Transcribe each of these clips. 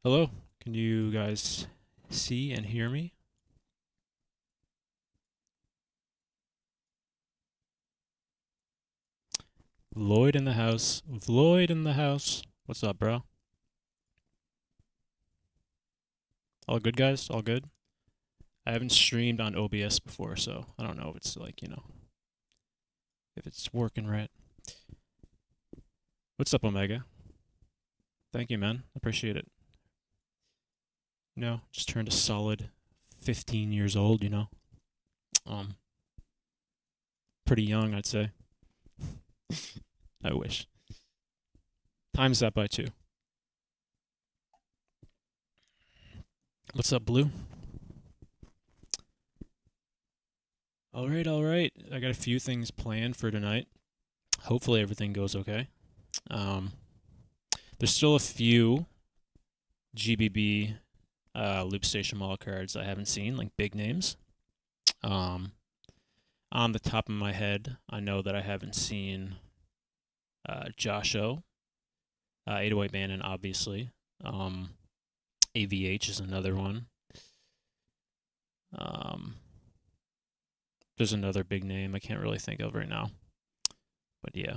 Hello, can you guys see and hear me? Lloyd in the house. Lloyd in the house. What's up, bro? All good, guys? All good? I haven't streamed on OBS before, so I don't know if it's like, if it's working right. What's up, Omega? Thank you, man. Appreciate it. Just turned a solid 15 years old, Um, pretty young, I'd say. I wish. Times that by 2. What's up, Blue? All right, all right. I got a few things planned for tonight. Hopefully everything goes okay. There's still a few GBB loop station wildcards I haven't seen, like big names. On the top of my head, I know that I haven't seen Josho, 808 Bannon, obviously. AVH is another one. There's another big name I can't really think of right now. But yeah,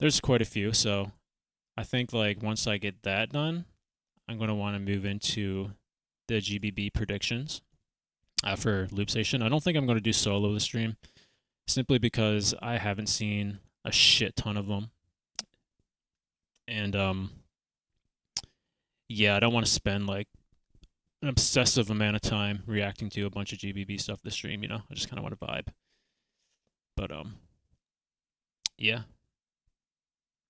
there's quite a few. So I think like once I get that done, I'm going to want to move into the GBB predictions for Loop Station. I don't think I'm going to do solo this stream simply because I haven't seen a shit ton of them. And yeah, I don't want to spend like an obsessive amount of time reacting to a bunch of GBB stuff this stream, I just kind of want to vibe. But yeah.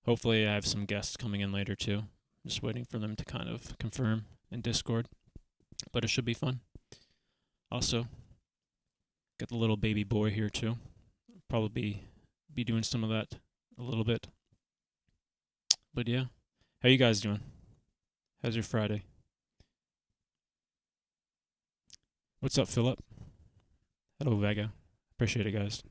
Hopefully I have some guests coming in later too. Just waiting for them to kind of confirm in Discord. But it should be fun. Also, got the little baby boy here too. Probably be doing some of that a little bit. But yeah, how you guys doing? How's your Friday? What's up, Philip? Hello, Vega. Appreciate it, guys.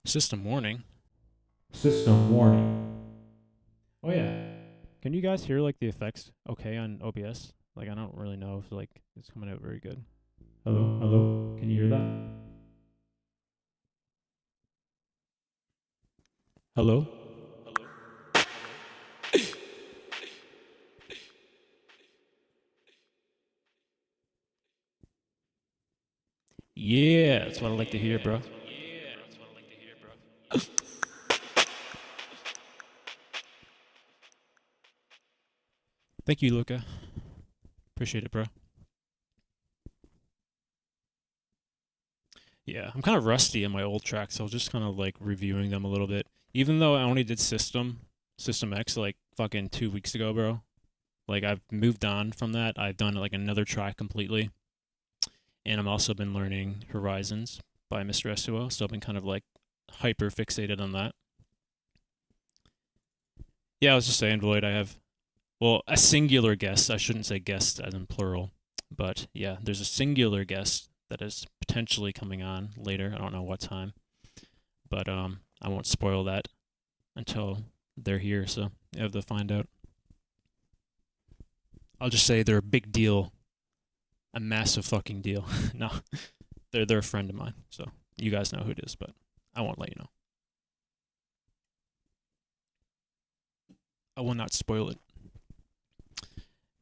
System warning. System warning. Oh yeah. Can you guys hear like the effects okay on OBS? Like I don't really know if like it's coming out very good. Hello? Hello? Can you hear that? Hello? Yeah, that's what I like to hear, bro. Thank you, Luca. Appreciate it, bro. Yeah, I'm kind of rusty in my old tracks, so I was just kind of like reviewing them a little bit. Even though I only did System X like fucking 2 weeks ago, bro. Like I've moved on from that. I've done like another track completely. And I've also been learning Horizons by Mr. Esuo, so I've been kind of like hyper fixated on that. Yeah, I was just saying, Void, I have, well, a singular guest. I shouldn't say guest as in plural. But yeah, there's a singular guest that is potentially coming on later. I don't know what time. But I won't spoil that until they're here, so you have to find out. I'll just say they're a big deal. A massive fucking deal. No, they're a friend of mine, so you guys know who it is, but I won't let you know. I will not spoil it.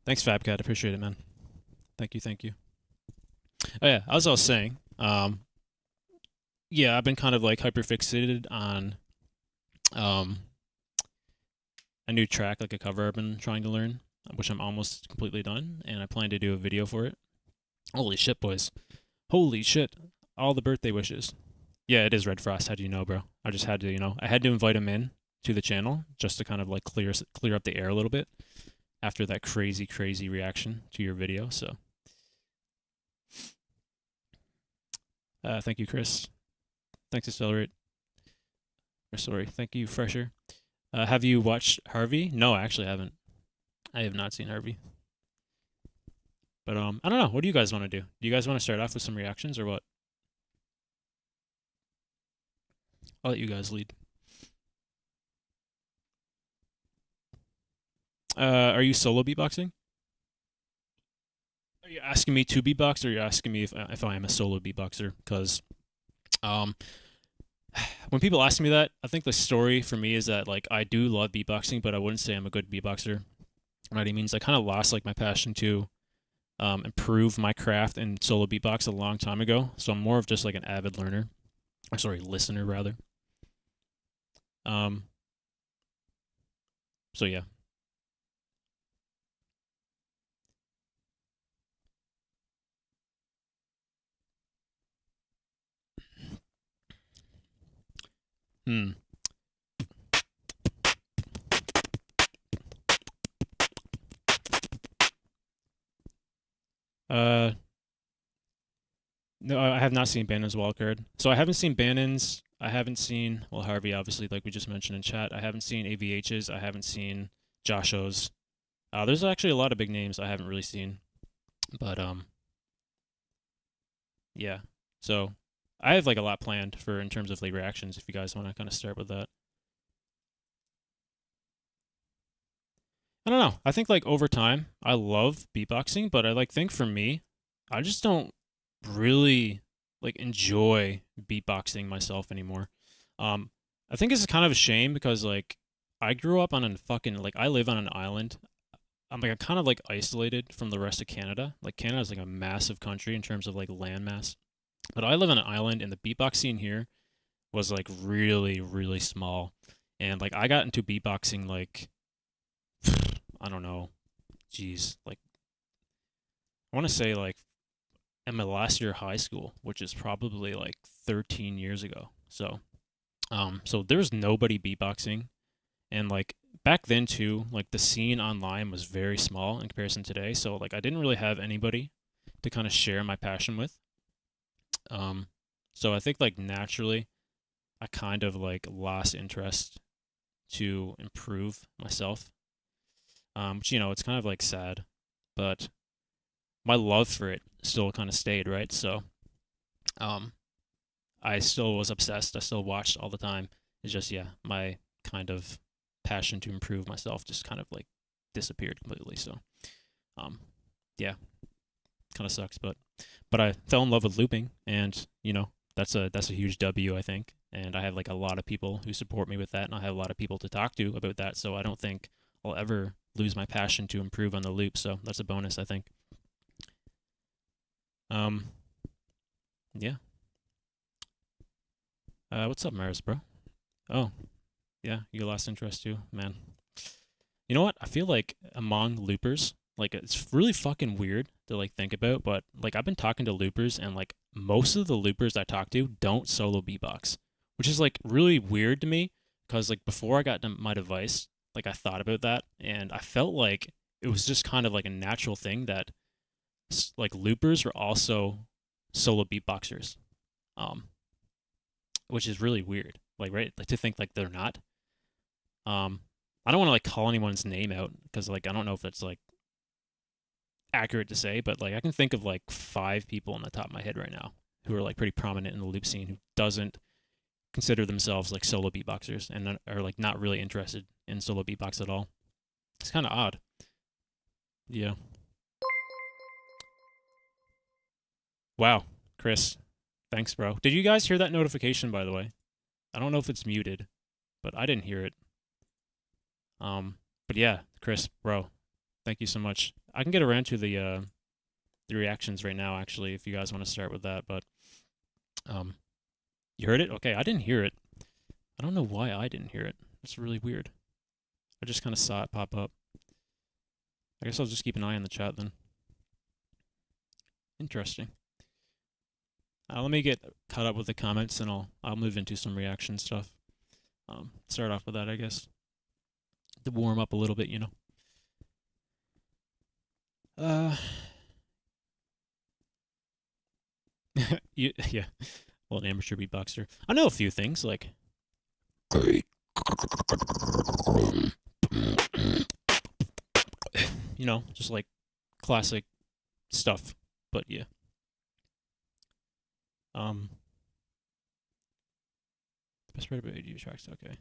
Thanks, Fabcat. Appreciate it, man. Thank you, thank you. Oh yeah, as I was saying, yeah, I've been kind of like hyper fixated on a new track, like a cover I've been trying to learn, which I'm almost completely done, and I plan to do a video for it. Holy shit, boys. Holy shit. All the birthday wishes. Yeah, it is Red Frost. How do you know, bro? I just had to, I had to invite him in to the channel just to kind of like clear up the air a little bit after that crazy reaction to your video. So Thank you, Chris. Thanks, Accelerate. Or sorry, thank you, Fresher. Have you watched Harvey? No, I actually haven't. I have not seen Harvey. But I don't know. What do you guys want to do? Do you guys want to start off with some reactions or what? I'll let you guys lead. Are you solo beatboxing? Are you asking me to beatbox, or are you asking me if I am a solo beatboxer? Because um, when people ask me that, I think the story for me is that like I do love beatboxing, but I wouldn't say I'm a good beatboxer. By any means, I kind of lost like my passion to improve my craft in solo beatbox a long time ago. So I'm more of just like an avid learner, or sorry, listener rather. Um, so yeah. Hmm. Uh, no, I have not seen Bannon's Wildcard. So I haven't seen Bannon's. I haven't seen well Harvey, obviously, like we just mentioned in chat. I haven't seen AVH's. I haven't seen Josho's. There's actually a lot of big names I haven't really seen, but yeah. So I have like a lot planned for in terms of like reactions. If you guys want to kind of start with that, I don't know. I think like over time, I love beatboxing, but I like think for me, I just don't really like enjoy beatboxing myself anymore. Um, I think it's kind of a shame because like I grew up on a fucking like I live on an island. I'm kind of like isolated from the rest of Canada. Like Canada is like a massive country in terms of like landmass, but I live on an island, and the beatbox scene here was like really really small, and like I got into beatboxing like I don't know, geez, like I want to say like in my last year of high school, which is probably like 13 years ago. So there's nobody beatboxing, and like back then too, like the scene online was very small in comparison to today. So like I didn't really have anybody to kind of share my passion with. Um, so I think like naturally, I kind of like lost interest to improve myself. Which it's kind of like sad, but my love for it still kind of stayed, right? So, um, I still was obsessed. I still watched all the time. It's just, yeah, my kind of passion to improve myself just kind of like disappeared completely. So, um, yeah, kind of sucks, but I fell in love with looping, and that's a huge W, I think. And I have like a lot of people who support me with that, and I have a lot of people to talk to about that. So I don't think I'll ever lose my passion to improve on the loop. So that's a bonus, I think. Um, yeah. What's up, Maris, bro? Oh, yeah, you lost interest too, man. You know what? I feel like among loopers, like it's really fucking weird to like think about, but like I've been talking to loopers, and like most of the loopers I talk to don't solo beatbox, which is like really weird to me because like before I got my device, like I thought about that, and I felt like it was just kind of like a natural thing that like loopers were also solo beatboxers. Um, which is really weird. Like, right? Like to think like they're not. Um, I don't want to like call anyone's name out because like I don't know if that's like accurate to say, but like I can think of like 5 people on the top of my head right now who are like pretty prominent in the loop scene who doesn't consider themselves like solo beatboxers and are like not really interested in solo beatbox at all. It's kind of odd. Yeah. Wow, Chris. Thanks, bro. Did you guys hear that notification by the way? I don't know if it's muted, but I didn't hear it. But yeah, Chris, bro, thank you so much. I can get around to the reactions right now, actually, if you guys want to start with that. But um, you heard it? Okay, I didn't hear it. I don't know why I didn't hear it. It's really weird. I just kind of saw it pop up. I guess I'll just keep an eye on the chat then. Interesting. Let me get caught up with the comments, and I'll move into some reaction stuff. Start off with that, I guess, to warm up a little bit, Uh, Yeah. Well, an amateur beatboxer. I know a few things like. You know, just like classic stuff. But yeah. Um. Best part about ADU tracks. Okay.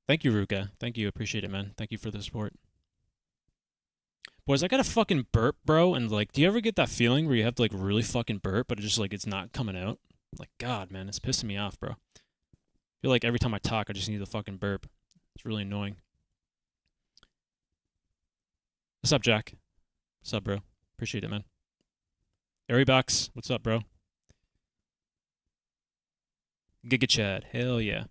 Thank you, Ruka. Thank you. Appreciate it, man. Thank you for the support. Boys, I got a fucking burp, bro. And like, do you ever get that feeling where you have to like really fucking burp, but it just like it's not coming out? Like, God, man, it's pissing me off, bro. I feel like every time I talk, I just need to fucking burp. It's really annoying. What's up, Jack? What's up, bro? Appreciate it, man. Airybox, what's up, bro? Giga Chad, hell yeah.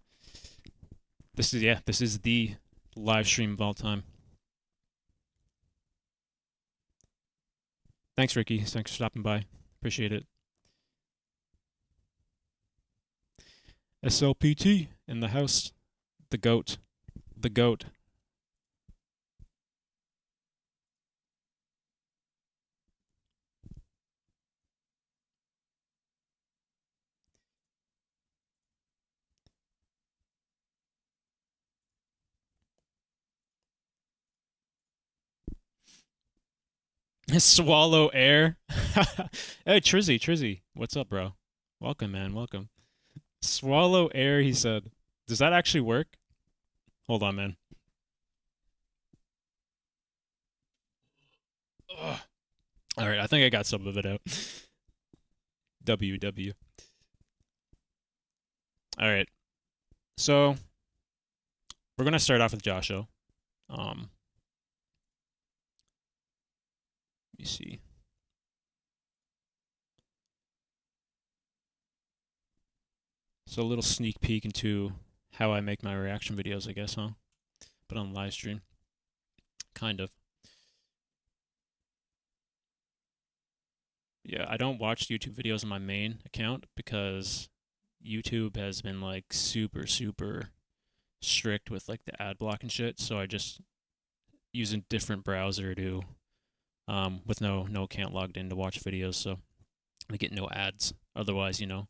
This is the live stream of all time. Thanks, Ricky. Thanks for stopping by. Appreciate it. SLPT in the house. The goat. The goat. Swallow air. Hey, Trizzy. What's up, bro? Welcome, man. Welcome. Swallow air, he said. Does that actually work? Hold on, man. Ugh. All right, I think I got some of it out. WW. All right. So, we're going to start off with Joshua. Let me see. So, a little sneak peek into how I make my reaction videos, I guess, huh? But on live stream. Kind of. Yeah, I don't watch YouTube videos on my main account because YouTube has been like super strict with like the ad block and shit, so I just use a different browser to with no account logged in to watch videos, so I get no ads. Otherwise, you know,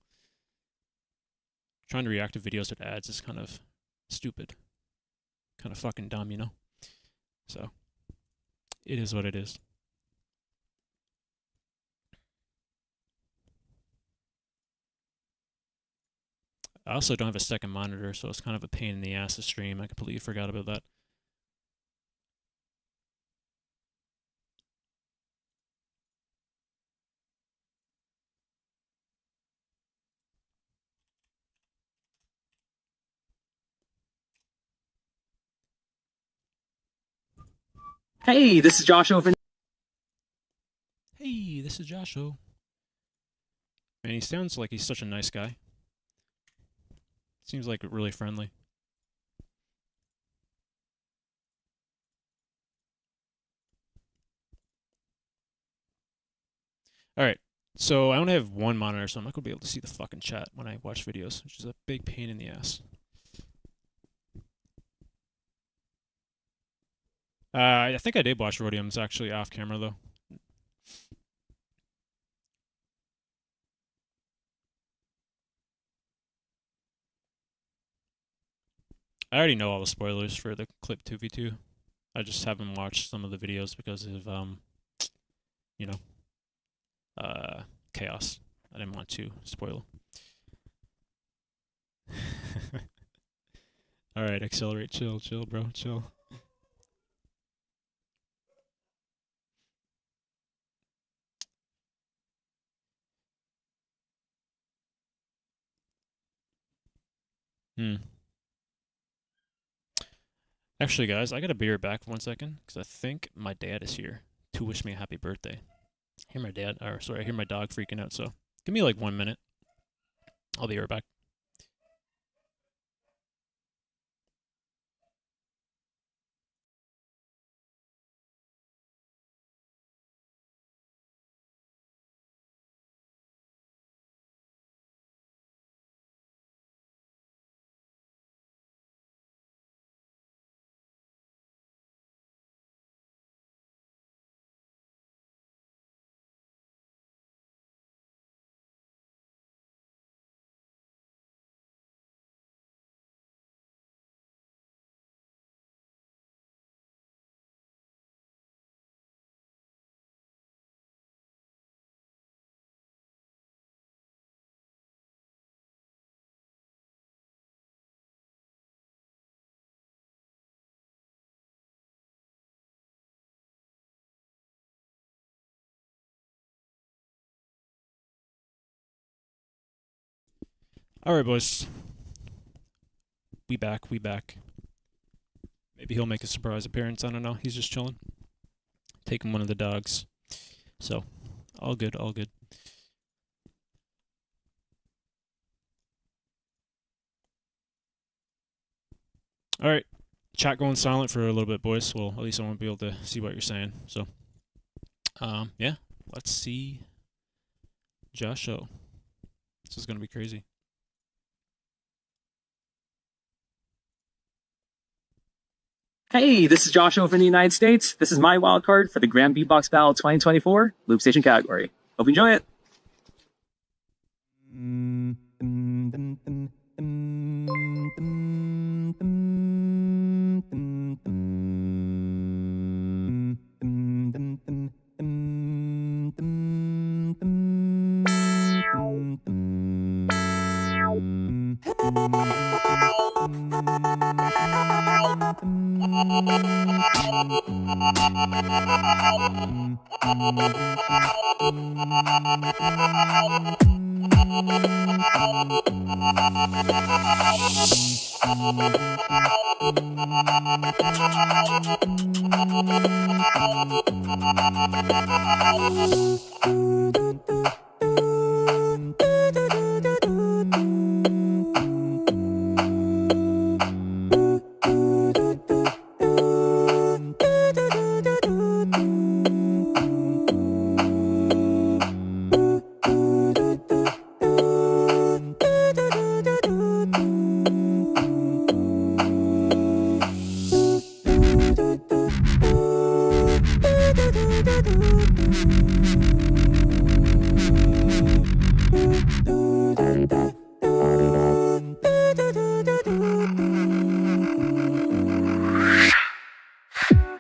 trying to react to videos with ads is kind of stupid. Kind of fucking dumb, you know? So, it is what it is. I also don't have a second monitor, so it's kind of a pain in the ass to stream. I completely forgot about that. Hey, this is Joshua from. Hey, this is Joshua. Man, he sounds like he's such a nice guy. Seems like really friendly. Alright, so I only have one monitor, so I'm not going to be able to see the fucking chat when I watch videos, which is a big pain in the ass. I think I did watch Rhodium's actually off camera, though. I already know all the spoilers for the clip 2v2. I just haven't watched some of the videos because of, you know, chaos. I didn't want to spoil. Alright, accelerate, chill, bro, chill. Actually, guys, I gotta be right back for 1 second, because I think my dad is here to wish me a happy birthday. I hear my dad, or sorry, I hear my dog freaking out, so give me like 1 minute. I'll be right back. All right, boys. We back. Maybe he'll make a surprise appearance. I don't know. He's just chilling. Taking one of the dogs. So, all good. All right. Chat going silent for a little bit, boys. Well, at least I won't be able to see what you're saying. So, yeah. Let's see Josh-O. This is going to be crazy. Hey, this is Joshua from the United States. This is my wildcard for the Grand Beatbox Battle 2024 Loop Station category. Hope you enjoy it.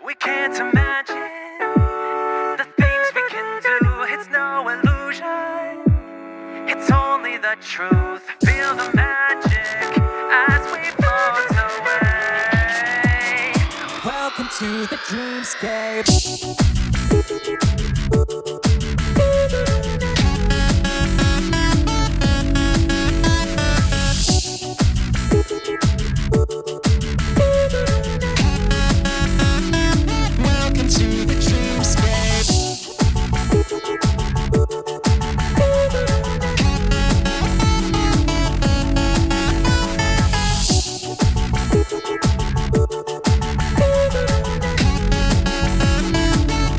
We can't imagine the things we can do. It's no illusion, it's only the truth. Feel the magic as we float away. Welcome to the dreamscape. Welcome to the dreamscape.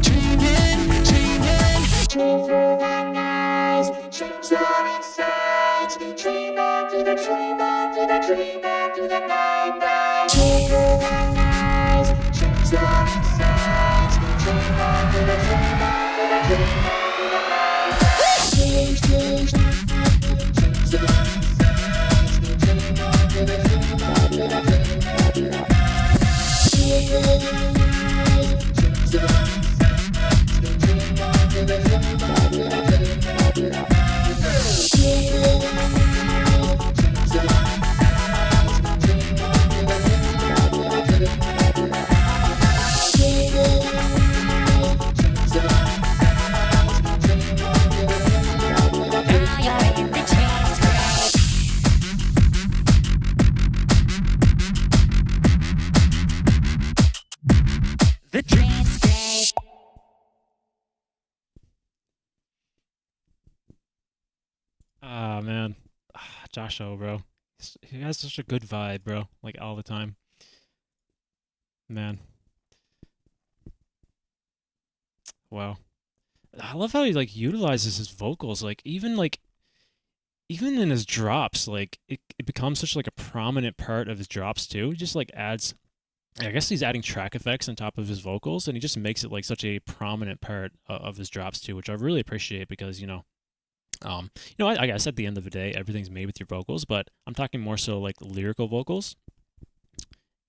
Dreaming, dreams are inside. Dream on to the dream on to the dream on to the night night. Dreams are inside. Dream on to the dream on to the dream on to the night night. Dreams are inside. Dream on to the dream on to the dream on to the night. The dreamscape. Ah, man. Josh-O, bro. He has such a good vibe, bro. Like, all the time. Man. Wow. I love how he, like, utilizes his vocals. Like, even in his drops, like, it becomes such, like, a prominent part of his drops, too. He just, like, adds... I guess he's adding track effects on top of his vocals, and he just makes it, like, such a prominent part of his drops, too, which I really appreciate because, I guess at the end of the day, everything's made with your vocals, but I'm talking more so like lyrical vocals.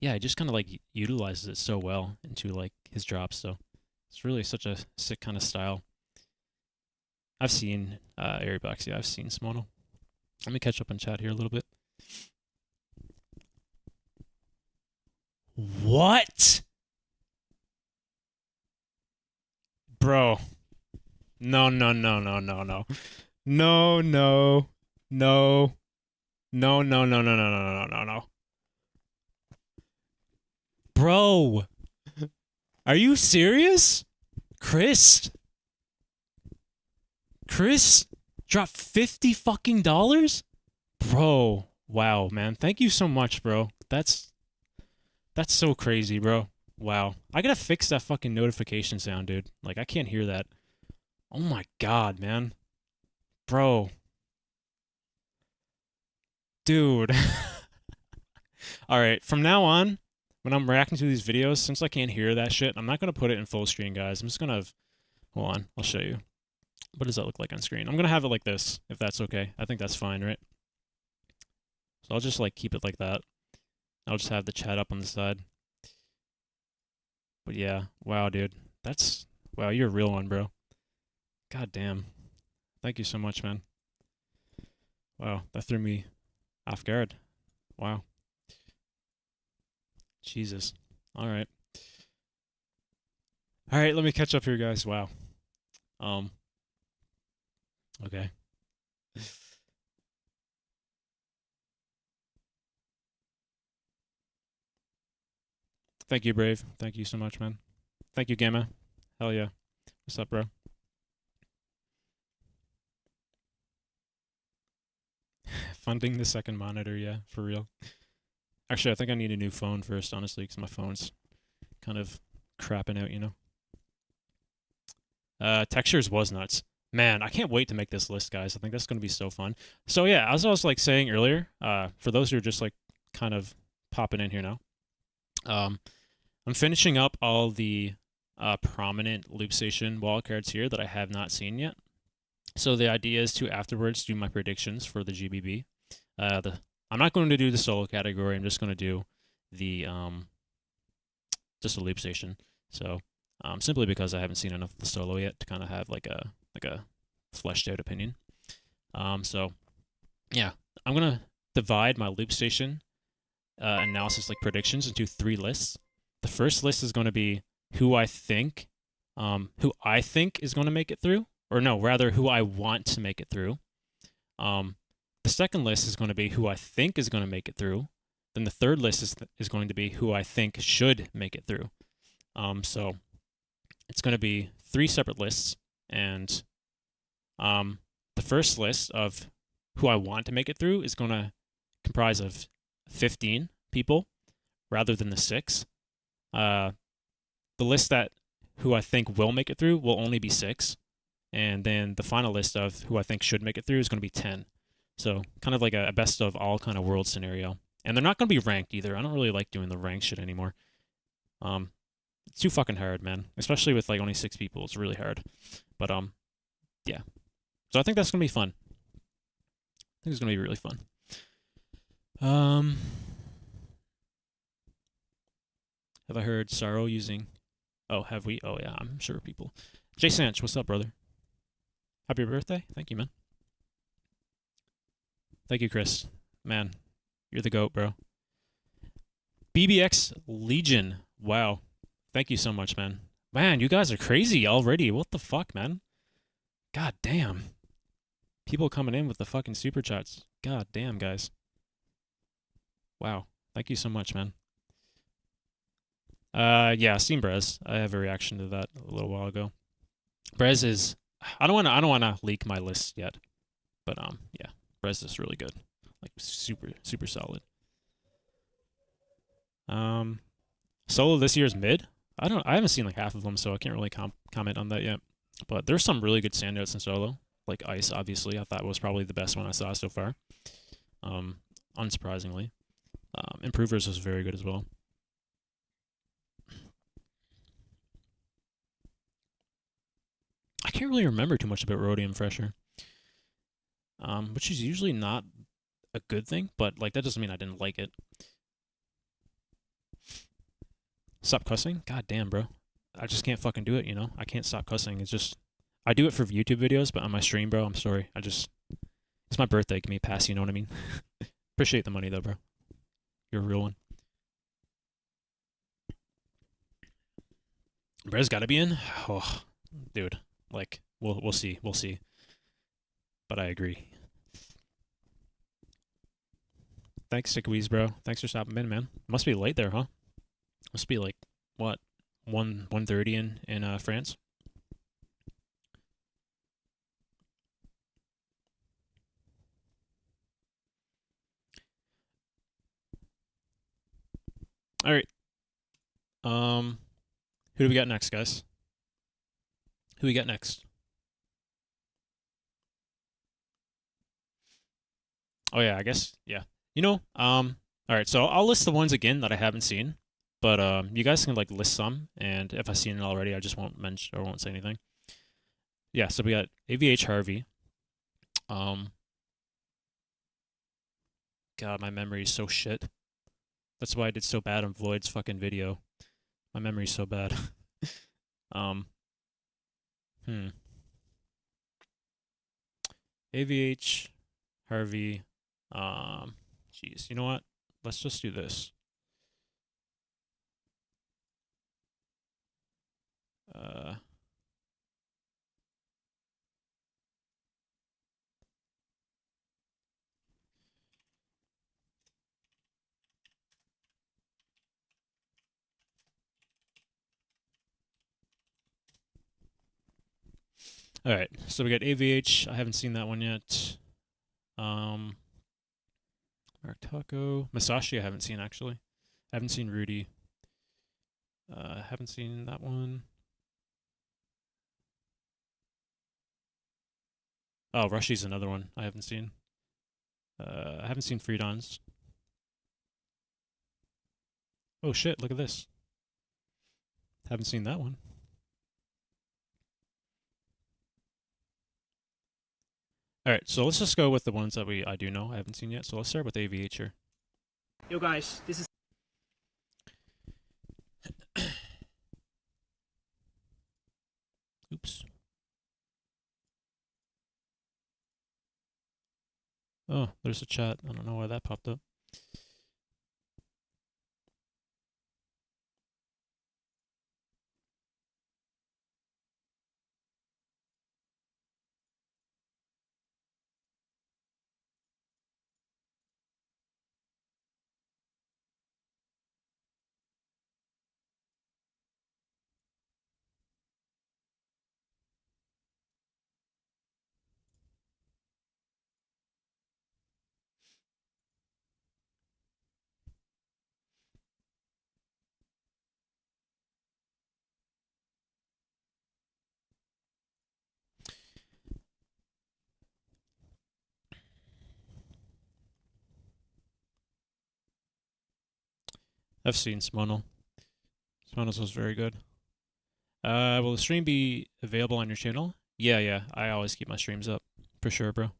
Yeah, he just kind of like utilizes it so well into like his drops. So it's really such a sick kind of style. I've seen Airbox. Yeah, I've seen Smono. Let me catch up on chat here a little bit. What? Bro. No. No. No, no, no, no, no, no, no, no, no, no. Bro, are you serious? Chris dropped 50 fucking dollars? Bro, wow, man. Thank you so much, bro. That's so crazy, bro. Wow. I gotta fix that fucking notification sound, dude. Like, I can't hear that. Oh my god, man. Bro. Dude. Alright, from now on, when I'm reacting to these videos, since I can't hear that shit, I'm not gonna put it in full screen, guys. I'm just gonna hold on, I'll show you. What does that look like on screen? I'm gonna have it like this, if that's okay. I think that's fine, right? So I'll just like keep it like that. I'll just have the chat up on the side. But yeah, wow, dude. Wow, you're a real one, bro. God damn. Thank you so much, man. Wow, that threw me off guard. Wow. Jesus. All right. All right, let me catch up here, guys. Wow. Okay. Thank you, Brave. Thank you so much, man. Thank you, Gamma. Hell yeah. What's up, bro? Funding the second monitor, yeah, for real. Actually, I think I need a new phone first, honestly, because my phone's kind of crapping out, you know? Textures was nuts. Man, I can't wait to make this list, guys. I think that's going to be so fun. So yeah, as I was like saying earlier, for those who are just like kind of popping in here now, I'm finishing up all the prominent loop station wildcards here that I have not seen yet. So the idea is to afterwards do my predictions for the GBB. I'm not going to do the solo category. I'm just going to do the just a loop station. So simply because I haven't seen enough of the solo yet to kind of have like a fleshed out opinion. So yeah, I'm gonna divide my loop station analysis like predictions into 3 lists. The first list is going to be who I think is going to make it through, or no, rather who I want to make it through. The second list is going to be who I think is going to make it through. Then the third list is going to be who I think should make it through. So it's going to be 3 separate lists, and the first list of who I want to make it through is going to comprise of 15 people rather than the 6. The list that who I think will make it through will only be 6, and then the final list of who I think should make it through is going to be 10. So kind of like a best of all kind of world scenario. And they're not going to be ranked either. I don't really like doing the ranked shit anymore. It's too fucking hard, man. Especially with like only 6 people. It's really hard. But yeah. So I think that's going to be fun. I think it's going to be really fun. Have I heard Sorrow using... Oh, have we? Oh, yeah, I'm sure people. Jay Sanch, what's up, brother? Happy birthday. Thank you, man. Thank you, Chris. Man, you're the GOAT, bro. BBX Legion. Wow. Thank you so much, man. Man, you guys are crazy already. What the fuck, man? God damn. People coming in with the fucking super chats. God damn, guys. Wow. Thank you so much, man. Yeah, seen Brez. I have a reaction to that a little while ago. Brez is... I don't wanna leak my list yet. But, yeah. Brez is really good. Like, super, super solid. Solo this year's mid? I haven't seen like half of them, so I can't really comment on that yet. But there's some really good standouts in solo. Like Ice, obviously. I thought was probably the best one I saw so far. Unsurprisingly. Improvers was very good as well. I can't really remember too much about Rhodium Fresher. Which is usually not a good thing, but like that doesn't mean I didn't like it. Stop cussing? God damn, bro. I just can't fucking do it, you know? I can't stop cussing. It's just... I do it for YouTube videos, but on my stream, bro, I'm sorry. It's my birthday. Give me a pass, you know what I mean? Appreciate the money, though, bro. You're a real one. Brez gotta be in? Oh, dude. Like, we'll see. We'll see. But I agree. thanks, Sickweez, bro. Thanks for stopping in, man. Must be late there, huh? Must be like, what, 1:30 in France? All right. Who do we got next, guys? Who we got next? Oh yeah, I guess yeah. All right. So I'll list the ones again that I haven't seen, but you guys can like list some, and if I've seen it already, I just won't mention or won't say anything. Yeah. So we got AVH Harvey. God, my memory is so shit. That's why I did so bad on Floyd's fucking video. My memory's so bad. AVH, Harvey, jeez, you know what? Let's just do this. All right, so we got AVH. I haven't seen that one yet. Mark Taco, Masashi. I haven't seen actually. I haven't seen Rudy. Haven't seen that one. Oh, Rushy's another one I haven't seen. I haven't seen Freedons. Oh shit! Look at this. Haven't seen that one. All right, so let's just go with the ones that I do know I haven't seen yet. So let's start with AVH here. Yo guys, this is Oops. Oh, there's a chat. I don't know why that popped up. I've seen Smonal. Smonal's was very good. Will the stream be available on your channel? Yeah. I always keep my streams up. For sure, bro.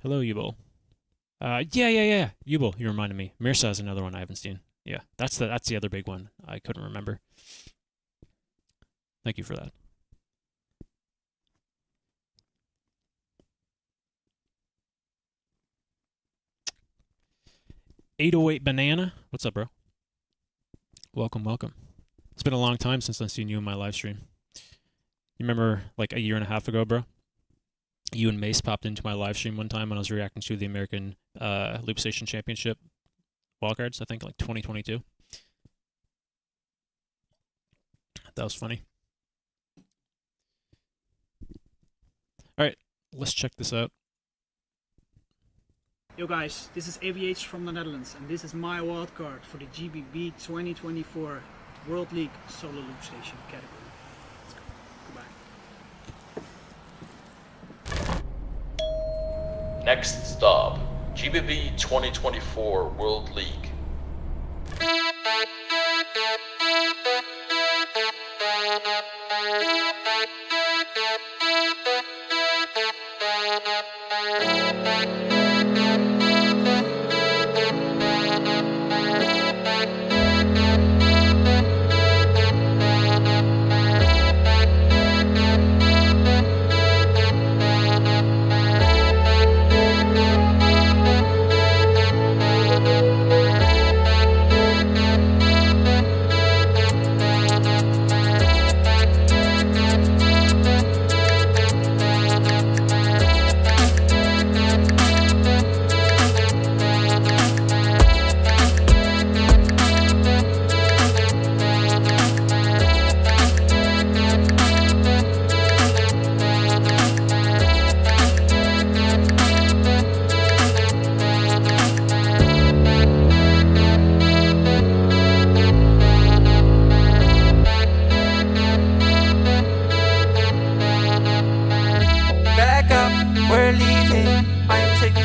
Hello, Yubel. Yeah. Yubel, you reminded me. Mirsa is another one I haven't seen. Yeah, that's the other big one I couldn't remember. Thank you for that. $808 Banana. What's up, bro? Welcome. It's been a long time since I've seen you in my live stream. You remember like a year and a half ago, bro? You and Mace popped into my live stream one time when I was reacting to the American Loop Station Championship Wildcards, I think like 2022. That was funny. All right, let's check this out. Yo guys, this is AVH from the Netherlands and this is my wildcard for the GBB24 World League Solo Loop Station category. Let's go. Goodbye. Next stop, GBB 2024 World League.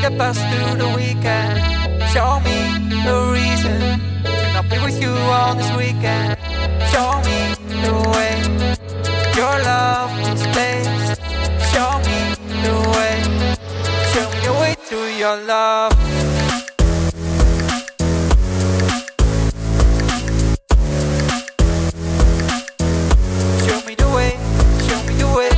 get past through the weekend. Show me the reason to not be with you on this weekend. Show me the way your love is placed. Show me the way. Show me the way to your love. Show me the way. Show me the way.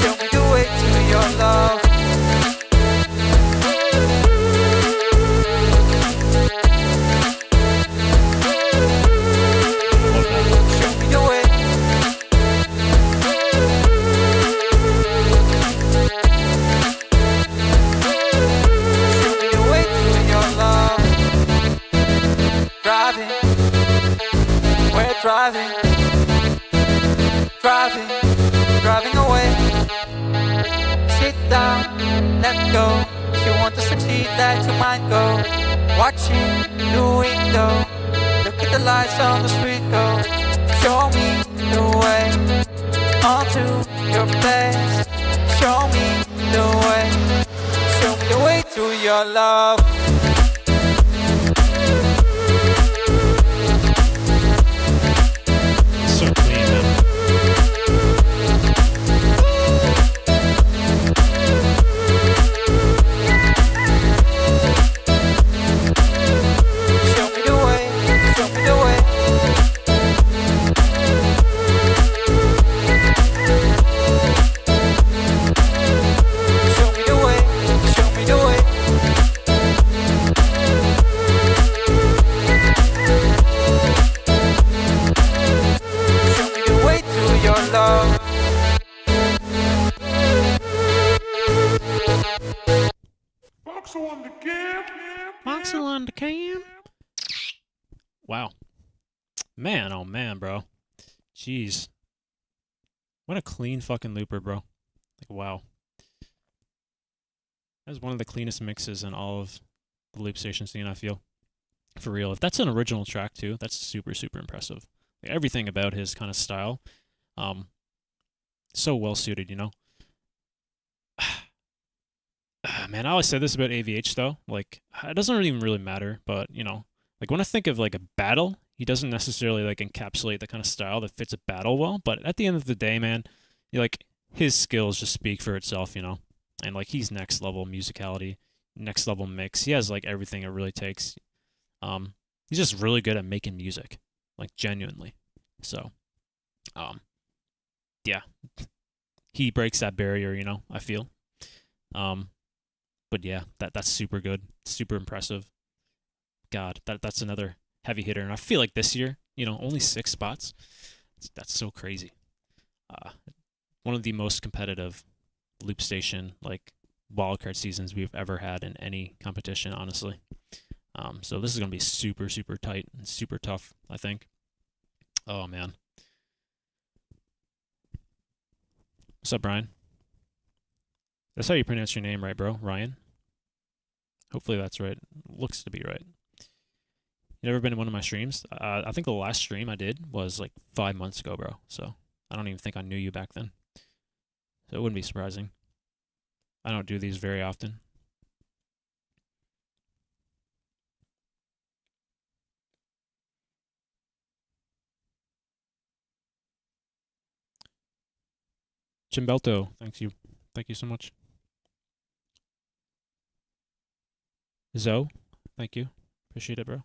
Show me the way to your love. Show me the way. Show me the way to your love. Driving, we're driving, driving, driving away. Sit down, let go. If you want to succeed, let your mind go. Watching the window, look at the lights on the street go. Show me the way onto your place. Show me the way. Show me the way to your love. So clean, man. Show me the way. Show me the way. Show me the way. Show me the way. Show me the way to your love. Voxel on the cam. Wow. Man, oh man, bro. Jeez. What a clean fucking looper, bro. Like, wow. That's one of the cleanest mixes in all of the loop station scene, I feel. For real. If that's an original track, too, that's super, super impressive. Like, everything about his kind of style. So well suited, you know? Man, I always say this about AVH, though. Like, it doesn't even really matter, but, you know, like, when I think of, like, a battle, he doesn't necessarily, like, encapsulate the kind of style that fits a battle well, but at the end of the day, man, like, his skills just speak for itself, you know? And, like, he's next level musicality, next level mix. He has, like, everything it really takes. He's just really good at making music, like, genuinely. So, yeah. He breaks that barrier, you know, I feel. But yeah, that's super good, super impressive. God, that's another heavy hitter, and I feel like this year, you know, only 6 spots. That's so crazy. One of the most competitive loop station like wildcard seasons we've ever had in any competition, honestly. So this is gonna be super, super tight and super tough, I think. Oh man. What's up, Brian? That's how you pronounce your name, right, bro? Ryan? Hopefully that's right. Looks to be right. You never been to one of my streams? I think the last stream I did was like 5 months ago, bro. So I don't even think I knew you back then. So it wouldn't be surprising. I don't do these very often. Chimbelto, thank you so much. Zoe, thank you. Appreciate it, bro.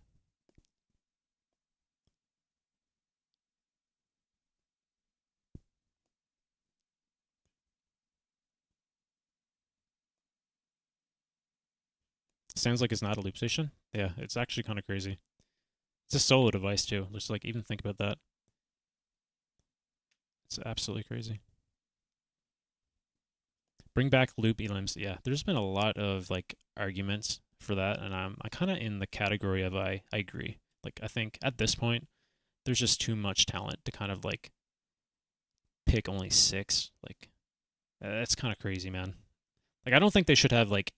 Sounds like it's not a loop station. Yeah, it's actually kind of crazy. It's a solo device too. Just like even think about that. It's absolutely crazy. Bring back loop elims. Yeah, there's been a lot of like arguments for that, and I'm kind of in the category of I agree. Like I think at this point, there's just too much talent to kind of like pick only 6. Like that's kind of crazy, man. Like I don't think they should have like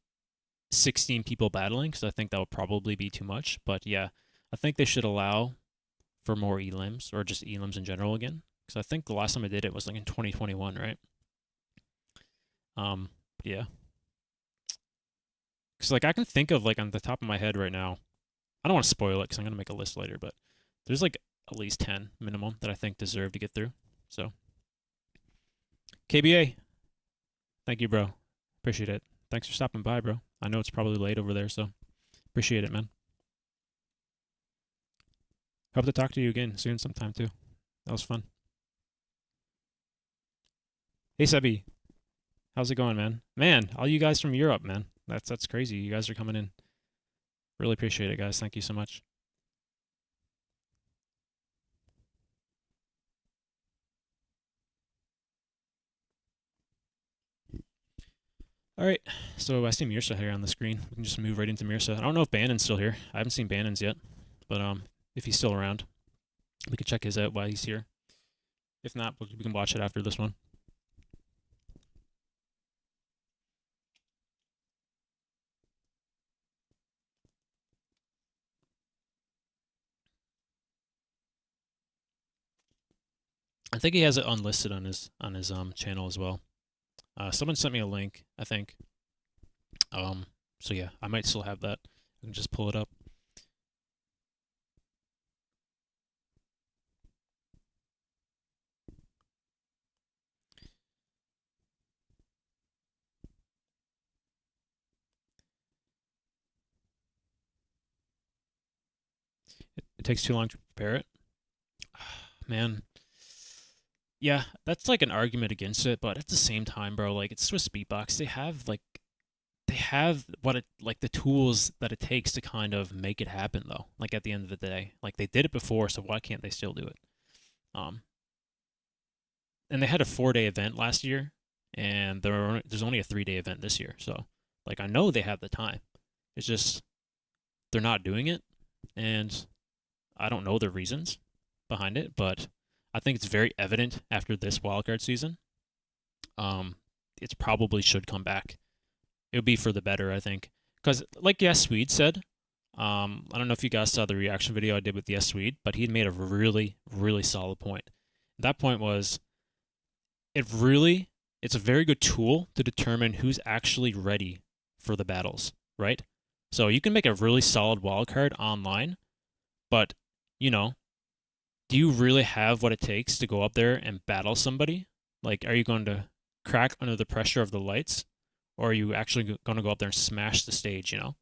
16 people battling because I think that would probably be too much. But yeah, I think they should allow for more elims or just elims in general again because I think the last time I did it was like in 2021, right? Yeah. Because like I can think of like on the top of my head right now, I don't want to spoil it because I'm gonna make a list later, but there's like at least 10 minimum that I think deserve to get through. So KBA, thank you, bro. Appreciate it. Thanks for stopping by, bro. I know it's probably late over there, so appreciate it, man. Hope to talk to you again soon sometime too. That was fun. Hey Sebi, how's it going, man? Man, all you guys from Europe, man. That's crazy. You guys are coming in. Really appreciate it, guys. Thank you so much. All right, so I see Mirsa here on the screen. We can just move right into Mirsa. I don't know if Bannon's still here. I haven't seen Bannon's yet, but if he's still around, we could check his out while he's here. If not, we can watch it after this one. I think he has it unlisted on his channel as well. Someone sent me a link, I think. So yeah, I might still have that. I can just pull it up. It takes too long to prepare it. Man. Yeah, that's like an argument against it, but at the same time, bro, like it's Swiss Beatbox. They have what it like the tools that it takes to kind of make it happen though. Like at the end of the day. Like they did it before, so why can't they still do it? And they had a 4-day event last year, and there's only a 3-day event this year. So like I know they have the time. It's just they're not doing it, and I don't know the reasons behind it, but I think it's very evident after this wildcard season. It probably should come back. It would be for the better, I think. Because, like Yes Swede said, I don't know if you guys saw the reaction video I did with Yes Swede, but he made a really, really solid point. That point was, it's a very good tool to determine who's actually ready for the battles, right? So you can make a really solid wildcard online, but, you know, do you really have what it takes to go up there and battle somebody? Like, are you going to crack under the pressure of the lights, or are you actually going to go up there and smash the stage, you know?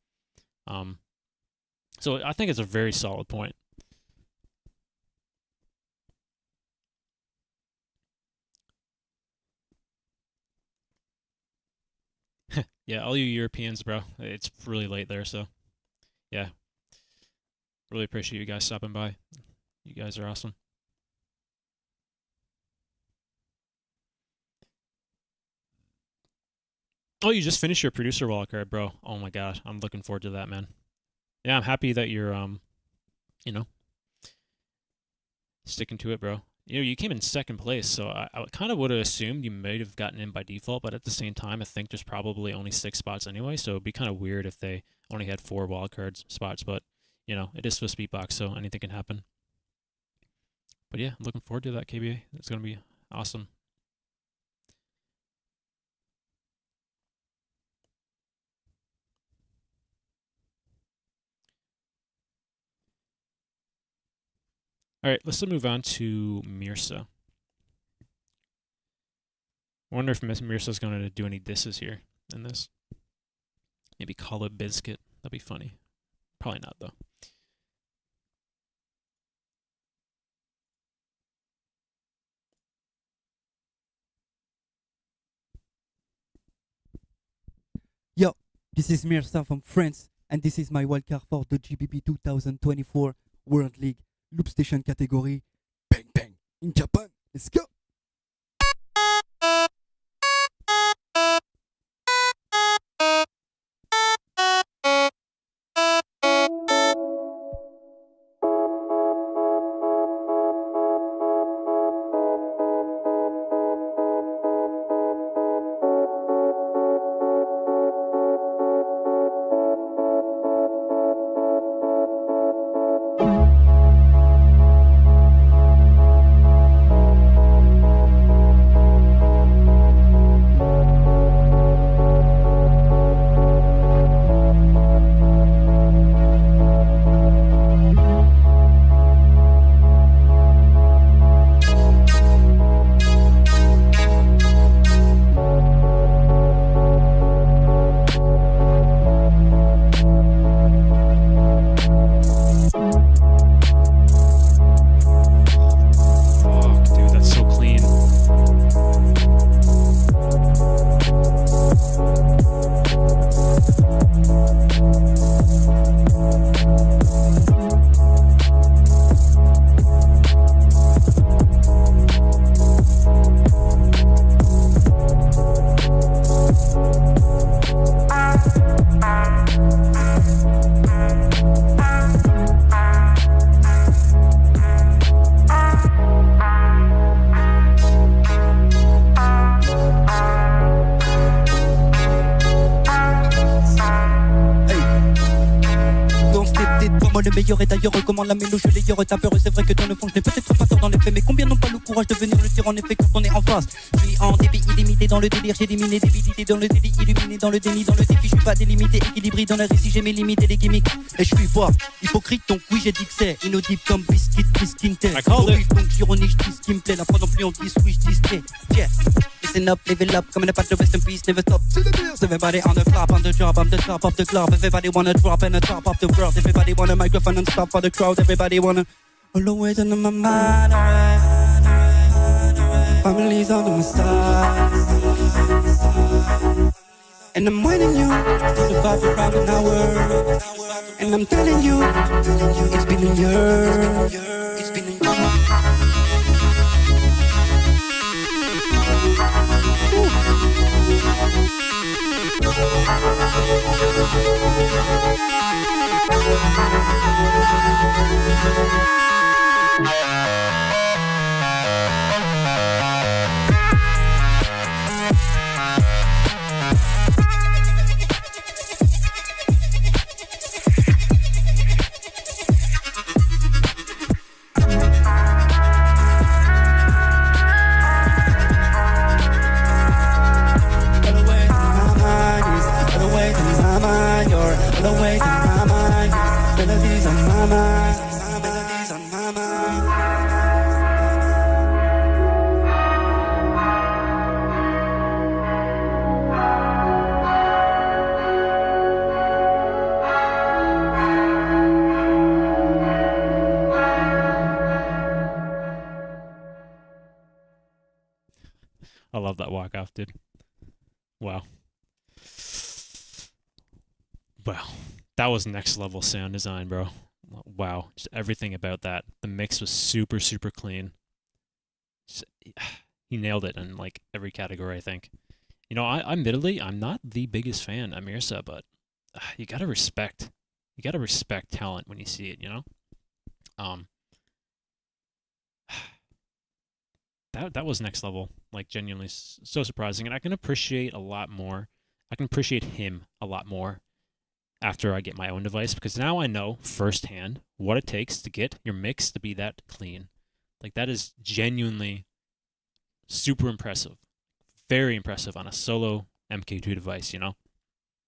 So I think it's a very solid point. Yeah, all you Europeans, bro. It's really late there, so yeah. Really appreciate you guys stopping by. You guys are awesome. Oh, you just finished your producer wildcard, bro. Oh my god, I'm looking forward to that, man. Yeah, I'm happy that you're you know, sticking to it, bro. You know, you came in second place, so I kind of would have assumed you might have gotten in by default, but at the same time, I think there's probably only 6 spots anyway, so it'd be kind of weird if they only had 4 wildcard spots, but, you know, it is Swiss Beatbox, so anything can happen. But yeah, I'm looking forward to that, KBA. It's going to be awesome. All right, let's move on to Mirsa. I wonder if Mirsa's going to do any disses here in this. Maybe call it Biscuit. That'd be funny. Probably not, though. Yo, this is Mirsa from France, and this is my wildcard for the GBB 2024 World League Loop Station category. Bang bang in Japan. Let's go. T'es vraiment le meilleur et d'ailleurs recommande la mélo, je l'ai tapeur. C'est vrai que dans le fond je n'ai peut-être pas tort dans les faits, mais combien n'ont pas le courage de venir le dire en effet quand on est en face. Je suis en débit illimité dans le délire, j'ai éliminé débilité dans le délit, illuminé dans le déni, dans le défi, je suis pas délimité, équilibré dans le récit, j'ai mes limites et les gimmicks. Et je suis pas hypocrite, donc oui j'ai dit que c'est inaudible comme biscuit, bisquinté. Donc j'ironie, je dis ce qui me plaît, la fois non plus on dit oui, je dis ce yeah. Listen up, level up, coming up at the rest in peace, never stop. Everybody on the clock, on the job, I'm the top of the club. Everybody wanna drop in the top of the world. Everybody want a microphone and stop for the crowd. Everybody wanna always under my mind. Family's under my side. And I'm waiting you to about the crowd in our world. And I'm telling you, it's been a year. It's been a year. I love that walk off, dude. Wow. Wow. That was next level sound design, bro. Wow. Just everything about that. The mix was super, super clean. He nailed it in like every category, I think. You know, admittedly, I'm not the biggest fan of Mirsa, but you gotta respect talent when you see it, you know? That was next level, like genuinely so surprising, and I can appreciate a lot more. I can appreciate him a lot more after I get my own device, because now I know firsthand what it takes to get your mix to be that clean. Like, that is genuinely super impressive, very impressive on a solo MK2 device, you know?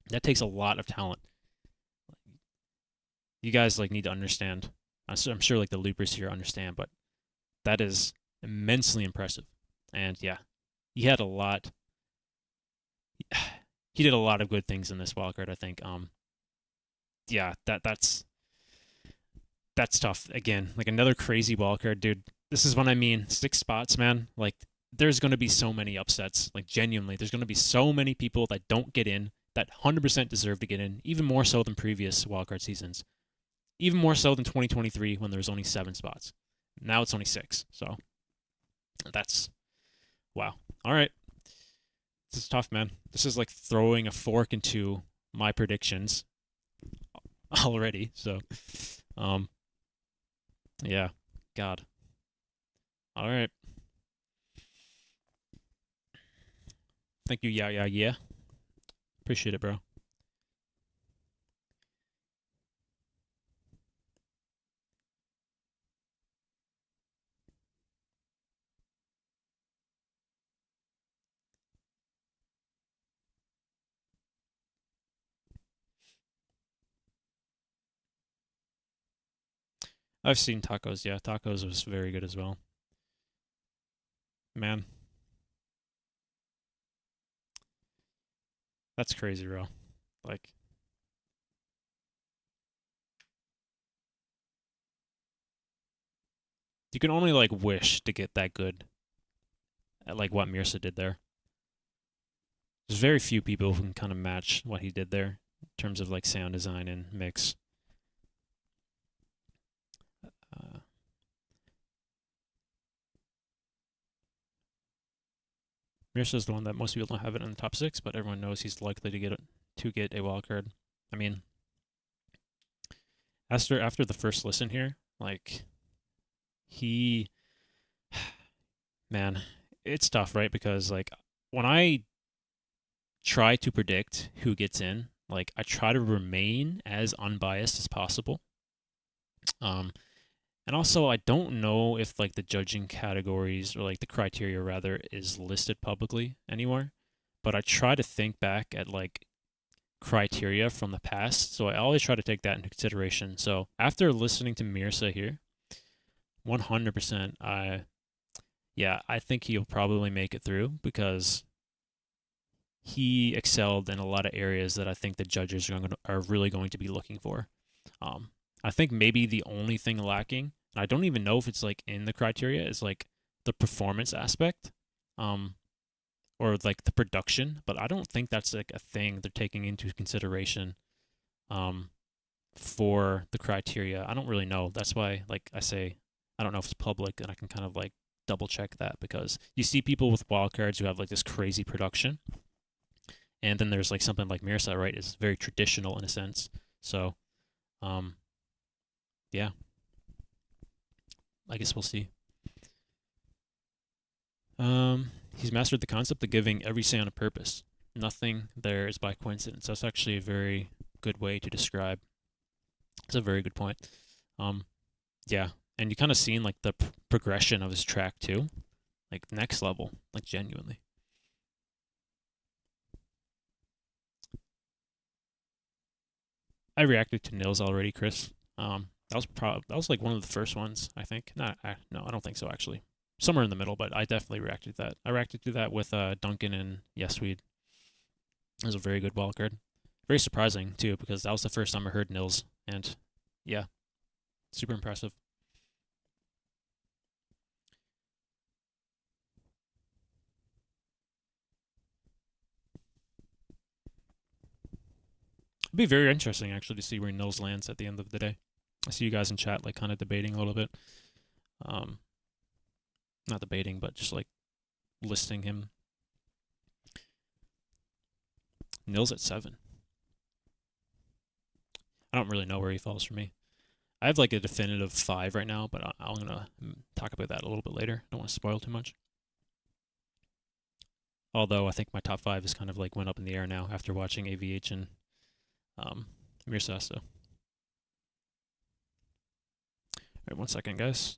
That takes a lot of talent. You guys like need to understand. I'm sure like the loopers here understand, but that is immensely impressive. And yeah, he had a lot. He did a lot of good things in this wildcard, I think. Yeah, that's tough. Again, like another crazy wildcard, dude. This is what I mean. 6 spots, man. Like, there's going to be so many upsets. Like, genuinely, there's going to be so many people that don't get in that 100% deserve to get in, even more so than previous wildcard seasons. Even more so than 2023 when there was only 7 spots. Now it's only 6. So that's wow. All right. This is tough, man. This is like throwing a fork into my predictions already. So yeah. God. All right. Thank you, yeah. Appreciate it, bro. I've seen Tacos, yeah. Tacos was very good as well. Man. That's crazy, bro. Like, you can only like wish to get that good at like what Mirsa did there. There's very few people who can kind of match what he did there in terms of like sound design and mix. Mirsa is the one that most people don't have it in the top 6, but everyone knows he's likely to get a wildcard. I mean, after the first listen here, like, man, it's tough, right? Because like when I try to predict who gets in, like I try to remain as unbiased as possible. And also, I don't know if like the judging categories or like the criteria rather is listed publicly anywhere. But I try to think back at like criteria from the past, so I always try to take that into consideration. So after listening to Mirsa here, 100%, I think he'll probably make it through because he excelled in a lot of areas that I think the judges are really going to be looking for. I think maybe the only thing lacking, and I don't even know if it's like in the criteria, is like the performance aspect, or like the production. But I don't think that's like a thing they're taking into consideration, for the criteria. I don't really know. That's why, like I say, I don't know if it's public, and I can kind of like double check that because you see people with wildcards who have like this crazy production, and then there's like something like Mirsa, right? It's very traditional in a sense. So, yeah, I guess we'll see. He's mastered the concept of giving every say on a purpose. Nothing there is by coincidence. That's actually a very good way to describe. It's a very good point. Yeah, and you kind of seen like the progression of his track too, like next level, like genuinely. I reacted to Nils already, Chris. That was like one of the first ones, I think. No, I don't think so actually. Somewhere in the middle, but I definitely reacted to that. I reacted to that with Duncan and Yesweed. It was a very good wildcard. Very surprising too, because that was the first time I heard Nils, and yeah, super impressive. It'd be very interesting actually to see where Nils lands at the end of the day. I see you guys in chat like kind of debating a little bit. Not debating, but just like listing him. Nils at 7. I don't really know where he falls for me. I have like a definitive 5 right now, but I'm gonna talk about that a little bit later. Don't want to spoil too much. Although I think my top 5 is kind of like went up in the air now after watching AVH and Mirsa. So, all right, 1 second, guys.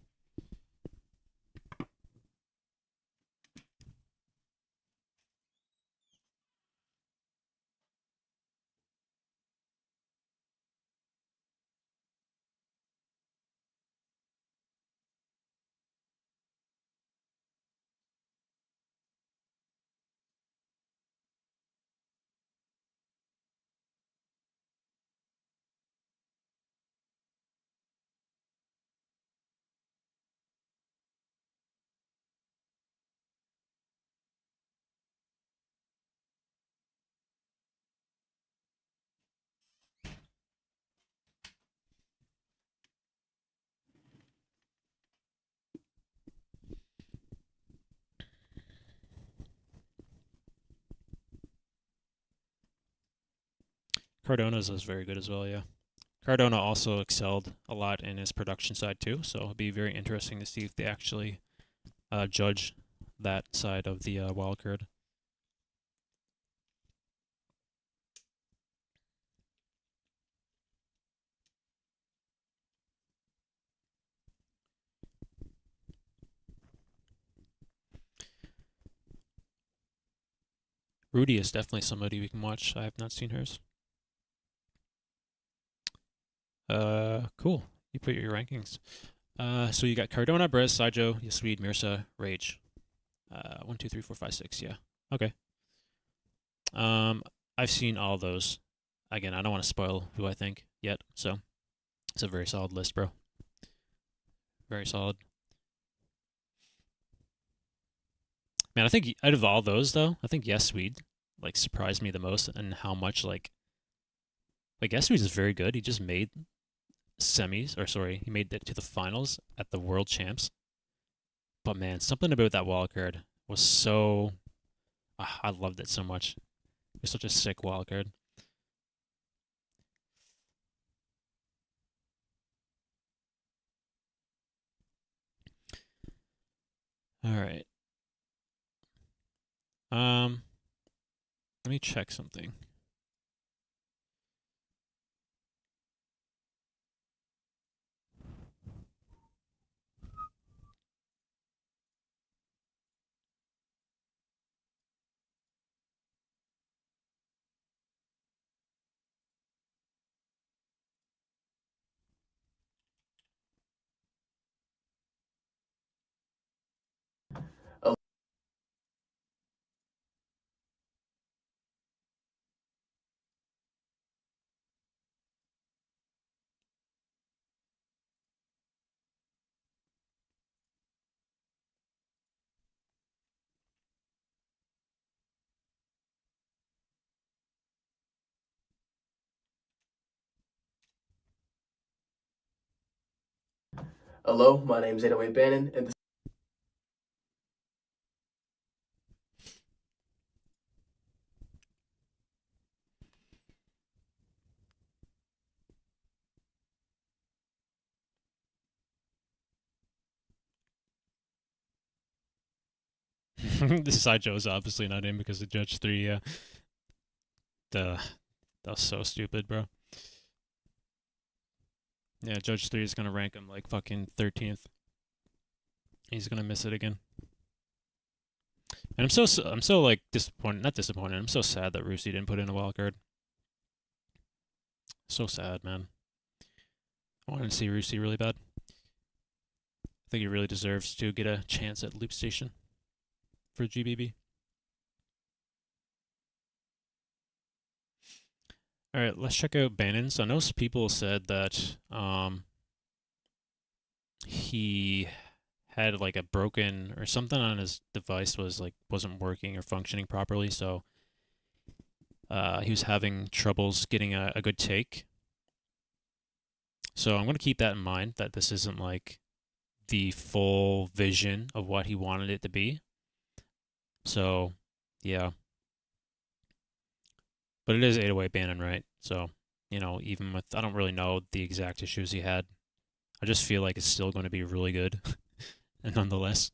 Cardona's is very good as well, yeah. Cardona also excelled a lot in his production side too, so it'll be very interesting to see if they actually judge that side of the wildcard. Rudy is definitely somebody we can watch. I have not seen hers. Cool. You put your rankings. So you got Cardona, Brez, Saijo, Yasweed, Mirsa, Rage. 1, 2, 3, 4, 5, 6. Yeah. Okay. I've seen all those. Again, I don't want to spoil who I think yet, so it's a very solid list, bro. Very solid. Man, I think out of all those though, I think Yesweed like surprised me the most and how much like Yesweed is very good. He just made semis, or sorry, he made it to the finals at the World Champs. But man, something about that wildcard was so I loved it so much. It was such a sick wildcard. All right. Let me check something. Hello, my name is 808 Bannon, and this This sideshow is obviously not in because of Judge 3, yeah. That was so stupid, bro. Yeah, Judge 3 is gonna rank him like fucking 13th. He's gonna miss it again. And I'm so like disappointed, not disappointed, I'm so sad that Rusy didn't put in a wild card. So sad, man. I wanted to see Rusy really bad. I think he really deserves to get a chance at Loop Station for GBB. Alright, let's check out Bannon. So I know some people said that he had like a broken or something on his device wasn't working or functioning properly, so he was having troubles getting a good take. So I'm going to keep that in mind, that this isn't like the full vision of what he wanted it to be. So, yeah. But it is 808 Bannon, right? So, you know, even with, I don't really know the exact issues he had. I just feel like it's still going to be really good, and nonetheless.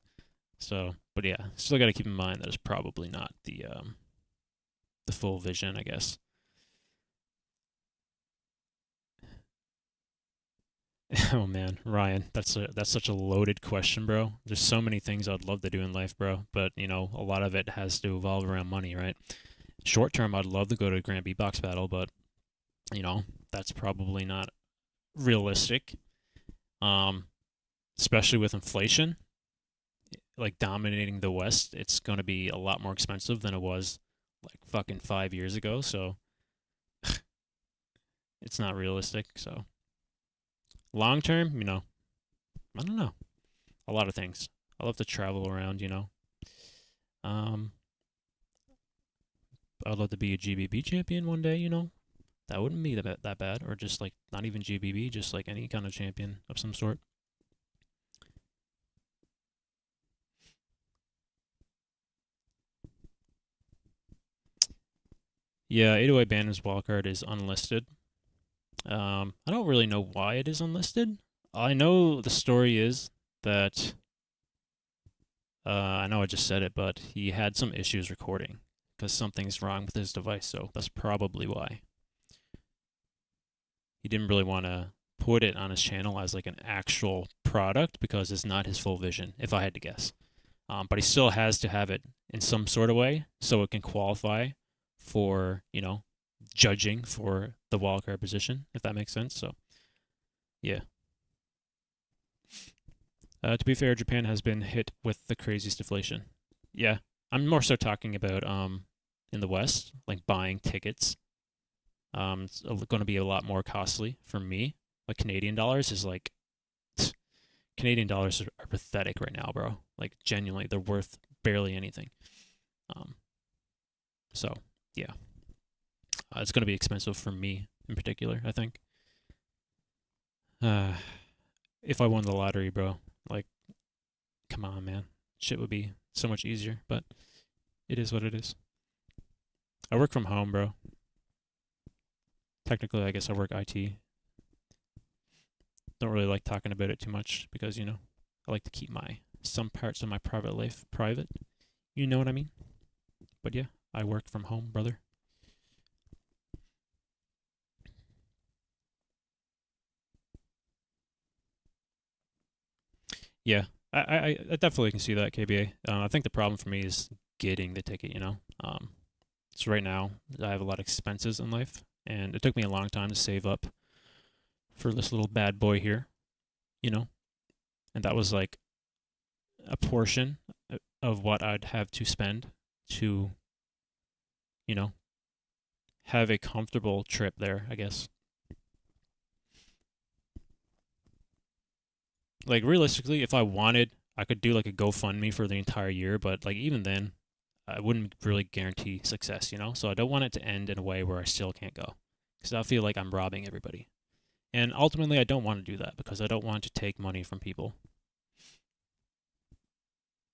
So, but yeah, still got to keep in mind that it's probably not the full vision, I guess. Oh man, Ryan, that's such a loaded question, bro. There's so many things I'd love to do in life, bro, but you know, a lot of it has to evolve around money, right? Short term, I'd love to go to a Grand Beatbox battle, but you know, that's probably not realistic. Especially with inflation, like dominating the West, it's going to be a lot more expensive than it was like fucking 5 years ago, so it's not realistic, so long term, you know, I don't know. A lot of things. I love to travel around, you know. I'd love to be a GBB champion one day, you know. That wouldn't be that bad. Or just like, not even GBB, just like any kind of champion of some sort. Yeah, 808 Bannon's wildcard is unlisted. I don't really know why it is unlisted. I know the story is that I know I just said it, but he had some issues recording because something's wrong with his device, so that's probably why. He didn't really want to put it on his channel as like an actual product because it's not his full vision, if I had to guess. But he still has to have it in some sort of way so it can qualify for, you know, judging for the wildcard position, if that makes sense. So, yeah. To be fair, Japan has been hit with the craziest deflation. Yeah, I'm more so talking about in the West, like buying tickets. It's going to be a lot more costly for me. Like Canadian dollars is like, Canadian dollars are pathetic right now, bro. Like genuinely, they're worth barely anything. So yeah, it's going to be expensive for me in particular, I think. If I won the lottery, bro, like, come on, man, shit would be so much easier. But it is what it is. I work from home, bro. Technically, I guess I work IT. Don't really like talking about it too much because, you know, I like to keep some parts of my private life private. You know what I mean? But yeah, I work from home, brother. Yeah, I definitely can see that, KBA. I think the problem for me is getting the ticket, you know. So right now, I have a lot of expenses in life, and it took me a long time to save up for this little bad boy here, you know. And that was like a portion of what I'd have to spend to, you know, have a comfortable trip there, I guess. Like realistically, if I wanted, I could do like a GoFundMe for the entire year, but like even then, I wouldn't really guarantee success, you know? So I don't want it to end in a way where I still can't go, because I feel like I'm robbing everybody. And ultimately, I don't want to do that because I don't want to take money from people.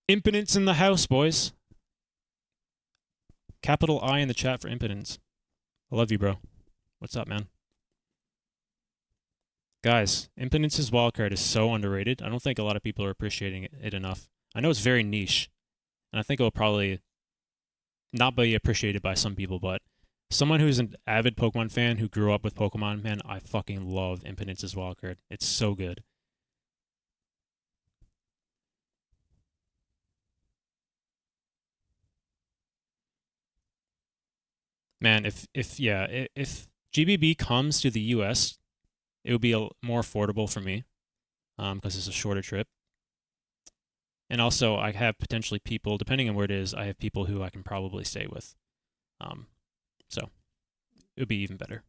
Impotence in the house, boys. Capital I in the chat for impotence. I love you, bro. What's up, man? Guys, Impotence's wildcard is so underrated. I don't think a lot of people are appreciating it enough. I know it's very niche, and I think it will probably not be appreciated by some people, but someone who's an avid Pokemon fan who grew up with Pokemon, man, I fucking love Impotence's wildcard. It's so good. Man, if GBB comes to the US, it would be more affordable for me, because it's a shorter trip. And also, I have potentially people, depending on where it is, I have people who I can probably stay with. So it would be even better.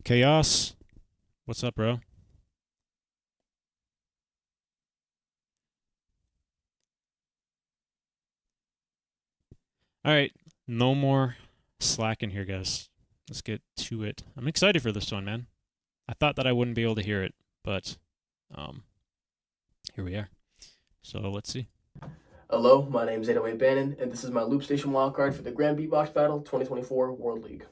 Chaos, what's up, bro? All right, no more slacking here, guys. Let's get to it. I'm excited for this one, man. I thought that I wouldn't be able to hear it, but here we are. So let's see. Hello, my name is 808 Bannon, and this is my Loop Station wildcard for the Grand Beatbox Battle 2024 World League.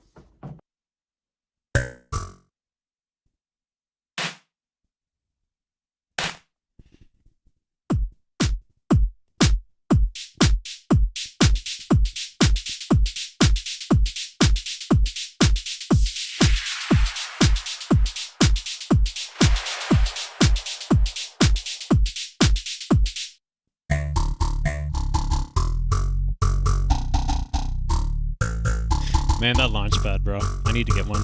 Man, that launch pad, bro. I need to get one.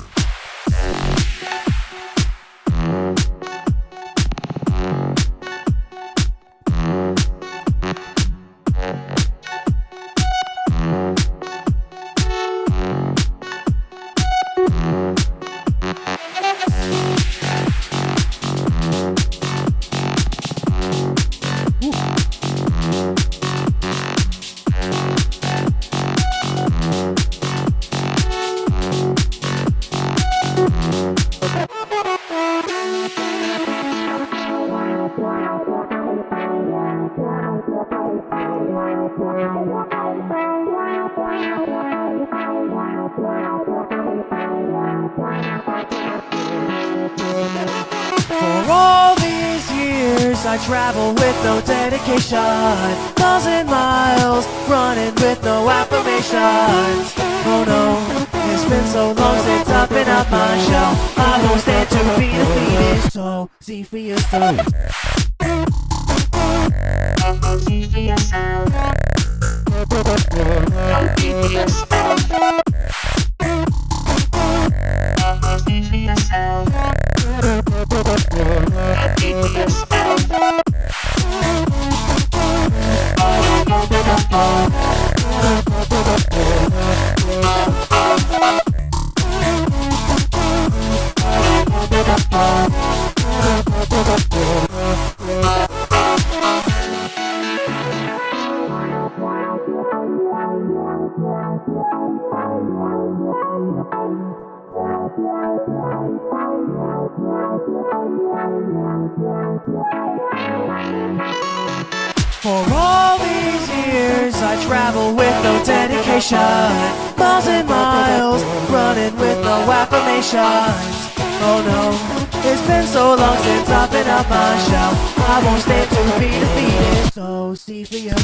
For all these years I travel with no dedication, miles and miles running with no affirmations. Oh no, it's been so long since I've been out my shell. I won't stand to be defeated, so see for yourself. See for yourself. See for yourself. See for yourself. For all these years I travel with no dedication, miles and miles running with no affirmations. Oh no, it's been so long since I've been out my shell. I won't stand to be defeated, so see for yourself.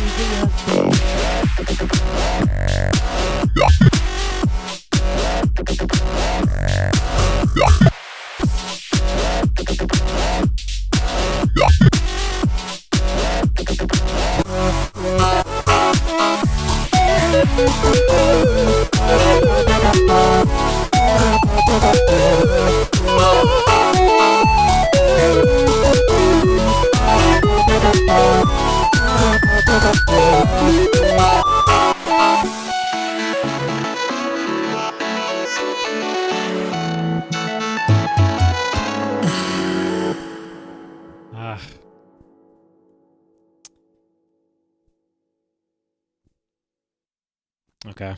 Okay.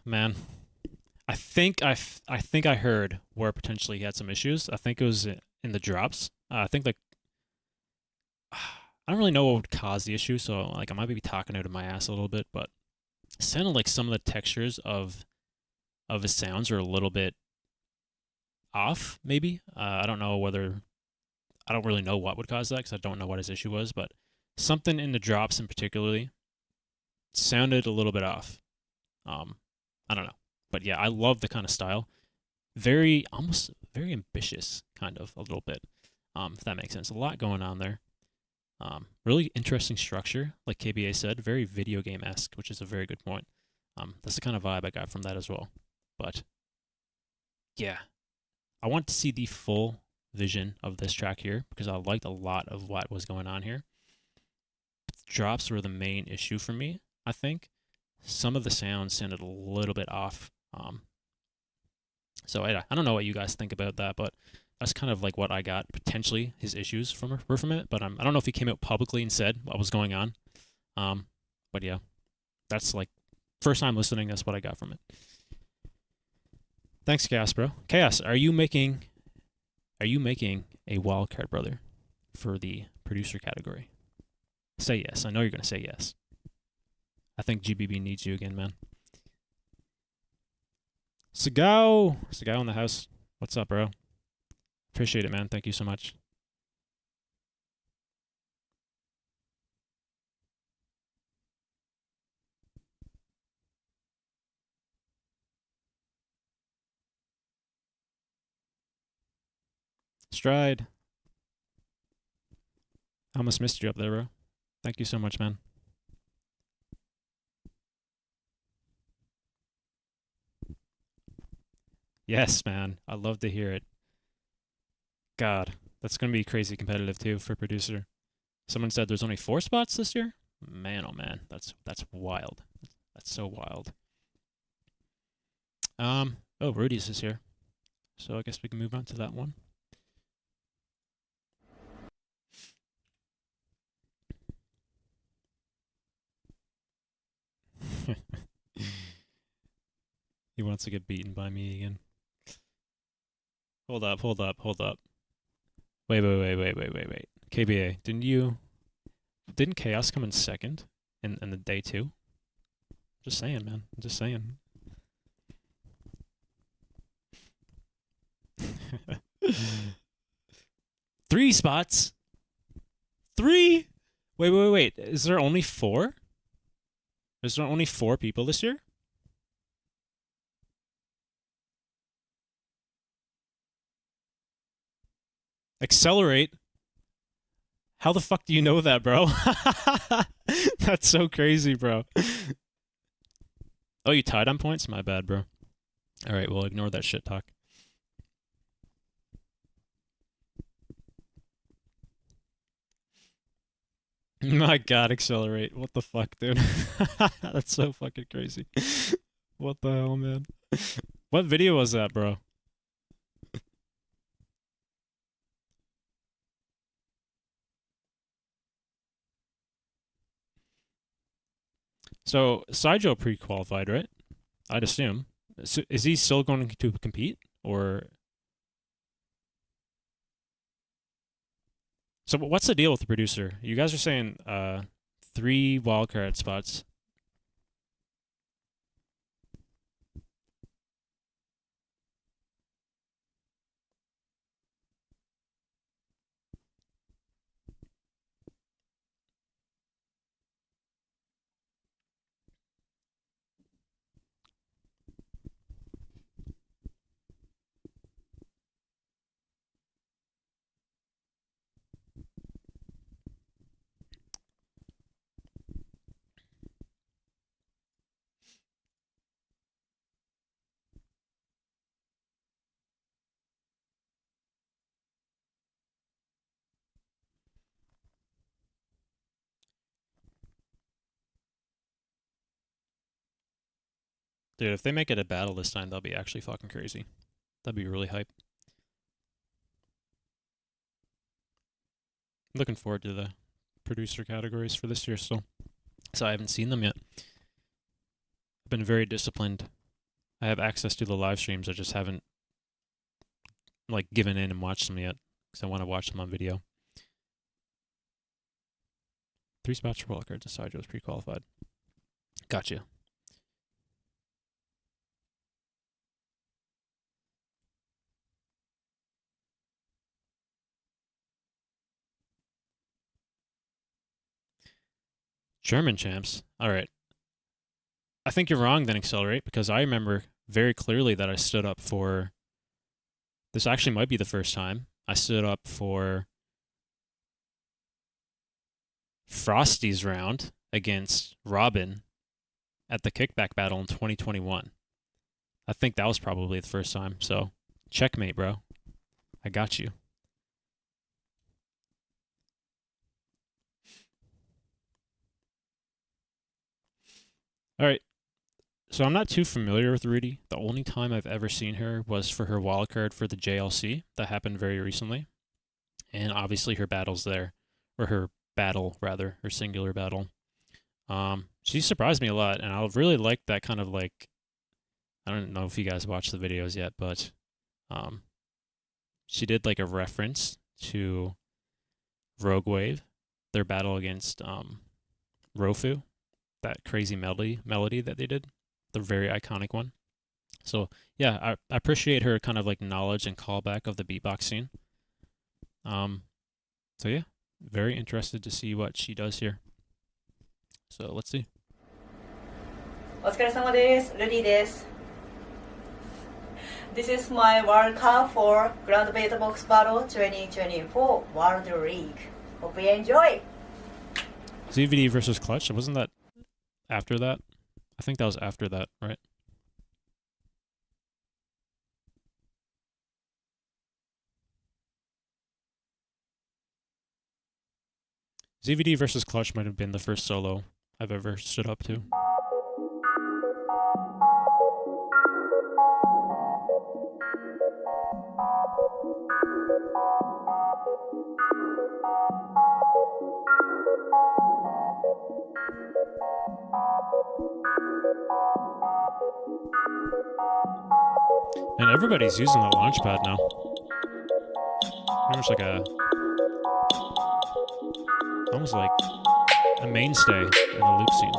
Man. I think I heard where potentially he had some issues. I think it was in the drops. I think like I don't really know what would cause the issue, so like I might be talking out of my ass a little bit, but it sounded like some of the textures of his sounds are a little bit off. Maybe I don't know whether I don't really know what would cause that because I don't know what his issue was, but something in the drops in particularly sounded a little bit off. I don't know, but yeah, I love the kind of style. Almost very ambitious, kind of a little bit. If that makes sense, a lot going on there. Really interesting structure, like KBA said, very video game-esque, which is a very good point. That's the kind of vibe I got from that as well. But yeah, I want to see the full vision of this track here because I liked a lot of what was going on here. Drops were the main issue for me, I think. Some of the sounds sounded a little bit off. So I don't know what you guys think about that, but that's kind of like what I got potentially his issues were from it. But I don't know if he came out publicly and said what was going on. But yeah, that's like first time listening. That's what I got from it. Thanks, Chaos, bro. Chaos, are you making a wildcard, brother, for the producer category? Say yes. I know you're gonna say yes. I think GBB needs you again, man. Sagao in the house. What's up, bro? Appreciate it, man. Thank you so much. Stride. I almost missed you up there, bro. Thank you so much, man. Yes, man. I love to hear it. God, that's going to be crazy competitive too for producer. Someone said there's only 4 spots this year? Man, oh man, that's wild. That's so wild. Oh, Rudy's is here. So I guess we can move on to that one. He wants to get beaten by me again. Hold up. Wait. KBA, didn't Chaos come in second in the day 2? Just saying, man. Just saying. Three spots? 3? Wait. Is there only 4? Is there only 4 people this year? Accelerate? How the fuck do you know that, bro? That's so crazy, bro. Oh, you tied on points? My bad, bro. Alright, well, ignore that shit talk. My god, accelerate. What the fuck, dude? That's so fucking crazy. What the hell, man? What video was that, bro? So, Saijo pre-qualified, right? I'd assume. So is he still going to compete? Or... So what's the deal with the producer? You guys are saying 3 wildcard spots. Dude, if they make it a battle this time, that'll be actually fucking crazy. That'd be really hype. Looking forward to the producer categories for this year still. So I haven't seen them yet. been very disciplined. I have access to the live streams. I just haven't like given in and watched them yet because I want to watch them on video. 3 spots for wildcards and Joe's pre-qualified. Gotcha. German champs. All right. I think you're wrong then, Accelerate, because I remember very clearly that I stood up for... This actually might be the first time. I stood up for Frosty's round against Robin at the kickback battle in 2021. I think that was probably the first time. So, checkmate, bro. I got you. All right. So I'm not too familiar with Rudy. The only time I've ever seen her was for her wildcard for the JLC. That happened very recently. And obviously her battles there. Or her battle, rather. Her singular battle. She surprised me a lot. And I really liked that kind of like... I don't know if you guys watched the videos yet, but... she did like a reference to Rogue Wave. Their battle against Rofu. That crazy melody that they did. The very iconic one. So, yeah, I appreciate her kind of like knowledge and callback of the beatbox scene. So, yeah, very interested to see what she does here. So, let's see. お疲れ様です。Rudy です。This is my Wildcard for Grand Beatbox Battle 2024 World League. Hope you enjoy! ZVD versus Clutch, wasn't that after that? I think that was after that, right? ZVD versus Clutch might have been the first solo I've ever stood up to. And everybody's using the launch pad now. Pretty much like almost like a mainstay in the loop scene.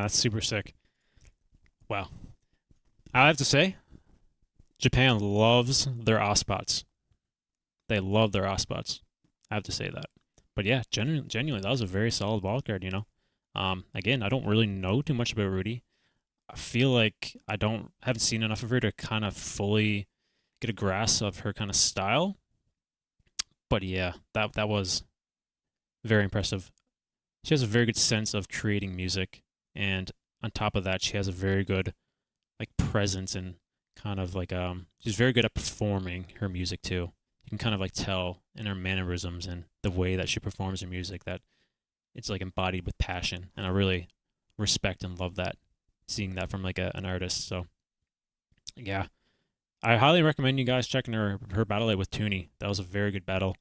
that's super sick. Wow. I have to say, Japan loves their Ospots. They love their Ospots. I have to say that. But yeah, genuinely, that was a very solid wildcard, you know. Again, I don't really know too much about Rudy. I feel like haven't seen enough of her to kind of fully get a grasp of her kind of style. But yeah, that was very impressive. She has a very good sense of creating music, and on top of that, she has a very good like presence and kind of like she's very good at performing her music too. You can kind of like tell in her mannerisms and the way that she performs her music that it's like embodied with passion, and I really respect and love that, seeing that from like an artist. So yeah, I highly recommend you guys checking her battle with Tooney. That was a very good battle,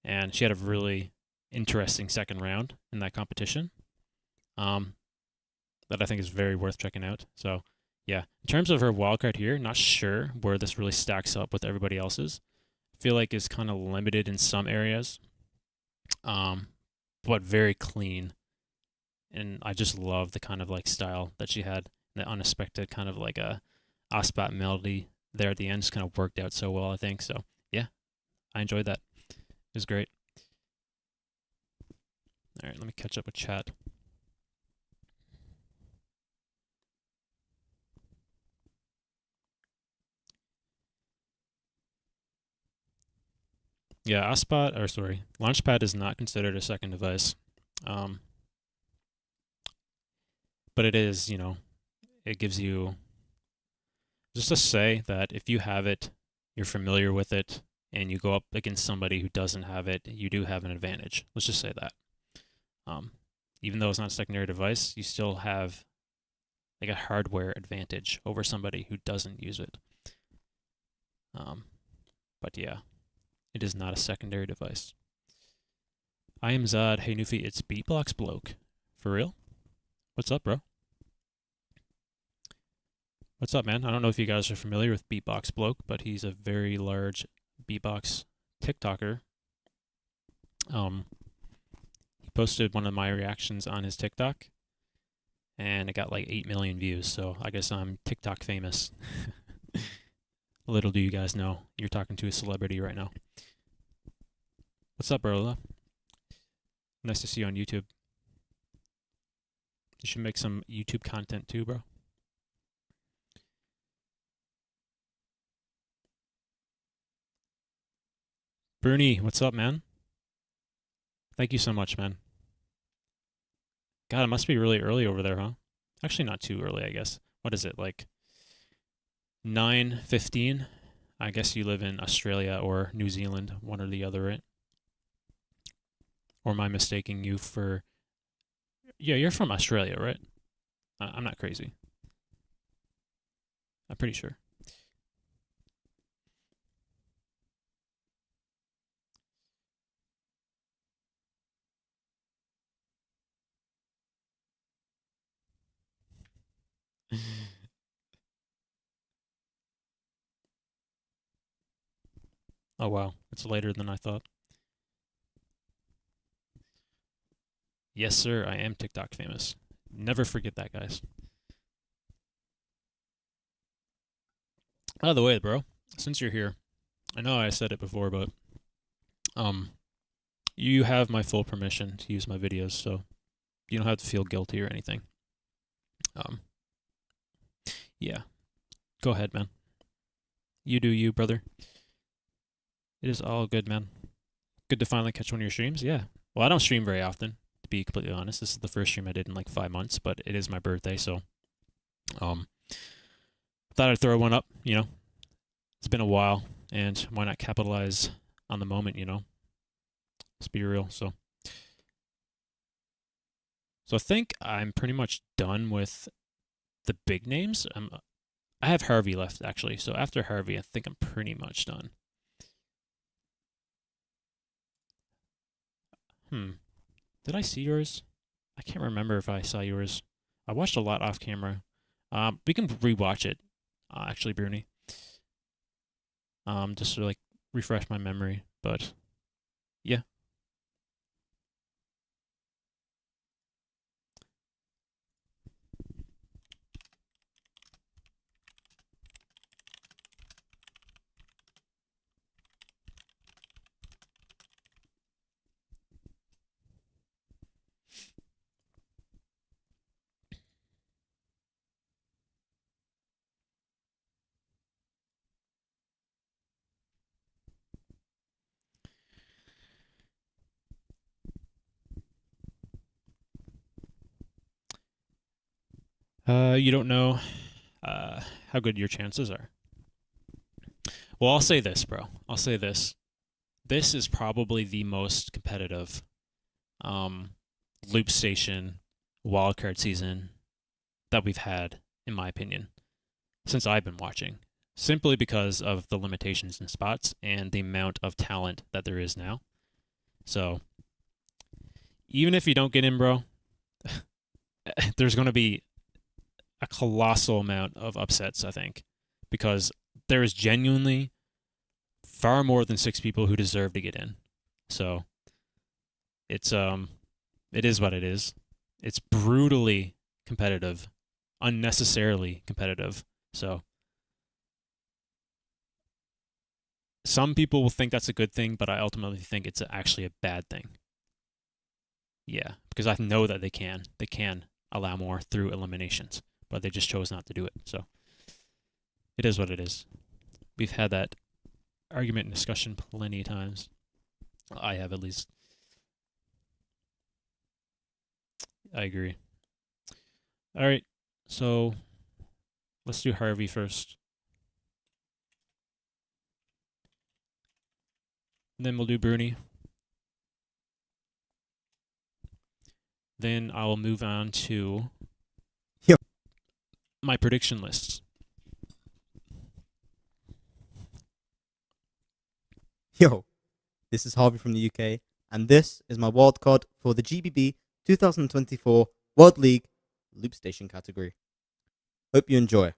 and she had a really interesting second round in that competition that I think is very worth checking out. So yeah, in terms of her wildcard here, not sure where this really stacks up with everybody else's. I feel like it's kind of limited in some areas, but very clean. And I just love the kind of like style that she had, the unexpected kind of like a Ospat melody there at the end just kind of worked out so well, I think. So yeah, I enjoyed that. It was great. All right, let me catch up with chat. Yeah, Launchpad is not considered a second device. But it is, you know, it gives you just to say that if you have it, you're familiar with it, and you go up against somebody who doesn't have it, you do have an advantage. Let's just say that. Even though it's not a secondary device, you still have like a hardware advantage over somebody who doesn't use it. But yeah, it is not a secondary device. I am Zod. Hey Nufi, it's Beatbox Bloke. For real? What's up, bro? What's up, man? I don't know if you guys are familiar with Beatbox Bloke, but he's a very large beatbox TikToker. He posted one of my reactions on his TikTok, and it got like 8 million views, so I guess I'm TikTok famous. Little do you guys know, you're talking to a celebrity right now. What's up, bro? Nice to see you on YouTube. You should make some YouTube content too, bro. Bruny, what's up, man? Thank you so much, man. God, it must be really early over there, huh? Actually, not too early, I guess. What is it, like 9:15? I guess you live in Australia or New Zealand, one or the other, right? Or am I mistaking you for... Yeah, you're from Australia, right? I'm not crazy. I'm pretty sure. Oh, wow. It's later than I thought. Yes, sir, I am TikTok famous. Never forget that, guys. By the way, bro, since you're here, I know I said it before, but you have my full permission to use my videos, so you don't have to feel guilty or anything. Yeah. Go ahead, man. You do you, brother. It is all good, man. Good to finally catch one of your streams. Yeah. Well, I don't stream very often, to be completely honest. This is the first stream I did in like 5 months, but it is my birthday, so thought I'd throw one up, you know. It's been a while, and why not capitalize on the moment, you know? Let's be real. So I think I'm pretty much done with the big names. I have Harvey left, actually. So after Harvey, I think I'm pretty much done. Did I see yours? I can't remember if I saw yours. I watched a lot off camera. We can rewatch it, actually, Bruny. Just to like refresh my memory. But yeah. You don't know how good your chances are. Well, I'll say this, bro. I'll say this. This is probably the most competitive loop station wildcard season that we've had, in my opinion, since I've been watching. Simply because of the limitations in spots and the amount of talent that there is now. So, even if you don't get in, bro, there's going to be a colossal amount of upsets, I think, because there is genuinely far more than 6 people who deserve to get in. So, it is what it is. It's brutally competitive, unnecessarily competitive. So, some people will think that's a good thing, but I ultimately think it's actually a bad thing. Yeah, because I know that they can allow more through eliminations, but they just chose not to do it. So it is what it is. We've had that argument and discussion plenty of times. I have, at least. I agree. All right, so let's do Harvey first. Then we'll do Bruny. Then I will move on to my prediction lists. Yo, this is Harvey from the UK, and this is my wildcard for the GBB 2024 World League Loop Station category. Hope you enjoy.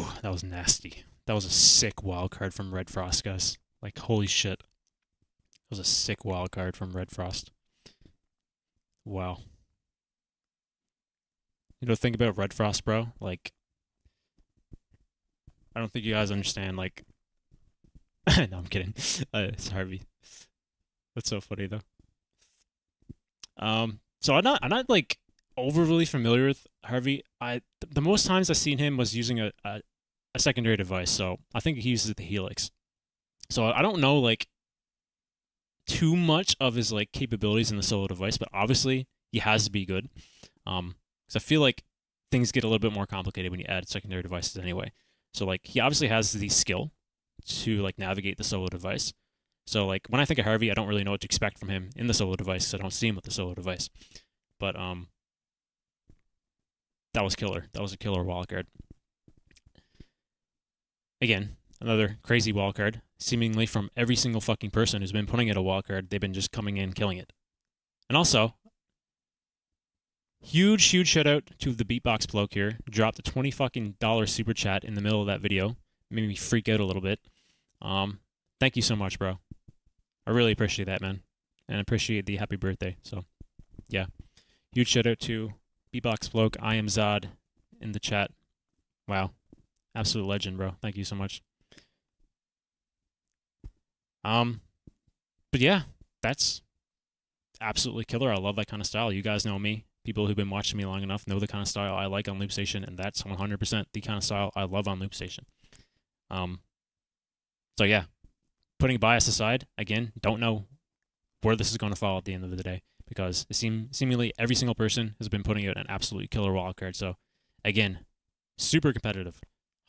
Ooh, that was nasty. That was a sick wild card from Red Frost, guys. Like, holy shit. That was a sick wild card from Red Frost. Wow. You know, think about Red Frost, bro. Like, I don't think you guys understand, like... No, I'm kidding. It's Harvey. That's so funny, though. So I'm not like overly familiar with Harvey. The most times I've seen him was using a secondary device, so I think he uses the Helix. So I don't know like too much of his like capabilities in the solo device, but obviously he has to be good. Because I feel like things get a little bit more complicated when you add secondary devices anyway. So like he obviously has the skill to like navigate the solo device. So like when I think of Harvey, I don't really know what to expect from him in the solo device. So I don't see him with the solo device. But that was killer. That was a killer wildcard. Again, another crazy wildcard, seemingly from every single fucking person who's been putting it a wildcard. They've been just coming in, killing it. And also, huge shout out to the beatbox bloke here. Dropped a $20 fucking super chat in the middle of that video. Made me freak out a little bit. Thank you so much, bro. I really appreciate that, man. And I appreciate the happy birthday. So, yeah. Huge shout out to Beatbox Bloke, I am Zod in the chat. Wow. Absolute legend, bro. Thank you so much. But yeah, that's absolutely killer. I love that kind of style. You guys know me. People who've been watching me long enough know the kind of style I like on Loop Station, and that's 100% the kind of style I love on Loop Station. So yeah, putting bias aside, again, don't know where this is going to fall at the end of the day, because it seemingly every single person has been putting out an absolutely killer wildcard. So again, super competitive,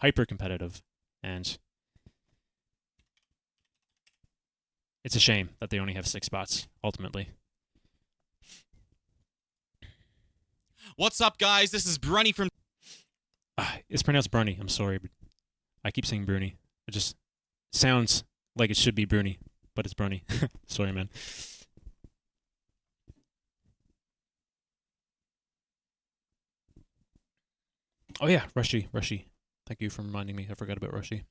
hyper competitive, and it's a shame that they only have 6 spots ultimately. What's up, guys? This is Bruny from... It's pronounced Bruny. I'm sorry, but I keep saying Bruny. It just sounds like it should be Bruny, but it's Bruny. Sorry, man. Oh yeah, Rushy. Thank you for reminding me. I forgot about Rushy.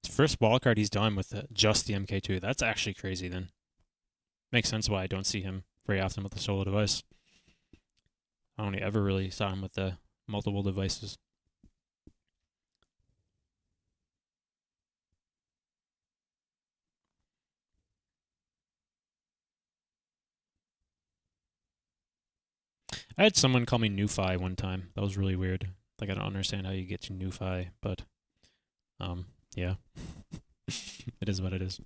First wildcard he's done with just the MK2. That's actually crazy then. Makes sense why I don't see him very often with the solo device. I only ever really saw him with the multiple devices. I had someone call me Nufi one time. That was really weird. Like, I don't understand how you get to Nufi, but yeah. It is what it is.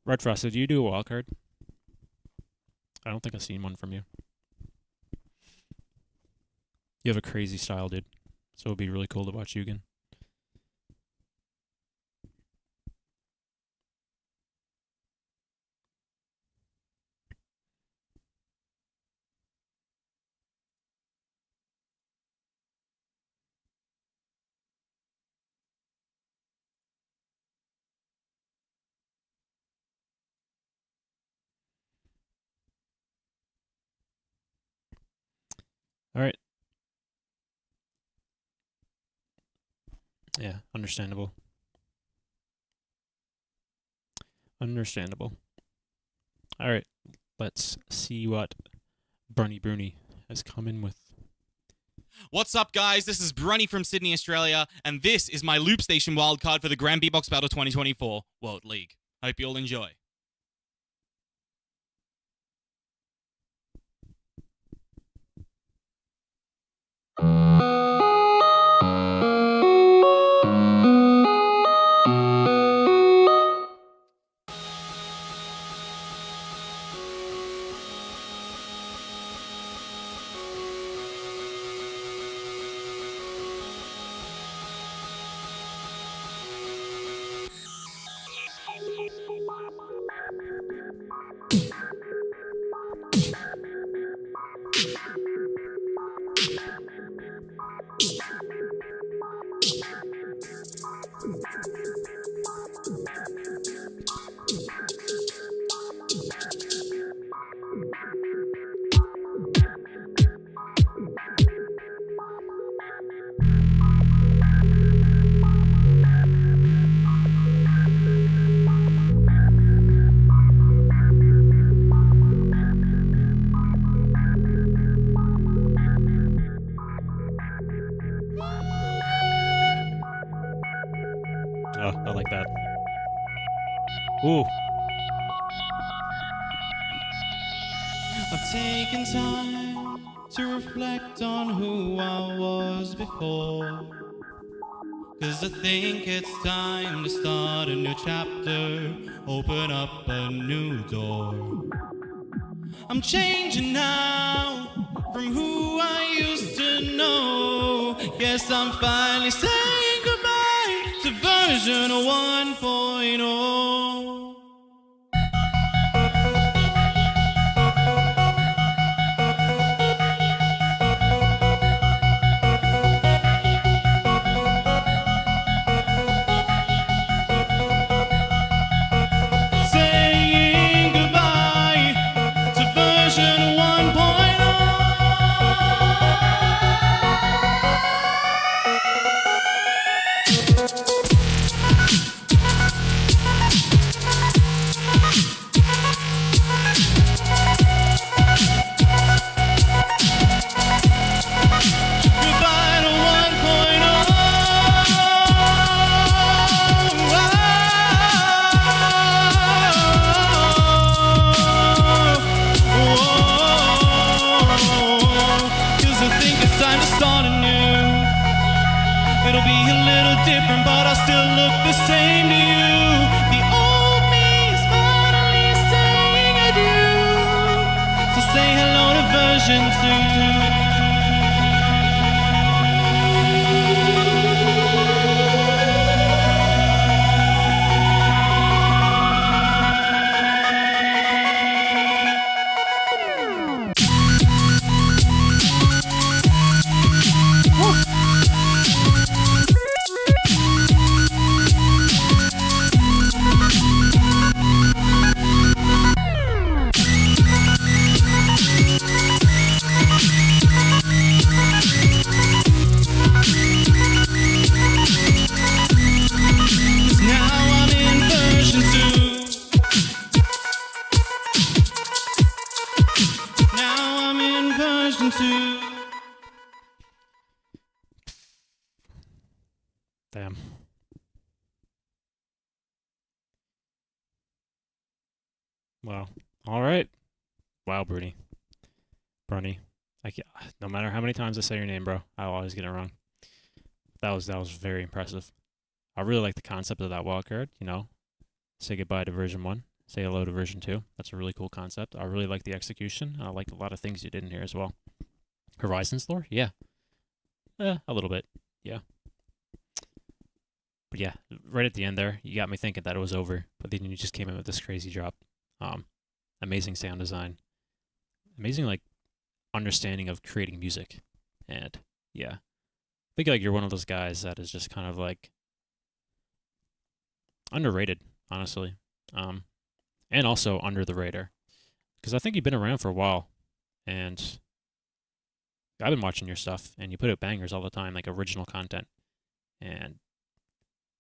Red Frost, did you do a wildcard? I don't think I've seen one from you. You have a crazy style, dude. So it'd be really cool to watch you again. All right. Yeah, understandable. Understandable. All right, let's see what Bruny has come in with. What's up, guys? This is Bruny from Sydney, Australia, and this is my Loop Station wildcard for the Grand Beatbox Battle 2024 World League. Hope you all enjoy. Oh, I like that. Ooh. I've taken time to reflect on who I was before. 'Cause I think it's time to start a new chapter, open up a new door. I'm changing now from who I used to know. Yes, I'm finally saying goodbye to version 1.0. Saying goodbye to version 1.0. Goodbye to 'Cause I think it's time to start anew. It'll be a little different, but I'll still look the same to you. The old me is finally saying adieu. So say hello to version 2. Damn. Wow. All right. Wow, Bruny. No matter how many times I say your name, bro, I'll always get it wrong. That was very impressive. I really like the concept of that wildcard. You know, say goodbye to version 1, say hello to version 2. That's a really cool concept. I really like the execution. I liked a lot of things you did in here as well. Horizons lore? Yeah. A little bit. Yeah. But yeah, right at the end there, you got me thinking that it was over. But then you just came in with this crazy drop. Amazing sound design. Amazing, like, understanding of creating music. And yeah, I think like you're one of those guys that is just kind of like underrated, honestly. And also under the radar. Because I think you've been around for a while. And I've been watching your stuff, and you put out bangers all the time, like original content. And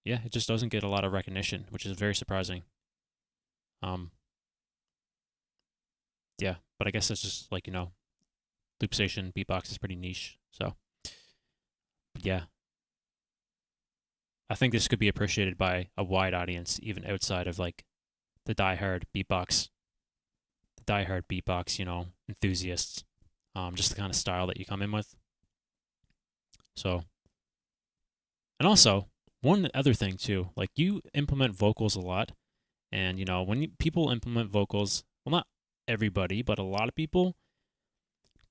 yeah, it just doesn't get a lot of recognition, which is very surprising. Yeah, but I guess it's just like, you know, Loop Station beatbox is pretty niche, so but yeah. I think this could be appreciated by a wide audience, even outside of like the diehard beatbox, you know, enthusiasts. Just the kind of style that you come in with. So, and also one other thing too, like you implement vocals a lot, and you know when people implement vocals, well, not everybody, but a lot of people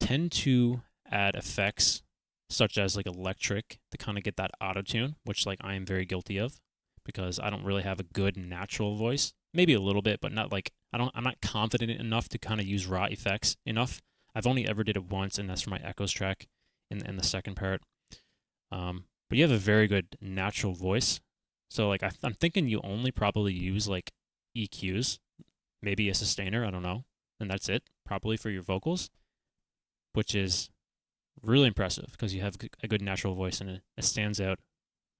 tend to add effects such as like electric to kind of get that auto tune, which like I am very guilty of because I don't really have a good natural voice. Maybe a little bit, but not like I'm not confident enough to kind of use raw effects enough. I've only ever did it once, and that's for my echoes track in the second part. But you have a very good natural voice. So like I'm thinking you only probably use like EQs, maybe a sustainer, I don't know, and that's it probably for your vocals, which is really impressive because you have a good natural voice and it stands out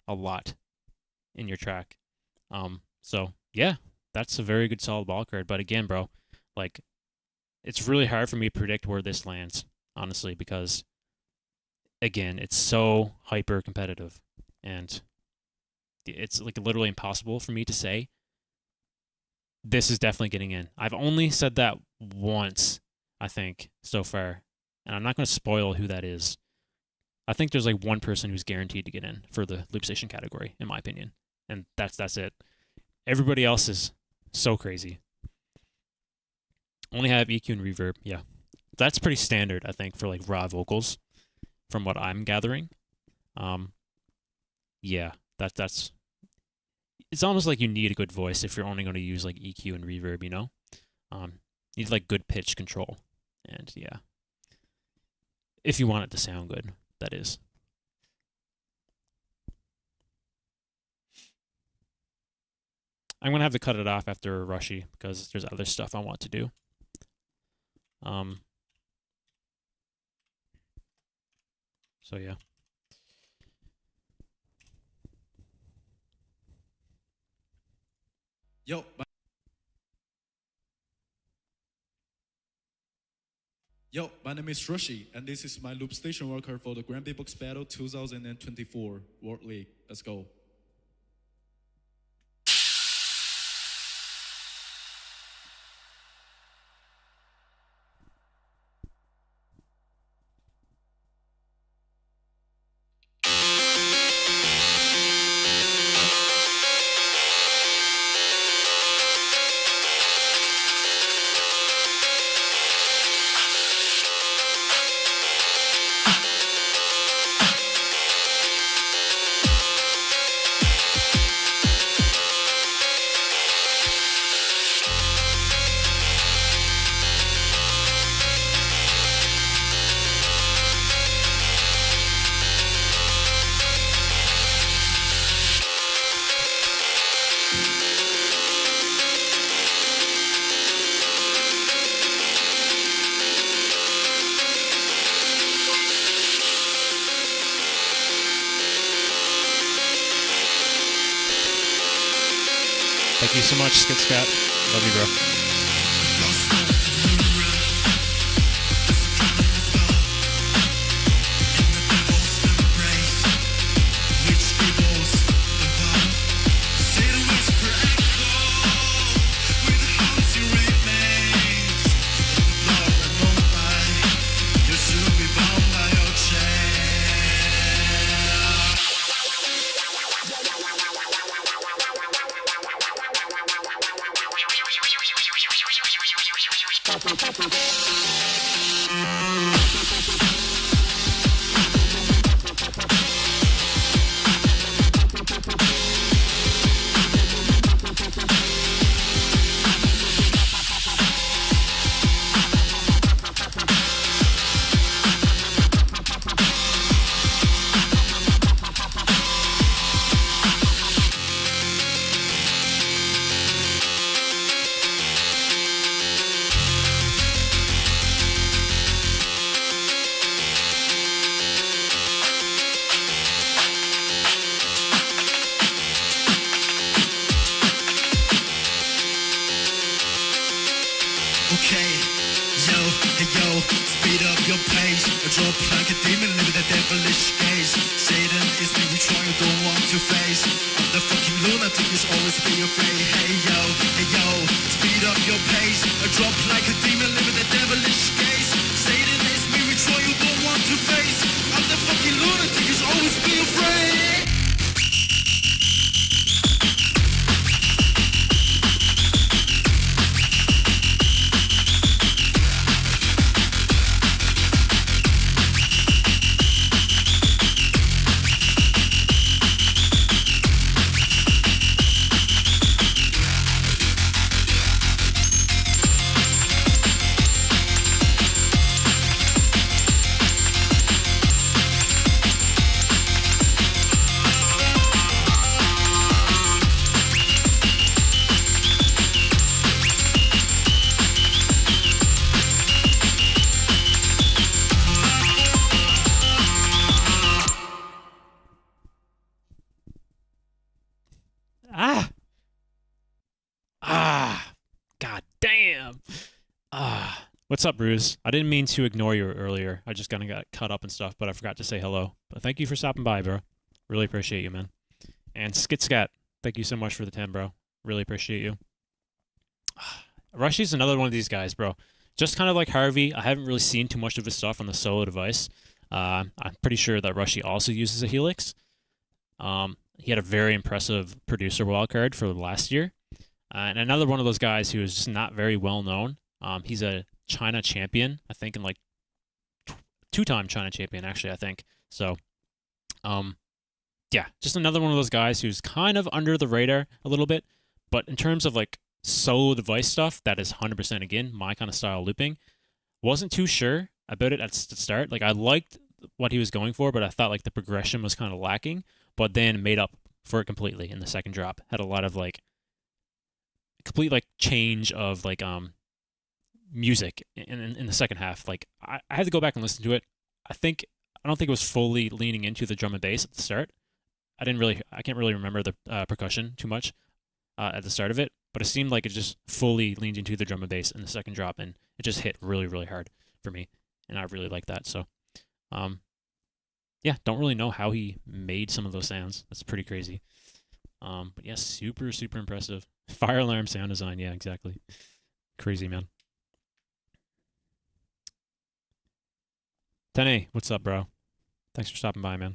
a lot in your track. So yeah, that's a very good solid Wildcard. But again, bro, like it's really hard for me to predict where this lands, honestly, because again, it's so hyper competitive and it's like literally impossible for me to say this is definitely getting in. I've only said that once, I think, so far, and I'm not going to spoil who that is. I think there's like one person who's guaranteed to get in for the loop station category, in my opinion, and that's it. Everybody else is so crazy. Only have EQ and reverb. Yeah, that's pretty standard, I think, for like raw vocals, from what I'm gathering. Yeah, that's. It's almost like you need a good voice if you're only going to use like EQ and reverb, you know? You need like good pitch control. And yeah. If you want it to sound good, that is. I'm going to have to cut it off after Rushy because there's other stuff I want to do. So yeah. Yo, my name is Rushy, and this is my loop station worker for the Grand Beatbox Battle 2024 World League. Let's go. Thank you so much, Skid Scott. Love you, bro. Okay, yo, hey yo, speed up your pace. I drop like a demon, live with a devilish gaze. Satan is me, which one you don't want to face. I'm the fucking lunatic, you should always be afraid. Hey yo, speed up your pace. I drop like a demon, live with a devilish gaze. Satan is me, which one you don't want to face. I'm the fucking lunatic, you should always be afraid. What's up, Bruce? I didn't mean to ignore you earlier. I just kind of got caught up and stuff, but I forgot to say hello. But thank you for stopping by, bro. Really appreciate you, man. And Skit Scat, thank you so much for the 10, bro. Really appreciate you. Rushy's another one of these guys, bro. Just kind of like Harvey, I haven't really seen too much of his stuff on the solo device. I'm pretty sure that Rushy also uses a Helix. He had a very impressive producer wildcard for last year. And another one of those guys who is just not very well known. He's a China champion, I think, and like two-time China champion, actually, I think. So, yeah, just another one of those guys who's kind of under the radar a little bit. But in terms of like solo device stuff, that is 100% again my kind of style looping. Wasn't too sure about it at the start. Like I liked what he was going for, but I thought like the progression was kind of lacking. But then made up for it completely in the second drop. Had a lot of like complete like change of like music in the second half. Like I had to go back and listen to it. I don't think it was fully leaning into the drum and bass at the start. I can't really remember the percussion too much at the start of it, but it seemed like it just fully leaned into the drum and bass in the second drop, and it just hit really, really hard for me, and I really like that. So, yeah, don't really know how he made some of those sounds. That's pretty crazy. But yeah, super, super impressive. Fire alarm sound design, yeah, exactly. Crazy, man. Tene, what's up, bro? Thanks for stopping by, man.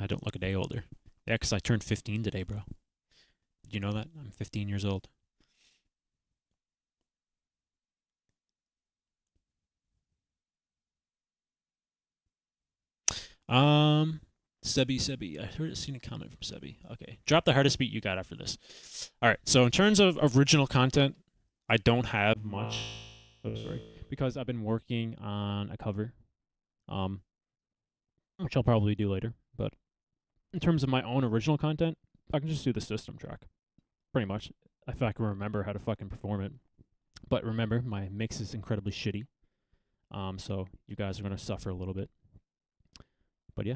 I don't look a day older. Yeah, because I turned 15 today, bro. Did you know that? I'm 15 years old. Sebi. I seen a comment from Sebi. Okay. Drop the hardest beat you got after this. All right. So in terms of original content, I don't have much. Oh, sorry. Because I've been working on a cover, which I'll probably do later. But in terms of my own original content, I can just do the system track. Pretty much. If I can remember how to fucking perform it. But remember, my mix is incredibly shitty. So you guys are going to suffer a little bit. But yeah.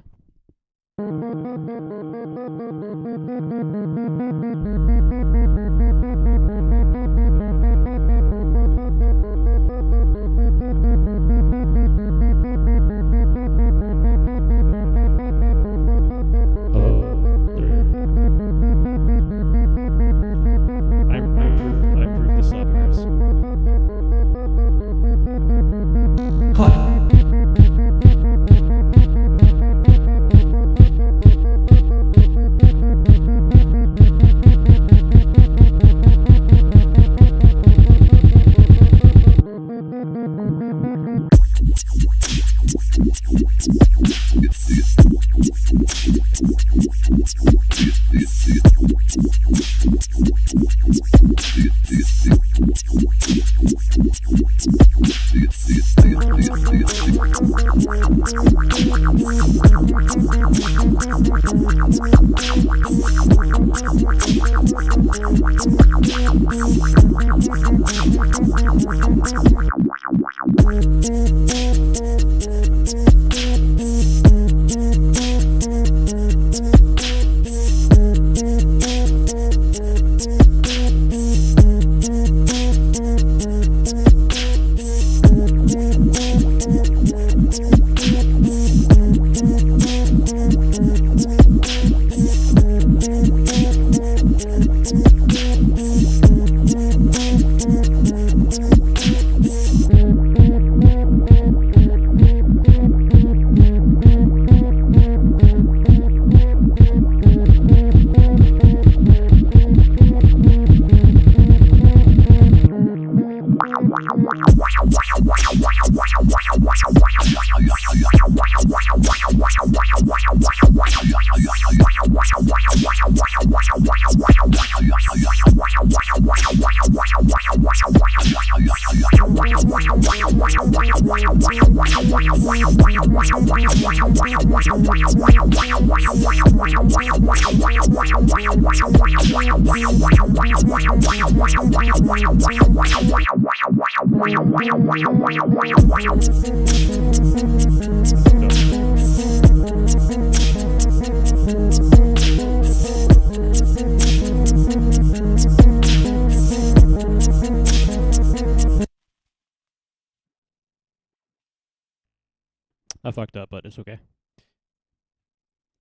I fucked up, but it's okay.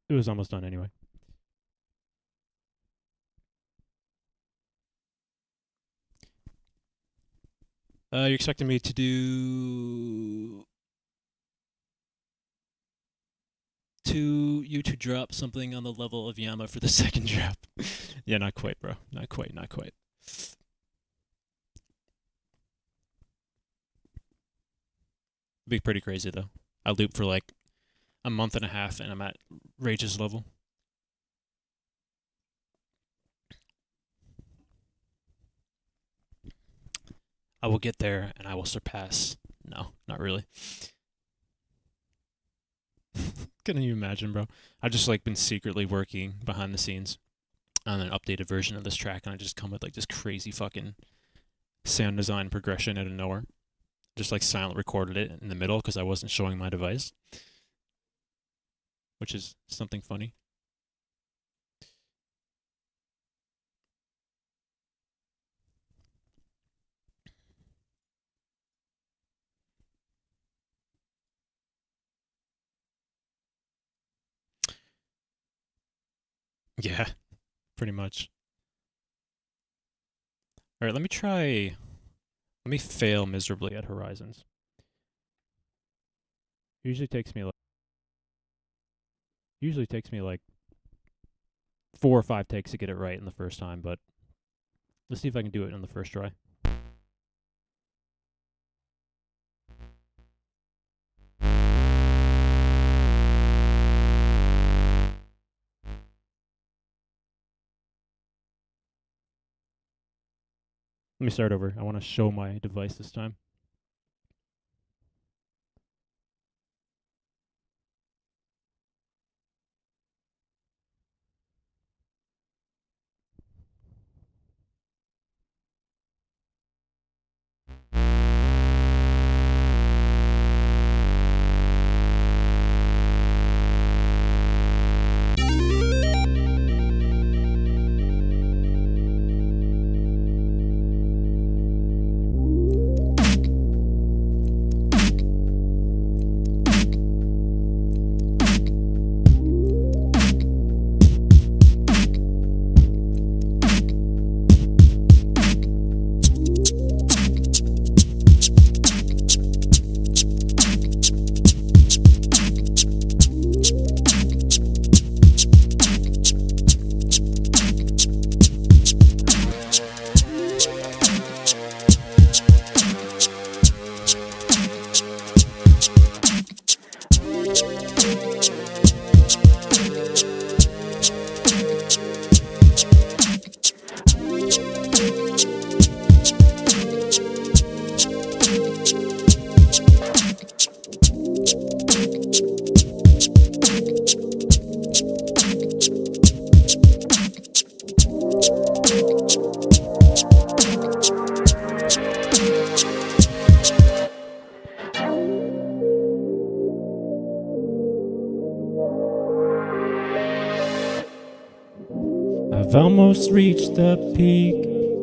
It was almost done anyway. You're expecting me to do you to drop something on the level of Yama for the second drop. Yeah, not quite, bro. Not quite. Be pretty crazy though. I loop for like a month and a half and I'm at Rage's level. I will get there and I will surpass. No, not really. Can you imagine, bro? I've just like been secretly working behind the scenes on an updated version of this track, and I just come with like this crazy fucking sound design progression out of nowhere. Just like silent recorded it in the middle because I wasn't showing my device, which is something funny. Yeah, pretty much. All right, let me fail miserably at Horizons. Usually takes me like 4 or 5 takes to get it right in the first time, but let's see if I can do it in the first try. Let me start over. I want to show my device this time. I've almost reached the peak.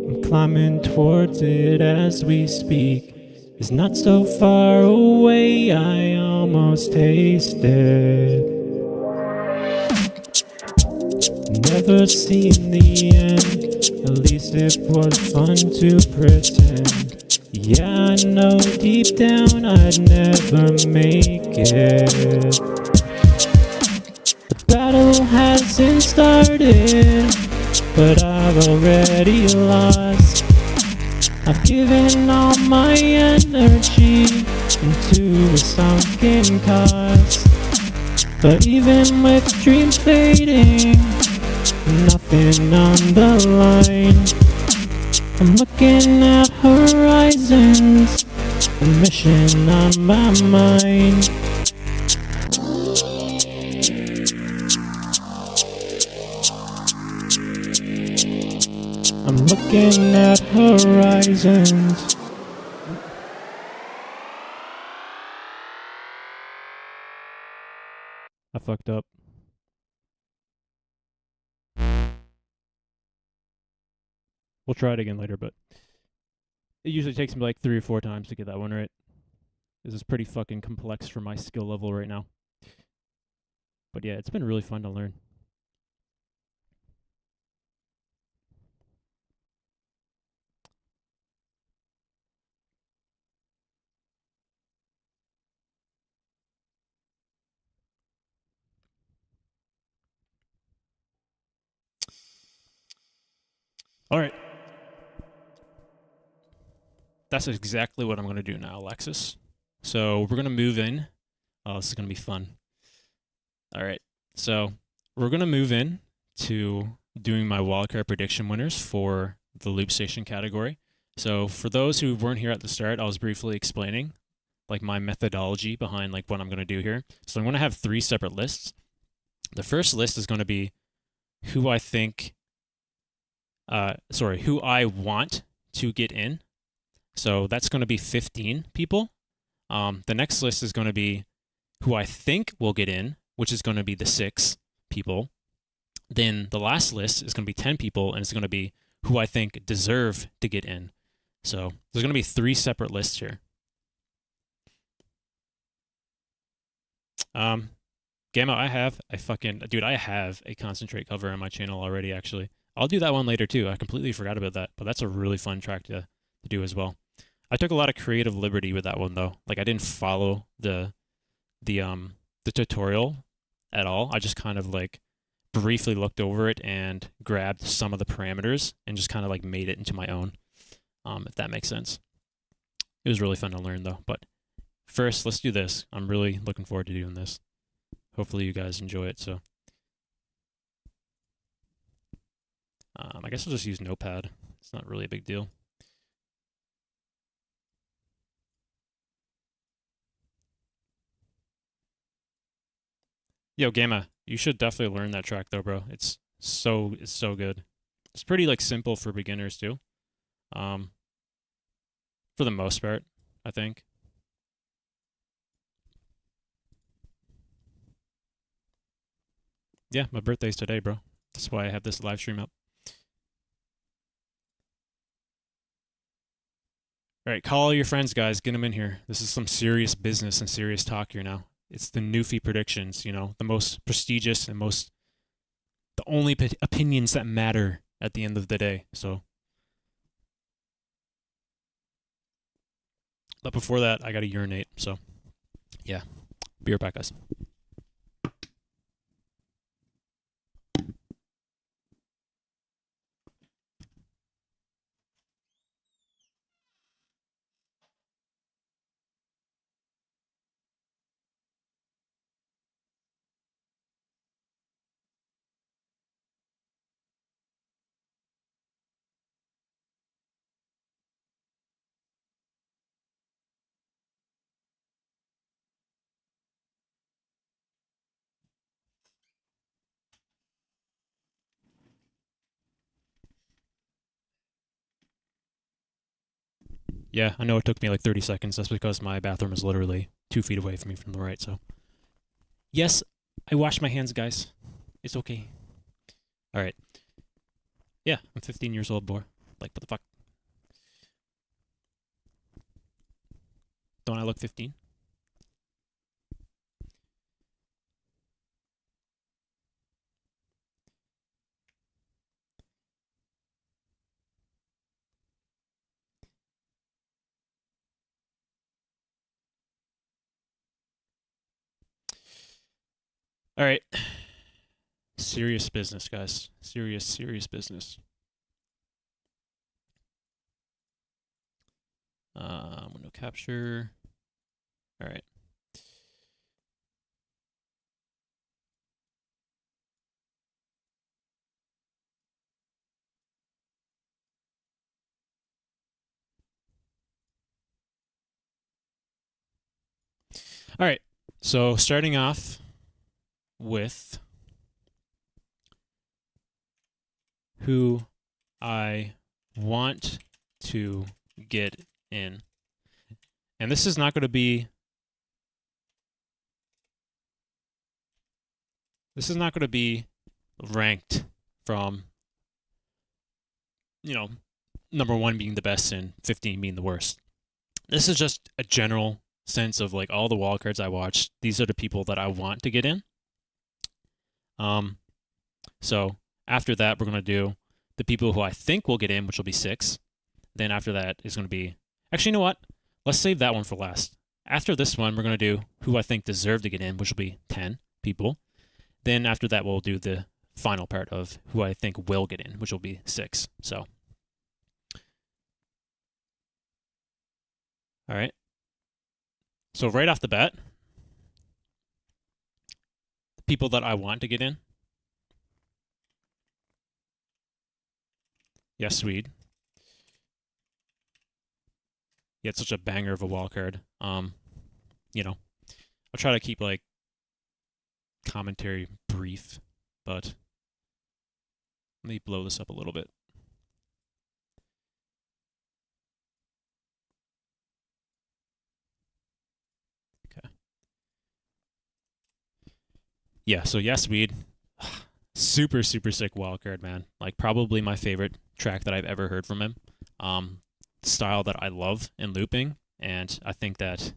I'm climbing towards it as we speak. It's not so far away, I almost taste it. Never seen the end, at least it was fun to pretend. Yeah, I know deep down I'd never make it. The battle hasn't started, but I've already lost. I've given all my energy into a sunken cost. But even with dreams fading, nothing on the line, I'm looking at horizons, a mission on my mind. I'm looking at horizons. I fucked up. We'll try it again later, but it usually takes me like 3 or 4 times to get that one right. This is pretty fucking complex for my skill level right now. But yeah, it's been really fun to learn. All right. That's exactly what I'm going to do now, Alexis. So we're going to move in. Oh, this is going to be fun. All right. So we're going to move in to doing my wildcard prediction winners for the loop station category. So for those who weren't here at the start, I was briefly explaining like my methodology behind like what I'm going to do here. So I'm going to have 3 separate lists. The first list is going to be who I think, who I want to get in. So that's going to be 15 people. The next list is going to be who I think will get in, which is going to be the 6 people. Then the last list is going to be 10 people, and it's going to be who I think deserve to get in. So there's going to be 3 separate lists here. Gamma, I have a concentrate cover on my channel already, actually. I'll do that one later too. I completely forgot about that, but that's a really fun track to do as well. I took a lot of creative liberty with that one though. Like I didn't follow the tutorial at all. I just kind of like briefly looked over it and grabbed some of the parameters and just kind of like made it into my own, if that makes sense. It was really fun to learn though. But first, let's do this. I'm really looking forward to doing this. Hopefully you guys enjoy it. So I guess I'll just use Notepad. It's not really a big deal. Yo, Gamma, you should definitely learn that track though, bro. It's so good. It's pretty like simple for beginners too. For the most part, I think. Yeah, my birthday's today, bro. That's why I have this live stream up. All right, call all your friends, guys. Get them in here. This is some serious business and serious talk here now. It's the Newfie predictions, you know, the most prestigious and the only opinions that matter at the end of the day. So, but before that, I got to urinate. So, yeah, be right back, guys. Yeah, I know it took me like 30 seconds. That's because my bathroom is literally 2 feet away from me from the right, so. Yes, I washed my hands, guys. It's okay. All right. Yeah, I'm 15 years old, boy. Like, what the fuck? Don't I look 15? All right. Serious business, guys. Serious business. Window capture. All right. All right. So starting off with who I want to get in. And this is not going to be ranked from, you know, number 1 being the best and 15 being the worst. This is just a general sense of like all the wildcards I watched, these are the people that I want to get in. So after that, we're going to do the people who I think will get in, which will be 6. Then after that is going to be... Actually, you know what? Let's save that one for last. After this one, we're going to do who I think deserve to get in, which will be 10 people. Then after that, we'll do the final part of who I think will get in, which will be 6. So, all right. So right off the bat, the people that I want to get in. Yes, Swede. Yeah, it's such a banger of a wildcard. You know, I'll try to keep like commentary brief, but let me blow this up a little bit. Okay. Yeah, so yes, Weed. Super, super sick wildcard, man. Like probably my favorite track that I've ever heard from him. Style that I love in looping, and I think that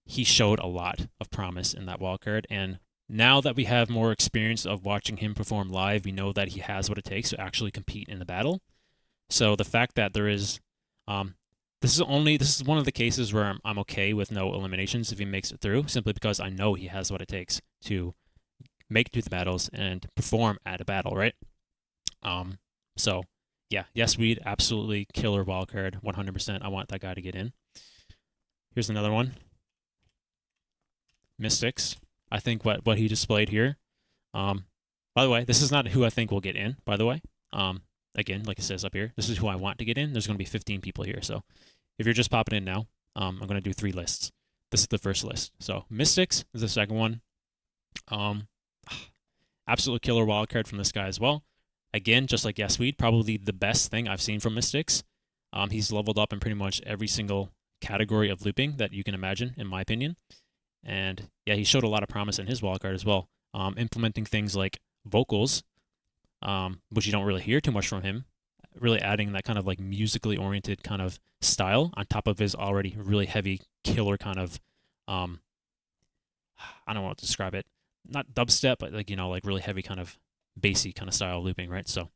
he showed a lot of promise in that wildcard. And now that we have more experience of watching him perform live, we know that he has what it takes to actually compete in the battle. So the fact that there is, this is one of the cases where I'm okay with no eliminations if he makes it through, simply because I know he has what it takes to make it through the battles and perform at a battle, right? So yeah, yes, Weed, absolutely killer wildcard, 100%. I want that guy to get in. Here's another one. Mystics. I think what he displayed here. By the way, this is not who I think will get in, by the way. Again, like it says up here, this is who I want to get in. There's going to be 15 people here. So if you're just popping in now, I'm going to do 3 lists. This is the first list. So Mystics is the second one. Absolute killer wildcard from this guy as well. Again, just like Yasweed, probably the best thing I've seen from Mystics. He's leveled up in pretty much every single category of looping that you can imagine, in my opinion. And yeah, he showed a lot of promise in his wildcard as well. Implementing things like vocals, which you don't really hear too much from him. Really adding that kind of like musically oriented kind of style on top of his already really heavy killer kind of, I don't know what to describe it. Not dubstep, but like, you know, like really heavy kind of bassy kind of style looping, right? So,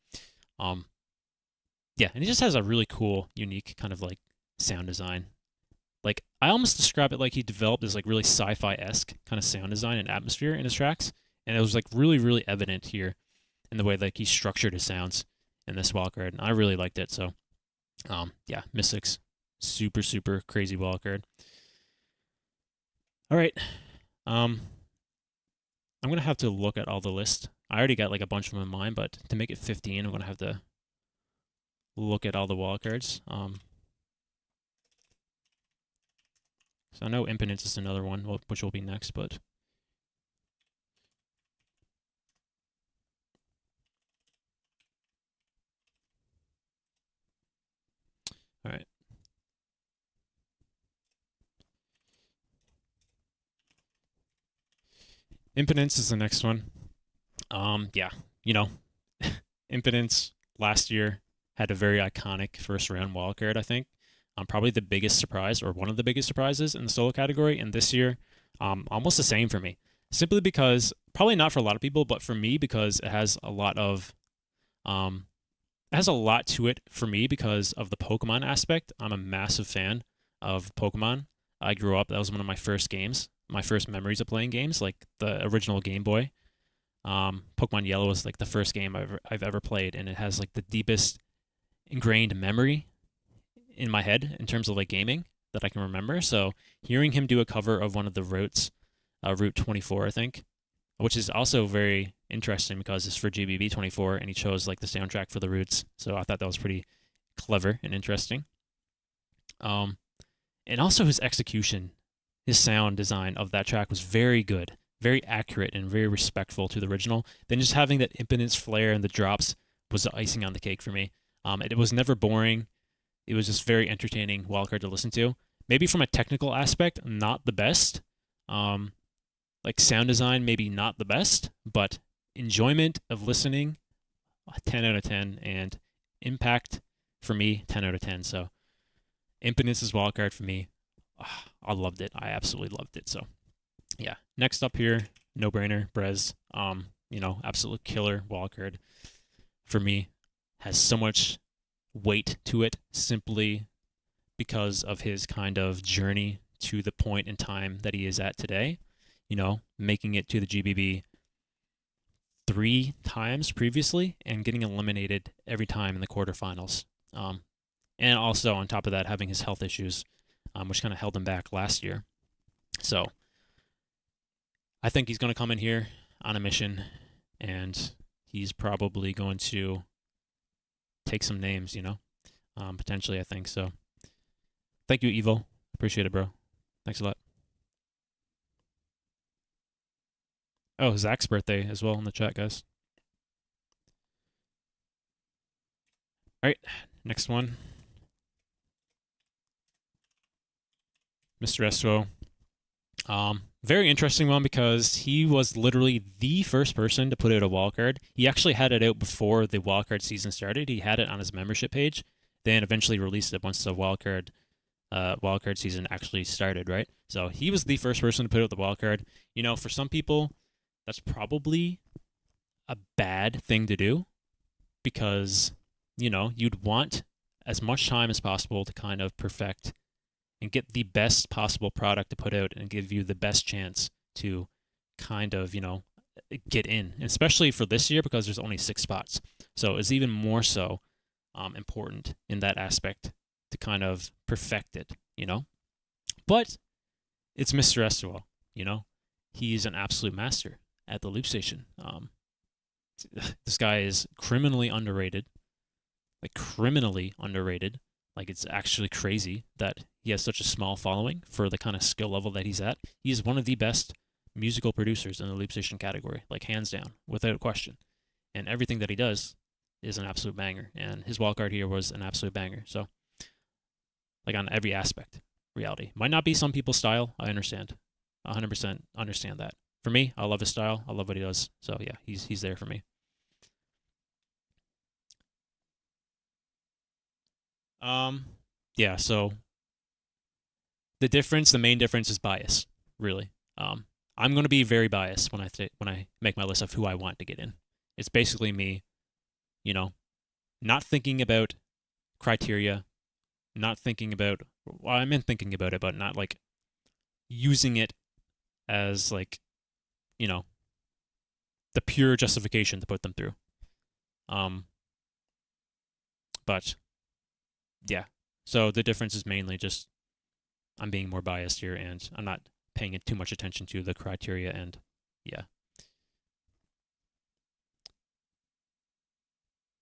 yeah, and he just has a really cool, unique kind of like sound design. Like, I almost describe it like he developed this like really sci-fi-esque kind of sound design and atmosphere in his tracks, and it was like really, really evident here in the way like he structured his sounds in this wildcard, and I really liked it. So, yeah, Mystics, super, super crazy wildcard. All right, I'm gonna have to look at all the lists. I already got like a bunch of them in mind, but to make it 15, I'm gonna have to look at all the wildcards. So I know Impotence is another one, which will be next, but all right. Impotence is the next one. Yeah, you know, Impotence last year had a very iconic first round wildcard, I think. Probably the biggest surprise, or one of the biggest surprises in the solo category. And this year, almost the same for me. Simply because, probably not for a lot of people, but for me, because it has a lot of, it has a lot to it for me because of the Pokemon aspect. I'm a massive fan of Pokemon. I grew up, that was one of my first games, my first memories of playing games, like the original Game Boy. Pokemon Yellow was like the first game I've ever played, and it has like the deepest ingrained memory in my head in terms of like gaming that I can remember. So hearing him do a cover of one of the routes, Route 24, I think, which is also very interesting because it's for GBB24, and he chose like the soundtrack for the routes. So I thought that was pretty clever and interesting. And also his execution, his sound design of that track was very good, very accurate, and very respectful to the original. Then just having that Impotence flair and the drops was the icing on the cake for me. It was never boring. It was just very entertaining wildcard to listen to. Maybe from a technical aspect, not the best. Like sound design, maybe not the best, but enjoyment of listening, 10 out of 10, and impact for me, 10 out of 10. So Impotence is wildcard for me. I loved it. I absolutely loved it. So, yeah. Next up here, no brainer, Brez. Absolute killer wildcard for me. Has so much weight to it simply because of his kind of journey to the point in time that he is at today. Making it to the GBB 3 times previously and getting eliminated every time in the quarterfinals. And also on top of that, having his health issues, which kind of held him back last year. So I think he's going to come in here on a mission, and he's probably going to take some names, potentially, I think. So thank you, Evo. Appreciate it, bro. Thanks a lot. Oh, Zach's birthday as well in the chat, guys. All right, next one. Mr. Esto. Very interesting one because he was literally the first person to put out a wildcard. He actually had it out before the wildcard season started. He had it on his membership page, then eventually released it once the wildcard season actually started, right? So he was the first person to put out the wildcard. For some people, that's probably a bad thing to do because, you'd want as much time as possible to kind of perfect and get the best possible product to put out and give you the best chance to kind of, get in, especially for this year because there's only 6 spots. So it's even more so important in that aspect to kind of perfect it, But it's Mr. Estival, He's an absolute master at the loop station. This guy is criminally underrated. Like, it's actually crazy that he has such a small following for the kind of skill level that he's at. He's one of the best musical producers in the loop station category, like hands down, without question. And everything that he does is an absolute banger. And his wildcard here was an absolute banger. So, like on every aspect, reality. Might not be some people's style. I understand. 100% understand that. For me, I love his style. I love what he does. So yeah, he's there for me. Yeah, so the main difference is bias, really. I'm going to be very biased when I make my list of who I want to get in. It's basically me, not thinking about criteria, not thinking about, well, I meant thinking about it, but not like using it as like, the pure justification to put them through. But yeah, so the difference is mainly just I'm being more biased here, and I'm not paying too much attention to the criteria, and yeah.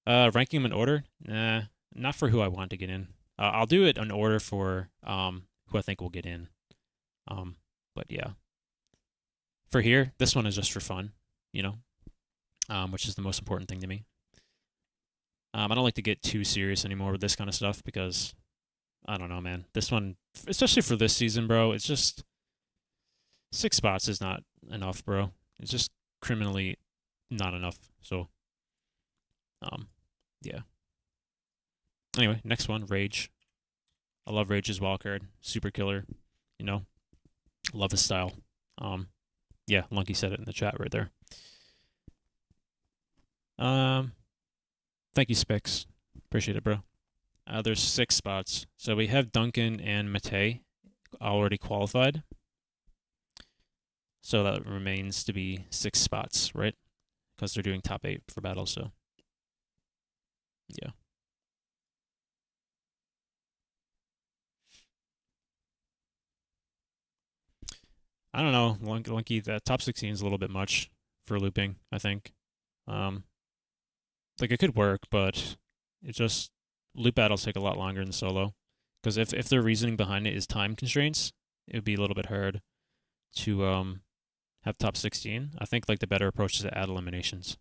Ranking them in order? Nah, not for who I want to get in. I'll do it in order for who I think will get in. But yeah. For here, this one is just for fun, which is the most important thing to me. I don't like to get too serious anymore with this kind of stuff because, I don't know, man. This one, especially for this season, bro, it's just 6 spots is not enough, bro. It's just criminally not enough. So, yeah. Anyway, next one, Rage. I love Rage's wildcard. Super killer, Love his style. Yeah, Lunky said it in the chat right there. Thank you, Spix. Appreciate it, bro. There's 6 spots. So we have Duncan and Matei already qualified. So that remains to be 6 spots, right? Because they're doing top 8 for battles, so. Yeah. I don't know, Lunky, that top 16 is a little bit much for looping, I think. Like, it could work, but it just... Loop battles take a lot longer than solo. Because if their reasoning behind it is time constraints, it would be a little bit hard to have top 16. I think, like, the better approach is to add eliminations.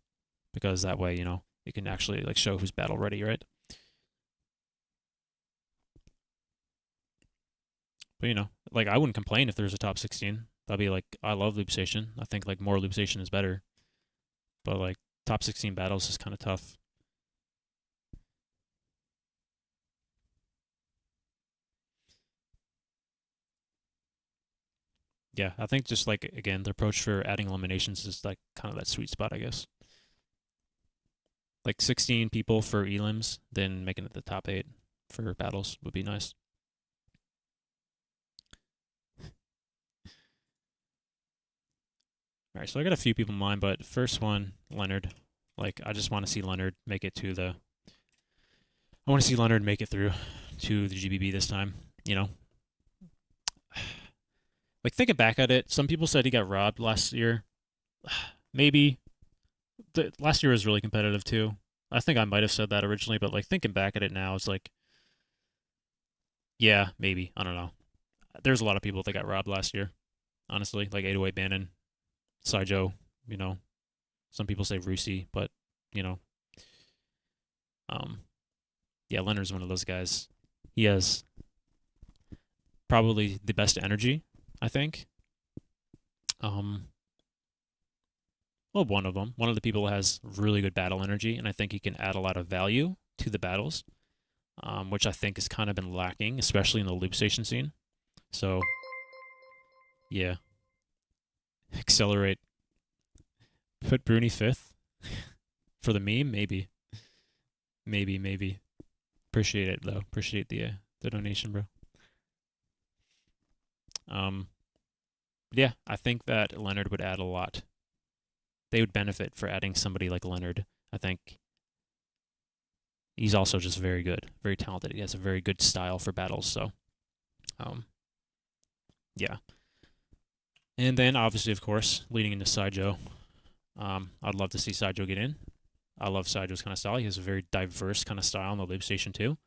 Because that way, it can actually, like, show who's battle ready, right? But, like, I wouldn't complain if there's a top 16. That'd be like, I love loop station. I think, like, more loop station is better. But, like, top 16 battles is kind of tough. yeah, I think just like again, the approach for adding eliminations is like kind of that sweet spot, I guess. Like 16 people for elims, then making it the top 8 for battles would be nice. All right, so I got a few people in mind, but first one, Leonard. Like, I just want to see Leonard make it to the. I want to see Leonard make it through to the GBB this time. You know, like thinking back at it, some people said he got robbed last year. Maybe. Last year was really competitive too. I think I might have said that originally, but like thinking back at it now, it's like, yeah, maybe. I don't know. There's a lot of people that got robbed last year, honestly. Like 808 Bannon, Saijo, you know. Some people say Rusy, but, you know. Yeah, Leonard's one of those guys. He has probably the best energy, I think. Well, one of them. One of the people has really good battle energy, and I think he can add a lot of value to the battles, which I think has kind of been lacking, especially in the loop station scene. So, yeah. Accelerate. Put Bruny 5th for the meme, maybe. Maybe. Appreciate it though. Appreciate the donation, bro. Yeah, I think that Leonard would add a lot. They would benefit for adding somebody like Leonard. I think he's also just very good, very talented. He has a very good style for battles. So, yeah. And then obviously, of course, leading into Saijo. I'd love to see Saijo get in. I love Saijo's kind of style. He has a very diverse kind of style in the loop station too.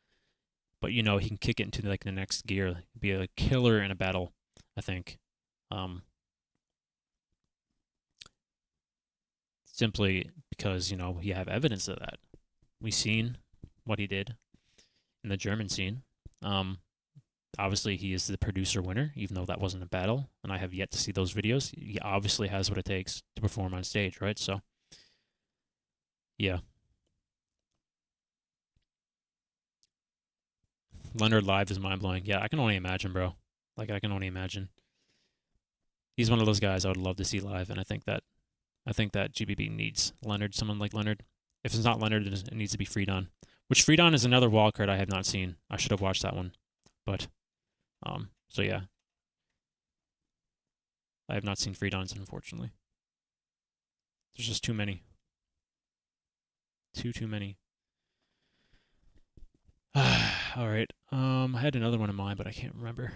But you know, he can kick it into like the next gear, be a killer in a battle, I think. Simply because, you know, you have evidence of that. We've seen what he did in the German scene. Obviously, he is the producer winner, even though that wasn't a battle, and I have yet to see those videos. He obviously has what it takes to perform on stage, right? So, yeah. Leonard live is mind-blowing. Yeah, I can only imagine, bro. Like, I can only imagine. He's one of those guys I would love to see live, and I think that GBB needs Leonard, someone like Leonard. If it's not Leonard, it needs to be Freedon. Which Freedon is another wildcard I have not seen. I should have watched that one. But, so yeah. I have not seen Freedons, unfortunately. There's just too many. Too many. Alright. I had another one in mind, but I can't remember.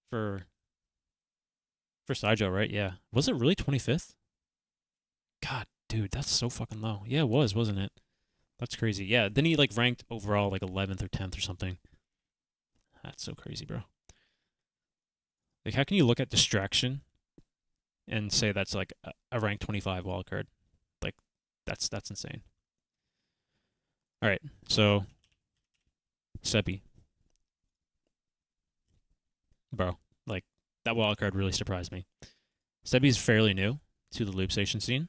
For Saijo, right? Yeah. Was it really 25th? God, dude, that's so fucking low. Yeah, it was, wasn't it? That's crazy. Yeah, then he like ranked overall like 11th or 10th or something. That's so crazy, bro. Like, how can you look at distraction and say that's like a rank 25 wildcard? Like, that's insane. All right, so Seppi. Bro, like, that wildcard really surprised me. Seppi's fairly new to the loop station scene.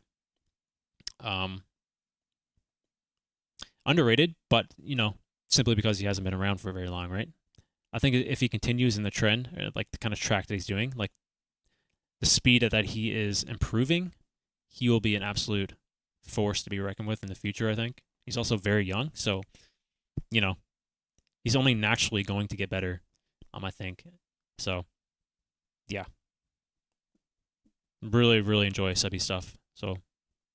Underrated, but, you know, simply because he hasn't been around for very long, right? I think if he continues in the trend, like the kind of track that he's doing, like the speed that he is improving, he will be an absolute force to be reckoned with in the future, I think. He's also very young, so, you know, he's only naturally going to get better, I think. So, yeah. Really, really enjoy Seppi's stuff. So,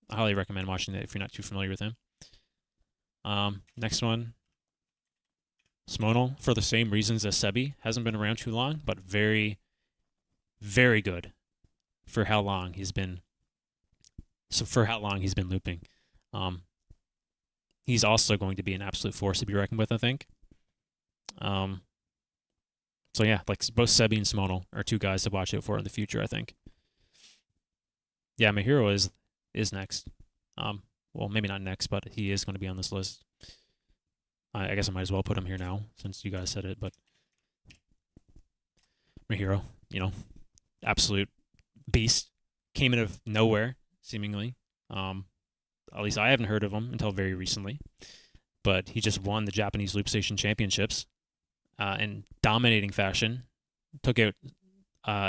I highly recommend watching it if you're not too familiar with him. Next one. Smonal, for the same reasons as Sebi. Hasn't been around too long, but very, very good for how long he's been. So for how long he's been looping. He's also going to be an absolute force to be reckoned with, I think. So yeah, like both Sebi and Smonal are two guys to watch out for in the future, I think. Yeah, my hero is next. Well, maybe not next, but he is going to be on this list. I guess I might as well put him here now, since you guys said it, but my hero, you know, absolute beast. Came out of nowhere, seemingly. At least I haven't heard of him until very recently. But he just won the Japanese Loop Station Championships in dominating fashion. Took out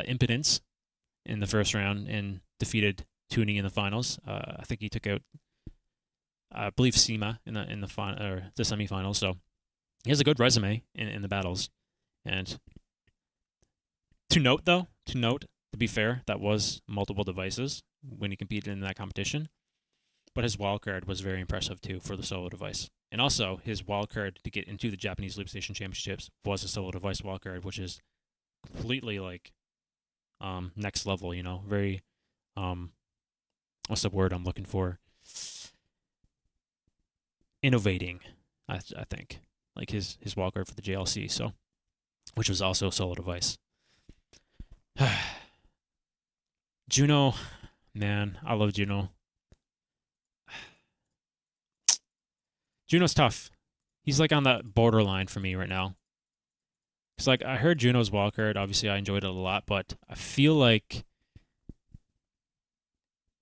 Impotence in the first round and defeated Tuning in the finals. I think he took out, I believe, Cena in the semifinals. So he has a good resume in the battles. And to note, to be fair, that was multiple devices when he competed in that competition. But his wildcard was very impressive too for the solo device. And also, his wildcard to get into the Japanese Loop Station Championships was a solo device wildcard, which is completely like next level, you know, very what's the word I'm looking for? Innovating, I think. Like his wildcard for the JLC, so which was also a solo device. Juno, man, I love Juno. Juno's tough. He's like on that borderline for me right now. It's like I heard Juno's wildcard. Obviously, I enjoyed it a lot, but I feel like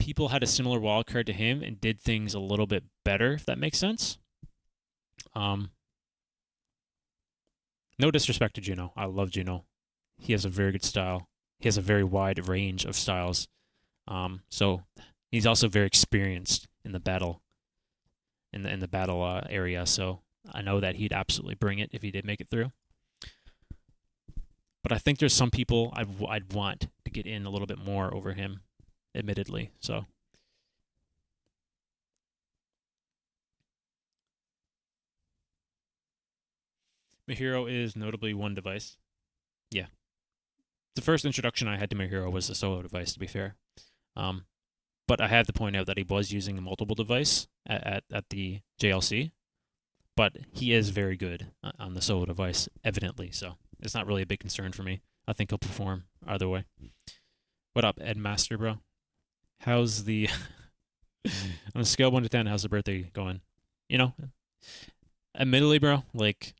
people had a similar wildcard to him and did things a little bit better, if that makes sense. No disrespect to Juno. I love Juno. He has a very good style. He has a very wide range of styles. So he's also very experienced in the battle. In the battle area, so I know that he'd absolutely bring it if he did make it through. But I think there's some people I'd want to get in a little bit more over him, admittedly. So my hero is notably one device. Yeah, the first introduction I had to my hero was a solo device, to be fair. But I have to point out that he was using a multiple device at the JLC, but he is very good on the solo device, evidently. So it's not really a big concern for me. I think he'll perform either way. What up, Ed Master, bro? How's the on a scale of 1 to 10? How's the birthday going? You know, admittedly, bro, like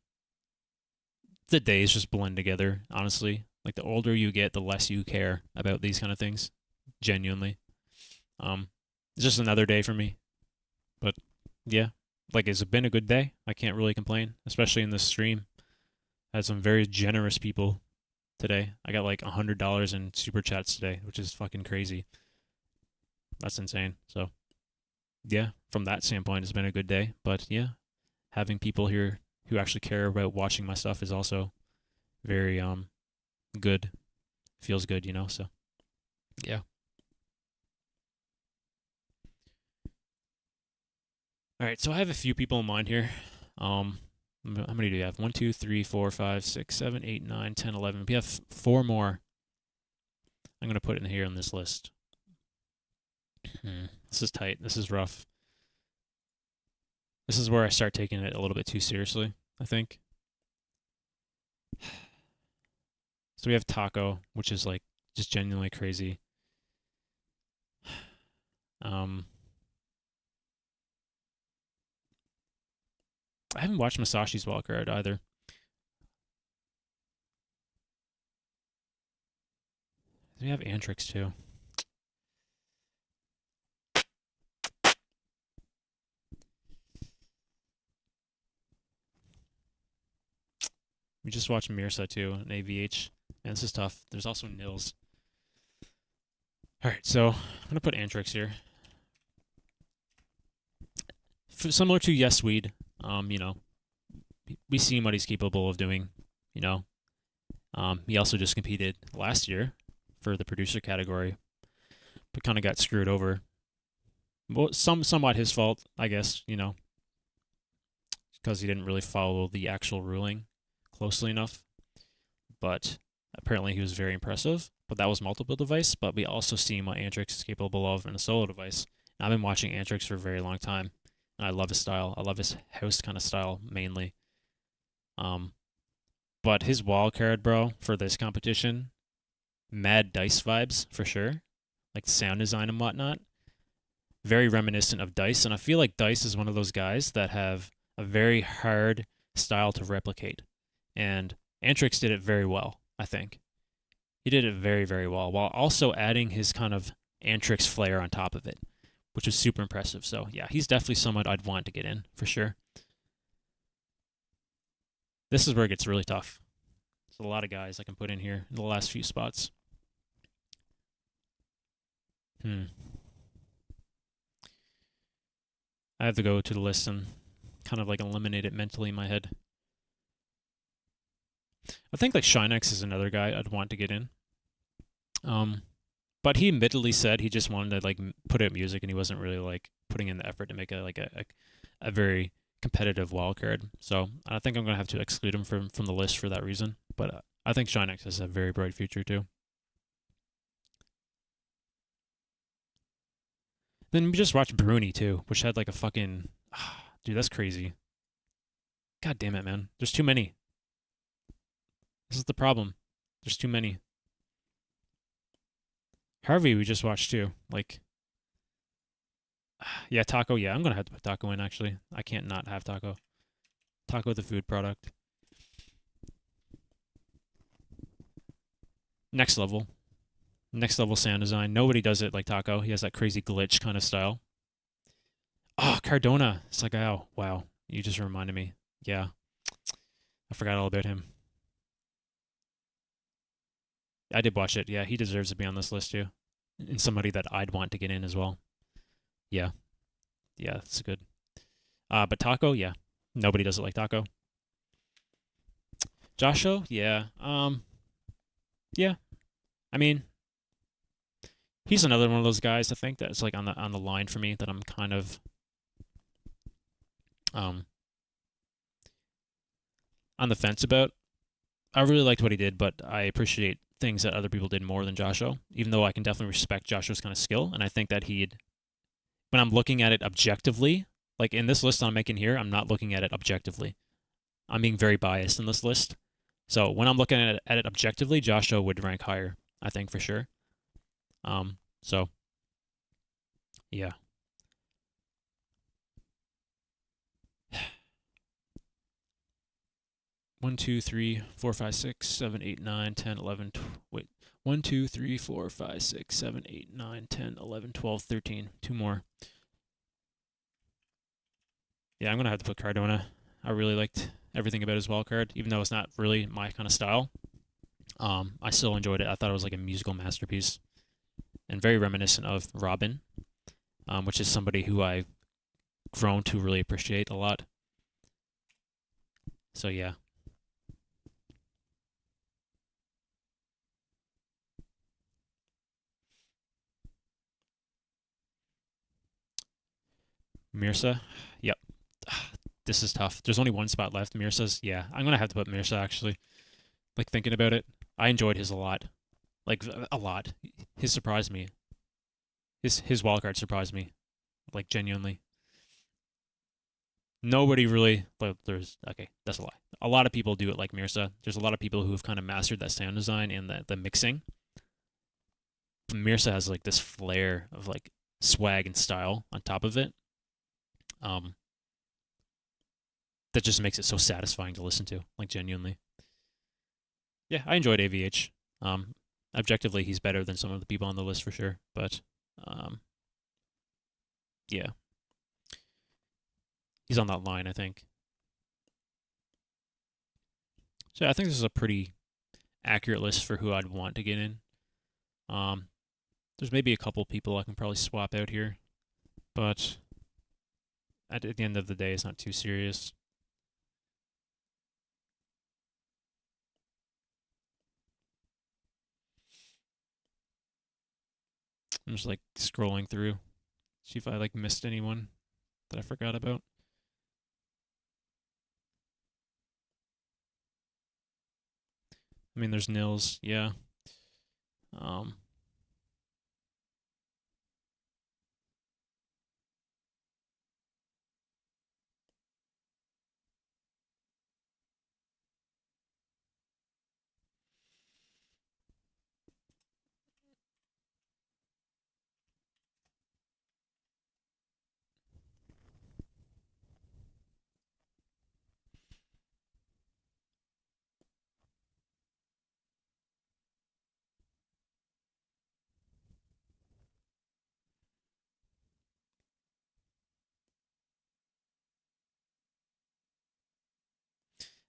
the days just blend together. Honestly, like the older you get, the less you care about these kind of things. Genuinely. It's just another day for me. But yeah, like it's been a good day. I can't really complain, especially in this stream. I had some very generous people today. I got like $100 in super chats today, which is fucking crazy. That's insane. So yeah, from that standpoint, it's been a good day. But yeah, having people here who actually care about watching my stuff is also very good. Feels good, you know. So yeah. All right, so I have a few people in mind here. How many do you have? 1, 2, 3, 4, 5, 6, 7, 8, 9, 10, 11. We have 4 more. I'm going to put in here on this list. This is tight. This is rough. This is where I start taking it a little bit too seriously, I think. So we have Taco, which is like just genuinely crazy. I haven't watched Masashi's wildcard either. We have Antrix too. We just watched Mirsa too, an AVH. And this is tough. There's also Nils. Alright, so I'm going to put Antrix here. Similar to Yes Weed, you know, we see what he's capable of doing, you know. He also just competed last year for the producer category, but kind of got screwed over. Well, somewhat his fault, I guess, you know, because he didn't really follow the actual ruling closely enough. But apparently he was very impressive. But that was multiple device. But we also see what Antrix is capable of in a solo device. And I've been watching Antrix for a very long time. And I love his style. I love his house kind of style mainly. But his wildcard, bro, for this competition, mad Dice vibes for sure. Like the sound design and whatnot. Very reminiscent of Dice. And I feel like Dice is one of those guys that have a very hard style to replicate. And Antrix did it very well, I think. He did it very, very well, while also adding his kind of Antrix flair on top of it. which was super impressive. So yeah, he's definitely someone I'd want to get in for sure. This is where it gets really tough. There's a lot of guys I can put in here in the last few spots. I have to go to the list and kind of like eliminate it mentally in my head. I think like Shinex is another guy I'd want to get in. But he admittedly said he just wanted to like put out music and he wasn't really like putting in the effort to make a very competitive wildcard. So I think I'm gonna have to exclude him from the list for that reason. But I think Shinex has a very bright future too. Then we just watched Bruny too, which had like a fucking dude, that's crazy. God damn it, man. There's too many. This is the problem. There's too many. Harvey we just watched too. Like yeah, Taco, yeah, I'm gonna have to put Taco in actually. I can't not have Taco. Taco the food product. Next level. Next level sound design. Nobody does it like Taco. He has that crazy glitch kind of style. Oh, Cardona. It's like, oh, wow. You just reminded me. Yeah. I forgot all about him. I did watch it. Yeah, he deserves to be on this list too. And somebody that I'd want to get in as well. Yeah. Yeah, that's good. But Taco, yeah. Nobody does it like Taco. Josho, yeah. Yeah. I mean, he's another one of those guys I think that's like on the line for me that I'm kind of on the fence about. I really liked what he did, but I appreciate things that other people did more than Josho, even though I can definitely respect Josho's kind of skill. And I think that when I'm looking at it objectively, like in this list I'm making here, I'm not looking at it objectively. I'm being very biased in this list. So when I'm looking at it objectively, Josho would rank higher, I think for sure. So yeah. 1, 2, 3, 4, 5, 6, 7, 8, 9, 10, 11, wait. 1, 2, 3, 4, 5, 6, 7, 8, 9, 10, 11, 12, 13. Two more. Yeah, I'm going to have to put Cardona. I really liked everything about his wildcard, even though it's not really my kind of style. I still enjoyed it. I thought it was like a musical masterpiece and very reminiscent of Robin, which is somebody who I've grown to really appreciate a lot. So yeah. Mirza, yep. This is tough. There's only one spot left. Mirza's, yeah. I'm going to have to put Mirza, actually. Like, thinking about it, I enjoyed his a lot. Like, a lot. His surprised me. His wildcard surprised me. Like, genuinely. Nobody really, well, okay, that's a lie. A lot of people do it like Mirza. There's a lot of people who have kind of mastered that sound design and the mixing. But Mirza has, like, this flair of, like, swag and style on top of it. That just makes it so satisfying to listen to, like genuinely. Yeah, I enjoyed AVH. Objectively, he's better than some of the people on the list for sure, but yeah, he's on that line, I think. So yeah, I think this is a pretty accurate list for who I'd want to get in. There's maybe a couple people I can probably swap out here, but at the end of the day, it's not too serious. I'm just like scrolling through, see if I like missed anyone that I forgot about. I mean, there's Nils, yeah.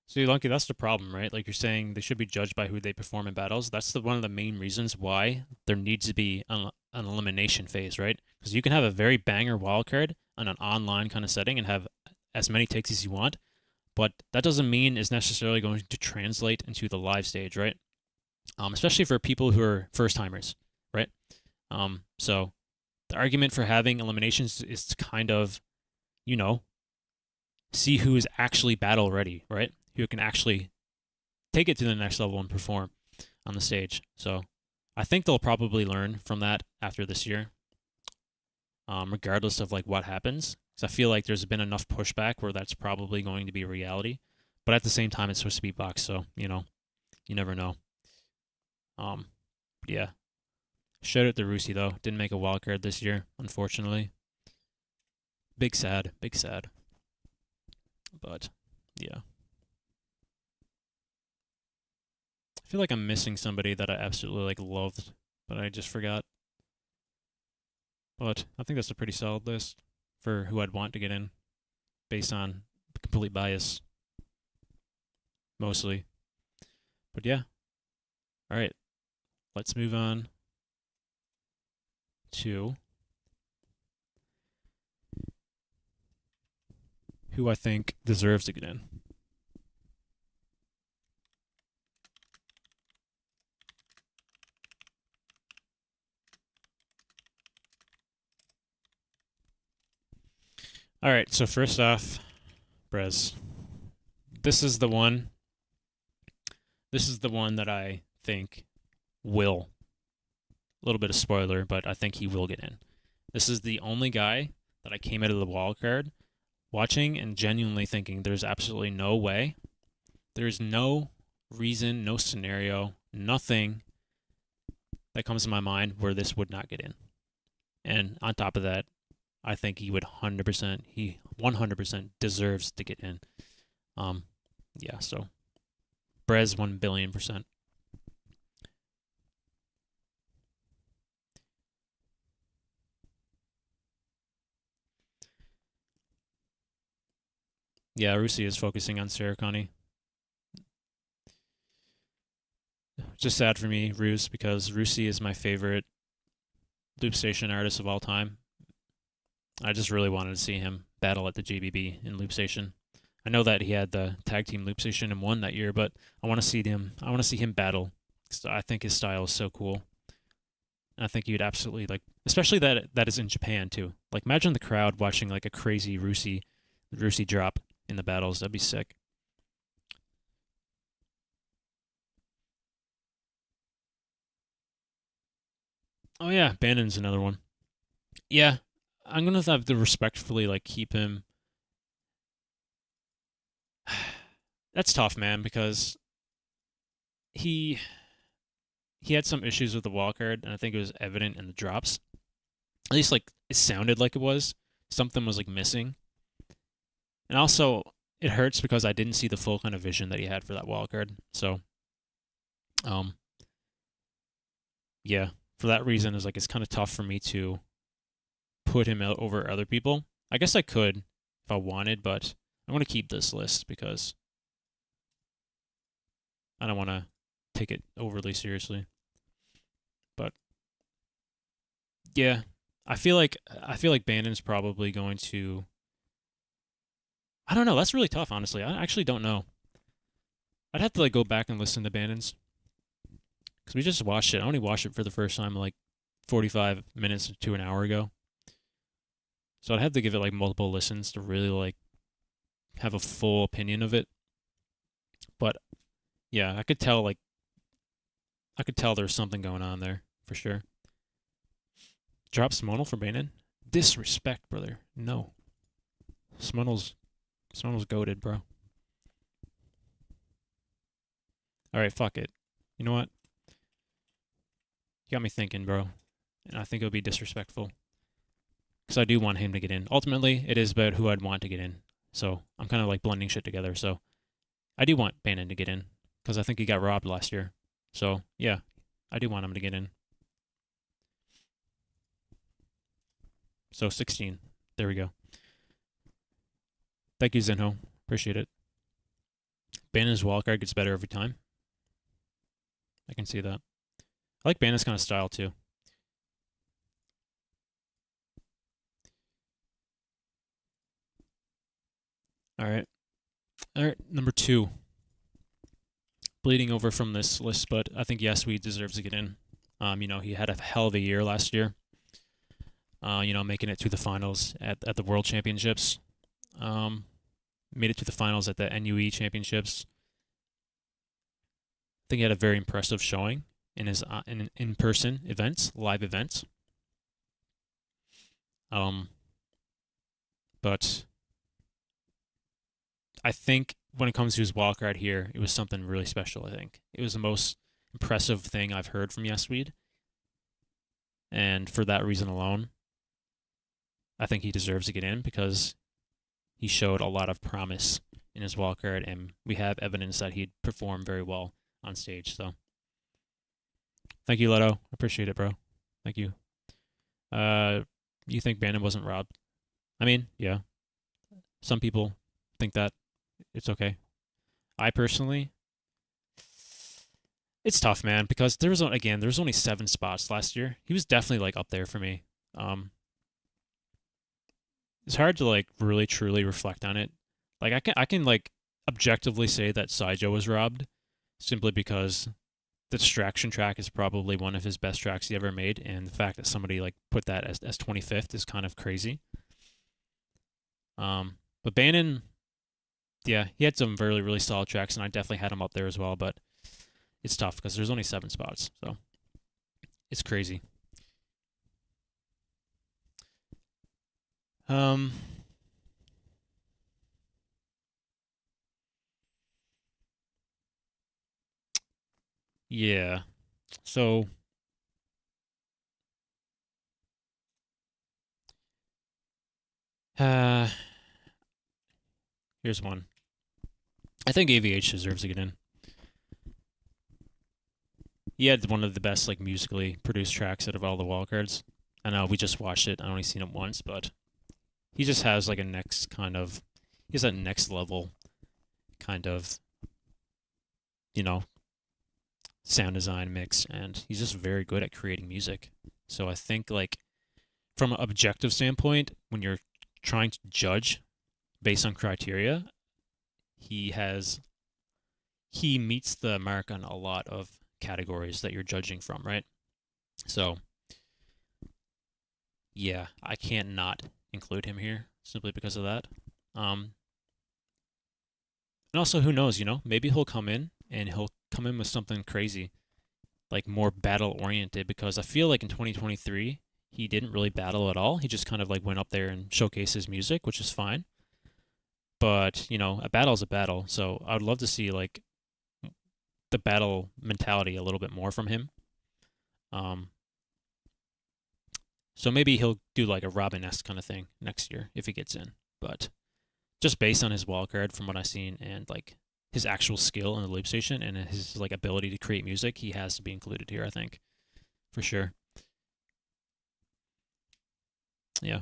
See, Lucky, that's the problem, right? Like you're saying, they should be judged by who they perform in battles. That's one of the main reasons why there needs to be an elimination phase, right? Because you can have a very banger wildcard on an online kind of setting and have as many takes as you want, but that doesn't mean it's necessarily going to translate into the live stage, right? Especially for people who are first timers, right? So the argument for having eliminations is to kind of, see who is actually battle ready, right? Who can actually take it to the next level and perform on the stage. So I think they'll probably learn from that after this year, regardless of like what happens. Because I feel like there's been enough pushback where that's probably going to be a reality. But at the same time, it's supposed to be Bucks, so you never know. Yeah. Shout out to Rusy though. Didn't make a wild card this year, unfortunately. Big sad. But yeah. I feel like I'm missing somebody that I absolutely loved, but I just forgot. But I think that's a pretty solid list for who I'd want to get in, based on complete bias, mostly. But yeah. All right. Let's move on to who I think deserves to get in. All right, so first off, Brez. This is the one that I think will. A little bit of spoiler, but I think he will get in. This is the only guy that I came out of the wild card watching and genuinely thinking there's absolutely no way. There's no reason, no scenario, nothing that comes to my mind where this would not get in. And on top of that, I think he 100% deserves to get in. Yeah, so Brez 1,000,000,000%. Yeah, Rusy is focusing on Sarakani. Just sad for me, Ruse, because Rusy is my favorite loop station artist of all time. I just really wanted to see him battle at the GBB in loop station. I know that he had the tag team loop station and won that year, but I want to see him. I want to see him battle. I think his style is so cool. And I think you'd absolutely especially that is in Japan too. Like imagine the crowd watching like a crazy Rusy drop in the battles. That'd be sick. Oh yeah, Bannon's another one. Yeah, I'm gonna have to respectfully keep him. That's tough, man, because he had some issues with the wildcard, and I think it was evident in the drops. At least it sounded like it was. Something was missing. And also, it hurts because I didn't see the full kind of vision that he had for that wildcard. So, yeah, for that reason, it's kind of tough for me to put him out over other people. I guess I could if I wanted, but I'm going to keep this list because I don't want to take it overly seriously. But yeah, I feel like Bannon's probably going to. I don't know. That's really tough, honestly. I actually don't know. I'd have to go back and listen to Bannon's because we just watched it. I only watched it for the first time 45 minutes to an hour ago. So I'd have to give it multiple listens to really have a full opinion of it. But yeah, I could tell there's something going on there for sure. Drop Smonal for Bannon? Disrespect, brother. No. Smonal's goated, bro. Alright, fuck it. You know what? You got me thinking, bro. And I think it would be disrespectful. Because I do want him to get in. Ultimately, it is about who I'd want to get in. So I'm kind of blending shit together. So I do want Bannon to get in. Because I think he got robbed last year. So yeah, I do want him to get in. So 16. There we go. Thank you, Zenho. Appreciate it. Bannon's wildcard gets better every time. I can see that. I like Bannon's kind of style too. All right, number 2. Bleeding over from this list, but I think Yasui deserves to get in. He had a hell of a year last year. Making it to the finals at the World Championships. Made it to the finals at the NUE Championships. I think he had a very impressive showing in his in-person events, live events. But I think when it comes to his wildcard here, it was something really special, I think. It was the most impressive thing I've heard from Yasweed. And for that reason alone, I think he deserves to get in because he showed a lot of promise in his wildcard, and we have evidence that he'd perform very well on stage. So, thank you, Leto. Appreciate it, bro. Thank you. You think Bannon wasn't robbed? I mean, yeah. Some people think that. It's okay. I personally, it's tough, man, because there was only 7 spots last year. He was definitely like up there for me. It's hard to like really truly reflect on it. Like I can like objectively say that Saijo was robbed simply because the distraction track is probably one of his best tracks he ever made, and the fact that somebody like put that as 25th is kind of crazy. But Bannon, yeah, he had some really, really solid tracks, and I definitely had him up there as well, but it's tough because there's only 7 spots, so it's crazy. Yeah, so here's one. I think AVH deserves to get in. He had one of the best like musically produced tracks out of all the wildcards. I know we just watched it. I only seen it once, but he just has like he has that next level kind of, sound design mix, and he's just very good at creating music. So I think like from an objective standpoint, when you're trying to judge based on criteria, he meets the mark on a lot of categories that you're judging from, right? So yeah, I can't not include him here simply because of that. And also, who knows, maybe he'll come in with something crazy, like more battle oriented, because I feel like in 2023 he didn't really battle at all. He just kind of like went up there and showcased his music, which is fine. But, a battle's a battle, so I would love to see like the battle mentality a little bit more from him. So maybe he'll do like a Robin-esque kind of thing next year if he gets in. But just based on his wildcard from what I've seen and like his actual skill in the loop station and his like ability to create music, he has to be included here, I think. For sure. Yeah.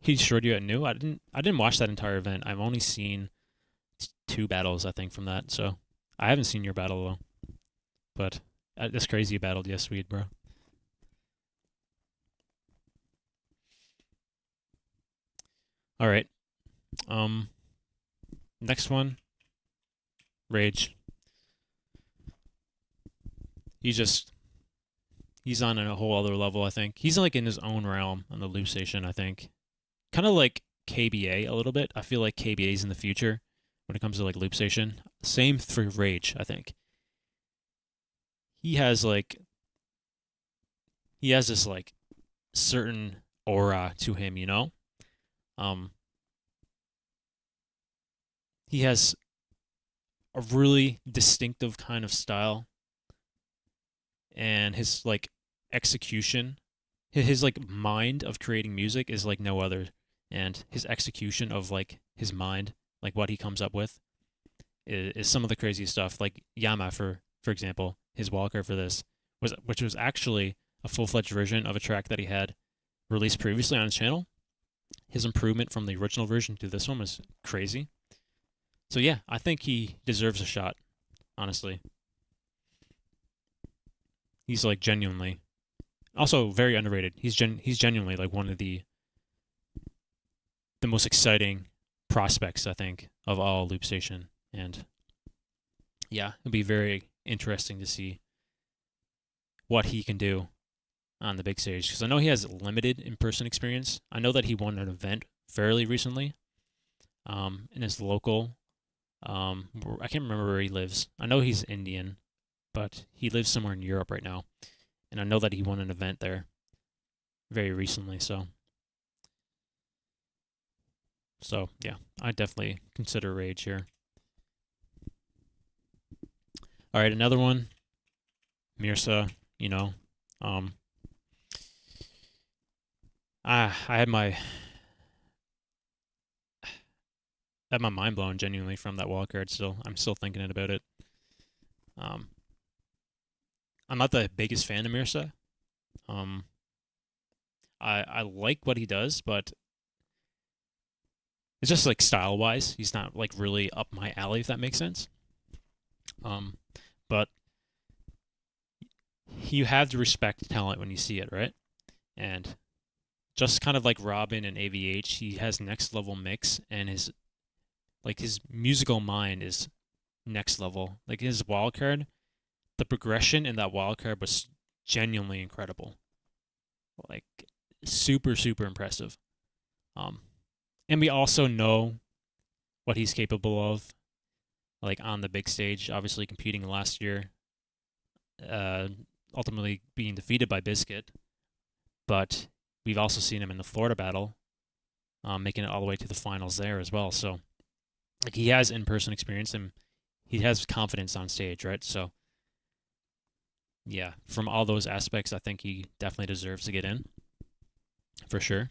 He destroyed you at New? I didn't watch that entire event. I've only seen 2 battles, I think, from that. So I haven't seen your battle though. But that's crazy you battled Yasweed, bro. All right. Next one. Rage. He's on a whole other level, I think. He's like in his own realm on the loop station, I think. Kind of like KBA a little bit. I feel like KBA's in the future when it comes to like loop station. Same for Rage, I think. He has this like certain aura to him, He has a really distinctive kind of style, and his like execution, his like mind of creating music is like no other, and his execution of like his mind, like what he comes up with, is some of the craziest stuff. Like Yama, for example, his wildcard for this which was actually a full-fledged version of a track that he had released previously on his channel, his improvement from the original version to this one was crazy. So yeah, I think he deserves a shot, honestly. He's like genuinely, also very underrated. He's genuinely like one of the most exciting prospects, I think, of all Loop Station. And yeah, it'll be very interesting to see what he can do on the big stage, because I know he has limited in-person experience. I know that he won an event fairly recently in his local. I can't remember where he lives. I know he's Indian, but he lives somewhere in Europe right now. And I know that he won an event there very recently. So yeah, I definitely consider Rage here. All right, another one. Mirsa, you know. I had my mind blown genuinely from that wildcard. Still, I'm still thinking about it. I'm not the biggest fan of Mirsa. I like what he does, but it's just like style wise, he's not like really up my alley, if that makes sense. But you have to respect talent when you see it, right? And just kind of like Robin and AVH, he has next level mix, and his musical mind is next level. Like his wildcard, the progression in that wildcard was genuinely incredible. Like super, super impressive. And we also know what he's capable of, like on the big stage, obviously competing last year, ultimately being defeated by Biscuit. But we've also seen him in the Florida battle, making it all the way to the finals there as well. So like he has in-person experience and he has confidence on stage, right? So yeah, from all those aspects, I think he definitely deserves to get in, for sure.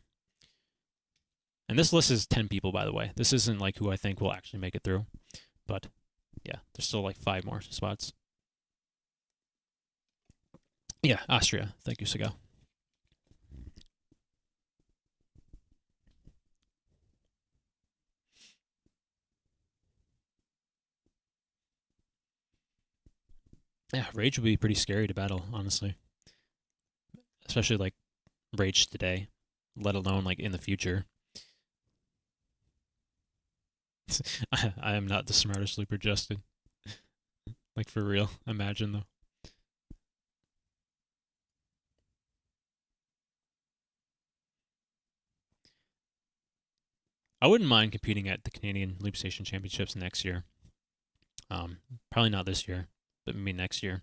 And this list is 10 people, by the way. This isn't like who I think will actually make it through. But yeah, there's still like 5 more spots. Yeah, Austria. Thank you, Sigal. Yeah, Rage would be pretty scary to battle, honestly. Especially like Rage today, let alone like in the future. I am not the smartest looper, Justin. Like for real. Imagine though. I wouldn't mind competing at the Canadian Loop Station Championships next year. Probably not this year, but maybe next year.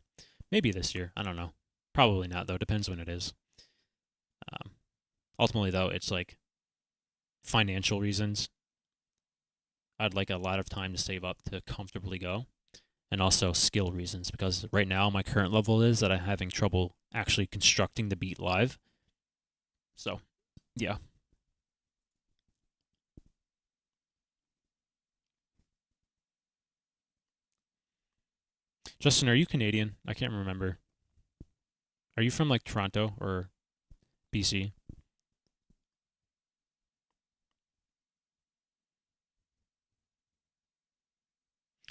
Maybe this year. I don't know. Probably not though. Depends when it is. Ultimately though, it's like financial reasons. I'd like a lot of time to save up to comfortably go, and also skill reasons, because right now my current level is that I'm having trouble actually constructing the beat live. So, yeah. Justin, are you Canadian? I can't remember. Are you from like Toronto or BC?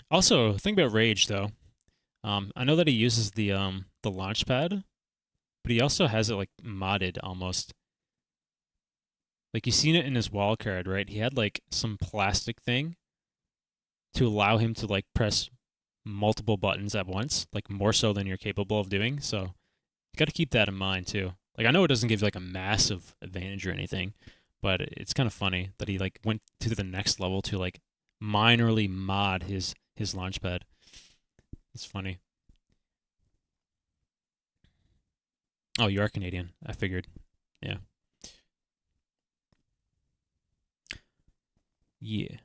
Also, think about Rage though. I know that he uses the launch pad, but he also has it like modded almost. Like you've seen it in his wall card, right? He had like some plastic thing to allow him to like press multiple buttons at once, like more so than you're capable of doing. So you got to keep that in mind too. Like I know it doesn't give like a massive advantage or anything, but it's kind of funny that he like went to the next level to like minorly mod his launchpad. It's funny. Oh, you are Canadian. I figured. Yeah. Yeah.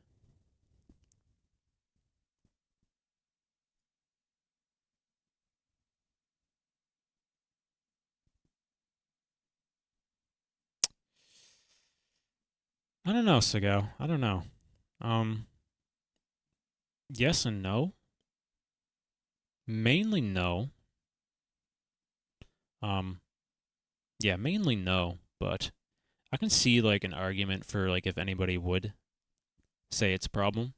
I don't know, Sigo. I don't know. Yes and no. Mainly no. Yeah, mainly no, but I can see like an argument for like if anybody would say it's a problem,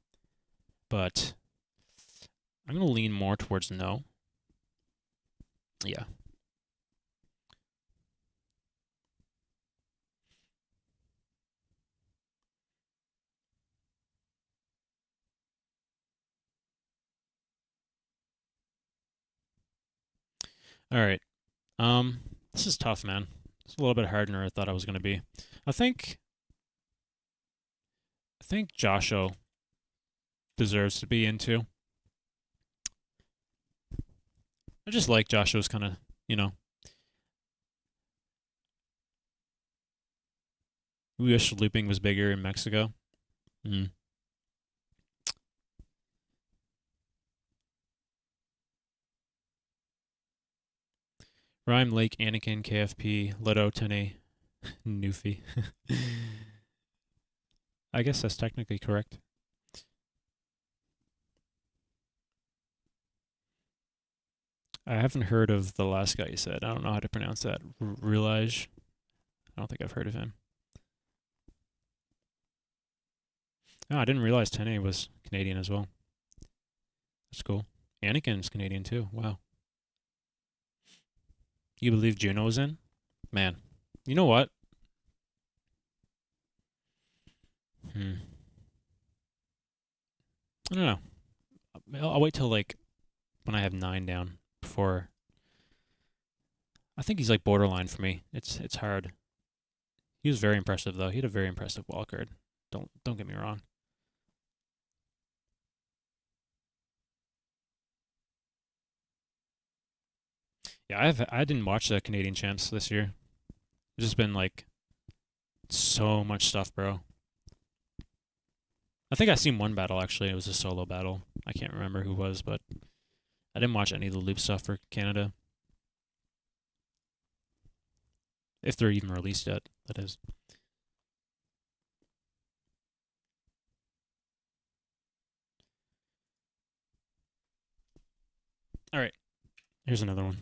but I'm gonna lean more towards no. Yeah. All right. This is tough, man. It's a little bit harder than I thought I was gonna be. I think Josho deserves to be into. I just like Josho's kind of, you know. We wish looping was bigger in Mexico. Mm. Rhyme, Lake, Anakin, KFP, Leto, Tene, Newfie. I guess that's technically correct. I haven't heard of the last guy you said. I don't know how to pronounce that. Relige? I don't think I've heard of him. Oh, I didn't realize Tene was Canadian as well. That's cool. Anakin's Canadian too. Wow. You believe Juno's in? Man. You know what? I don't know. I'll wait till like when I have 9 down before. I think he's like borderline for me. It's hard. He was very impressive though. He had a very impressive wildcard. Don't get me wrong. Yeah, I didn't watch the Canadian champs this year. It's just been like so much stuff, bro. I think I seen one battle actually. It was a solo battle. I can't remember who was, but I didn't watch any of the loop stuff for Canada. If they're even released yet, that is. All right, here's another one.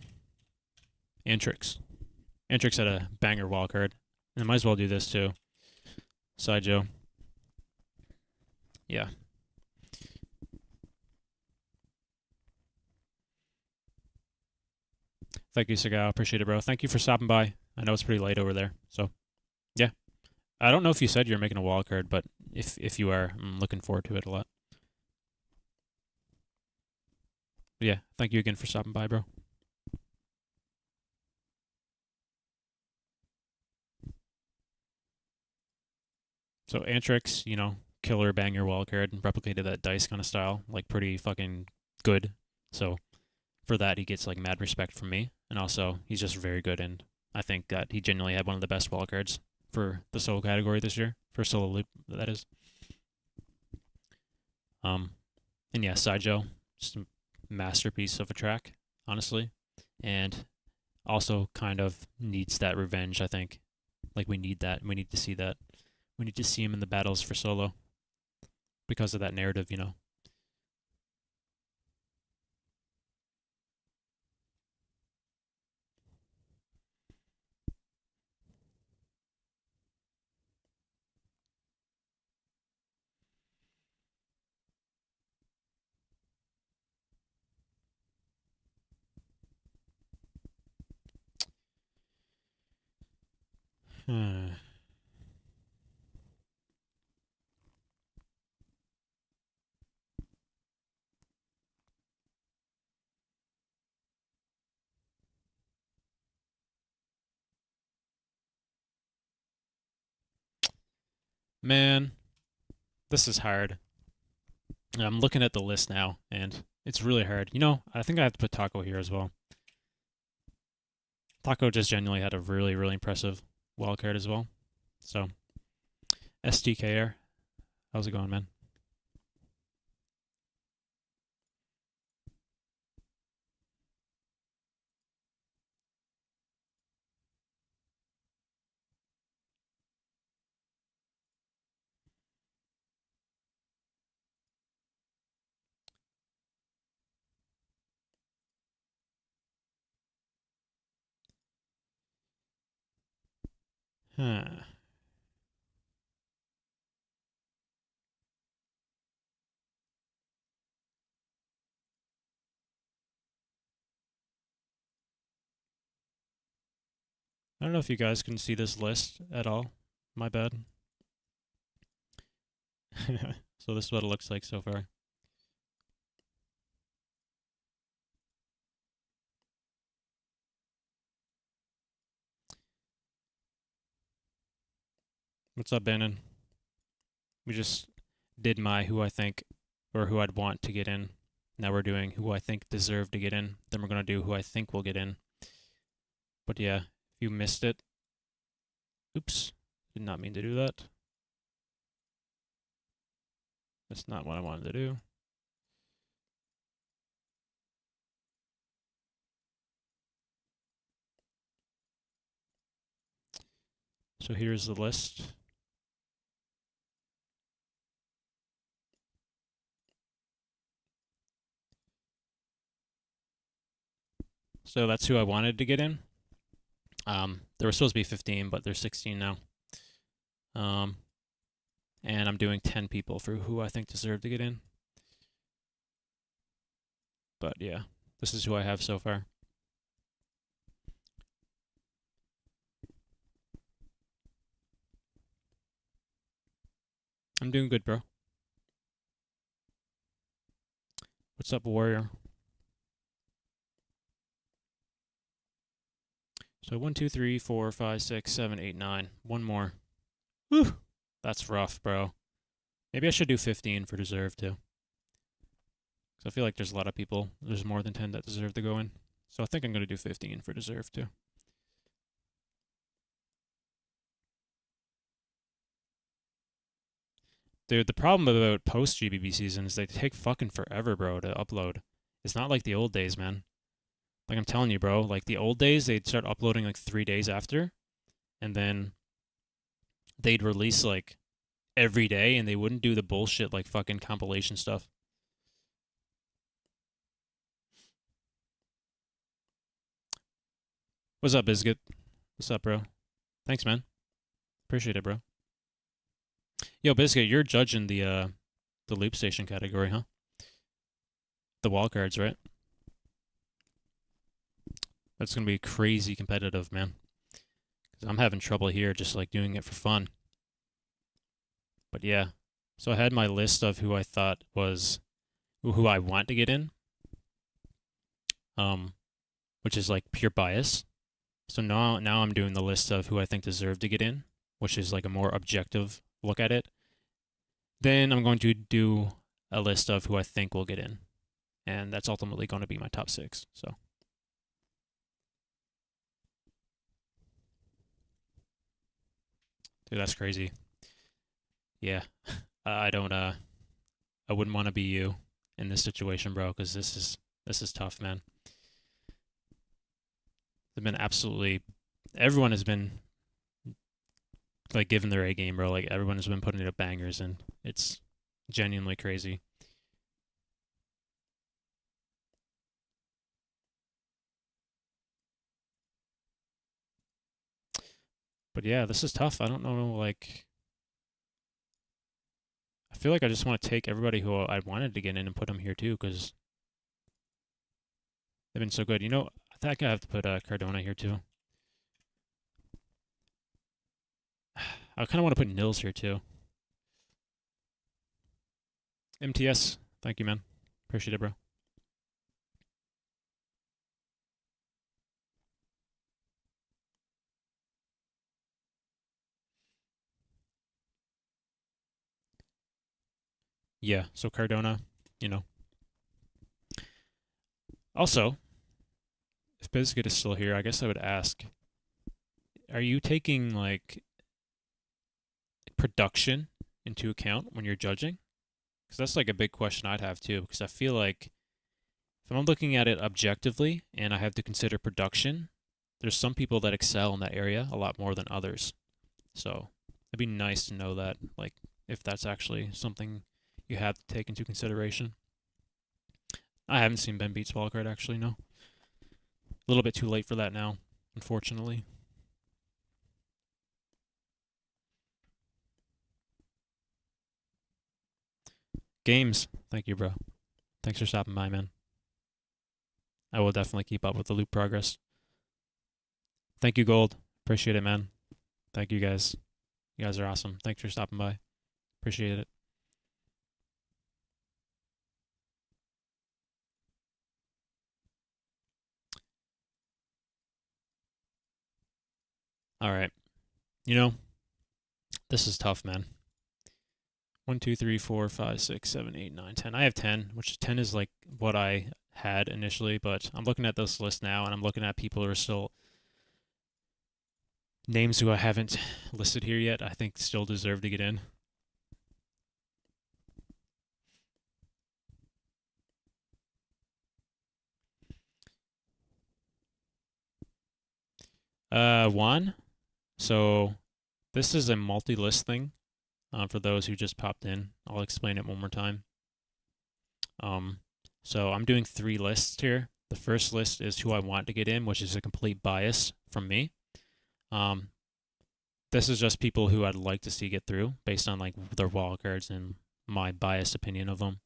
Antrix. Antrix had a banger wildcard. And I might as well do this too. Sideshow. Yeah. Thank you, Sagao. Appreciate it, bro. Thank you for stopping by. I know it's pretty late over there. So, yeah. I don't know if you said you're making a wildcard, but if you are, I'm looking forward to it a lot. But yeah, thank you again for stopping by, bro. So Antrix, you know, killer banger wildcard, replicated that dice kind of style, like pretty fucking good. So for that, he gets like mad respect from me, and also he's just very good. And I think that he genuinely had one of the best wildcards for the solo category this year, for solo loop, that is. And yeah, Sideshow, just a masterpiece of a track, honestly, and also kind of needs that revenge. I think, like we need that. We need to see that. We need to see him in the battles for solo because of that narrative, you know. Man, this is hard. I'm looking at the list now, and it's really hard. You know, I think I have to put Taco here as well. Taco just genuinely had a really, really impressive wildcard as well. So, SDKR, how's it going, man? Huh. I don't know if you guys can see this list at all. My bad. So this is what it looks like so far. What's up, Bannon? We just did my who I think or who I'd want to get in. Now we're doing who I think deserve to get in. Then we're going to do who I think will get in. But yeah, if you missed it, oops, did not mean to do that. That's not what I wanted to do. So here's the list. So that's who I wanted to get in. There were supposed to be 15, but there's 16 now. And I'm doing 10 people for who I think deserve to get in. But yeah, this is who I have so far. I'm doing good, bro. What's up, Warrior? So 1, 2, 3, 4, 5, 6, 7, 8, 9. One more. Whew. That's rough, bro. Maybe I should do 15 for deserve too. Because I feel like there's a lot of people. There's more than 10 that deserve to go in. So I think I'm going to do 15 for deserve too. Dude, the problem about post-GBB season is they take fucking forever, bro, to upload. It's not like the old days, man. Like I'm telling you, bro, like the old days, they'd start uploading like 3 days after. And then they'd release like every day, and they wouldn't do the bullshit like fucking compilation stuff. What's up, Biscuit? What's up, bro? Thanks, man. Appreciate it, bro. Yo, Biscuit, you're judging the loop station category, huh? The wildcards, right? That's gonna be crazy competitive, man. 'Cause I'm having trouble here, just like doing it for fun. But yeah, so I had my list of who I thought was who I want to get in, which is like pure bias. So now I'm doing the list of who I think deserve to get in, which is like a more objective look at it. Then I'm going to do a list of who I think will get in, and that's ultimately going to be my top 6. So. Dude, that's crazy. Yeah, I don't. I wouldn't want to be you in this situation, bro, because this is tough, man. They've been absolutely. Everyone has been like giving their A game, bro. Like everyone has been putting up bangers, and it's genuinely crazy. But yeah, this is tough. I don't know, like. I feel like I just want to take everybody who I wanted to get in and put them here too, because they've been so good. You know, I think I have to put Cardona here too. I kind of want to put Nils here too. MTS, thank you, man. Appreciate it, bro. Yeah, so Cardona, you know. Also, if Biscuit is still here, I guess I would ask, are you taking, like, production into account when you're judging? Because that's, like, a big question I'd have, too, because I feel like if I'm looking at it objectively and I have to consider production, there's some people that excel in that area a lot more than others. So it'd be nice to know that, like, if that's actually something you have to take into consideration. I haven't seen Ben Beats Wildcard, actually, no. A little bit too late for that now, unfortunately. Games, thank you, bro. Thanks for stopping by, man. I will definitely keep up with the loop progress. Thank you, Gold. Appreciate it, man. Thank you guys. You guys are awesome. Thanks for stopping by. Appreciate it. All right. You know, this is tough, man. 1, 2, 3, 4, 5, 6, 7, 8, 9, 10. I have 10, which 10 is like what I had initially, but I'm looking at this list now and I'm looking at people who are still names who I haven't listed here yet, I think still deserve to get in. One. So this is a multi-list thing. For those who just popped in, I'll explain it one more time. So I'm doing 3 lists here. The first list is who I want to get in, which is a complete bias from me. This is just people who I'd like to see get through based on like their wildcards and my biased opinion of them.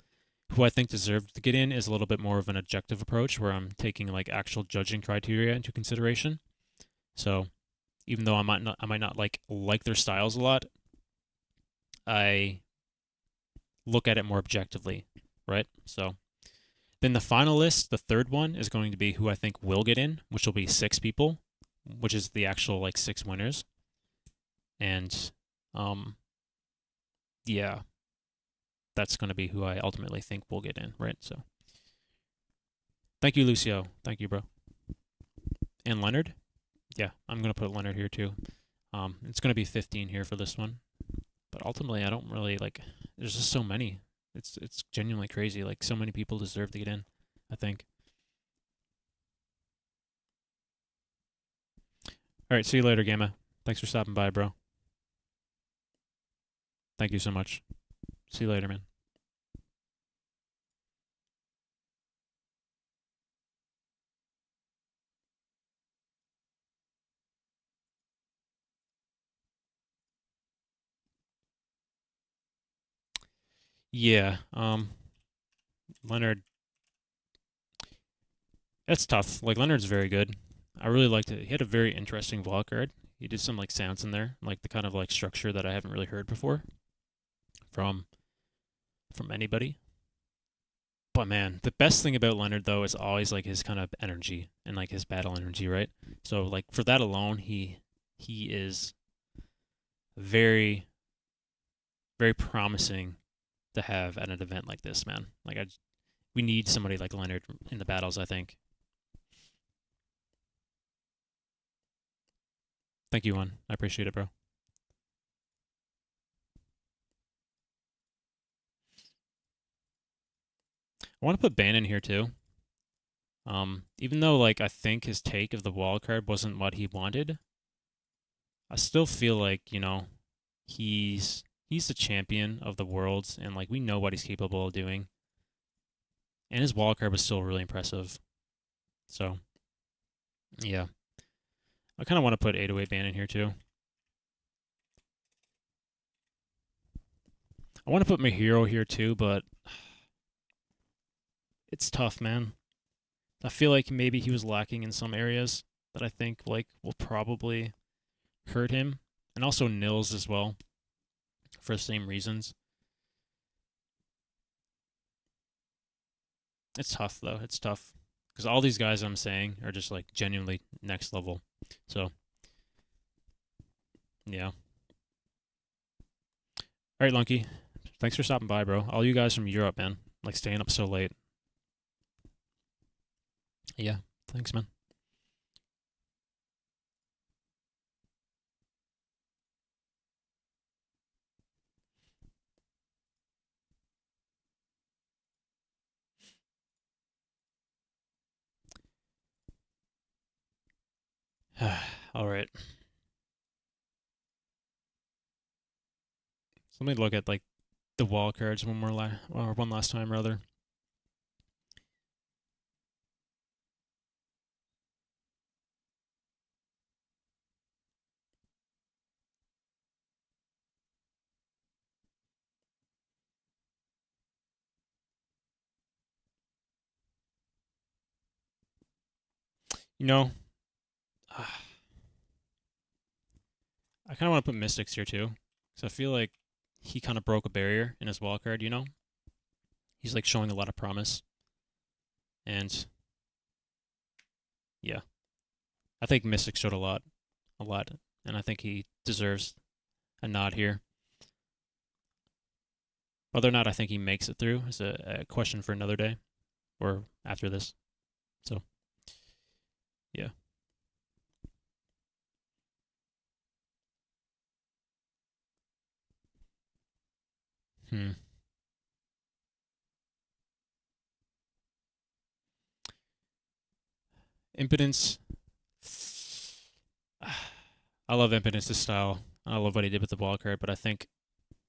Who I think deserve to get in is a little bit more of an objective approach where I'm taking like actual judging criteria into consideration. So even though I might not like their styles a lot, I look at it more objectively, right? So then the final list, the third one, is going to be who I think will get in, which will be 6 people, which is the actual like 6 winners. And yeah, that's going to be who I ultimately think will get in, right? So thank you, Lucio. Thank you, bro. And Leonard. Yeah, I'm going to put Leonard here too. It's going to be 15 here for this one. But ultimately, I don't really like. There's just so many. It's genuinely crazy. Like so many people deserve to get in, I think. All right, see you later, Gamma. Thanks for stopping by, bro. Thank you so much. See you later, man. Yeah, Leonard. That's tough. Like Leonard's very good. I really liked it. He had a very interesting wildcard. He did some like sounds in there, like the kind of like structure that I haven't really heard before from anybody. But man, the best thing about Leonard though is always like his kind of energy and like his battle energy, right? So like for that alone, he is very very promising to have at an event like this, man. Like we need somebody like Leonard in the battles, I think. Thank you, Juan. I appreciate it, bro. I want to put Bannon here too. Even though like I think his take of the wall card wasn't what he wanted, I still feel like, you know, he's the champion of the worlds and like we know what he's capable of doing. And his wall card was still really impressive. So yeah. I kind of want to put 808 Bannon here too. I want to put my hero here too, but it's tough, man. I feel like maybe he was lacking in some areas that I think like will probably hurt him, and also Nils as well, for the same reasons. It's tough though. It's tough because all these guys I'm saying are just like genuinely next level. So yeah. All right, Lunky. Thanks for stopping by, bro. All you guys from Europe, man. Like staying up so late. Yeah, thanks, man. All right. So let me look at like the wall cards one last time, rather. You know, I kind of want to put Mystics here too, because I feel like he kind of broke a barrier in his wildcard, you know? He's like showing a lot of promise. And yeah, I think Mystics showed a lot. And I think he deserves a nod here. Whether or not I think he makes it through is a question for another day or after this. So, yeah. Impotence. I love Impotence's style. I love what he did with the wildcard, but I think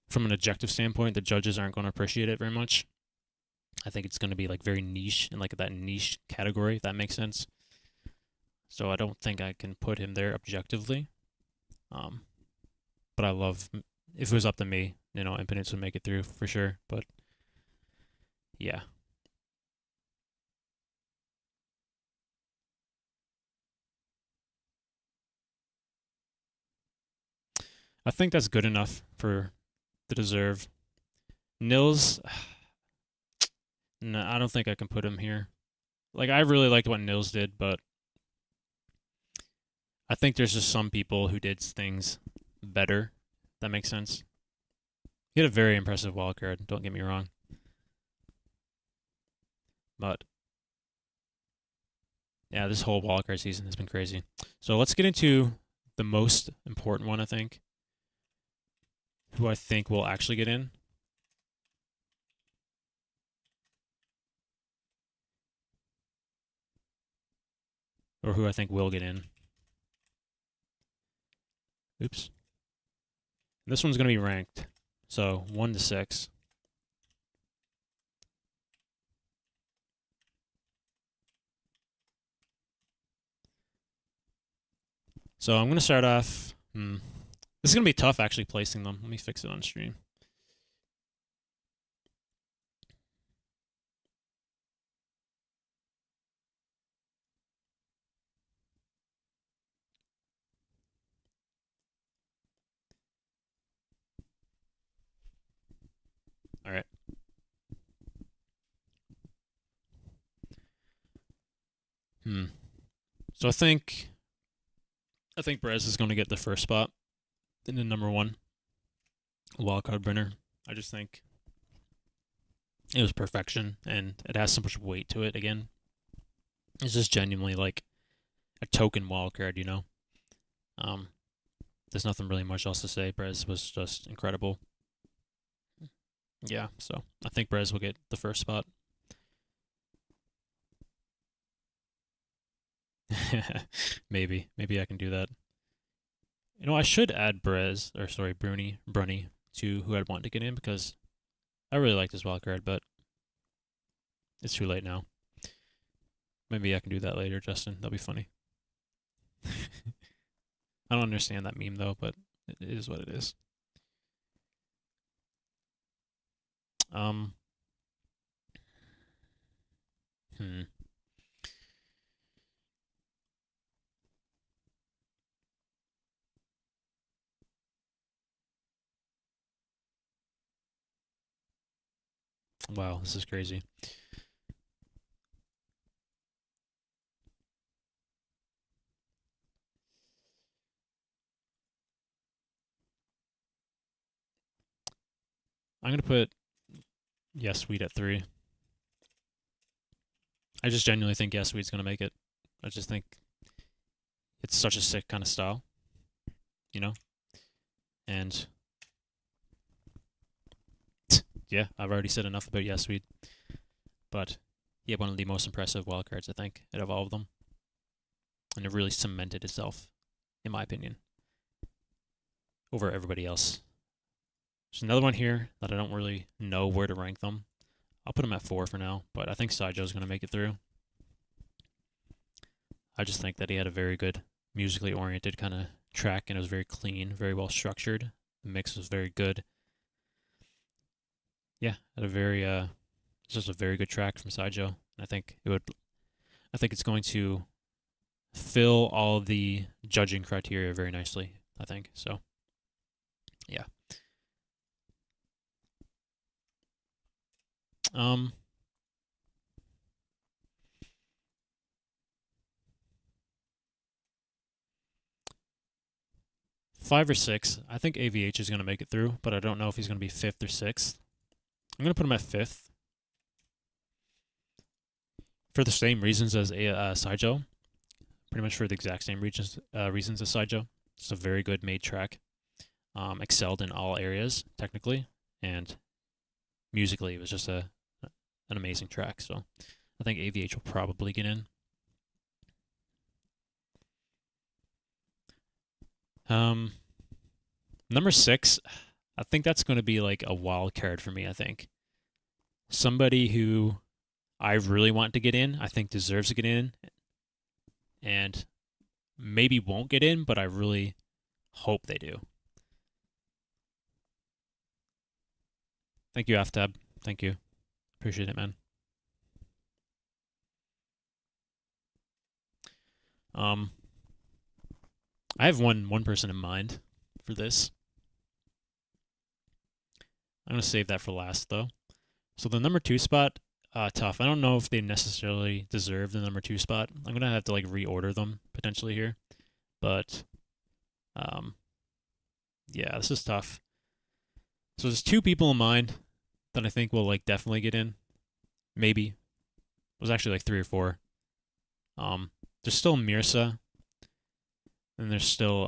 from an objective standpoint, the judges aren't going to appreciate it very much. I think it's going to be like very niche in like that niche category, if that makes sense. So I don't think I can put him there objectively. But I love, if it was up to me, you know, Impotence would make it through for sure. But yeah. I think that's good enough for the deserve. Nils, no, I don't think I can put him here. Like, I really liked what Nils did, but I think there's just some people who did things better. If that makes sense. He had a very impressive wildcard, don't get me wrong. But yeah, this whole wildcard season has been crazy. So let's get into the most important one, I think. Who I think will actually get in. Or who I think will get in. Oops. This one's going to be ranked. So 1 to 6. So I'm going to start off. This is going to be tough actually placing them. Let me fix it on stream. All right. So I think Brez is going to get the first spot in the number 1 wildcard winner. I just think it was perfection, and it has so much weight to it. Again, it's just genuinely like a token wildcard, you know. There's nothing really much else to say. Brez was just incredible. Yeah, so I think Brez will get the first spot. Maybe I can do that. You know, I should add Bruny to who I'd want to get in, because I really like this wildcard, but it's too late now. Maybe I can do that later, Justin. That'll be funny. I don't understand that meme though, but it is what it is. Wow, this is crazy. I'm going to put Yes Sweet at 3. I just genuinely think Yes Sweet's going to make it. I just think it's such a sick kind of style, you know? And yeah, I've already said enough about Yes Sweet. But he had one of the most impressive wildcards, I think, out of all of them. And it really cemented itself, in my opinion, over everybody else. There's another one here that I don't really know where to rank them. I'll put him at 4 for now, but I think Saijo's going to make it through. I just think that he had a very good musically oriented kind of track, and it was very clean, very well structured. The mix was very good. Yeah, had a very it's just a very good track from Saijo. I think it's going to fill all the judging criteria very nicely, I think. So Yeah. Um. 5 or 6. I think AVH is going to make it through, but I don't know if he's going to be 5th or 6th. I'm going to put him at 5th. For the same reasons as Saijo. Pretty much for the exact same reasons as Saijo. It's a very good made track. Excelled in all areas, technically. And musically, it was just an amazing track. So I think AVH will probably get in. Number 6, I think that's going to be like a wild card for me, I think. Somebody who I really want to get in, I think deserves to get in, and maybe won't get in, but I really hope they do. Thank you, Aftab. Thank you. Appreciate it, man. I have one person in mind for this. I'm going to save that for last, though. So the number 2 spot, tough. I don't know if they necessarily deserve the number 2 spot. I'm going to have to like reorder them potentially here. But, yeah, this is tough. So there's 2 people in mind that I think will like definitely get in. Maybe. It was actually like 3 or 4. There's still Mirsa. And there's still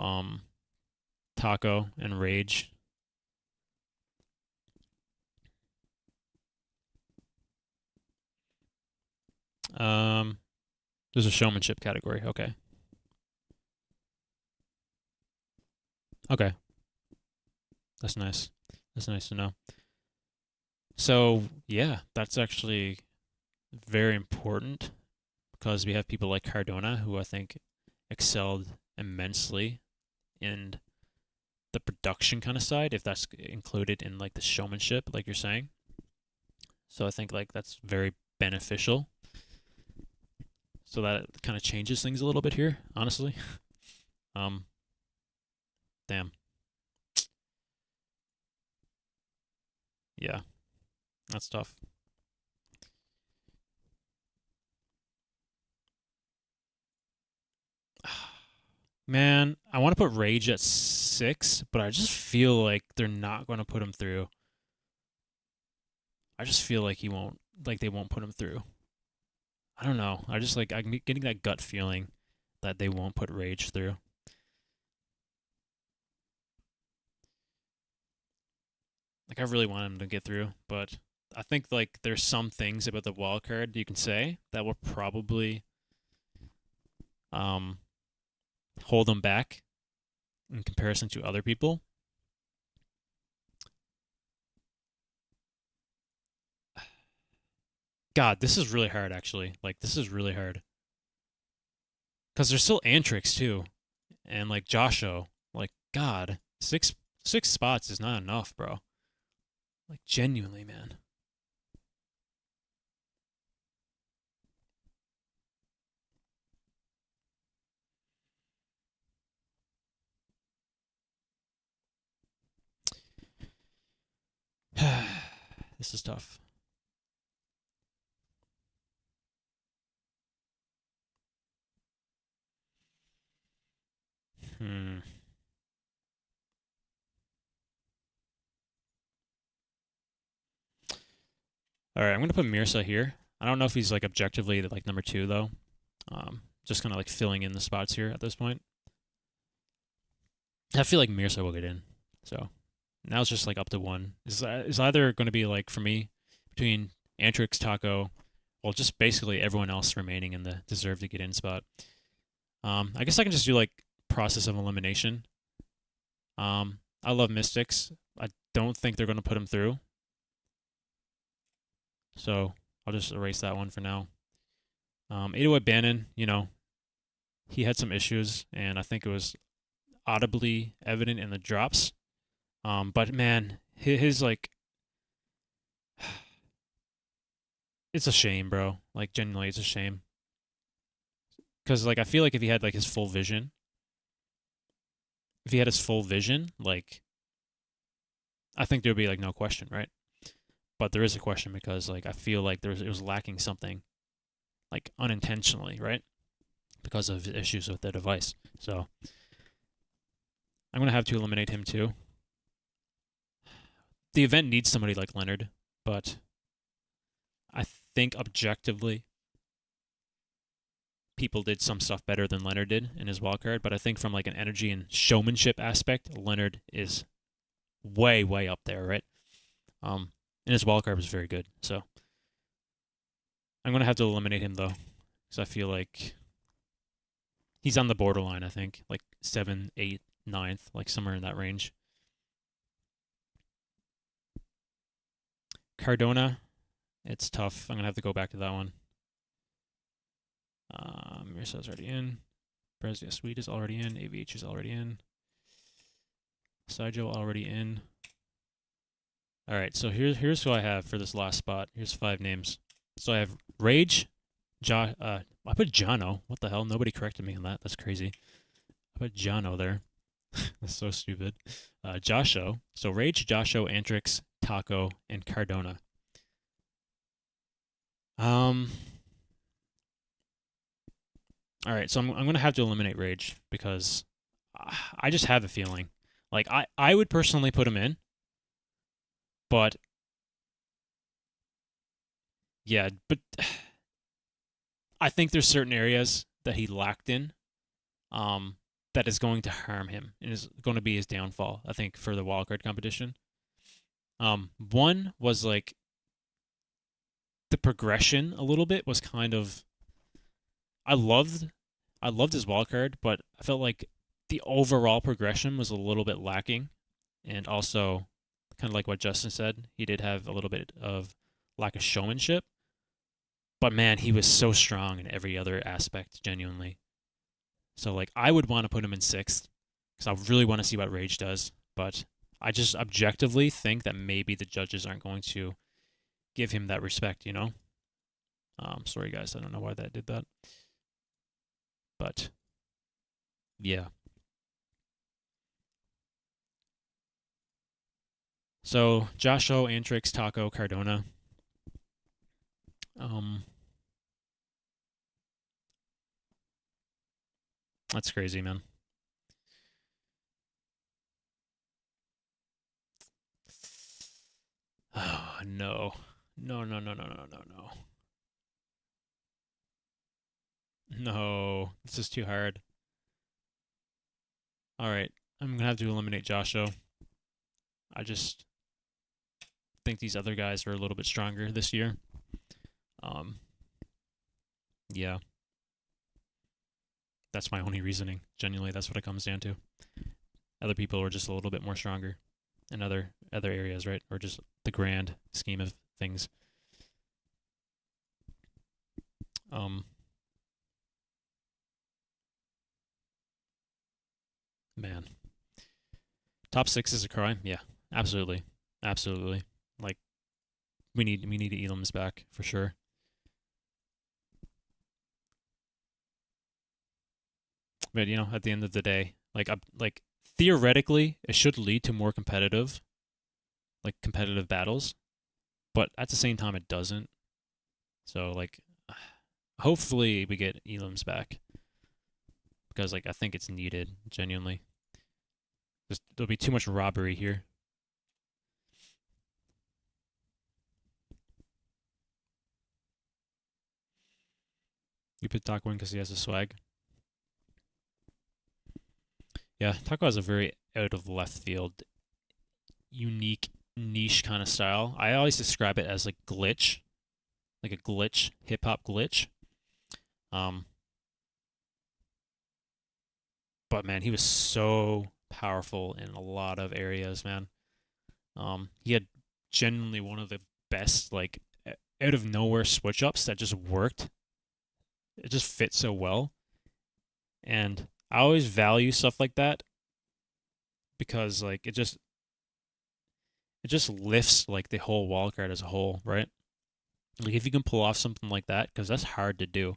Taco and Rage. There's a showmanship category. Okay. Okay. That's nice. That's nice to know. So, yeah, that's actually very important because we have people like Cardona who I think excelled immensely in the production kind of side, if that's included in like the showmanship, like you're saying. So I think like that's very beneficial. So that kind of changes things a little bit here, honestly. Damn. Yeah, that's tough. Man, I want to put Rage at 6, but I just feel like they're not going to put him through. I just feel like they won't put him through. I don't know. I'm getting that gut feeling that they won't put Rage through. Like I really want him to get through, but I think like there's some things about the wild card you can say that will probably hold them back in comparison to other people. God, this is really hard, actually. Like, this is really hard. Because there's still Antrix, too. And, like, Josho. Like, God. Six spots is not enough, bro. Like, genuinely, man. This is tough. All right, I'm gonna put Mirsa here. I don't know if he's like objectively like number 2 though. Just kind of like filling in the spots here at this point. I feel like Mirsa will get in. So now it's just like up to 1. It's either going to be like for me between Antrix, Taco, well, just basically everyone else remaining in the deserve to get in spot. I guess I can just do like process of elimination. I love Mystics. I don't think they're going to put him through. So I'll just erase that one for now. 808 Bannon, you know, he had some issues, and I think it was audibly evident in the drops. But man, his like, it's a shame, bro. Like genuinely, it's a shame. Because like I feel like if he had like his full vision, like I think there'd be like no question, right? But there is a question because like I feel like it was lacking something, like unintentionally, right? Because of issues with the device. So I'm gonna have to eliminate him too. The event needs somebody like Leonard, but I think objectively people did some stuff better than Leonard did in his wildcard. But I think from like an energy and showmanship aspect, Leonard is way, way up there, right? And his wildcard was very good. So I'm gonna have to eliminate him though, because I feel like he's on the borderline. I think like 7, 8, 9th, like somewhere in that range. Cardona, it's tough. I'm gonna have to go back to that one. Mirsa's already in. Brezia Sweet is already in. AVH is already in. Saijo already in. All right, so here's who I have for this last spot. Here's 5 names. So I have Rage, I put Jono. What the hell? Nobody corrected me on that. That's crazy. I put Jono there. That's so stupid. Josho. So Rage, Josho, Antrix, Taco, and Cardona. All right, so I'm going to have to eliminate Rage because I just have a feeling. Like, I would personally put him in, but yeah, but I think there's certain areas that he lacked in that is going to harm him and is going to be his downfall, I think, for the wildcard competition. One was like the progression a little bit was kind of I loved his wildcard, but I felt like the overall progression was a little bit lacking. And also, kind of like what Justin said, he did have a little bit of lack of showmanship. But man, he was so strong in every other aspect, genuinely. So like, I would want to put him in 6th because I really want to see what Rage does. But I just objectively think that maybe the judges aren't going to give him that respect, you know? Sorry guys, I don't know why that did that. But yeah. So Josho, Antrix, Taco, Cardona. That's crazy, man. Oh, no. No. No, this is too hard. All right, I'm going to have to eliminate Josho. I just think these other guys are a little bit stronger this year. Yeah. That's my only reasoning. Genuinely, that's what it comes down to. Other people are just a little bit more stronger in other areas, right? Or just the grand scheme of things. Man. Top 6 is a crime? Yeah, absolutely. Absolutely. Like, we need Elam's back for sure. But you know, at the end of the day, like theoretically, it should lead to more competitive battles, but at the same time, it doesn't. So like, hopefully we get Elam's back because like I think it's needed genuinely. There'll be too much robbery here. You put Taco in because he has a swag. Yeah, Taco has a very out of left field, unique, niche kind of style. I always describe it as like a glitch, hip hop glitch. But man, he was so powerful in a lot of areas, man. He had genuinely one of the best, like, out of nowhere switch ups that just worked. It just fit so well. And I always value stuff like that because like it just lifts like the whole wildcard as a whole, right? Like if you can pull off something like that, because that's hard to do.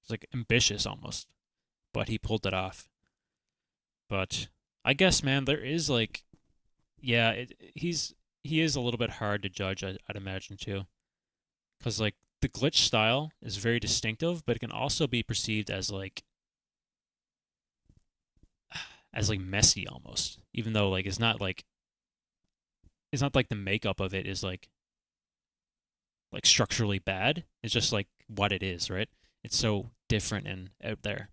It's like ambitious almost, but he pulled it off. But I guess, man, there is like yeah, he is a little bit hard to judge, I'd imagine too, because like the glitch style is very distinctive, but it can also be perceived as like messy almost, even though like it's not like the makeup of it is like structurally bad. It's just like what it is, right? It's so different and out there.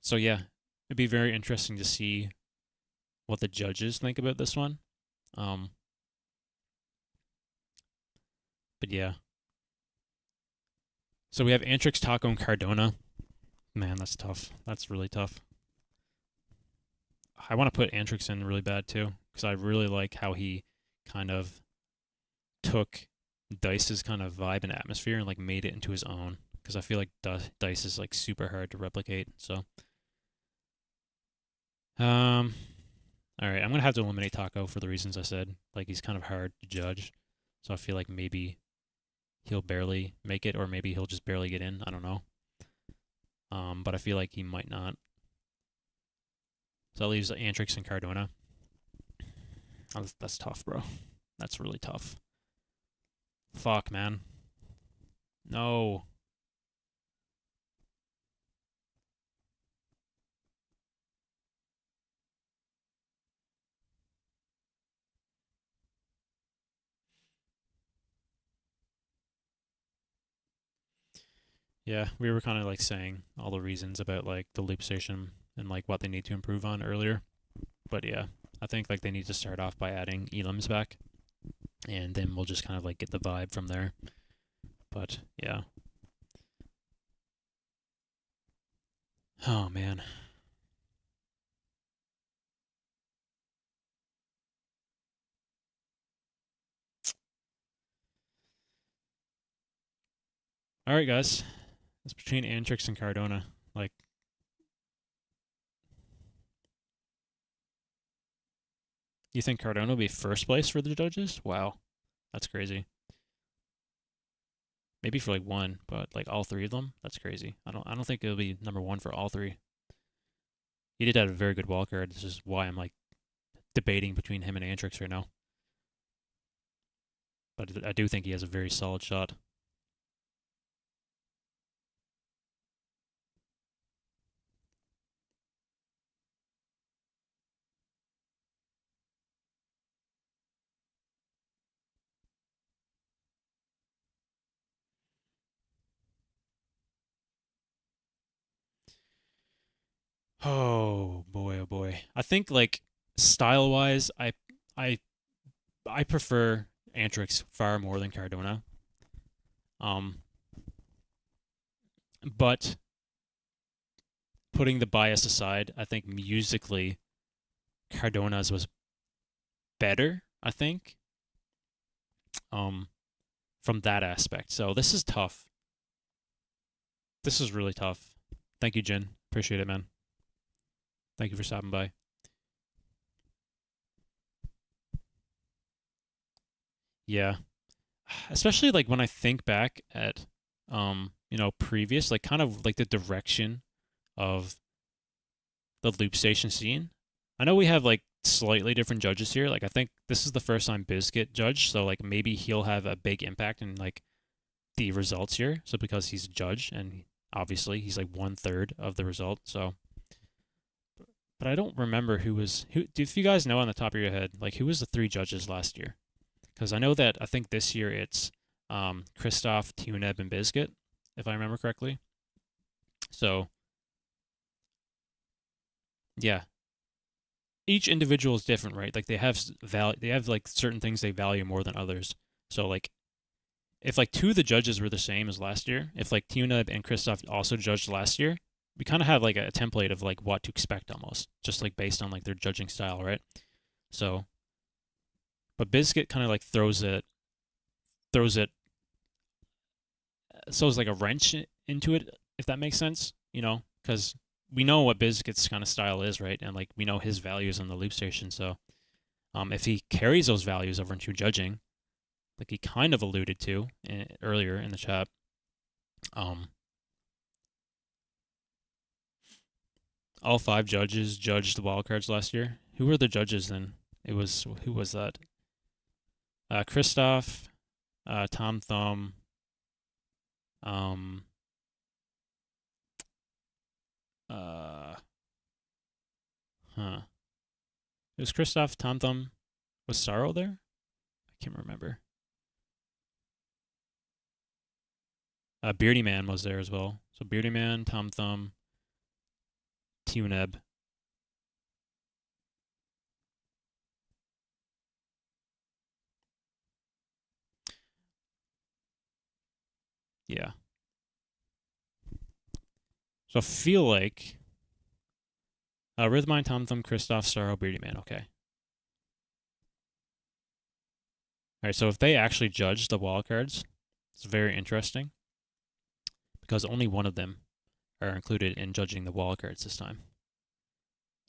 So yeah, it'd be very interesting to see what the judges think about this one. But yeah. So we have Antrix, Taco, and Cardona. Man, that's tough. That's really tough. I want to put Antrix in really bad too, because I really like how he kind of took Dice's kind of vibe and atmosphere and like made it into his own. Because I feel like Dice is like super hard to replicate. So, all right, I'm gonna have to eliminate Taco for the reasons I said. Like he's kind of hard to judge, so I feel like maybe he'll barely make it, or maybe he'll just barely get in. I don't know. But I feel like he might not. So that leaves Antrix and Cardona. That's tough, bro. That's really tough. Fuck, man. No. Yeah, we were kind of like saying all the reasons about like the loop station and like what they need to improve on earlier. But yeah, I think like they need to start off by adding elims back, and then we'll just kind of like get the vibe from there. But yeah. Oh man. All right, guys. It's between Antrix and Cardona. Like, you think Cardona will be first place for the judges? Wow, that's crazy. Maybe for like one, but like all three of them, that's crazy. I don't think it'll be number one for all three. He did have a very good wildcard. This is why I'm like debating between him and Antrix right now. But I do think he has a very solid shot. Oh boy, oh boy. I think like style wise, I prefer Antrix far more than Cardona. But putting the bias aside, I think musically Cardona's was better, I think. From that aspect. So this is tough. This is really tough. Thank you, Jin. Appreciate it, man. Thank you for stopping by. Yeah. Especially like when I think back at previous, like kind of like the direction of the loop station scene. I know we have like slightly different judges here. Like I think this is the first time Biscuit judged, so like maybe he'll have a big impact in like the results here. So because he's a judge and obviously he's like 1/3 of the result. So, but I don't remember who. If you guys know on the top of your head, like who was the 3 judges last year? Because I know that I think this year it's Christoph, Tuneb, and Biscuit, if I remember correctly. So yeah, each individual is different, right? Like they have like certain things they value more than others. So like if like 2 of the judges were the same as last year, if like Tuneb and Christoph also judged last year, we kind of have like a template of like what to expect almost, just like based on like their judging style, right? So, but Biscuit kind of like throws it, so it's like a wrench into it, if that makes sense, because we know what Biscuit's kind of style is, right? And like we know his values on the loop station. So, if he carries those values over into judging, like he kind of alluded to earlier in the chat, all 5 judges judged the wildcards last year. Who were the judges then? Who was that? Christoph, Tom Thumb, It was Christoph, Tom Thumb. Was Sorrow there? I can't remember. Beardy Man was there as well. So Beardy Man, Tom Thumb, Tuneb. Yeah. So I feel like Rhythmine, Tom Thumb, Christoph, Sorrow, Beardy Man. Okay. Alright, so if they actually judge the wildcards, it's very interesting. Because only one of them are included in judging the wildcards this time.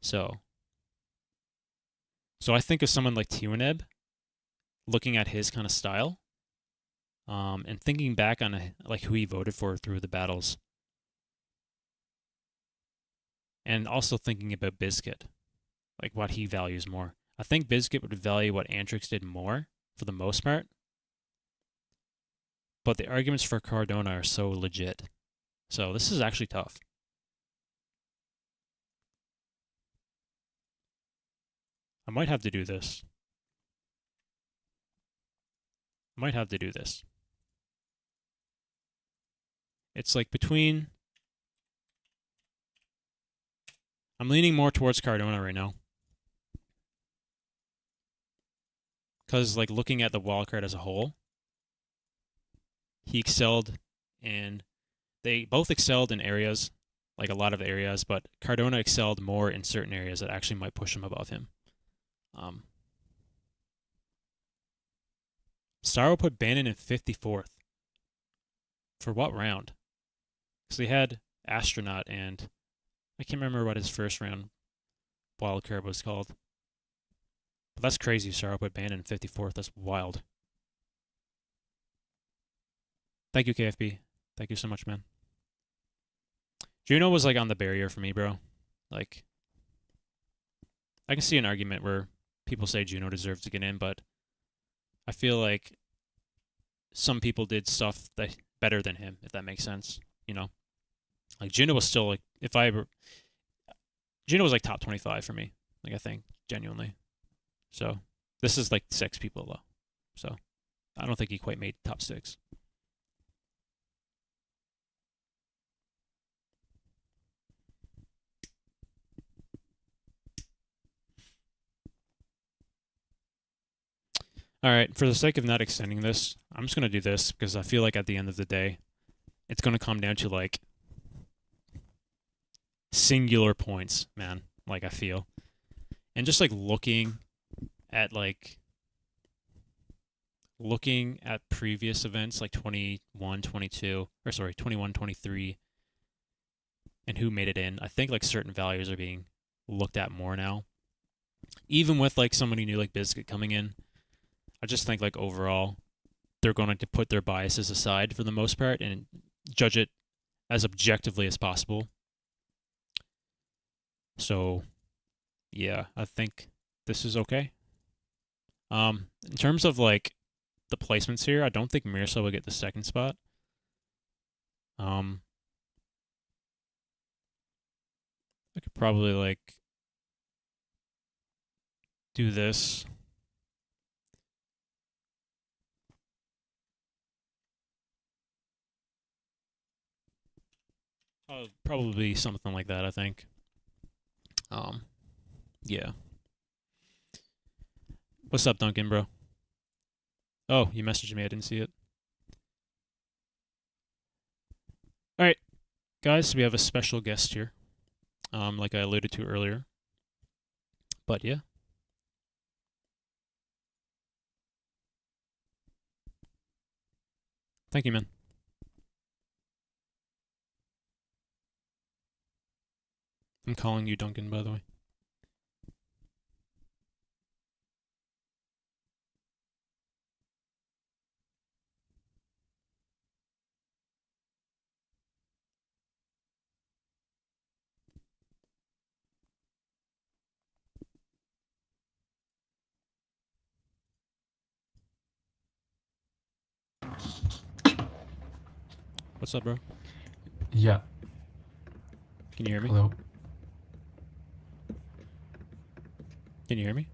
So I think of someone like Tuneb, looking at his kind of style, and thinking back on like who he voted for through the battles. And also thinking about Biscuit, like what he values more. I think Biscuit would value what Antrix did more, for the most part. But the arguments for Cardona are so legit. So this is actually tough. I might have to do this. It's like between... I'm leaning more towards Cardona right now. Because, like, looking at the wildcard as a whole, he excelled in... They both excelled in areas, like a lot of areas, but Cardona excelled more in certain areas that actually might push him above him. Starro put Bannon in 54th. For what round? Because they had Astronaut and... I can't remember what his first round wildcard was called. But that's crazy, Starro put Bannon in 54th. That's wild. Thank you, KFB. Thank you so much, man. Juno was like on the barrier for me, bro. Like, I can see an argument where people say Juno deserves to get in, but I feel like some people did stuff that better than him, if that makes sense. You know, like Juno was still like, Juno was like top 25 for me. Like, I think genuinely. So this is like 6 people though. So I don't think he quite made top 6. All right, for the sake of not extending this, I'm just going to do this because I feel like at the end of the day, it's going to come down to like singular points, man. Like, I feel. And just like looking at previous events like 21, 22, or sorry, 21, 23, and who made it in, I think like certain values are being looked at more now. Even with like somebody new like Biscuit coming in, I just think like overall, they're going to put their biases aside for the most part and judge it as objectively as possible. So, yeah, I think this is okay. In terms of like the placements here, I don't think Mirsa will get the second spot. I could probably like do this. Probably something like that, I think. Yeah. What's up, Duncan, bro? Oh, you messaged me. I didn't see it. All right, guys, we have a special guest here, like I alluded to earlier. But yeah. Thank you, man. I'm calling you Duncan, by the way. What's up, bro? Yeah. Can you hear me? Hello. Can you hear me?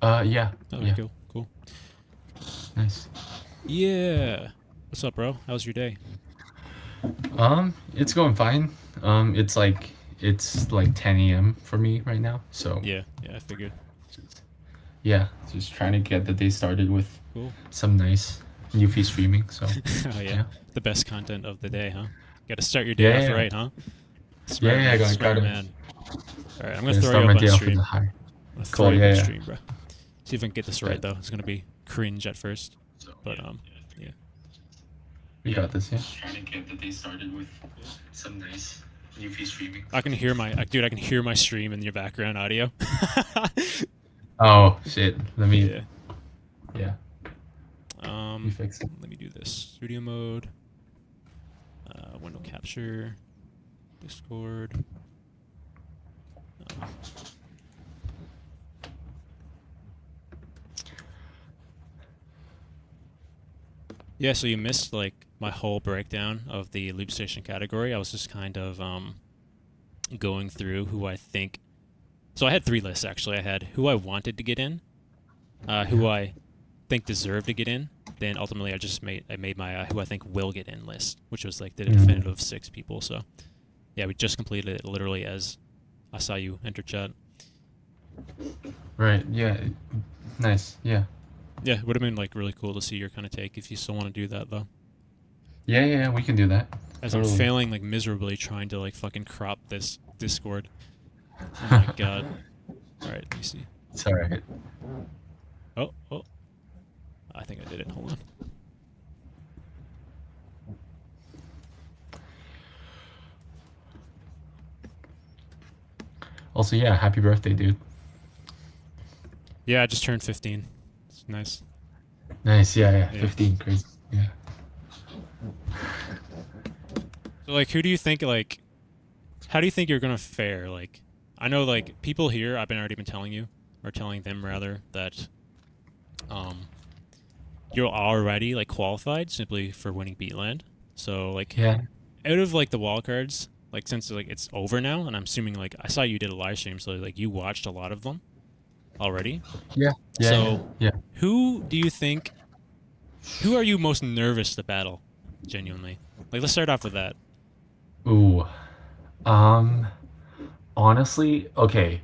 Yeah. Okay, Yeah. cool. Nice. Yeah. What's up, bro? How's your day? It's going fine. It's like 10 a.m. for me right now. So Yeah, I figured. yeah, just trying to get the day started with Cool. some nice Newfie streaming. So Oh, yeah. yeah. The best content of the day, huh? Got to start your day off Yeah. right, huh? Smart, Yeah, man, I smart gotta man. All right, I'm gonna gotta throw start you my up day on off with stream. a high. I'm gonna Cool, throw you up on yeah. stream, bro. See if I can get this right Yeah. though. It's gonna be cringe at first, but yeah. We got this, yeah. Trying to get the day started with some nice Newfie streaming. I can hear my dude. I can hear my stream in your background audio. Oh shit! Let me. Yeah. Yeah. You fix it. Let me do this. Studio mode. Window capture. Discord. Yeah, so you missed like my whole breakdown of the loop station category. I was just kind of going through who I think. So I had 3 lists actually. I had who I wanted to get in, who I think deserved to get in. Then ultimately, I made my who I think will get in list, which was like the definitive 6 people. So yeah, we just completed it literally as I saw you enter chat. Right. Yeah. Nice. Yeah. Yeah, it would have been like really cool to see your kind of take if you still want to do that though. Yeah. We can do that. As Totally. I'm failing like miserably trying to like fucking crop this Discord. Oh my god. Alright, let me see. It's alright. Oh. I think I did it. Hold on. Also, yeah, happy birthday, dude. Yeah, I just turned 15. It's nice. Nice. Yeah. Yeah. 15. Crazy. Yeah. So like who do you think like how do you think you're gonna fare? Like I know like people here I've already been telling you, or telling them rather, that you're already like qualified simply for winning Beatland. So like Yeah. out of like the wildcards, like since like it's over now, and I'm assuming like I saw you did a live stream, so like you watched a lot of them already. Yeah. So Yeah. who do you think? Who are you most nervous to battle? Genuinely, like let's start off with that. Ooh. Honestly, okay.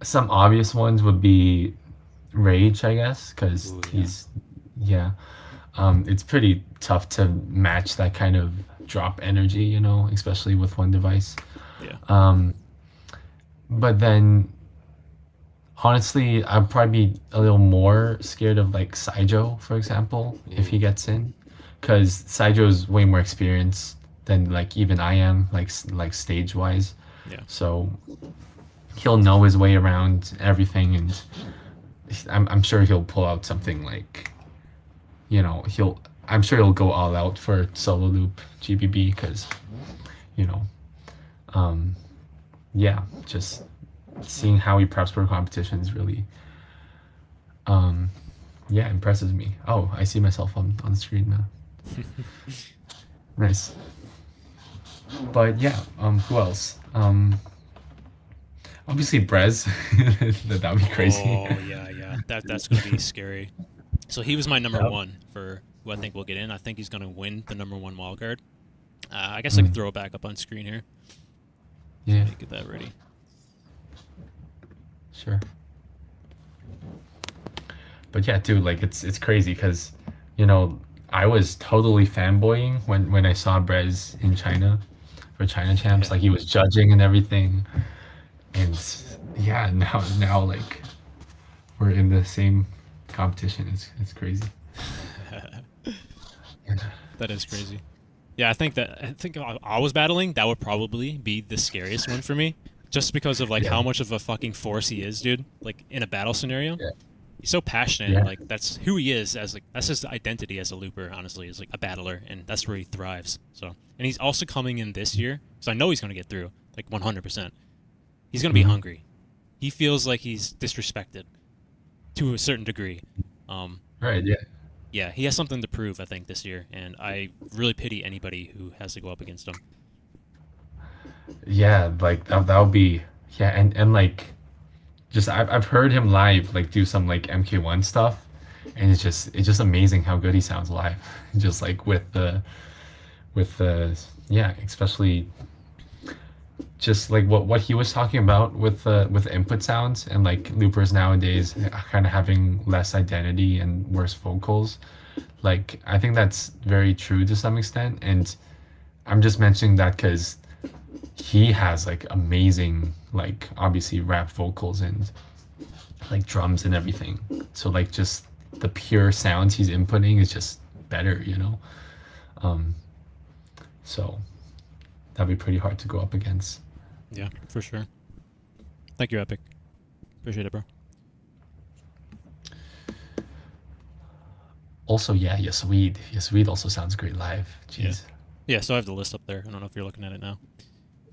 Some obvious ones would be Rage, I guess, because he's yeah. It's pretty tough to match that kind of drop energy, you know, especially with one device. Yeah. But then honestly, I'd probably be a little more scared of like Saijo, for example, if he gets in, because Saijo's way more experienced than like even I am, like stage wise. Yeah. So he'll know his way around everything, and I'm sure he'll pull out something like, you know, I'm sure he'll go all out for solo loop GBB, because, you know, yeah, just seeing how he preps for competitions really, yeah, impresses me. Oh, I see myself on the screen now. Nice. But yeah, who else? Obviously Brez. that would be crazy. Oh yeah. That's gonna be scary. So he was my number 1 for who I think will get in. I think he's gonna win the number 1 wildcard. I guess I can throw it back up on screen here. Yeah. Let me get that ready. Sure. But yeah, dude, like it's crazy because, you know, I was totally fanboying when I saw Brez in China for China Champs. Like he was judging and everything, and yeah, now like we're in the same competition. It's crazy. That is crazy. Yeah, I think if I was battling, that would probably be the scariest one for me, just because of like how much of a fucking force he is, dude. Like in a battle scenario. Yeah. He's so passionate. Yeah. Like that's who he is that's his identity as a looper, honestly, is like a battler, and that's where he thrives. So, and he's also coming in this year, so I know he's going to get through, like 100%. He's going to be hungry. He feels like he's disrespected to a certain degree. Right, yeah. yeah, he has something to prove, I think, this year, and I really pity anybody who has to go up against him. Yeah, like that would be yeah, and like just I've heard him live like do some like MK1 stuff, and it's just amazing how good he sounds live. Just like with the yeah, especially just like what he was talking about with input sounds and like loopers nowadays kind of having less identity and worse vocals. Like I think that's very true to some extent, and I'm just mentioning that because he has like amazing like obviously rap vocals and like drums and everything. So like just the pure sounds he's inputting is just better, you know. So that'd be pretty hard to go up against. Yeah, for sure. Thank you, Epic. Appreciate it, bro. Also, yeah, Yasweed also sounds great live. Jeez. Yeah, so I have the list up there. I don't know if you're looking at it now.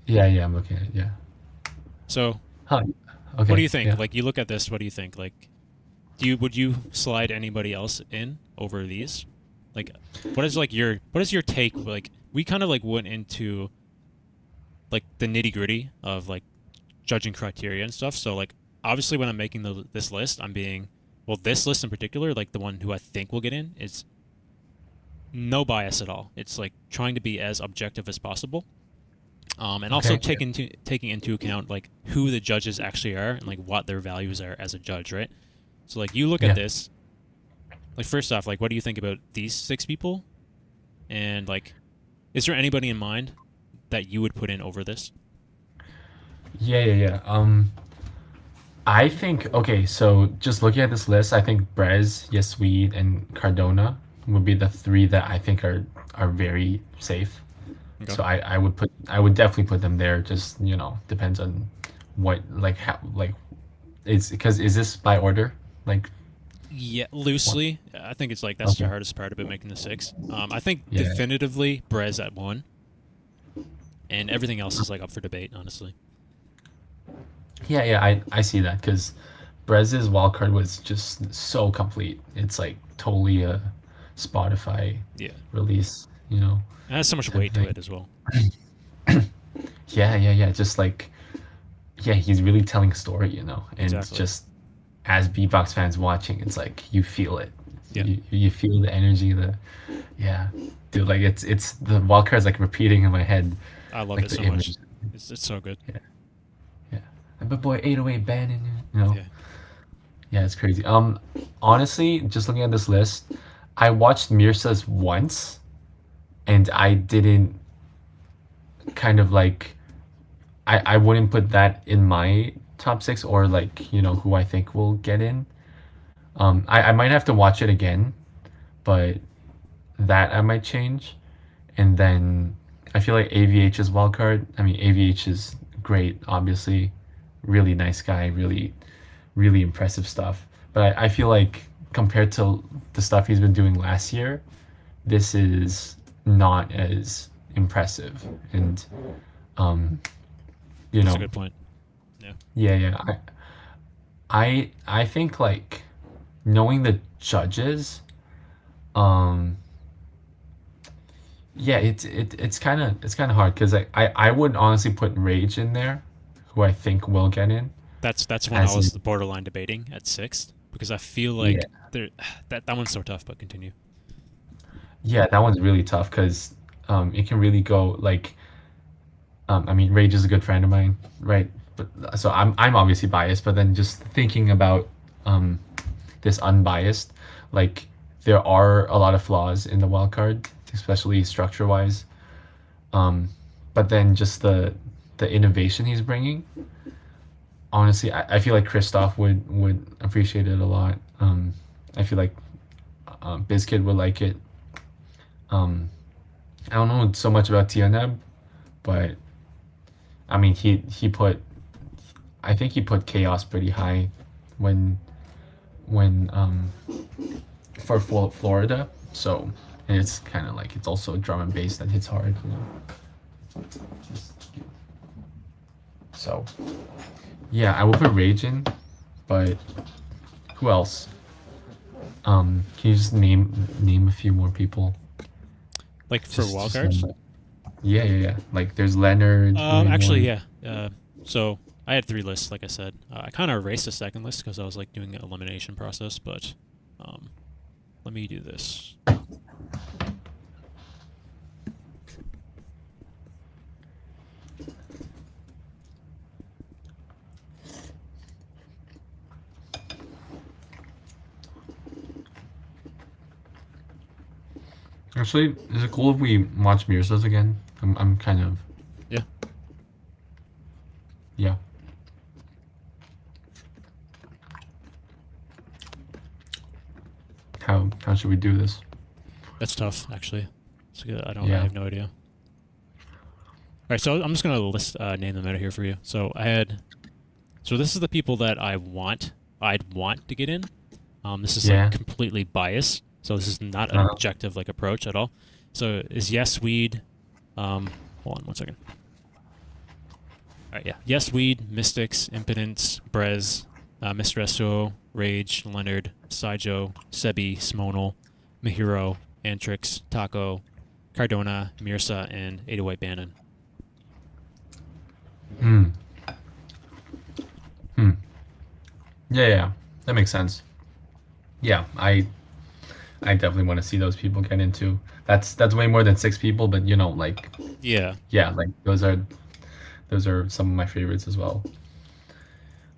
Yeah, I'm looking at it, yeah. So, okay. What do you think? Yeah. Like, you look at this, what do you think? Like, would you slide anybody else in over these? Like, what is your take? Like, we kind of like went into like the nitty gritty of like judging criteria and stuff. So like, obviously when I'm making this list, I'm being, well, this list in particular, like the one who I think will get in, is no bias at all. It's like trying to be as objective as possible. And also taking into account like who the judges actually are and like what their values are as a judge, right? So like you look at this, like first off, like what do you think about these 6 people? And like, is there anybody in mind that you would put in over this? Yeah. I think so just looking at this list, I think Brez, Yasweed, and Cardona would be the 3 that I think are very safe. Okay. So I would definitely put them there. Just depends on what it's because is this by order like? Yeah, loosely. I think it's like that's the hardest part about making the 6. I think definitively Brez at 1, and everything else is like up for debate, honestly. Yeah, I see that because Brez's wildcard was just so complete. It's like totally a Spotify release, It has so much weight to it as well. Yeah. Just like, he's really telling a story, and exactly. Just as beatbox fans watching, it's like you feel it. Yeah. You feel the energy. Dude, like it's the wildcard's like repeating in my head. I love like it so image. much. It's so good. Yeah. But boy, 808 Bannon, Yeah, it's crazy. Honestly, just looking at this list, I watched Mirsa's once, and I didn't kind of like, I wouldn't put that in my top 6 or like, who I think will get in. I might have to watch it again, but that I might change. And then I feel like AVH's wildcard, AVH is great, obviously. Really nice guy, really impressive stuff. But I feel like compared to the stuff he's been doing last year, this is not as impressive. And that's a good point. Yeah. I think like knowing the judges, it's kind of hard because I would honestly put Rage in there, who I think will get in. That's when I was borderline debating at 6th because I feel like that one's so tough. But continue. Yeah, that one's really tough because it can really go like. Rage is a good friend of mine, right? But so I'm obviously biased, but then just thinking about this unbiased, like there are a lot of flaws in the wildcard, especially structure wise. But then just the innovation he's bringing, honestly, I feel like Christoph would appreciate it a lot. I feel like Bizkid would like it. I don't know so much about Tianeb, but I think he put Chaos pretty high when for Florida. So it's kind of like it's also drum and bass that hits hard. So yeah, I will put Rage in, but who else? Can you just name a few more people? Like for wildcards? Yeah. Like there's Leonard. Actually, yeah. So I had 3 lists, like I said. I kind of erased the second list because I was like doing an elimination process, but let me do this. Actually, is it cool if we watch Mira's again? I'm kind of. Yeah. Yeah. How should we do this? That's tough, actually. It's good. I Yeah. have no idea. All right, so I'm just gonna list name them out here for you. So this is the people that I'd want to get in. This is Yeah. like completely biased. So this is not an objective like approach at all. So is Yes Weed, hold on 1 second. All right, yeah. Yes Weed, Mystics, Impotence, Brez, Mr. Esso, Rage, Leonard, Saijo, Sebi, Smonal, Mahiro, Antrix, Taco, Cardona, Mirsa, and 808 Bannon. Yeah, that makes sense. Yeah, I definitely want to see those people get into. That's way more than 6 people, but you know, like Yeah. yeah, like those are some of my favorites as well.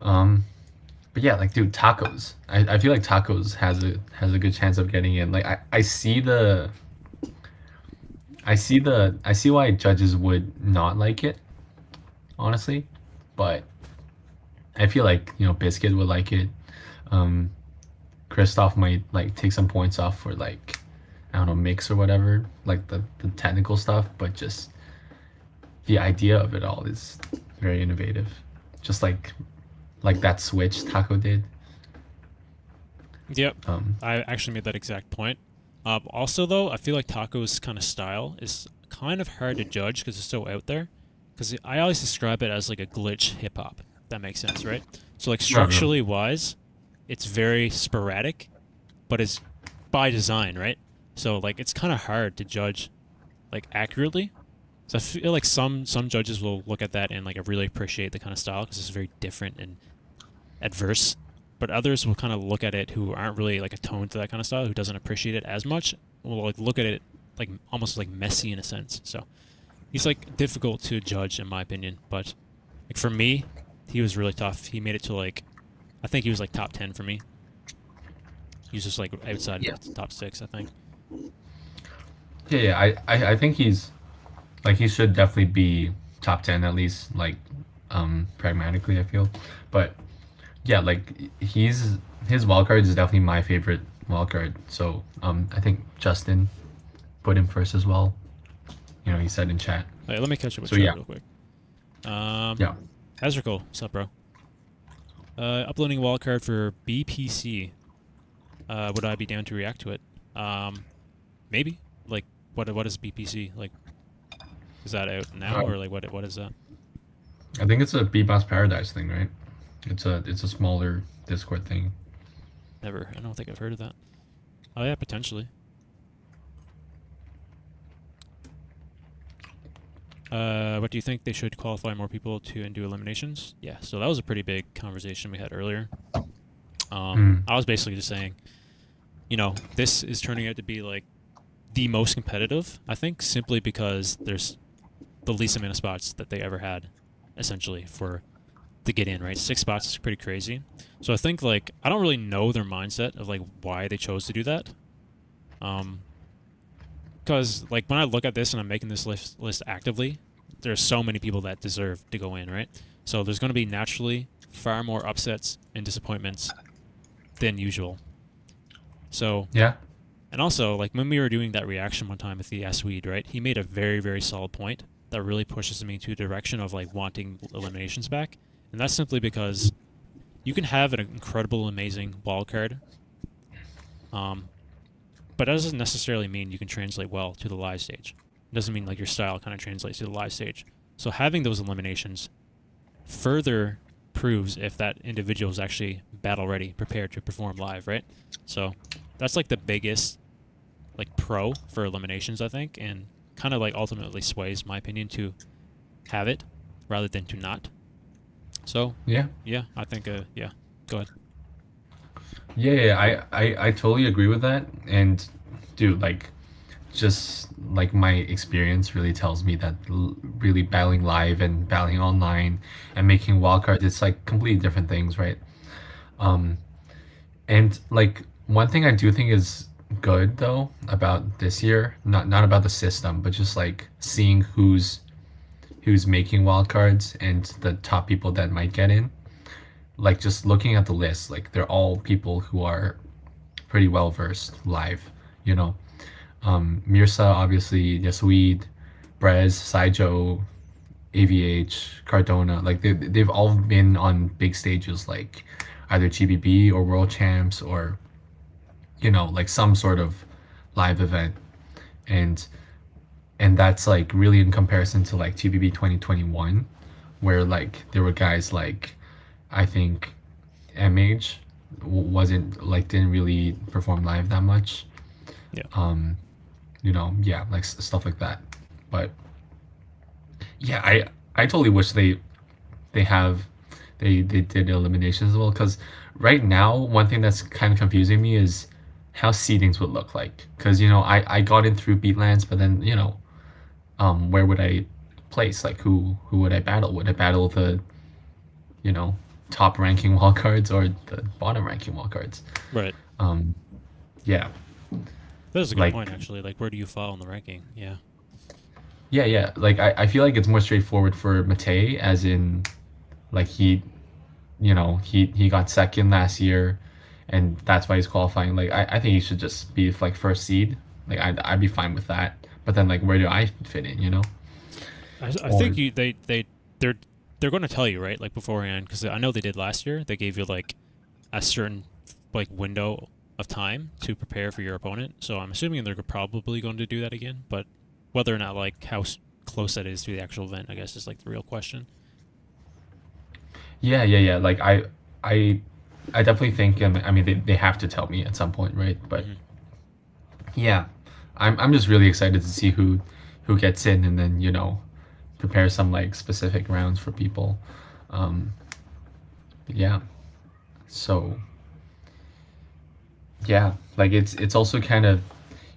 But yeah, like dude, tacos. I feel like tacos has a good chance of getting in. Like I see why judges would not like it, honestly, but I feel like, you know, Biscuit would like it. Christoph might like take some points off for like, I don't know, mix or whatever, like the technical stuff, but just the idea of it all is very innovative. Just like that switch Taco did. Yep. I actually made that exact point. Also, though, I feel like Taco's kind of style is kind of hard to judge because it's so out there. Because I always describe it as like a glitch hip hop. If that makes sense, right? So like structurally wise, it's very sporadic, but it's by design, right? So like it's kind of hard to judge like accurately. So I feel like some judges will look at that and like really appreciate the kind of style because it's very different and adverse. But others will kind of look at it who aren't really like attuned to that kind of style, who doesn't appreciate it as much, will like look at it like almost like messy in a sense. So he's like difficult to judge in my opinion. But like for me, he was really tough. He made it to like, I think he was like top 10 for me. He was just like outside of the top 6, I think. Yeah, I think he's like, he should definitely be top 10 at least, like pragmatically I feel. But yeah, like his wildcard is definitely my favorite wildcard. So I think Justin put him first as well. You know, he said in chat. Right, let me catch up with So, chat yeah. real quick. Yeah. Azrael, what's up, bro? Uploading a wildcard for BPC. Would I be down to react to it? Maybe. Like, what is BPC? Like, is that out now or like what is that? I think it's a Beatbox Paradise thing, right? It's a smaller Discord thing. I don't think I've heard of that. Oh yeah, potentially. What do you think they should qualify more people and do eliminations? Yeah, so that was a pretty big conversation we had earlier. I was basically just saying, you know, this is turning out to be like the most competitive, I think, simply because there's the least amount of spots that they ever had, essentially, to get in, right? 6 spots is pretty crazy. So I think, like, I don't really know their mindset of, like, why they chose to do that. Because, like, when I look at this and I'm making this list actively, there's so many people that deserve to go in, right? So there's going to be naturally far more upsets and disappointments than usual. So yeah. And also, like, when we were doing that reaction one time with the S-Weed, right, he made a very, very solid point that really pushes me to a direction of, like, wanting eliminations back. And that's simply because you can have an incredible, amazing wildcard, but that doesn't necessarily mean you can translate well to the live stage. It doesn't mean, like, your style kind of translates to the live stage. So having those eliminations further proves if that individual is actually battle ready, prepared to perform live, right? So that's like the biggest like pro for eliminations, I think, and kind of like ultimately sways my opinion to have it rather than to not. So Yeah. I think yeah. Go ahead. Yeah, I totally agree with that. And dude, like, just like my experience really tells me that really battling live and battling online and making wildcards, it's like completely different things, right? Um, and like one thing I do think is good though about this year, not about the system, but just like seeing who's making wildcards and the top people that might get in. Like just looking at the list, like they're all people who are pretty well versed live, you know. Mirsa, obviously, Yasuid, Brez, Saijo, AVH, Cardona, like they've all been on big stages like either GBB or World Champs or, you know, like some sort of live event. And that's like really in comparison to like GBB 2021, where like there were guys like, I think MH wasn't like, didn't really perform live that much. Yeah. You know, yeah, like stuff like that. But yeah, I totally wish they did eliminations as well, because right now one thing that's kind of confusing me is how seedings would look like, because you know I got in through Beatlands, but then you know where would I place, like who would I battle? Would I battle the, you know, top ranking wildcards or the bottom ranking wildcards? Right. Yeah. That is a good Like- point, actually. Like, where do you fall in the ranking? Yeah. Yeah. Like I feel like it's more straightforward for Matei, as in like he, you know, he got second last year and that's why he's qualifying. Like I think he should just be like first seed. Like I'd be fine with that. But then like where do I fit in, you know? I think they're going to tell you, right, like beforehand, because I know they did last year. They gave you like a certain like window of time to prepare for your opponent. So I'm assuming they're probably going to do that again. But whether or not like how close that is to the actual event, I guess, is like the real question. Yeah. Like I definitely think, I mean they have to tell me at some point, right? But yeah, I'm just really excited to see who gets in, and then you know prepare some like specific rounds for people. Yeah. So yeah, like it's also kind of,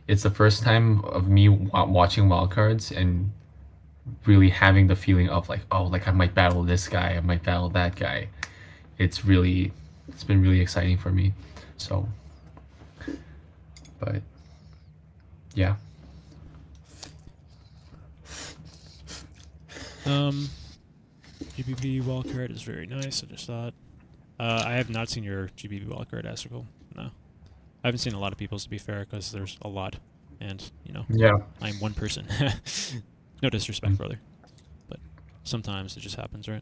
it's the first time of me watching wildcards and really having the feeling of like, oh, like I might battle this guy, I might battle that guy. It's been really exciting for me. So, but yeah. GBB wildcard is very nice. I just thought. I have not seen your GBB wildcard, Astrical. No. I haven't seen a lot of people's, to be fair, because there's a lot. And, you know, yeah, I'm one person. No disrespect, brother. But sometimes it just happens, right?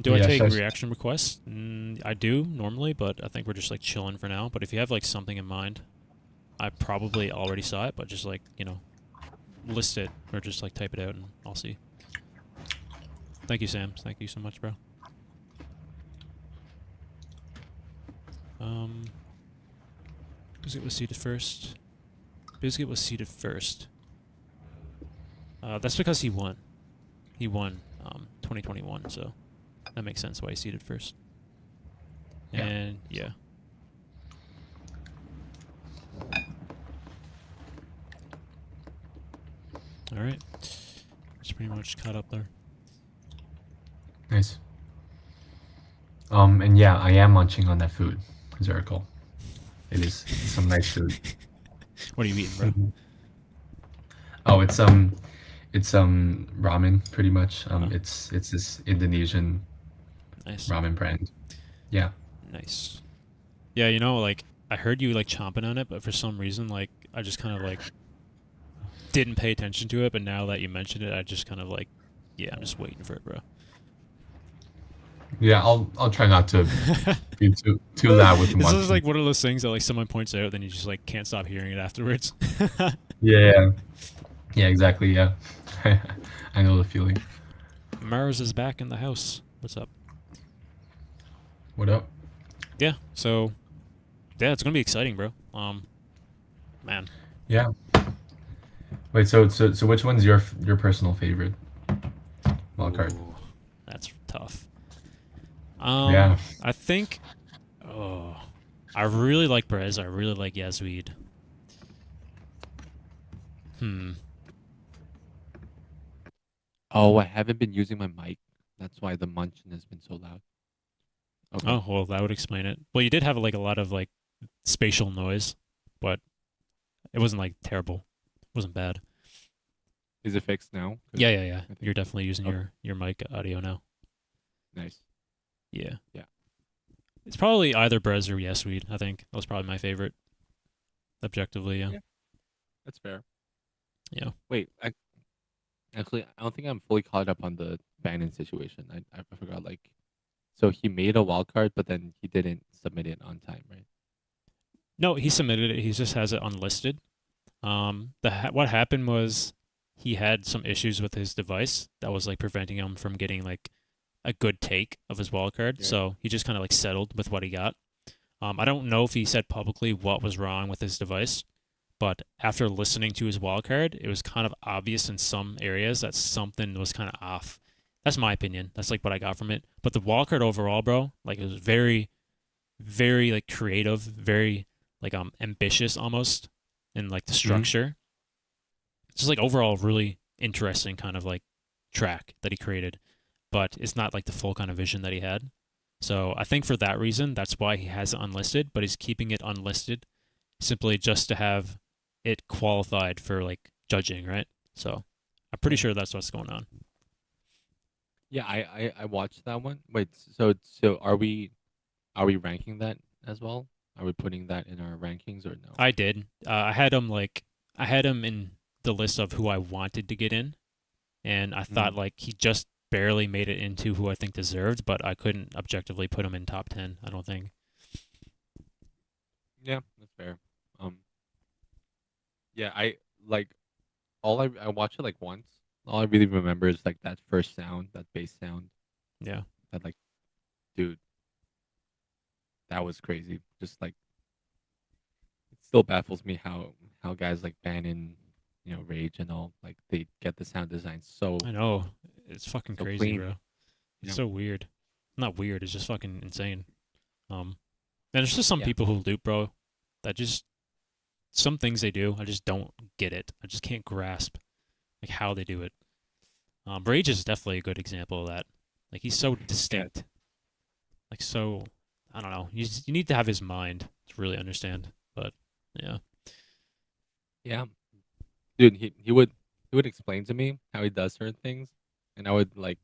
Do I take reaction requests? I do, normally, but I think we're just, like, chilling for now. But if you have, like, something in mind, I probably already saw it, but just, like, you know, list it or just, like, type it out and I'll see. Thank you, Sam. Thank you so much, bro. Biscuit was seated first. Biscuit was seated first. That's because he won. He won 2021, so that makes sense why he's seated first. Yeah. And yeah. All right. It's pretty much caught up there. Nice. And yeah, I am munching on that food, Zerical. It is some nice food. What are you eating, bro? Oh, it's ramen, pretty much. It's this Indonesian Nice. ramen brand. Yeah. Nice. Yeah, you know, like I heard you like chomping on it, but for some reason, like I just kind of like didn't pay attention to it. But now that you mentioned it, I just kind of like, yeah, I'm just waiting for it, bro. Yeah, I'll try not to be too loud with the This munching. is like one of those things that like someone points out, then you just like can't stop hearing it afterwards. Yeah, exactly. Yeah, I know the feeling. Mars is back in the house. What's up? What up? Yeah. So yeah, it's gonna be exciting, bro. Man. Yeah. Wait, so which one's your personal favorite wildcard? Ooh, that's tough. Yeah. I think. Oh, I really like Perez. I really like Yazweed. Oh, I haven't been using my mic. That's why the munching has been so loud. Okay. Oh well, that would explain it. Well, you did have like a lot of like spatial noise, but it wasn't like terrible. It wasn't bad. Is it fixed now? 'Cause Yeah. I think- You're definitely using Okay. your mic audio now. Nice. Yeah. Yeah. It's probably either Brez or Yesweed. I think that was probably my favorite. Objectively, yeah. That's fair. Yeah. Wait, actually, I don't think I'm fully caught up on the Bannon situation. I forgot. Like, so he made a wild card, but then he didn't submit it on time, right? No, he submitted it. He just has it unlisted. What happened was he had some issues with his device that was like preventing him from getting like a good take of his wild card. Yeah. So he just kind of like settled with what he got. I don't know if he said publicly what was wrong with his device, but after listening to his wild card, it was kind of obvious in some areas that something was kind of off. That's my opinion. That's like what I got from it. But the wild card overall, bro, like it was very, very like creative, very like ambitious almost in like the structure. It's just like overall really interesting kind of like track that he created, but it's not like the full kind of vision that he had. So I think for that reason, that's why he has it unlisted, but he's keeping it unlisted simply just to have it qualified for like judging, right? So I'm pretty sure that's what's going on. Yeah, I watched that one. Wait, so are we ranking that as well? Are we putting that in our rankings or no? I did. I had him in the list of who I wanted to get in, and I thought like he just barely made it into who I think deserved, but I couldn't objectively put him in top 10. I don't think. Yeah, that's fair. Yeah, I like I watched it like once. All I really remember is like that first sound, that bass sound. Yeah. That like, dude, that was crazy. Just like, it still baffles me how guys like Bannon, Rage and all, like they get the sound design so. I know. It's fucking so crazy, clean. bro. It's Yeah. so weird. Not weird, it's just fucking insane. And there's just some Yeah. people who loop, bro, that just some things they do, I just don't get it. I just can't grasp like how they do it. Rage is definitely a good example of that. Like he's so distinct. Like so I don't know. You need to have his mind to really understand. But yeah. Yeah, dude, he would explain to me how he does certain things, and I would like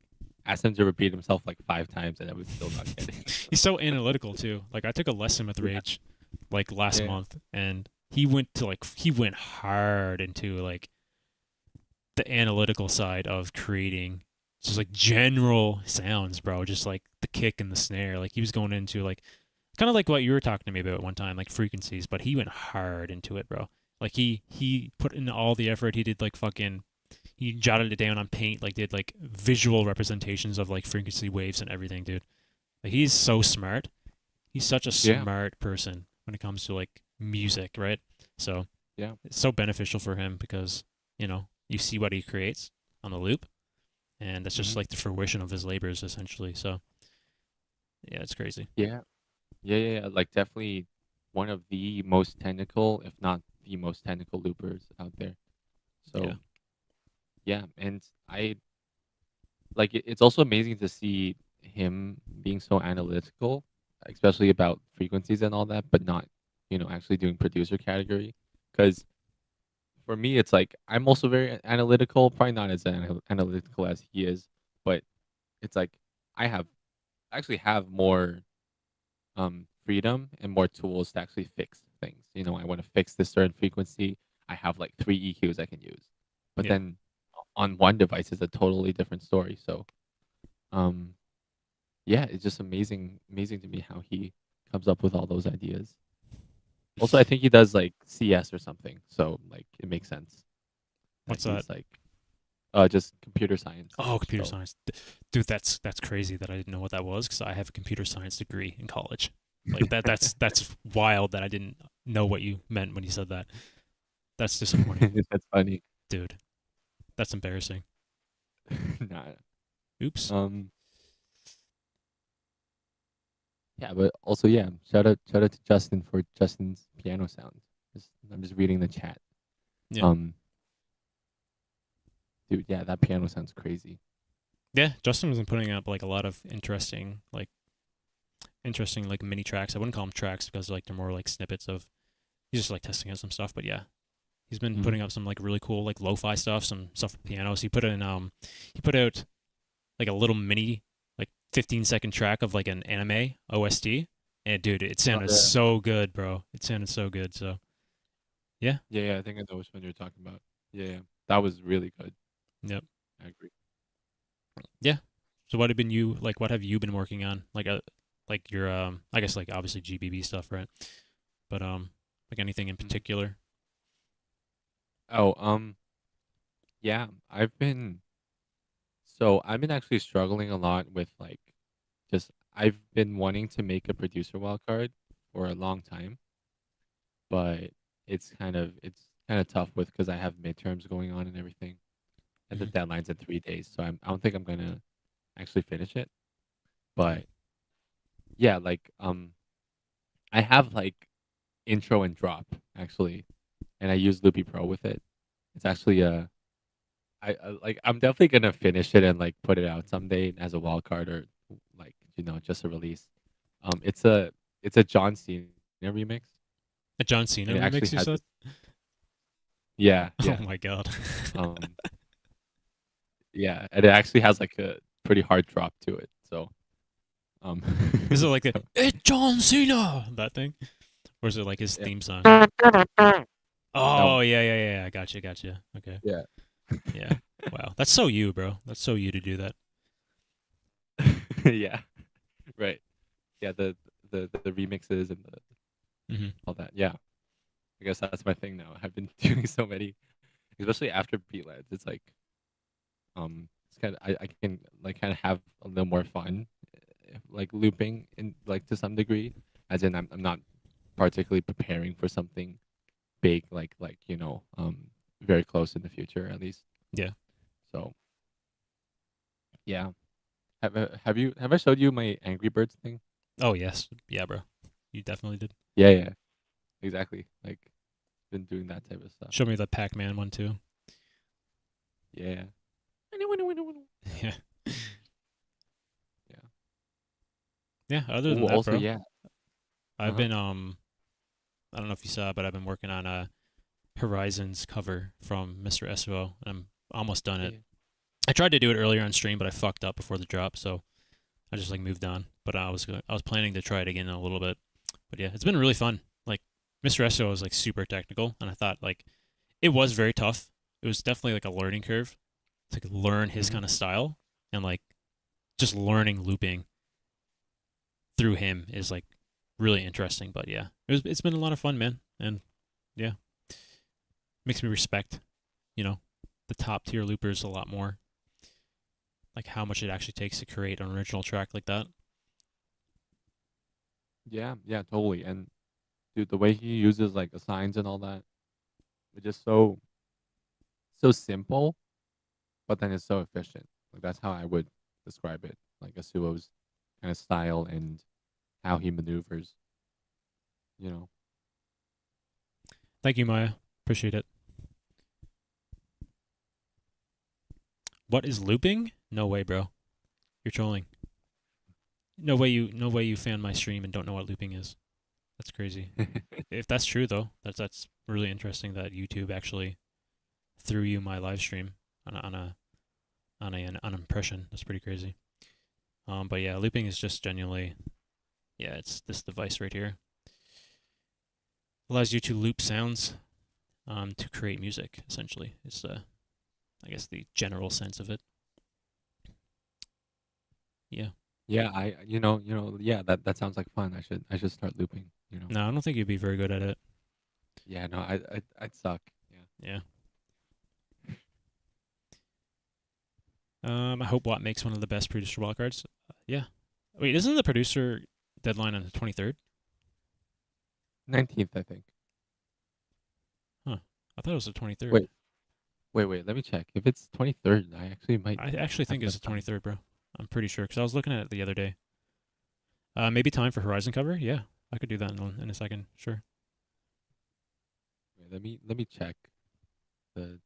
ask him to repeat himself like 5 times, and I would still not get it. He's so analytical too. Like I took a lesson with Rage like last month, and he went hard into like the analytical side of creating just like general sounds, bro. Just like the kick and the snare. Like he was going into like kind of like what you were talking to me about one time, like frequencies, but he went hard into it, bro. Like he put in all the effort. He did like fucking he jotted it down on paint, like did like visual representations of like frequency waves and everything, dude. Like he's so smart. He's such a smart person when it comes to like music, right? So yeah, it's so beneficial for him because you see what he creates on the loop, and that's just like the fruition of his labors essentially. So yeah, it's crazy. Yeah. Like definitely one of the most technical, if not the most technical loopers out there. So yeah, and I like it's also amazing to see him being so analytical, especially about frequencies and all that, but not actually doing producer category. Because for me, it's like I'm also very analytical, probably not as analytical as he is, but it's like I actually have more freedom and more tools to actually fix things. I want to fix this certain frequency. I have like 3 EQs I can use, but then on one device is a totally different story. So, yeah, it's just amazing to me how he comes up with all those ideas. Also, I think he does like CS or something, so like it makes sense. What's he's that? like Just computer science. Oh, computer So science, dude. That's crazy that I didn't know what that was because I have a computer science degree in college. Like that's wild that I didn't know what you meant when you said that. That's disappointing, that's funny. dude. That's embarrassing. Nah. Oops. Yeah, but also yeah, shout out to Justin for Justin's piano sound. I'm just reading the chat. Yeah. Dude, yeah, that piano sounds crazy. Yeah, Justin was putting up like a lot of interesting like mini tracks. I wouldn't call them tracks because like they're more like snippets of. He's just like testing out some stuff, but yeah, he's been putting up some like really cool like lo-fi stuff, some stuff with pianos. He put out like a little mini like 15-second track of like an anime OST, and dude, it sounded so good, bro. It sounded so good. So yeah. Yeah, I think I know which one you're talking about. Yeah, that was really good. Yep. I agree. Yeah. So what have you been working on? Like your I guess like obviously GBB stuff, right? But like anything in particular? Oh, yeah, I've been actually struggling a lot with like I've been wanting to make a producer wildcard for a long time, but it's kind of tough because I have midterms going on and everything, and the deadline's in 3 days, so I don't think I'm gonna actually finish it. But yeah, like I have like intro and drop actually, and I use Loopy Pro with it. It's actually I'm definitely gonna finish it and like put it out someday as a wild card or like just a release. It's a John Cena remix. A John Cena And it actually remix, you has said? Yeah. Oh my god. um, yeah, and it actually has like a pretty hard drop to it. So, Is it like it's John Cena that thing, or is it like his theme song? Oh yeah. I gotcha. Okay. Yeah. Yeah. Wow, that's so you, bro. That's so you to do that. Yeah. Right. Yeah. The remixes and all that. Yeah. I guess that's my thing now. I've been doing so many, especially after Beatlands. It's like, it's kind of I can like kind of have a little more fun, like looping in like to some degree, as in I'm not particularly preparing for something big like very close in the future at least. Yeah. So yeah. Have I showed you my Angry Birds thing? Oh yes, yeah, bro. You definitely did. Yeah. Exactly. Like, been doing that type of stuff. Show me the Pac-Man one too. Yeah. Yeah. Yeah. Other than that, also, bro. yeah. I've been I don't know if you saw, but I've been working on a Horizons cover from Mr. SO. I'm almost done it. I tried to do it earlier on stream, but I fucked up before the drop, so I just like moved on. But I was planning to try it again in a little bit. But yeah, it's been really fun. Like Mr. SO is like super technical, and I thought like it was very tough. It was definitely like a learning curve to learn his kind of style, and like just learning looping through him is like really interesting. But yeah, it's been a lot of fun, man, and yeah, makes me respect, the top tier loopers a lot more. Like how much it actually takes to create an original track like that. Yeah, totally. And dude, the way he uses like assigns and all that, it's just so simple, but then it's so efficient. Like that's how I would describe it. Like Asuo's kind of style and how he maneuvers. Thank you, Maya. Appreciate it. What is looping? No way, bro. You're trolling. No way you fan my stream and don't know what looping is. That's crazy. If that's true though, that's really interesting that YouTube actually threw you my live stream on an impression. That's pretty crazy. But yeah, looping is just genuinely, yeah, it's this device right here. Allows you to loop sounds to create music, essentially. It's I guess the general sense of it. Yeah. Yeah, yeah, that sounds like fun. I should start looping, No, I don't think you'd be very good at it. Yeah, no, I'd suck. Yeah. Yeah. I hope Watt makes one of the best producer wildcards. Yeah. Wait, isn't the producer deadline on the 23rd? 19th, I think. Huh. I thought it was the 23rd. Wait. Let me check. If it's 23rd, I actually might. I actually think it's the 23rd, bro. I'm pretty sure because I was looking at it the other day. Maybe time for Horizon cover. Yeah, I could do that in a second. Sure. Wait, let me check. The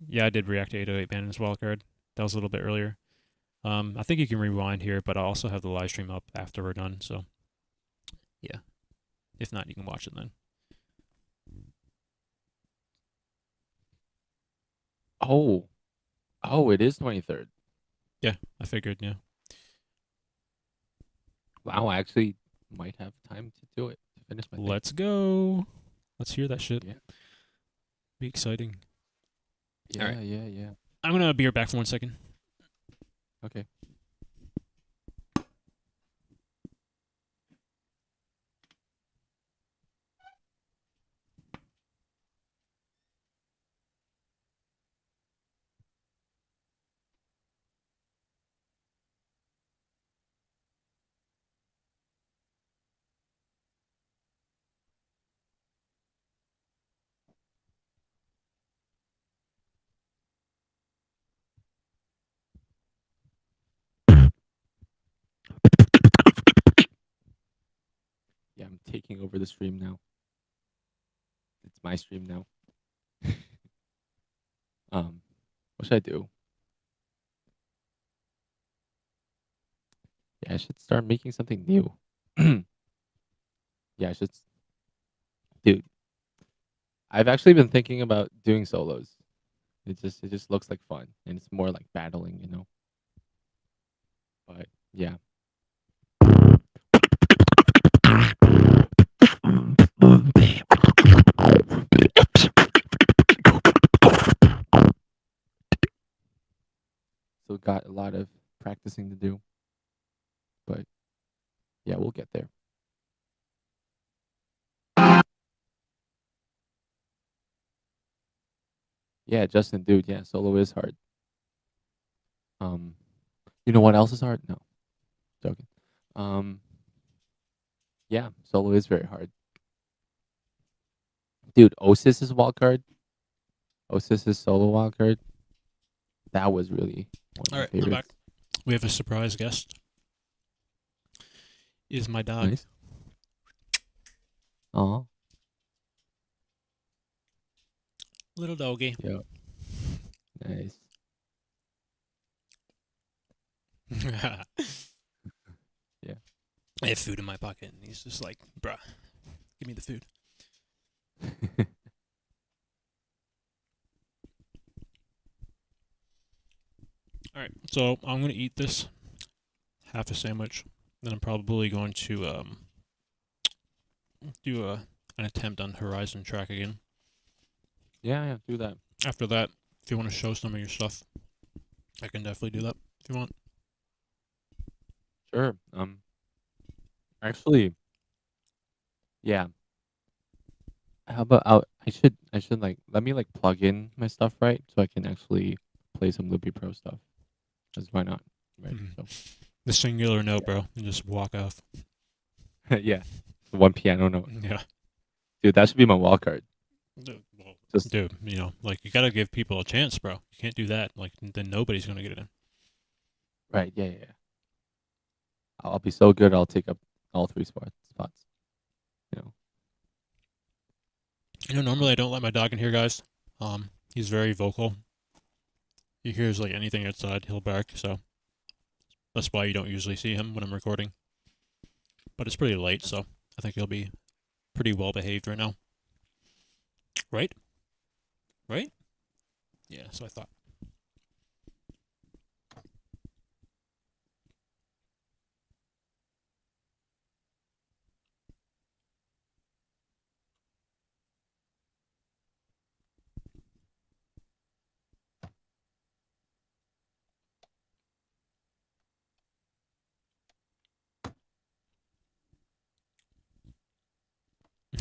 Yeah, I did react to 808 Bannon's wildcard. That was a little bit earlier. I think you can rewind here, but I also have the live stream up after we're done. So, yeah. If not, you can watch it then. Oh, it is 23rd. Yeah, I figured. Yeah. Wow, I actually might have time to do it to finish my thing. Let's go. Let's hear that shit. Yeah. Be exciting. Yeah, All right. yeah. I'm gonna be right back for 1 second. Okay. Yeah, I'm taking over the stream now. It's my stream now. What should I do? Yeah, I should start making something new. Yeah, I should. Dude, I've actually been thinking about doing solos. It just looks like fun, and it's more like battling, you know. But yeah. Still got a lot of practicing to do. But yeah, we'll get there. Yeah, Justin, dude, yeah, solo is hard. You know what else is hard? No. Joking. Yeah, solo is very hard. Dude, Osis's wildcard. Osis's solo wildcard. That was really one of All my right, I'm favorites. back. We have a surprise guest. Is my dog. Nice. Aw. Little doggy. Yeah. Nice. Yeah. I have food in my pocket, and he's just like, bruh, give me the food. All right, so I'm going to eat this half a sandwich. Then I'm probably going to do an attempt on Horizon track again. Yeah, do that. After that, if you want to show some of your stuff, I can definitely do that if you want. Sure. Actually, yeah. How about I should like let me like plug in my stuff right so I can actually play some Loopy Pro stuff. Because why not? Right. So The singular note, bro, and just walk off. yeah. The one piano note. Yeah. Dude, that should be my wildcard. Dude, you know, like you gotta give people a chance, bro. You can't do that. Like then nobody's gonna get it in. Right, yeah. I'll be so good I'll take up all three spots. You know. You know, normally I don't let my dog in here, guys. He's very vocal. He hears like anything outside, he'll bark, so that's why you don't usually see him when I'm recording. But it's pretty late, so I think he'll be pretty well behaved right now. Right? Right? Yeah, so I thought.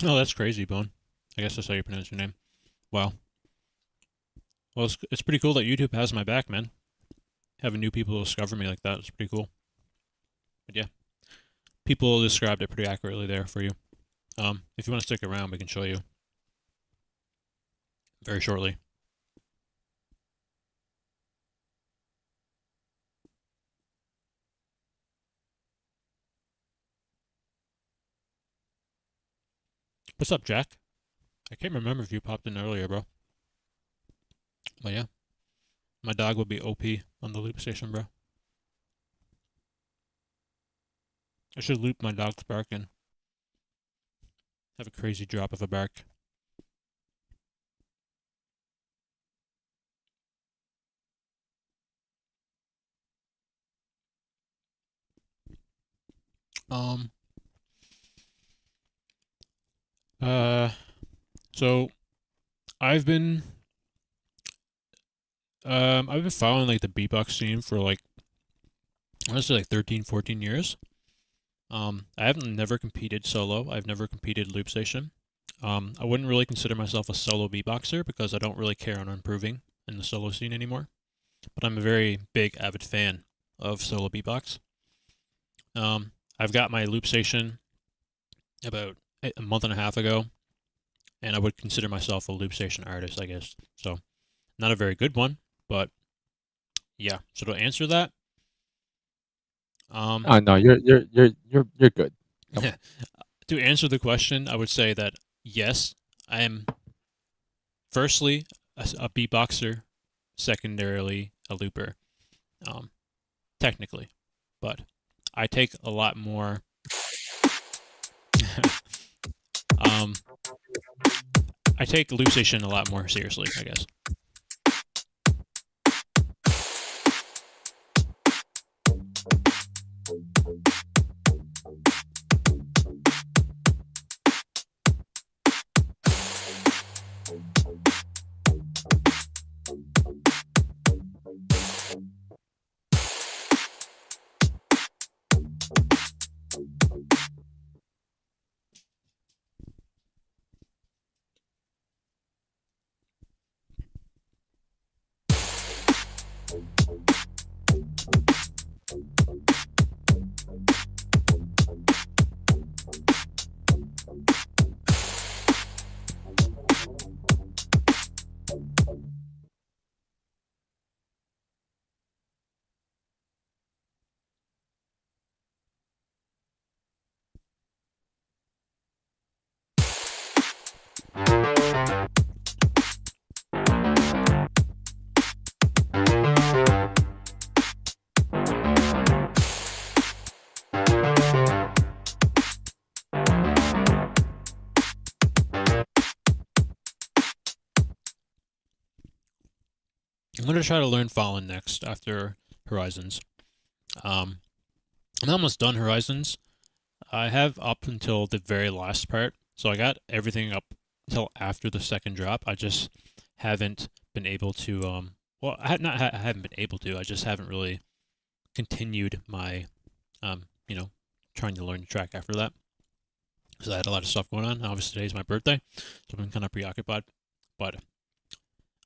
Oh, that's crazy, Bone. I guess that's how you pronounce your name. Wow. Well, it's pretty cool that YouTube has my back, man. Having new people discover me like that is pretty cool. But yeah, people described it pretty accurately there for you. If you want to stick around, we can show you very shortly. What's up, Jack? I can't remember if you popped in earlier, bro. But yeah, my dog would be OP on the loop station, bro. I should loop my dog's bark and have a crazy drop of a bark. So I've been following like the beatbox scene for like honestly like 13, 14 years. I haven't never competed solo. I've never competed loop station. I wouldn't really consider myself a solo beatboxer because I don't really care on improving in the solo scene anymore. But I'm a very big avid fan of solo beatbox. I've got my loop station about a month and a half ago, and I would consider myself a loop station artist, I guess. So, not a very good one, but yeah. So to answer that, Oh no, you're good. to answer the question, I would say that yes, I am firstly a beatboxer, secondarily a looper, technically, but I take a lot more. I take loop station a lot more seriously, I guess. I'm going to try to learn Fallen next after Horizons. I'm almost done Horizons. I have up until the very last part, so I got everything up until after the second drop. I just haven't been able to, well, I haven't been able to, I just haven't really continued my, trying to learn the track after that. Because I had a lot of stuff going on. Obviously, today's my birthday, so I've been kind of preoccupied. But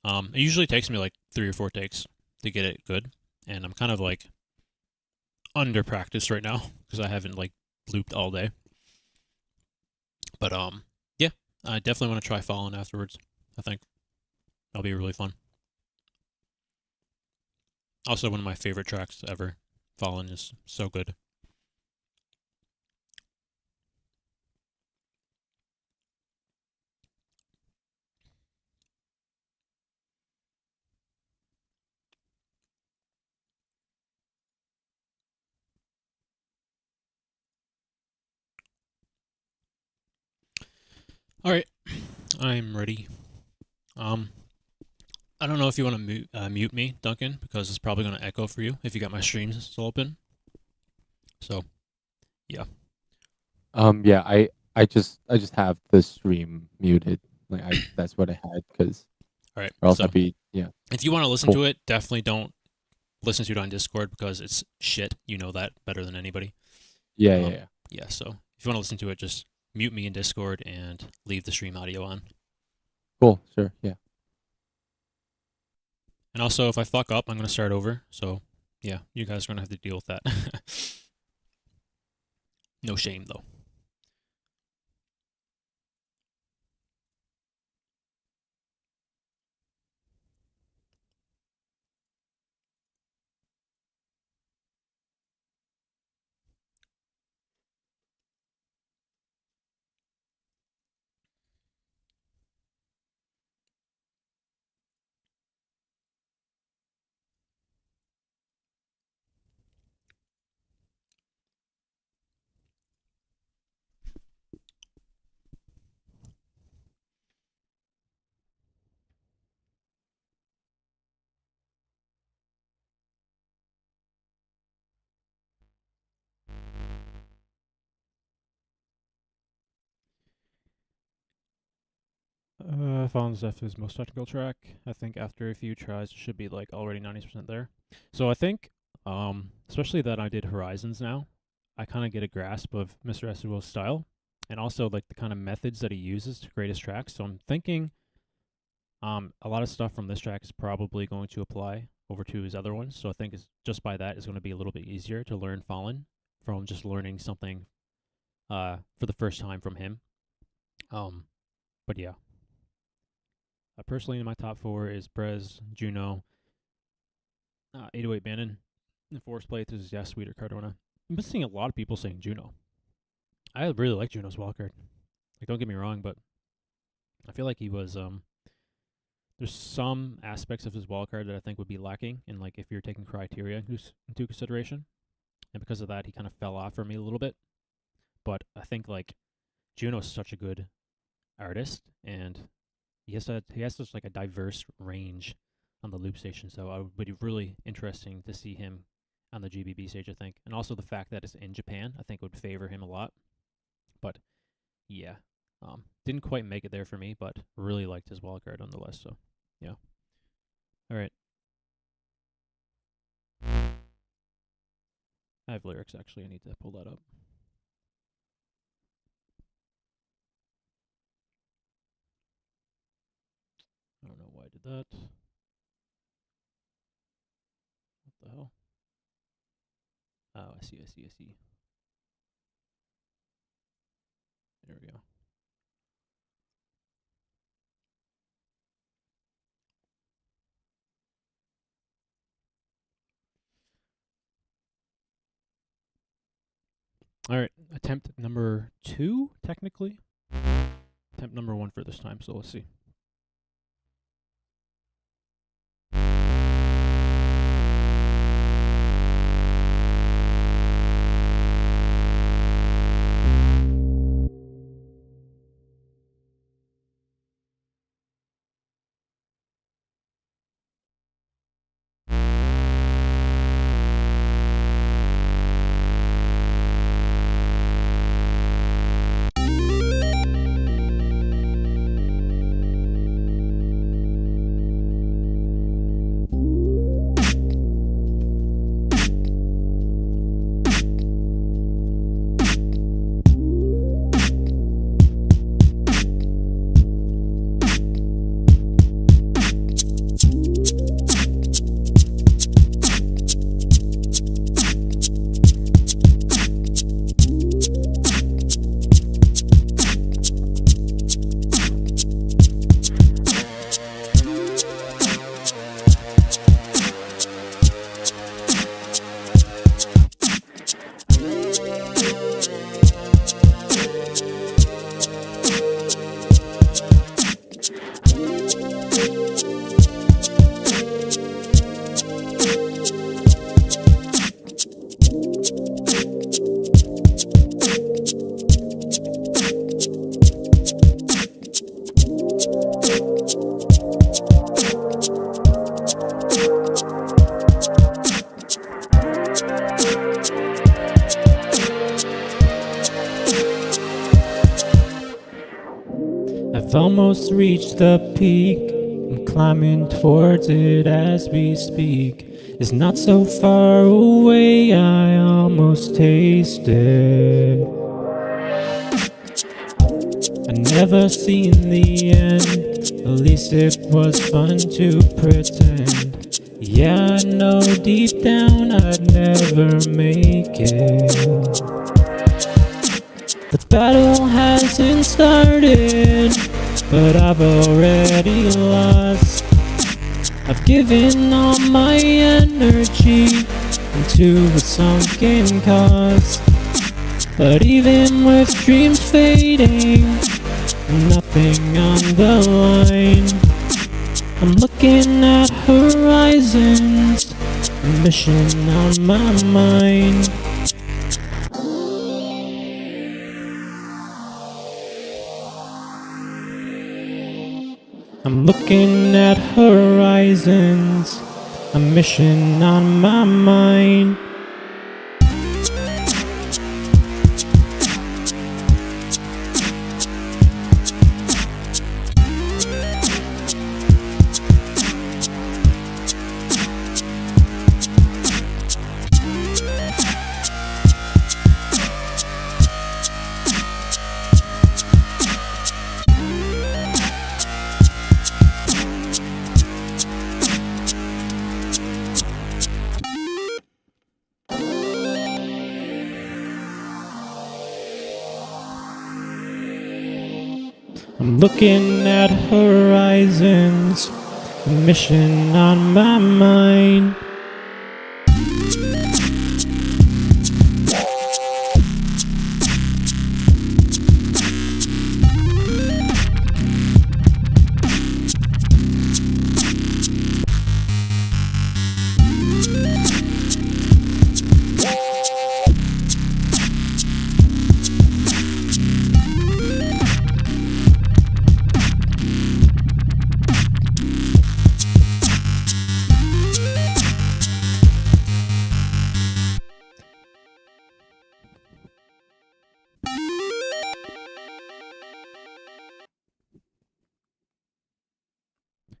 it usually takes me like 3 or 4 takes to get it good, and I'm kind of like under practice right now because I haven't like looped all day. But yeah, I definitely want to try Fallen afterwards. I think that'll be really fun. Also, one of my favorite tracks ever. Fallen is so good. All right, I'm ready. I don't know if you want to mute me, Duncan, because it's probably going to echo for you if you got my streams still open. So, yeah. Yeah, I just have the stream muted. Like that's what I had because. All right. Or else so I'd be If you want to listen to it, definitely don't listen to it on Discord because it's shit. You know that better than anybody. Yeah. Yeah. So if you want to listen to it, just mute me in Discord and leave the stream audio on. Cool. Sure. Yeah. And also, if I fuck up, I'm going to start over. So, yeah, you guys are going to have to deal with that. No shame, though. Fallon's F is most technical track. I think after a few tries, it should be like already 90% there. So I think, especially that I did Horizons now, I kind of get a grasp of Mr. Eswell's style, and also like the kind of methods that he uses to create his tracks. So I'm thinking, a lot of stuff from this track is probably going to apply over to his other ones. So I think it's just by that is going to be a little bit easier to learn Fallon from just learning something, for the first time from him. But yeah. Personally, in my top 4 is Brez, Juno, 808 Bannon, and Force Plate is Sweeter Cardona. I've been seeing a lot of people saying Juno. I really like Juno's wildcard. Like, don't get me wrong, but I feel like he was, there's some aspects of his wildcard that I think would be lacking, in like if you're taking criteria into consideration. And because of that, he kind of fell off for me a little bit. But I think like Juno's such a good artist, and he has such like a diverse range on the loop station, so it would be really interesting to see him on the GBB stage, I think. And also the fact that it's in Japan, I think would favor him a lot. But yeah, didn't quite make it there for me, but really liked his wildcard nonetheless, so yeah. All right. I have lyrics, actually. I need to pull that up. I don't know why I did that. What the hell? Oh, I see. There we go. All right, attempt number 2, technically. Attempt number 1 for this time, so let's see. I've almost reached the peak. I'm climbing towards it as we speak. It's not so far away, I almost taste it. I never seen the end, at least it was fun to pretend. Yeah, I know deep down I'd never make it. The battle hasn't started, but I've already lost. I've given all my energy into a sunken cost. But even with dreams fading, nothing on the line. I'm looking at horizons, a mission on my mind. I'm looking at horizons, a mission on my mind. I'm looking at horizons, a mission on my mind.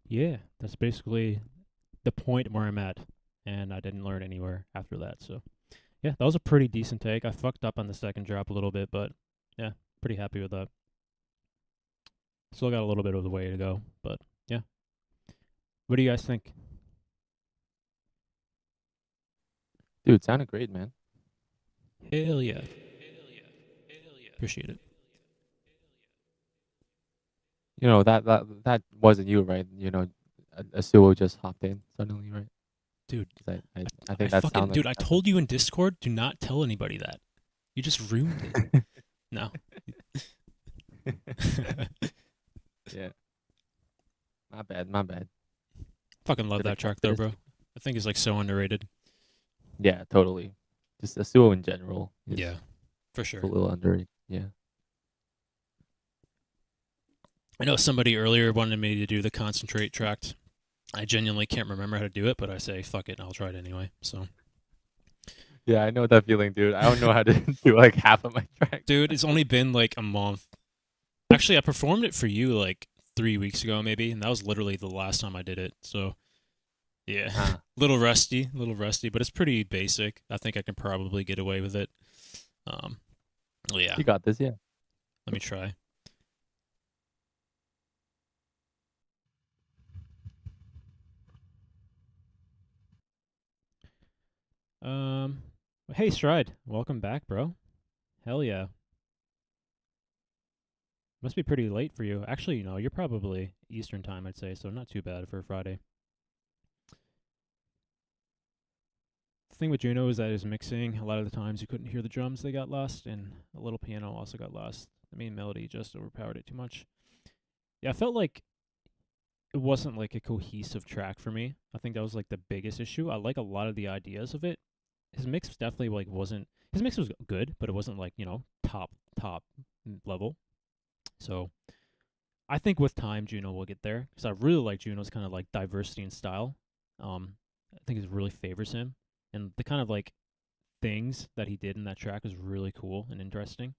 Yeah, that's basically the point where I'm at, and I didn't learn anywhere after that. So, yeah, that was a pretty decent take. I fucked up on the second drop a little bit, but yeah, pretty happy with that. Still got a little bit of the way to go, but yeah. What do you guys think? Dude, sounded great, man. Hell yeah. Appreciate it. You know, that wasn't you, right? You know, Asuo just hopped in suddenly, right? Dude, 'Cause I think that sounded dude, I like told you in Discord, do not tell anybody that. You just ruined it. No. Yeah. My bad, my bad. Fucking love Did I that track catch though, this? bro. I think it's like so underrated. Yeah, totally. Just Asuo in general. Yeah, for is sure. a little underrated. Yeah. I know somebody earlier wanted me to do the concentrate track. I genuinely can't remember how to do it, but I say fuck it, and I'll try it anyway. So, Yeah, I know that feeling, dude. I don't know how to do like half of my track. dude, it's only been like a month. Actually, I performed it for you like 3 weeks ago, maybe, and that was literally the last time I did it. So, yeah, little rusty, but it's pretty basic. I think I can probably get away with it. Yeah, You got this, yeah. let me try. Hey Stride, welcome back, bro. Hell yeah. Must be pretty late for you. Actually, no, you're probably Eastern time, I'd say, so not too bad for a Friday. The thing with Juno is that his mixing, a lot of the times you couldn't hear the drums, they got lost, and a little piano also got lost. The main melody just overpowered it too much. Yeah, I felt like it wasn't like a cohesive track for me. I think that was like the biggest issue. I like a lot of the ideas of it. His mix definitely like wasn't, his mix was good, but it wasn't like, you know, top level. So I think with time Juno will get there, because I really like Juno's kind of like diversity in style. I think it really favors him, and the kind of like things that he did in that track was really cool and interesting,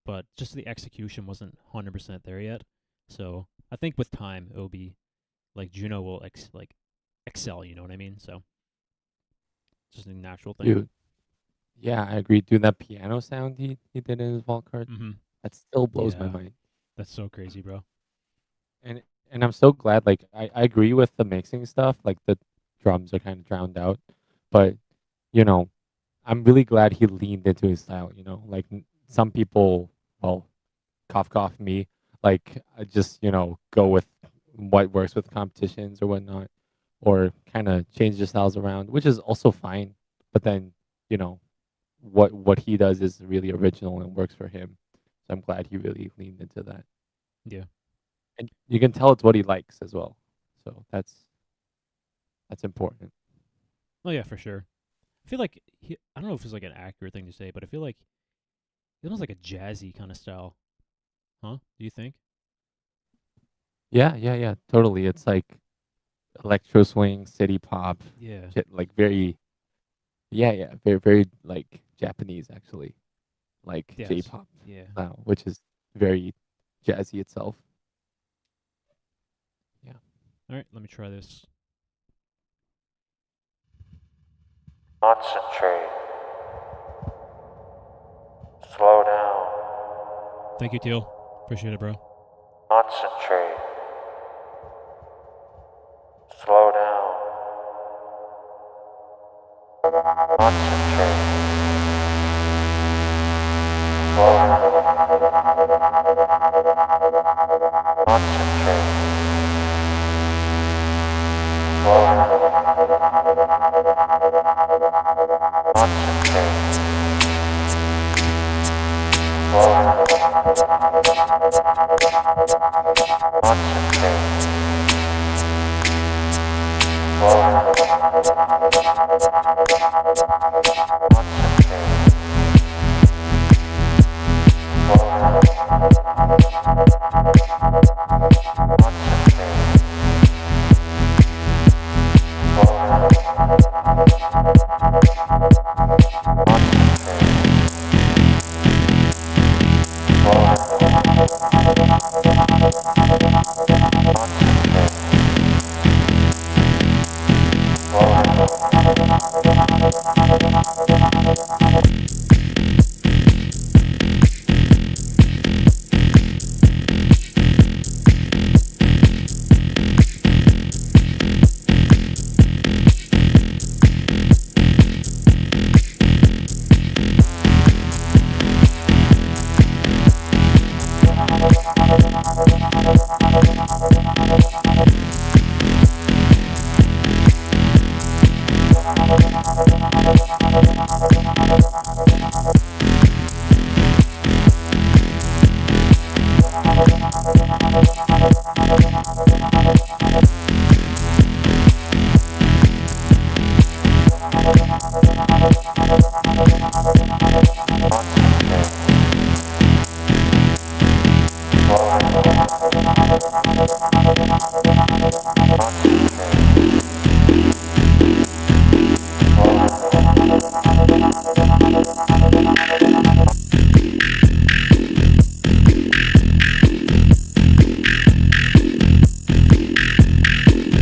but just the execution wasn't 100% there yet. So I think with time it'll be like Juno will excel, you know what I mean? So just a natural thing. Dude. Yeah, I agree. Dude, that piano sound he did in his Wildcard, that still blows my Yeah. mind. That's so crazy, bro. And I'm so glad, like I agree with the mixing stuff, like the drums are kind of drowned out. But you know, I'm really glad he leaned into his style. You know, like some people, well, cough me, like I just go with what works with competitions or whatnot, or kind of change the styles around, which is also fine. But then you know what he does is really original and works for him. So I'm glad he really leaned into that. Yeah. And you can tell it's what he likes as well. So that's important. Oh yeah, for sure. I feel like I don't know if it's like an accurate thing to say, but I feel like it almost like a jazzy kind of style. Huh? Do you think? Yeah, totally. It's like electro swing, city pop. Yeah. Like very, yeah, very, very like Japanese actually, like Yes. J-pop. Yeah. Which is very jazzy itself. Yeah. All right, let me try this. Concentrate. Slow down. Thank you, Teal. Appreciate it, bro. Concentrate. Slow down. Concentrate. Slow down. Concentrate. Slow down. Concentrate. Slow down.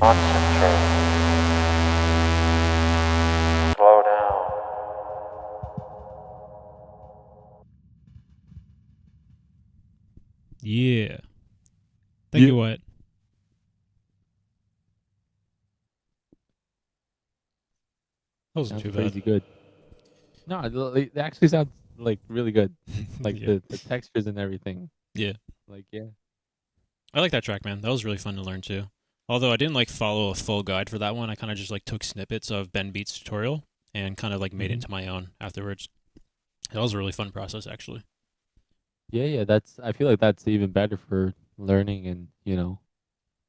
Concentrate. Slow down. Slow down. Yeah. Thank you, Wyatt. That wasn't Sounds too crazy bad. good. No, it actually sounds like really good. Like Yeah. the textures and everything. Yeah. Like yeah. I like that track, man. That was really fun to learn too. Although I didn't like follow a full guide for that one, I kind of just like took snippets of Ben Beat's tutorial and kind of like made it Mhm. into my own afterwards. That was a really fun process, actually. Yeah. That's I feel like that's even better for learning and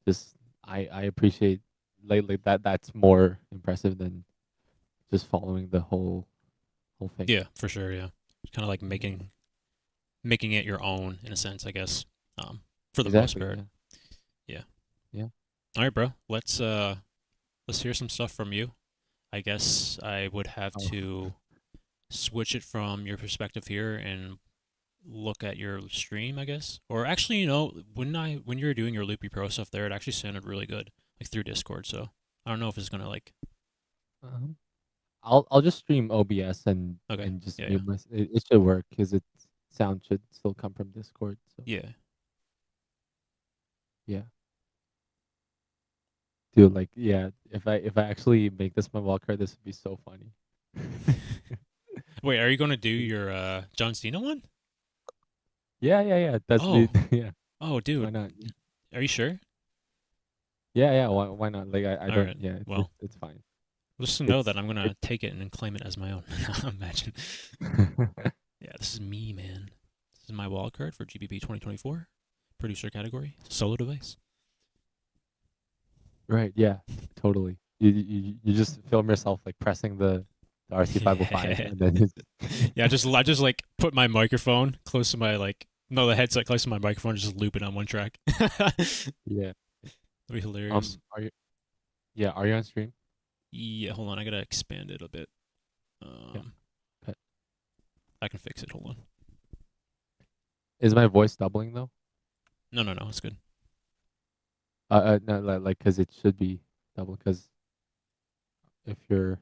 just I appreciate like that's more impressive than just following the whole thing. Yeah, for sure. Yeah, kind of like making it your own in a sense, I guess. For the most Exactly. part. Yeah. Yeah. Yeah. All right, bro. Let's hear some stuff from you. I guess I would have Oh. to switch it from your perspective here and look at your stream, I guess. Or actually, when you were doing your Loopy Pro stuff there, it actually sounded really good, like through Discord. So I don't know if it's gonna like. I'll just stream OBS and Okay. just Yeah, mute my. It should work because its sound should still come from Discord. So Yeah. yeah. Dude, like yeah, if I actually make this my wildcard, this would be so funny. Wait, are you gonna do your John Cena one? Yeah. That's Oh. yeah. Oh, dude. Why not? Are you sure? Yeah. Why not? Like I All don't. right. Yeah. Well, it's fine. just to know It's that I'm gonna take it and then claim it as my own. Imagine. Yeah, this is me, man. This is my wild card for GBB 2024, producer category, solo device. Right. Yeah. Totally. You just film yourself like pressing the RC505 and then Yeah, I just like put my microphone close to my the headset close to my microphone, just loop it on one track. yeah. That'd be hilarious. Are you on stream? Yeah, hold on, I gotta expand it a bit. Okay. I can fix it. Hold on. Is my voice doubling though? No, it's good. No, like because it should be double. Because if you're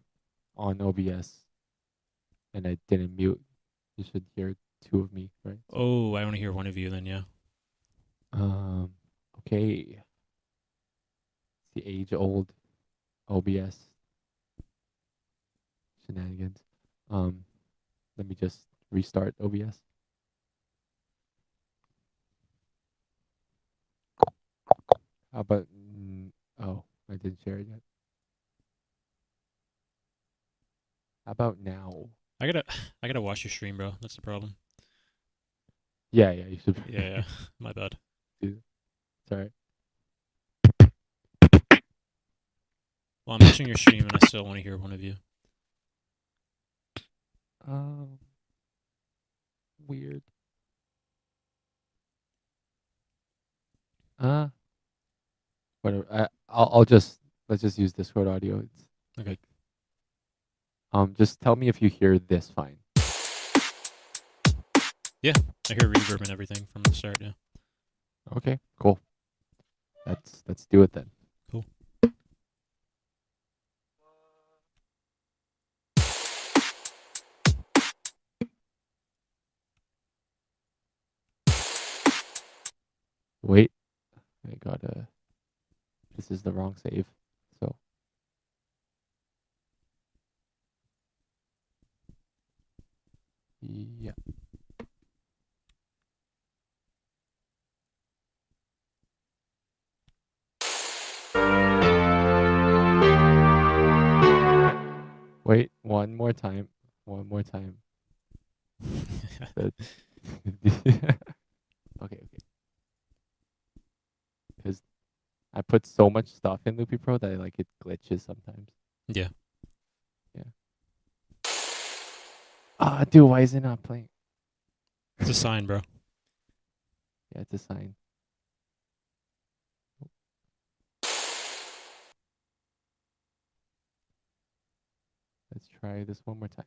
on OBS and I didn't mute, you should hear two of me, right? Oh, I only hear one of you then, yeah. Okay. It's the age-old OBS shenanigans. Let me just restart OBS. How about? Oh, I didn't share it yet. How about now? I gotta watch your stream, bro. That's the problem. Yeah, you should. Yeah. My bad. Dude, sorry. Well, I'm watching your stream and I still want to hear one of you. Weird. Whatever. Let's just use Discord audio. It's okay. Just tell me if you hear this fine. Yeah, I hear reverb and everything from the start. Yeah. Okay, cool. Let's do it then. Cool. Wait, I gotta. This is the wrong save. So. Yeah. Wait, one more time. Okay. Because I put so much stuff in Loopy Pro that it glitches sometimes. Yeah. Dude, why is it not playing? It's a sign, bro. Yeah, it's a sign. Let's try this one more time.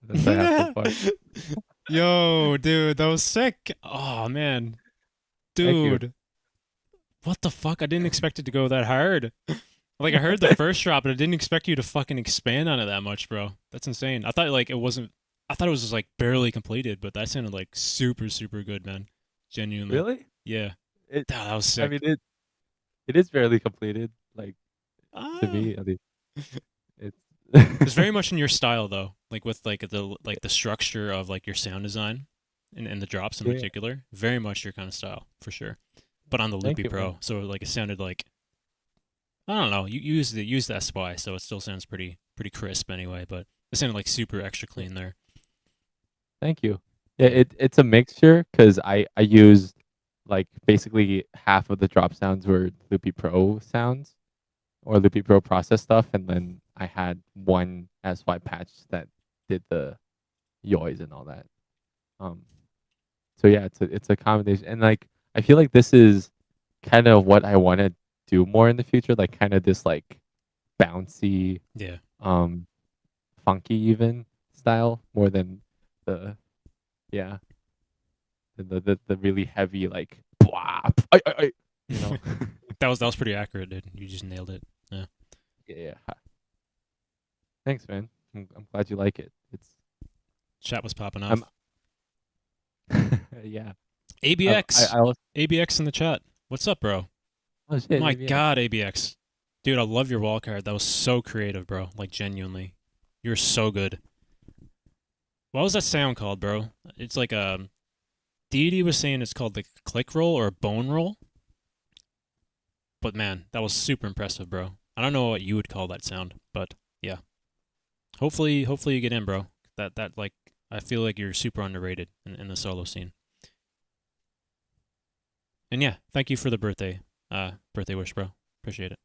That's what I have so far. Yo, dude, that was sick. Oh man, Thank you. dude, what the fuck? I didn't expect it to go that hard. Like I heard the first drop, but I didn't expect you to fucking expand on it that much, bro. That's insane. I thought like it wasn't. I thought it was just like barely completed, but that sounded like super, super good, man. Genuinely. Really? Yeah. It, that was sick. I mean, it is barely completed. Like to me, I mean, it's It's very much in your style though, like with like the structure of like your sound design and the drops in Yeah. particular. Very much your kind of style for sure. But on the Thank Loopy you, Pro, man. so like it sounded like I don't know. You use the SY, so it still sounds pretty crisp anyway. But it sounded like super extra clean there. Thank you. Yeah, it's a mixture because I used like basically half of the drop sounds were Loopy Pro sounds or Loopy Pro process stuff, and then I had one SY patch that did the yoys and all that. So yeah, it's a combination, and like I feel like this is kind of what I want to do more in the future, like kind of this like bouncy, Yeah. funky even style more than the yeah the really heavy like you know. that was pretty accurate, dude. You just nailed it. Yeah. Yeah. Thanks, man. I'm glad you like it. It's Chat was popping off. yeah. ABX. I also, ABX in the chat. What's up, bro? oh shit. My ABX. God, ABX. Dude, I love your wall card. That was so creative, bro. Like, genuinely. You're so good. What was that sound called, bro? It's like Deity was saying it's called the click roll or a bone roll. But man, that was super impressive, bro. I don't know what you would call that sound, but yeah. Hopefully you get in, bro. That like I feel like you're super underrated in the solo scene. And yeah, thank you for the birthday wish, bro. Appreciate it.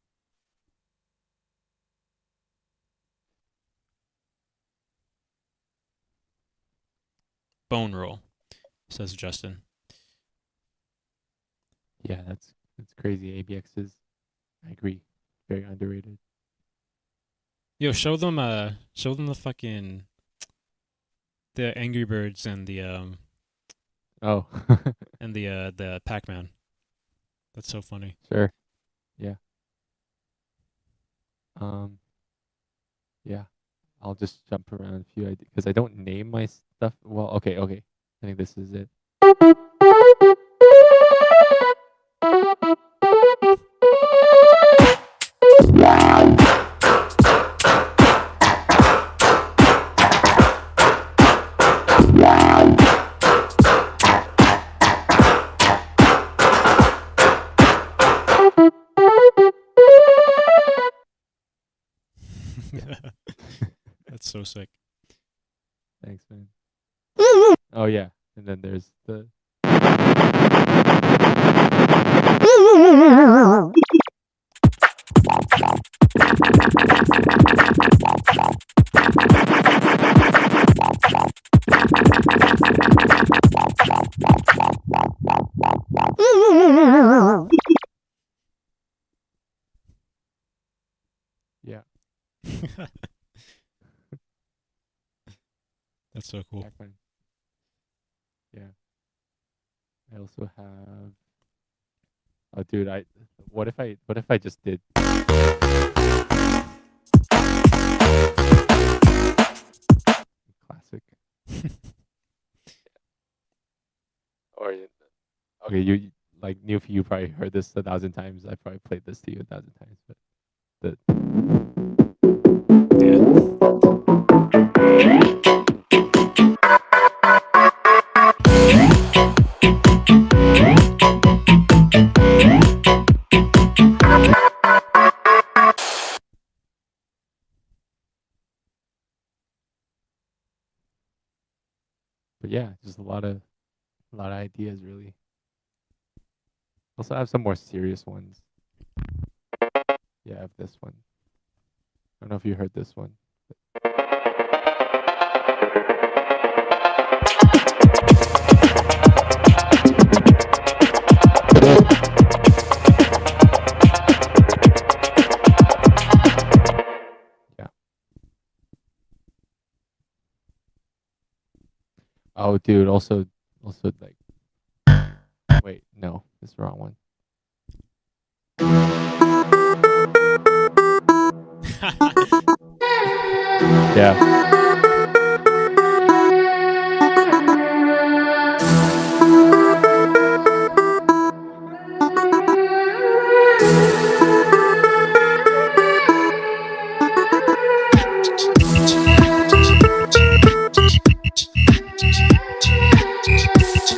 Bone roll, says Justin. Yeah, that's crazy. ABX is, I agree, very underrated. Yo, show them the fucking the Angry Birds and the Oh. and the Pac-Man. That's so funny. Sure. Yeah. Yeah. I'll just jump around a few ideas because I don't name my stuff. Well, okay. I think this is it. That's so sick. Thanks, man. Oh yeah, and then there's the. Yeah. That's so cool. Yeah. I also have. Oh, dude! What if I just did? Classic. Or okay, you like Newfie, you probably heard this 1,000 times. I probably played this to you 1,000 times, but yeah, just a lot of ideas really. Also have some more serious ones. Yeah, I have this one. I don't know if you heard this one. Yeah. Oh, dude. Also, like. Wait, no, it's the wrong one. Yeah.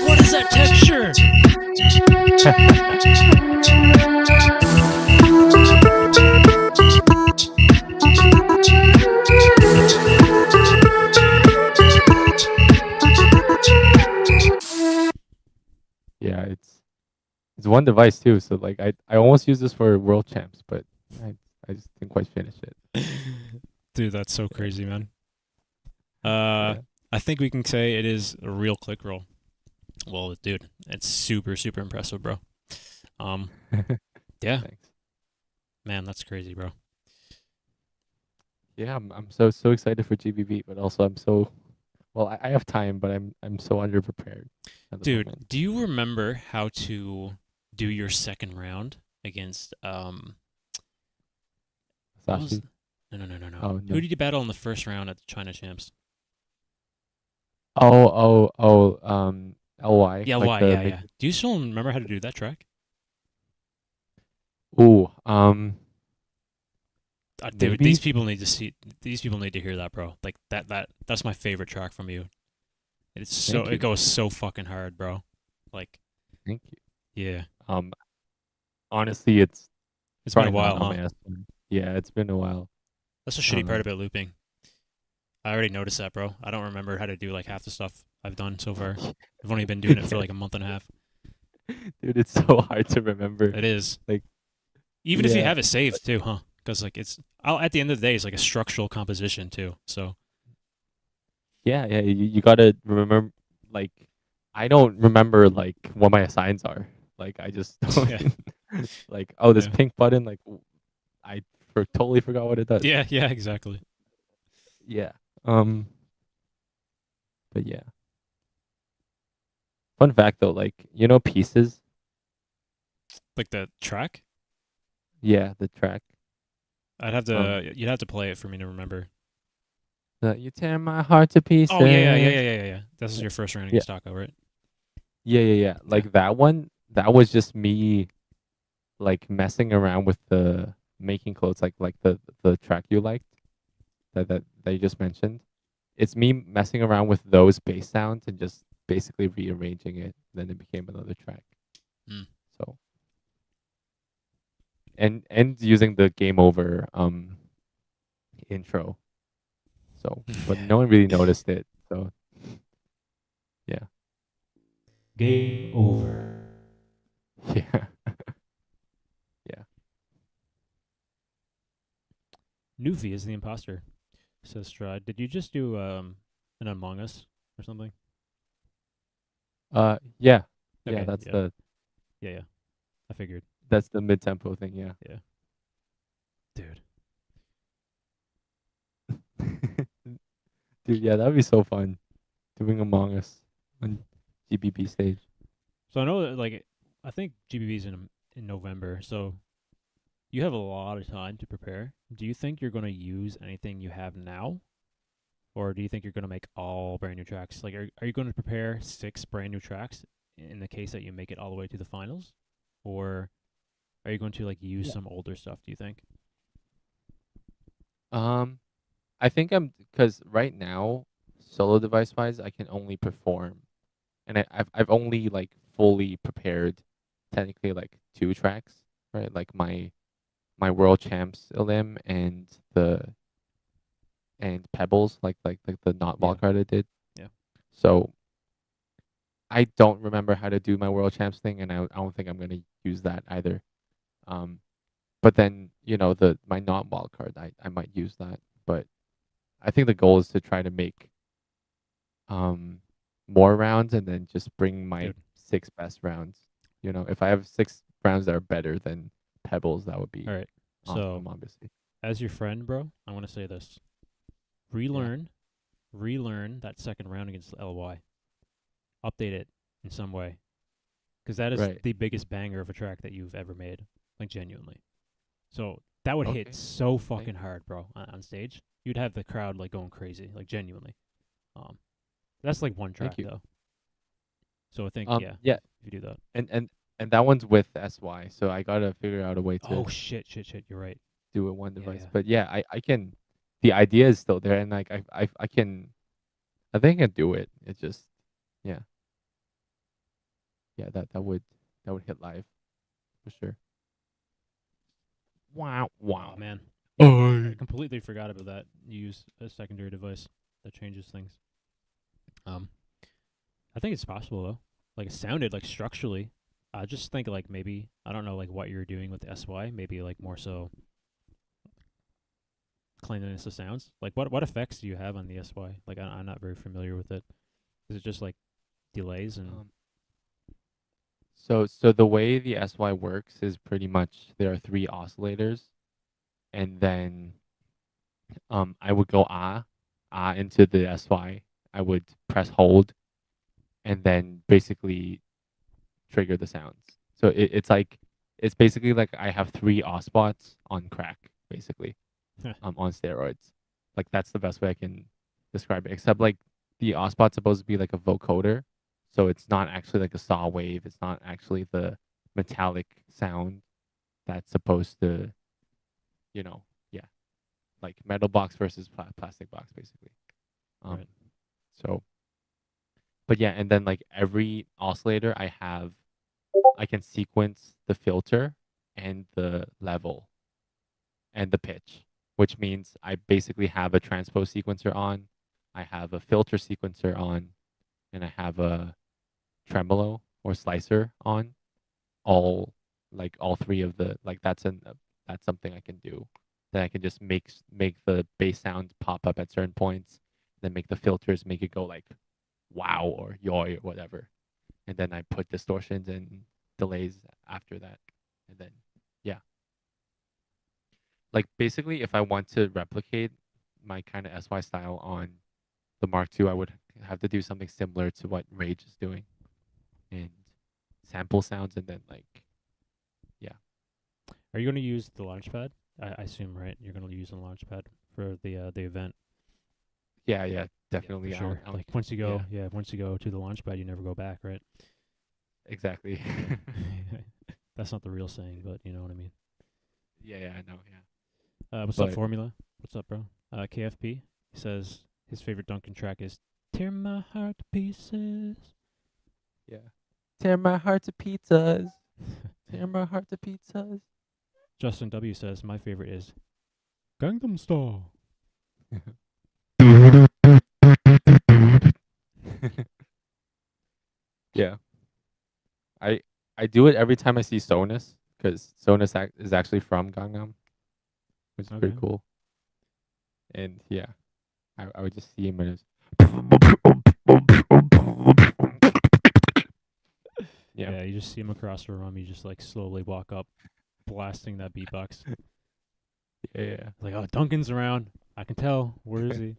What is that texture? Yeah, it's one device too. So like I almost used this for World Champs, but I just didn't quite finish it. Dude, that's so crazy, man. I think we can say it is a real click roll. Well, dude, it's super, super impressive, bro. Yeah. Thanks. Man, that's crazy, bro. Yeah, I'm so excited for GBB, but also I'm so well. I have time, but I'm so underprepared. At the Dude, moment. do you remember how to do your second round against what was- Sashi? No. Oh, Who no. did you battle in the first round at the China Champs? LY. Yeah, like why? the Yeah, make- yeah. Do you still remember how to do that track? Ooh, Dude, maybe? these people need to see. These people need to hear that, bro. Like that's my favorite track from you. It's so Thank you. it goes so fucking hard, bro. Like, Thank you. yeah. Honestly, it's It's been a probably not while, on huh? my S1. Yeah, it's been a while. That's the shitty part Um, about looping. I already noticed that, bro. I don't remember how to do like half the stuff I've done so far. I've only been doing it for like a month and a half. Dude, it's so hard to remember. It is. Like, Even if you yeah, have it saved too, huh? Because like at the end of the day, it's like a structural composition too. So yeah, you gotta remember. Like, I don't remember like what my assigns are. Like, I just don't. Yeah. Like, oh, this Yeah. pink button. Like, I totally forgot what it does. yeah, exactly. Yeah. But yeah. Fun fact though, like pieces. Like the track, Yeah, the track. I'd have to. You'd have to play it for me to remember. You tear my heart to pieces. Oh yeah. This is your first round against Taco, right? Yeah. Like that one. That was just me, like messing around with the making clothes, like the track you liked, that you just mentioned. It's me messing around with those bass sounds and just basically rearranging it. Then it became another track. Mm. So. And using the game over intro. So, but no one really noticed it. So, yeah. Game over. Yeah. Yeah. Newfie is the imposter. Says Stride. Did you just do an Among Us or something? Yeah. Okay, Yeah, that's yeah. the Yeah. I figured. that's the mid tempo thing, yeah. Yeah. Dude. Dude, yeah, that'd be so fun. Doing Among Us on GBB stage. So I know that like I think GBB's in November, so you have a lot of time to prepare. Do you think you're going to use anything you have now? Or do you think you're going to make all brand new tracks? Like, are you going to prepare 6 brand new tracks in the case that you make it all the way to the finals? Or are you going to, like, use some older stuff, do you think? I think because right now, solo device wise, I can only perform, and I've only like fully prepared, technically like 2 tracks, right? Like my World Champs Elim and Pebbles, like the not Wildcard I did. Yeah. So I don't remember how to do my World Champs thing, and I don't think I'm gonna use that either. But then my not Wildcard, I might use that, but I think the goal is to try to make more rounds and then just bring my Dude. 6 best rounds. If I have 6 rounds that are better than Pebbles, that would be All right. awesome, So, obviously. as your friend, bro, I want to say this. Relearn that second round against LY. update it in some way, because that is Right. the biggest banger of a track that you've ever made, like genuinely. So that would hit Okay. so Thank fucking hard, bro, on stage. You'd have the crowd like going crazy, like genuinely. Um, that's like one track you. though. So I think Yeah. if you do that. And that one's with SY, so I gotta figure out a way to Oh shit! You're right. do it one Yeah, device. yeah. But yeah, I can. The idea is still there, and like I can. I think I can do it. It just, yeah, yeah. That would hit live, for sure. Wow, Oh wow. man. Oh. I completely forgot about that. You use a secondary device that changes things. I think it's possible though. Like it sounded like structurally. I just think like maybe I don't know like what you're doing with the SY. Maybe like more so cleanliness of sounds. Like what effects do you have on the SY? Like I'm not very familiar with it. Is it just like delays and So the way the SY works is pretty much there are 3 oscillators, and then I would go into the SY. I would press hold, and then basically trigger the sounds. So it's basically like I have 3 os spots on crack, basically, on steroids. Like that's the best way I can describe it. Except like the os spot's supposed to be like a vocoder, so it's not actually like a saw wave. It's not actually the metallic sound that's supposed to, yeah, like metal box versus plastic box, basically. Right. So, but yeah, and then like every oscillator I can sequence the filter and the level and the pitch, which means I basically have a transpose sequencer on, I have a filter sequencer on, and I have a tremolo or slicer on. All 3 of the that's something I can do. Then I can just make the bass sound pop up at certain points, then make the filters make it go like wow or yoy or whatever, and then I put distortions and delays after that, and then yeah, like basically if I want to replicate my kind of SY style on the Mark II, I would have to do something similar to what Rage is doing, and sample sounds, and then like, yeah. Are you going to use the launchpad? I assume, right? You're going to use the launchpad for the event. Yeah, definitely. Yeah, for sure. Like once you go to the launchpad, you never go back, right? Exactly. That's not the real saying, but you know what I mean. Yeah, I know. Yeah. What's up, Formula? What's up, bro? KFP says his favorite Duncan track is "Tear My Heart to Pieces." Yeah. Tear my heart to pizzas. Tear my heart to pizzas. Justin W says my favorite is Gangnam Style. Yeah. I do it every time I see Sonus, because Sonus is actually from Gangnam, which is pretty Okay. cool. And yeah, I would just see him and Yeah, you just see him across the room. You just like slowly walk up, blasting that beatbox. Yeah. Like, oh, Duncan's around. I can tell. Where is he?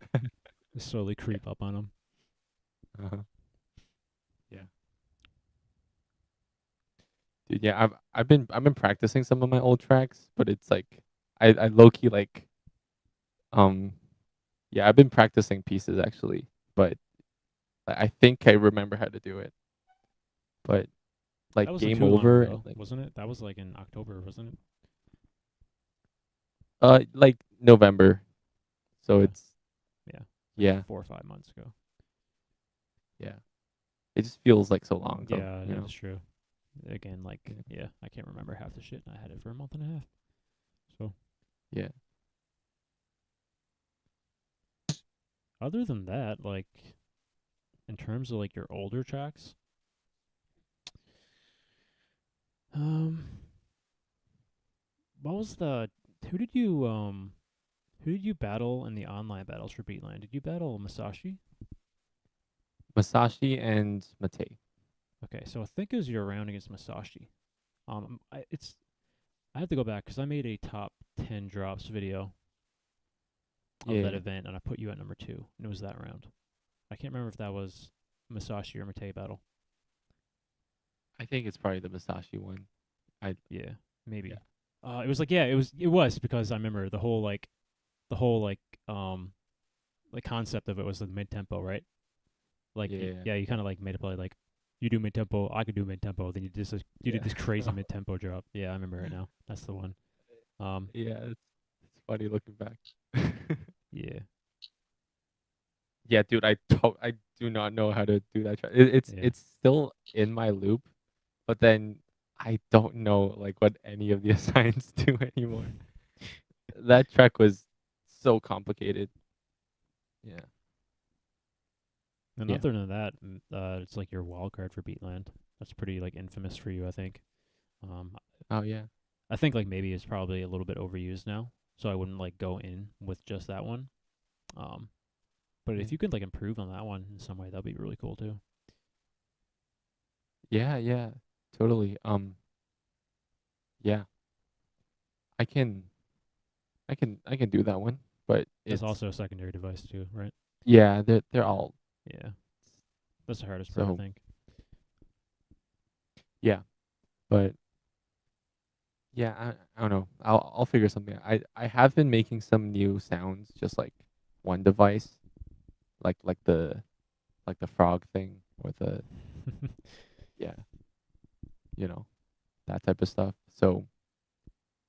Just slowly creep up on him. Yeah. Dude, yeah, I've been practicing some of my old tracks, but it's like I low key like yeah, I've been practicing pieces actually, but I think I remember how to do it. But like That wasn't Game too long Over, ago, like, wasn't it? That was like in October, wasn't it? like November. So Yeah. it's Yeah. yeah. 4 or 5 months ago. Yeah. It just feels like so long ago. Yeah, you know? that's true. Again, like, yeah, I can't remember half the shit. I had it for a month and a half. So, yeah. Other than that, like, in terms of like your older tracks, what was the who did you battle in the online battles for Beatline? Did you battle Masashi? Masashi and Mate. Okay, so I think it was your round against Masashi. I have to go back because I made a top 10 drops video of that event, and I put you at number 2, and it was that round. I can't remember if that was Masashi or Matei battle. I think it's probably the Masashi one. Yeah, maybe. Yeah. It was like it was because I remember the whole concept of it was the mid tempo, right? Like Yeah. you kind of like made a play like you do mid tempo, I could do mid tempo, then you did this crazy mid tempo drop. Yeah, I remember it now. That's the one. Yeah, it's funny looking back. Yeah. Yeah, dude, I do not know how to do that track. It's still in my loop, but then I don't know like what any of the assigns do anymore. That track was so complicated. Yeah. And Yeah. other than that, it's like your wild card for Beatland. That's pretty like infamous for you, I think. Oh yeah. I think like maybe it's probably a little bit overused now, so I wouldn't like go in with just that one. But Yeah. if you could like improve on that one in some way, that'd be really cool too. Yeah, totally. Yeah. I can do that one, but That's it's also a secondary device too, right? yeah, they're all Yeah. That's the hardest part, I so think. yeah, but yeah, I don't know. I'll figure something out. I have been making some new sounds, just like one device, like the frog thing or the yeah, you know, that type of stuff. So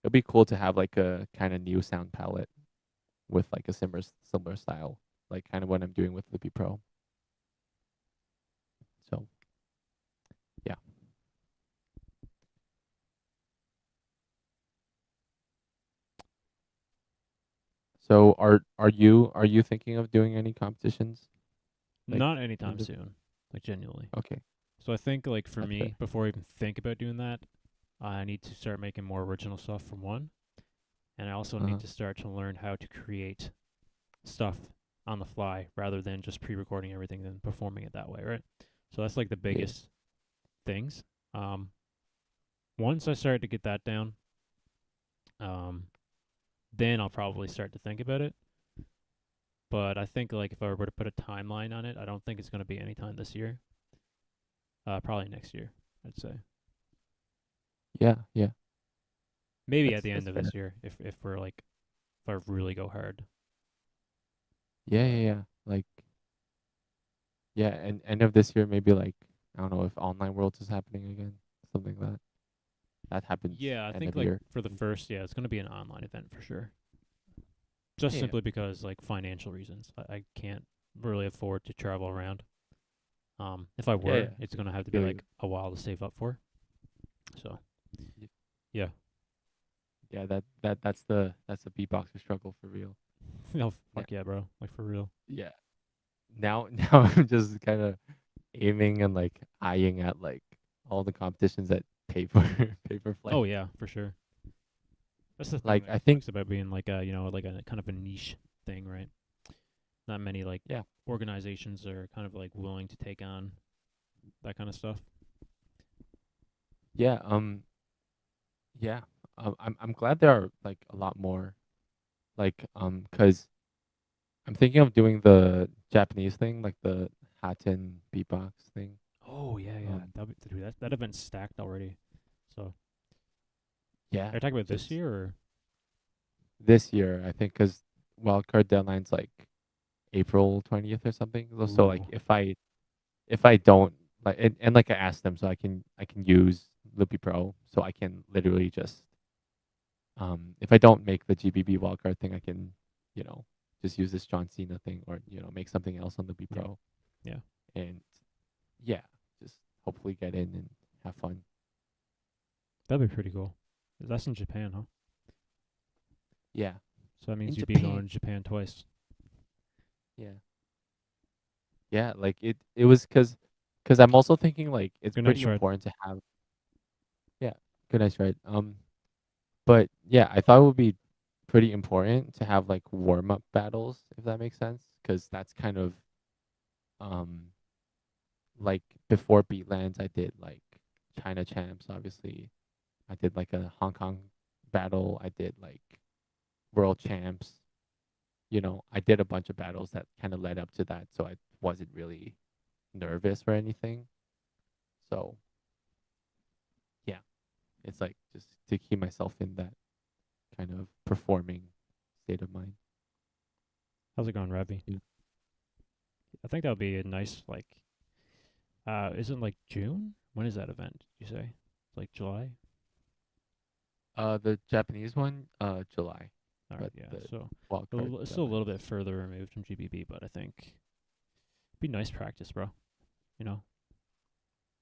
it'd be cool to have like a kind of new sound palette with like a similar style, like kind of what I'm doing with Lippy Pro. So yeah. So are you thinking of doing any competitions? Like Not in anytime the soon, like genuinely. Okay. So I think like for That's me, fair. before I even think about doing that, I need to start making more original stuff for one, and I also need Uh-huh. to start to learn how to create stuff on the fly rather than just pre-recording everything and performing it that way, right? So that's like the Yeah. biggest things. Once I start to get that down, then I'll probably start to think about it. But I think like if I were to put a timeline on it, I don't think it's going to be anytime this year. Probably next year, I'd say. Yeah. Maybe at the end That's of fair. this year if we're like if I really go hard. Yeah. Like yeah, and end of this year maybe like I don't know if Online Worlds is happening again, something like that. That happens Yeah, I end think of like year. for the first, yeah, it's going to be an online event for sure. Just Yeah. simply because like financial reasons, I can't really afford to travel around. If I were, Yeah. it's going to have to be Feel like you. a while to save up for. So, Y- yeah. Yeah, that's the beatboxer struggle for real. Oh, Yeah. fuck yeah, bro. Like for real. Yeah. Now I'm just kind of aiming and like eyeing at like all the competitions that pay for pay for flight. Oh yeah, for sure. That's the thing Like that I think sucks about being like a, like a kind of a niche thing, right? Not many like yeah. organizations are kind of like willing to take on that kind of stuff. Yeah, yeah. I'm glad there are like a lot more like cuz I'm thinking of doing the Japanese thing, like the Hatten beatbox thing. Oh yeah. Dude, that event's stacked already. So, Yeah, are you talking about this just year or? this year I think cuz wildcard deadline's like April 20th or something. So like Ooh. if I don't like and like I asked them so I can use Loopy Pro so I can literally just if I don't make the GBB wildcard thing I can, you know, just use this John Cena thing or, you know, make something else on Loopy Yeah. Pro. Yeah. And yeah, just hopefully get in and have fun. That'd be pretty cool. That's in Japan, huh? Yeah. So that means In you'd be Japan. going to Japan twice. Yeah. Yeah, like it was cuz I'm also thinking like it's Good night, pretty Shred. important to have yeah, good night, right? But yeah, I thought it would be pretty important to have like warm up battles, if that makes sense, because that's kind of um like before Beatlands, I did like China Champs, obviously. I did like a Hong Kong battle. I did like World Champs. You know, I did a bunch of battles that kind of led up to that, so I wasn't really nervous or anything. So yeah, it's like just to keep myself in that kind of performing state of mind. How's it going, Ravi? Yeah. I think that would be a nice like. Isn't like June? When is that event? Did you say like July? The Japanese one, July. All right, But yeah. the So wild card it's still a little bit further removed from GBB, but I think it'd be nice practice, bro. You know?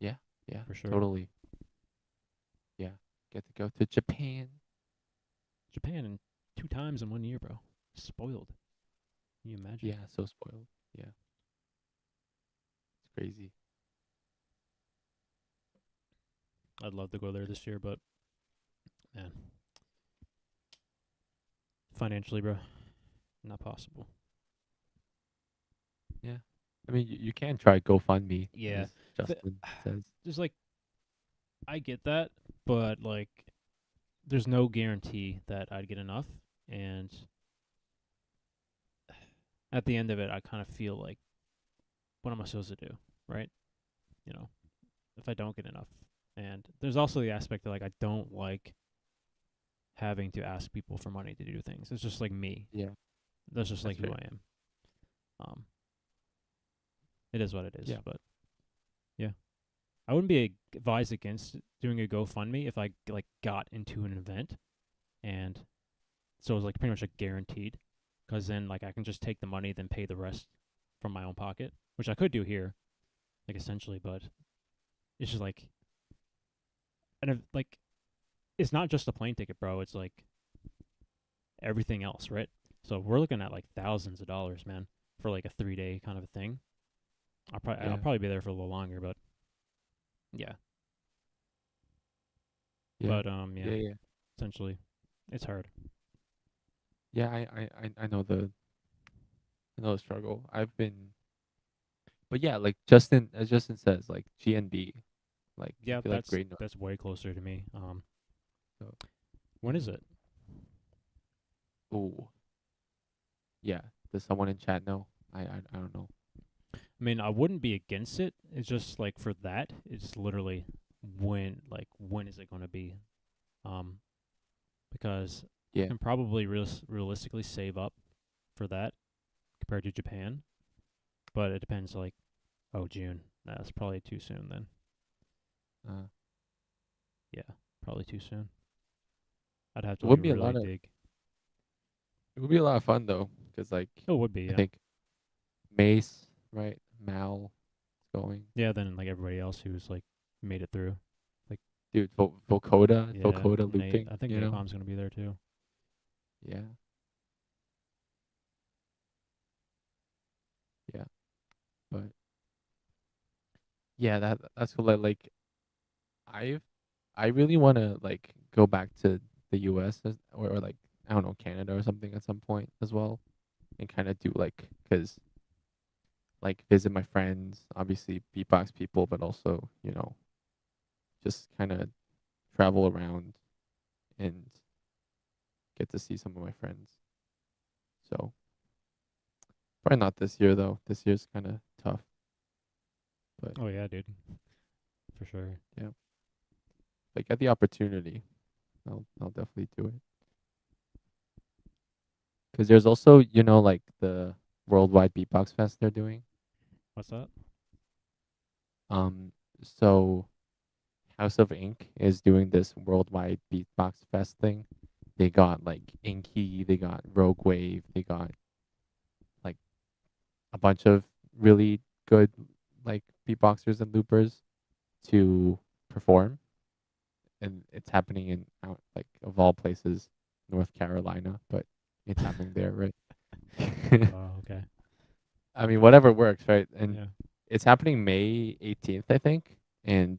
Yeah, For sure. totally. Yeah, get to go to Japan. Japan in 2 times in 1 year, bro. Spoiled. Can you imagine? Yeah, so spoiled. Yeah, it's crazy. I'd love to go there this year, but man, financially, bro, not possible. Yeah, I mean, you can try GoFundMe. Yeah. as Justin says. Just like, I get that, but like, there's no guarantee that I'd get enough, and at the end of it, I kind of feel like, what am I supposed to do, right? You know, if I don't get enough. And there's also the aspect that like I don't like having to ask people for money to do things. It's just like me. Yeah, That's just like that's who fair. I am. It is what it is. Yeah. But yeah, I wouldn't be advised against doing a GoFundMe if I like got into an event, and so it was like pretty much like guaranteed, because then like I can just take the money, then pay the rest from my own pocket, which I could do here, like essentially. But it's just like, and if, like, it's not just the plane ticket, bro. It's like everything else, right? So we're looking at like thousands of dollars, man, for like a 3-day kind of a thing. I'll Yeah. probably be there for a little longer, but yeah. Yeah. But Yeah, yeah. essentially, it's hard. Yeah, I know the struggle. I've been, but yeah, like Justin, as Justin says, like GNB, like I Yeah, feel like great. that's way closer to me. So, When is it? oh, yeah. Does someone in chat know? I don't know. I mean, I wouldn't be against it. It's just like for that, it's literally when is it going to be? Because Yeah. you can probably realistically save up for that compared to Japan, but it depends. Like, oh, June. That's probably too soon then. Yeah, probably too soon. I'd have to It would like be a really lot of. dig. It would be a lot of fun though, because like It would be, I yeah. think Mace, right? Mal is going. Yeah, then like everybody else who's like made it through. Like, Dude, Vokoda, yeah, Vokoda Nate. looping. I think you know? Napalm's gonna be there too. Yeah. Yeah. But yeah, that's what like I really want to like go back to the US or like I don't know, Canada or something at some point as well, and kind of do like cuz like visit my friends, obviously beatbox people, but also, just kind of travel around and get to see some of my friends. So probably not this year though. This year's kind of tough. But Oh yeah, dude. For sure. yeah, if I get the opportunity, I'll definitely do it. Because there's also like the Worldwide Beatbox Fest they're doing. What's that? So House of Ink is doing this Worldwide Beatbox Fest thing. They got like Inky, they got Rogue Wave, they got like a bunch of really good like beatboxers and loopers to perform, and it's happening in like of all places, North Carolina, but it's happening there, right? Oh, okay. I mean, whatever works, right? And Yeah. it's happening May 18th, I think, and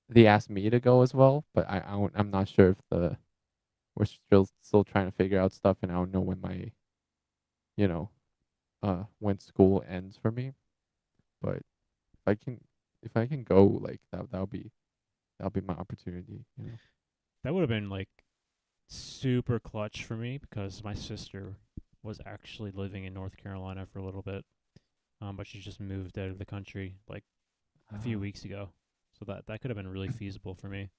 they asked me to go as well, but I'm not sure if we're still trying to figure out stuff, and I don't know when my when school ends for me. But if I can go, like that'll be my opportunity. That would have been like super clutch for me because my sister was actually living in North Carolina for a little bit, but she just moved out of the country like a few weeks ago. So that could have been really feasible for me.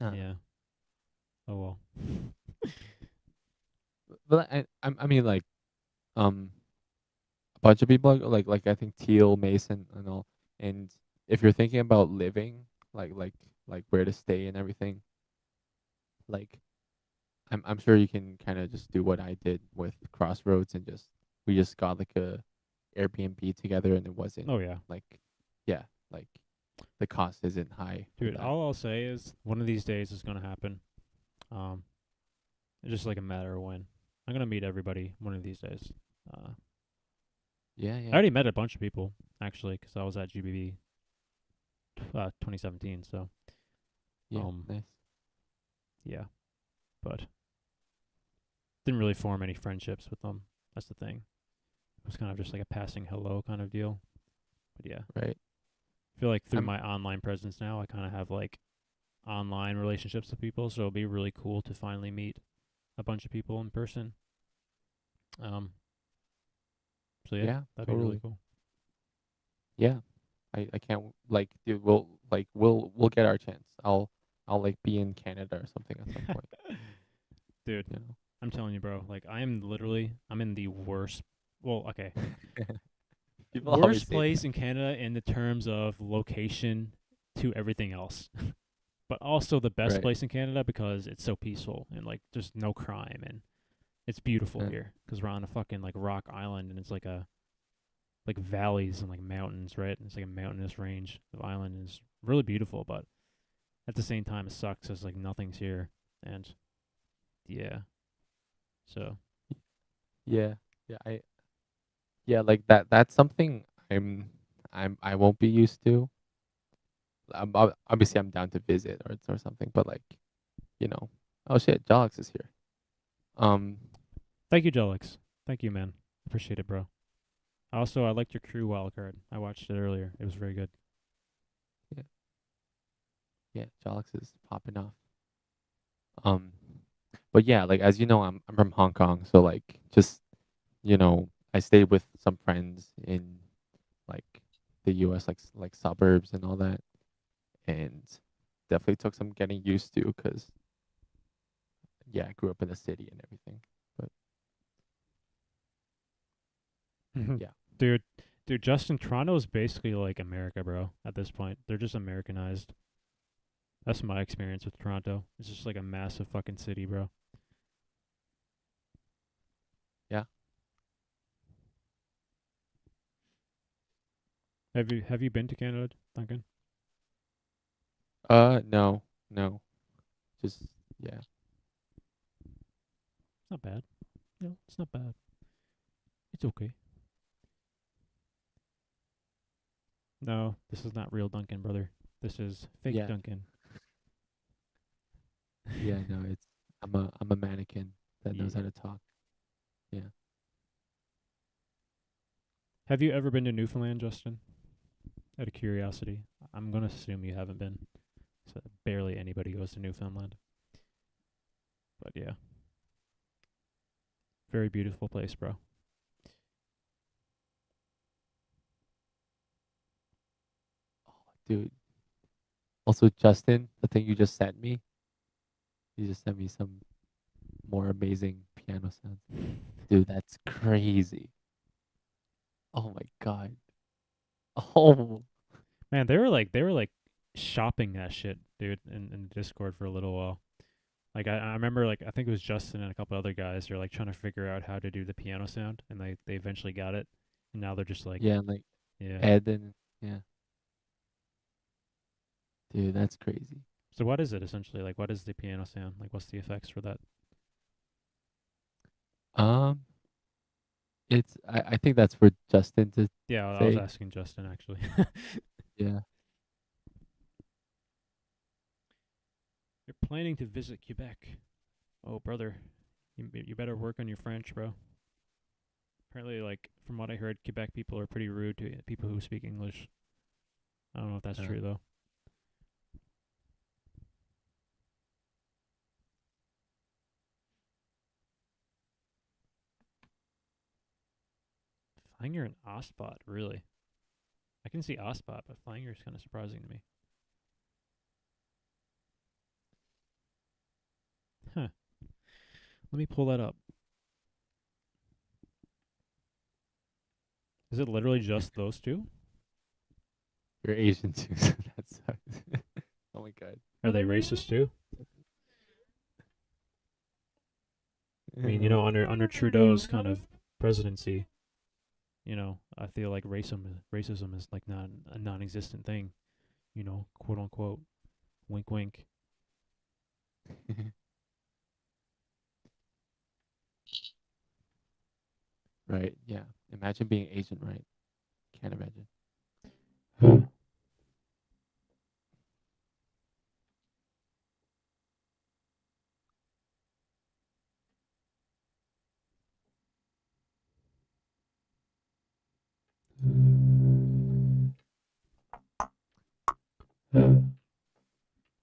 Yeah. Oh well. But I mean like a bunch of people like I think Teal, Mason, and all. And if you're thinking about living, like where to stay and everything, like I'm sure you can kind of just do what I did with Crossroads and we just got like a Airbnb together and it wasn't. Oh, yeah. Like, yeah, like the cost isn't high. for Dude, that. all I'll say is one of these days is gonna happen. It's just like a matter of when. I'm gonna meet everybody one of these days. Yeah. I already met a bunch of people actually because I was at GBB 2017. So Yeah, nice. yeah, but didn't really form any friendships with them. That's the thing. It was kind of just like a passing hello kind of deal. But yeah, Right. I feel like through my online presence now, I kind of have like online relationships with people. So it'll be really cool to finally meet a bunch of people in person. So yeah, that'd be really cool. Yeah, I can't like, dude. We'll get our chance. I'll like be in Canada or something at some point. Dude, You know? I'm telling you, bro. Like I'm in the worst. Well, okay. People always Worst say place in Canada in the terms of location to everything else, but also the best Right. place in Canada because it's so peaceful and like there's no crime and it's beautiful Yeah. here because we're on a fucking like rock island and it's like valleys and like mountains, right? And it's like a mountainous range of island and it's really beautiful, but at the same time it sucks because like nothing's here and yeah. So Yeah, like that's something I won't be used to. Obviously I'm down to visit or something, but like, oh shit, Jolix is here. thank you, Jolix. Thank you, man. Appreciate it, bro. Also, I liked your crew Wildcard. I watched it earlier. It was very good. Yeah, Jolix is popping off. But yeah, like as you know, I'm from Hong Kong, so like just I stayed with some friends in like the U.S. like suburbs and all that, and definitely took some getting used to because yeah, I grew up in the city and everything. But yeah, Dude, Justin, Toronto is basically like America, bro. At this point, they're just Americanized. That's my experience with Toronto. It's just like a massive fucking city, bro. yeah. Have you been to Canada, Duncan? No, just yeah. It's not bad. No, it's not bad. It's okay. No, this is not real Duncan, brother. This is fake Yeah. Duncan. Yeah, no, I'm a mannequin that knows how to talk. Yeah. Have you ever been to Newfoundland, Justin? Out of curiosity, I'm gonna assume you haven't been. So barely anybody goes to Newfoundland. But yeah, very beautiful place, bro. Dude. Also, Justin, the thing you just sent me, you just sent me some more amazing piano sounds. Dude, that's crazy. Oh my god. Oh. Man, they were like shopping that shit, dude, in Discord for a little while. Like I remember like I think it was Justin and a couple other guys. They're like trying to figure out how to do the piano sound, and they eventually got it. And now they're just like Yeah, like yeah. Ed and yeah. Dude, that's crazy. So what is it essentially? Like what is the piano sound? Like what's the effects for that? It's I think that's for Justin to Yeah, I was say. asking Justin actually. Yeah. You're planning to visit Quebec. Oh, brother. You better work on your French, bro. Apparently, like, from what I heard, Quebec people are pretty rude to people who speak English. I don't know if that's true, though. Flanger and Ospot, really? I can see Ospot, but Flanger is kind of surprising to me. Huh. Let me pull that up. Is it literally just those two? You're Asian too, so that sucks. Oh my god. Are they racist too? I mean, you know, under Trudeau's kind of presidency, you know, I feel like racism is like not a non-existent thing, you know, quote unquote. Wink, wink. Right, yeah. Imagine being Asian, right? Can't imagine.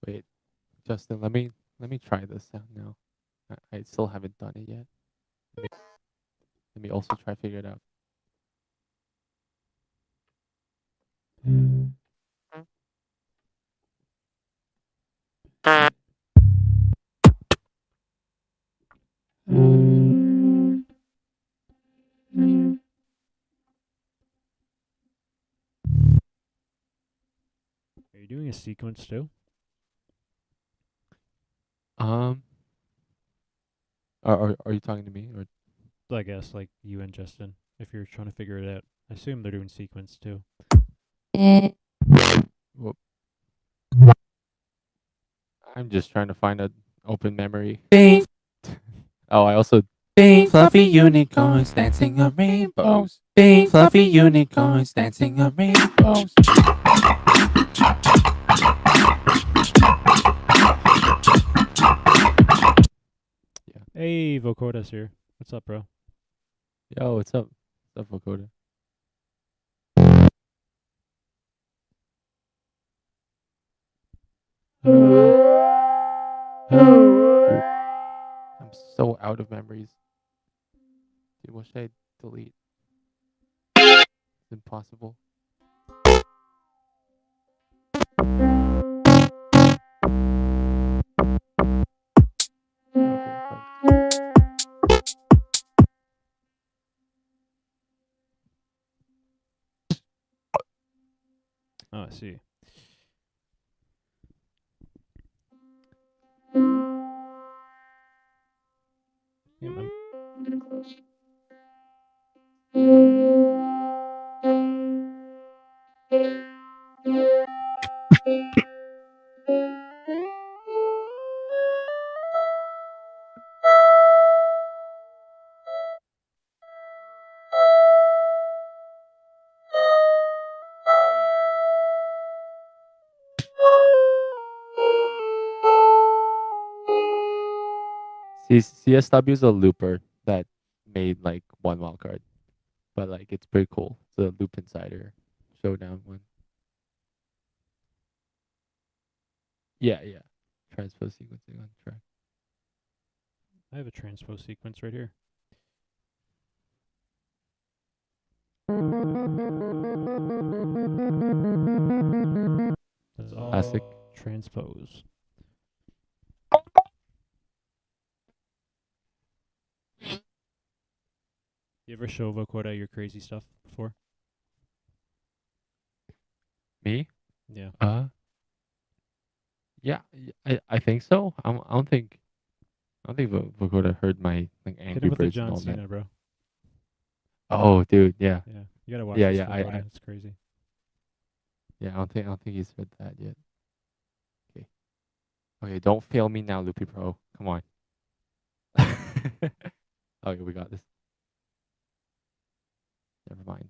Wait, Justin, let me try this out now. I still haven't done it yet. Let me also try figure it out. Are you doing a sequence too? Are you talking to me or? I guess like you and Justin, if you're trying to figure it out. I assume they're doing sequence too. Whoop. I'm just trying to find an open memory. Oh, I also. Big fluffy unicorns dancing on rainbows. Big fluffy unicorns dancing on rainbows. Yeah. Hey, Vokoda's here. What's up, bro? Yo, what's up? What's up, Vokoda? Dude, I'm so out of memories. Dude, what should I delete? It's impossible. Oh, I see. Yeah, man. CSW is a looper that made like one wildcard, but like it's pretty cool. It's a loop insider showdown one. Yeah, yeah. Transpose sequencing on track. I have a transpose sequence right here. That's all Classic. transpose. You ever show Vokoda your crazy stuff before? Me? Yeah. Yeah, I think so. I don't think Vokoda heard my like Hit Angry him with the Birds and John all that. Cena, bro. Oh, dude, yeah. Yeah, you gotta watch Yeah, this yeah. Vokoda. It's crazy. Yeah, I don't think he's heard that yet. Okay. Okay, don't fail me now, Loopy Pro. Come on. Okay, we got this. Never mind.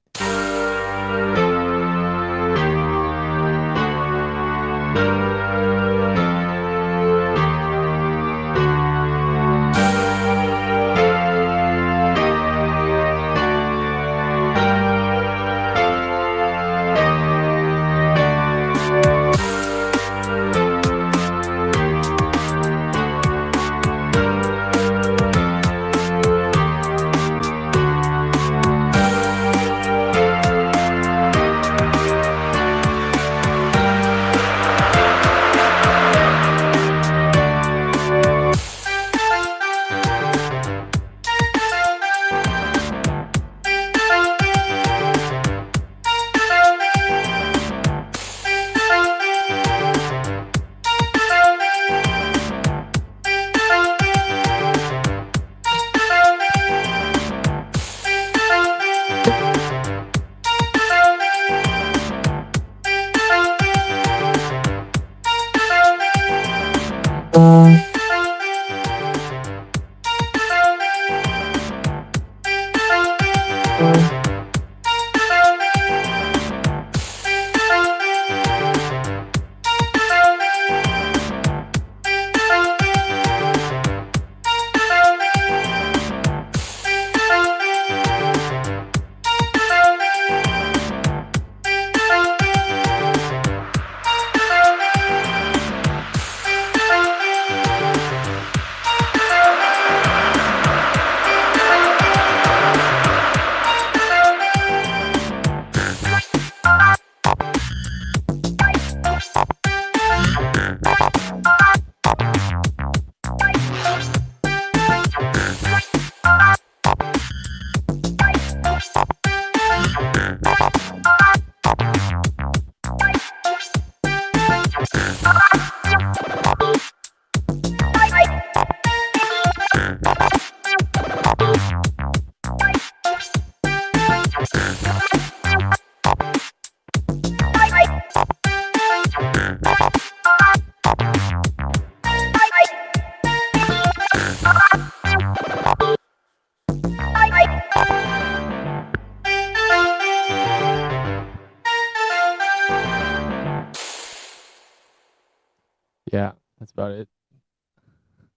Yeah, that's about it.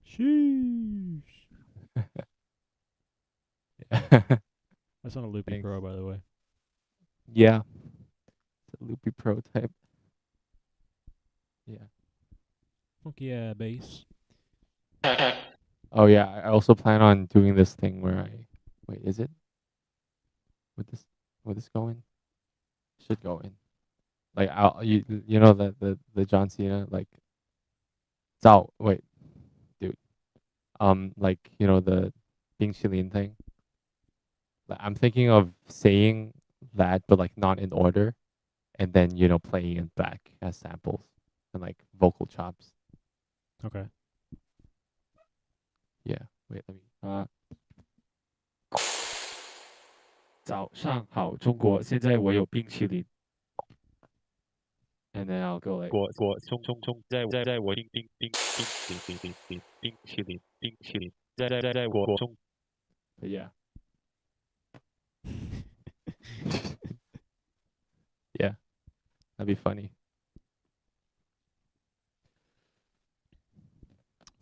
Sheesh. Yeah. That's not a Loopy Thanks. Pro, by the way. Yeah. It's a loopy pro type. Yeah. Fuck yeah, bass. Oh yeah, I also plan on doing this thing where I wait, is it? Would this go in? Should go in. Like you know the John Cena like Zao wait, dude. Like you know the Bing Shilin thing. Like, I'm thinking of saying that but like not in order and then you know playing it back as samples and like vocal chops. Okay. Yeah. Wait, let me 早上好，中国。现在我有冰淇淋。And then I'll go like 在我冰淇淋，在我中。Yeah. Yeah. That'd be funny.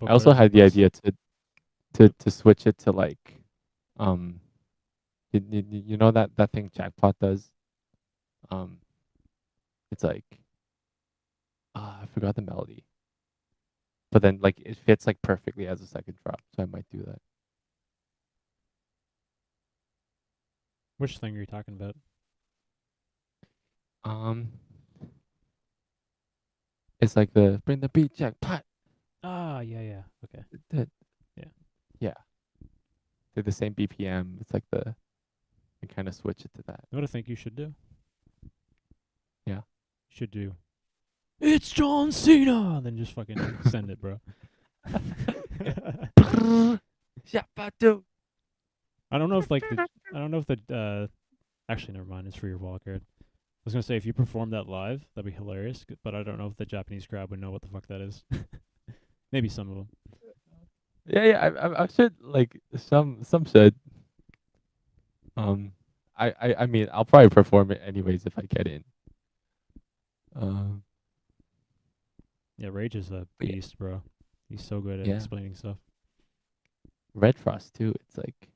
I also had the idea to switch it to like you know that thing Jackpot does? It's like I forgot the melody. But then like it fits like perfectly as a second drop, so I might do that. Which thing are you talking about? It's like the bring the beat Jackpot. Ah, yeah. Okay. Yeah. Yeah. They're the same BPM. It's like you kind of switch it to that. You know what I think you should do? Yeah. You should do. It's John Cena. Then just fucking send it, bro. I don't know if the actually never mind. It's for your wildcard. I was gonna say if you perform that live, that'd be hilarious. But I don't know if the Japanese crowd would know what the fuck that is. Maybe some of them. Yeah. I should like some should. I mean I'll probably perform it anyways if I get in. Yeah, Rage is a beast, bro. He's so good at explaining stuff. Red Frost too. It's like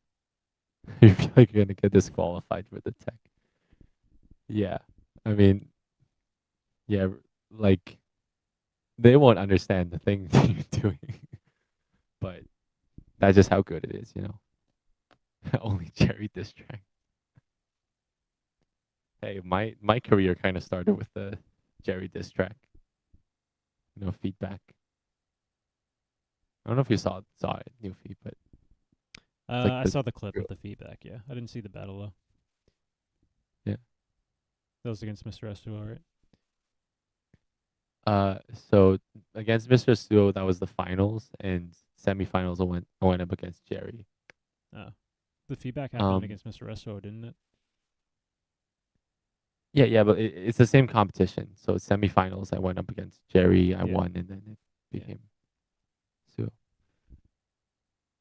you feel like you're gonna get disqualified for the tech. Yeah, I mean, yeah, like they won't understand the thing that you're doing, but that's just how good it is, you know. Only Jerry diss track. Hey, my career kind of started with the Jerry diss track. You know, feedback. I don't know if you saw it, new feed, but like I saw the clip of the feedback. Yeah, I didn't see the battle though. Yeah, that was against Mr. S2O, right? So against Mr. S2O, that was the finals, and semifinals. I went up against Jerry. Oh, the feedback happened against Mr. S2O, didn't it? Yeah, but it's the same competition. So semifinals, I went up against Jerry. I won, and then it became. So,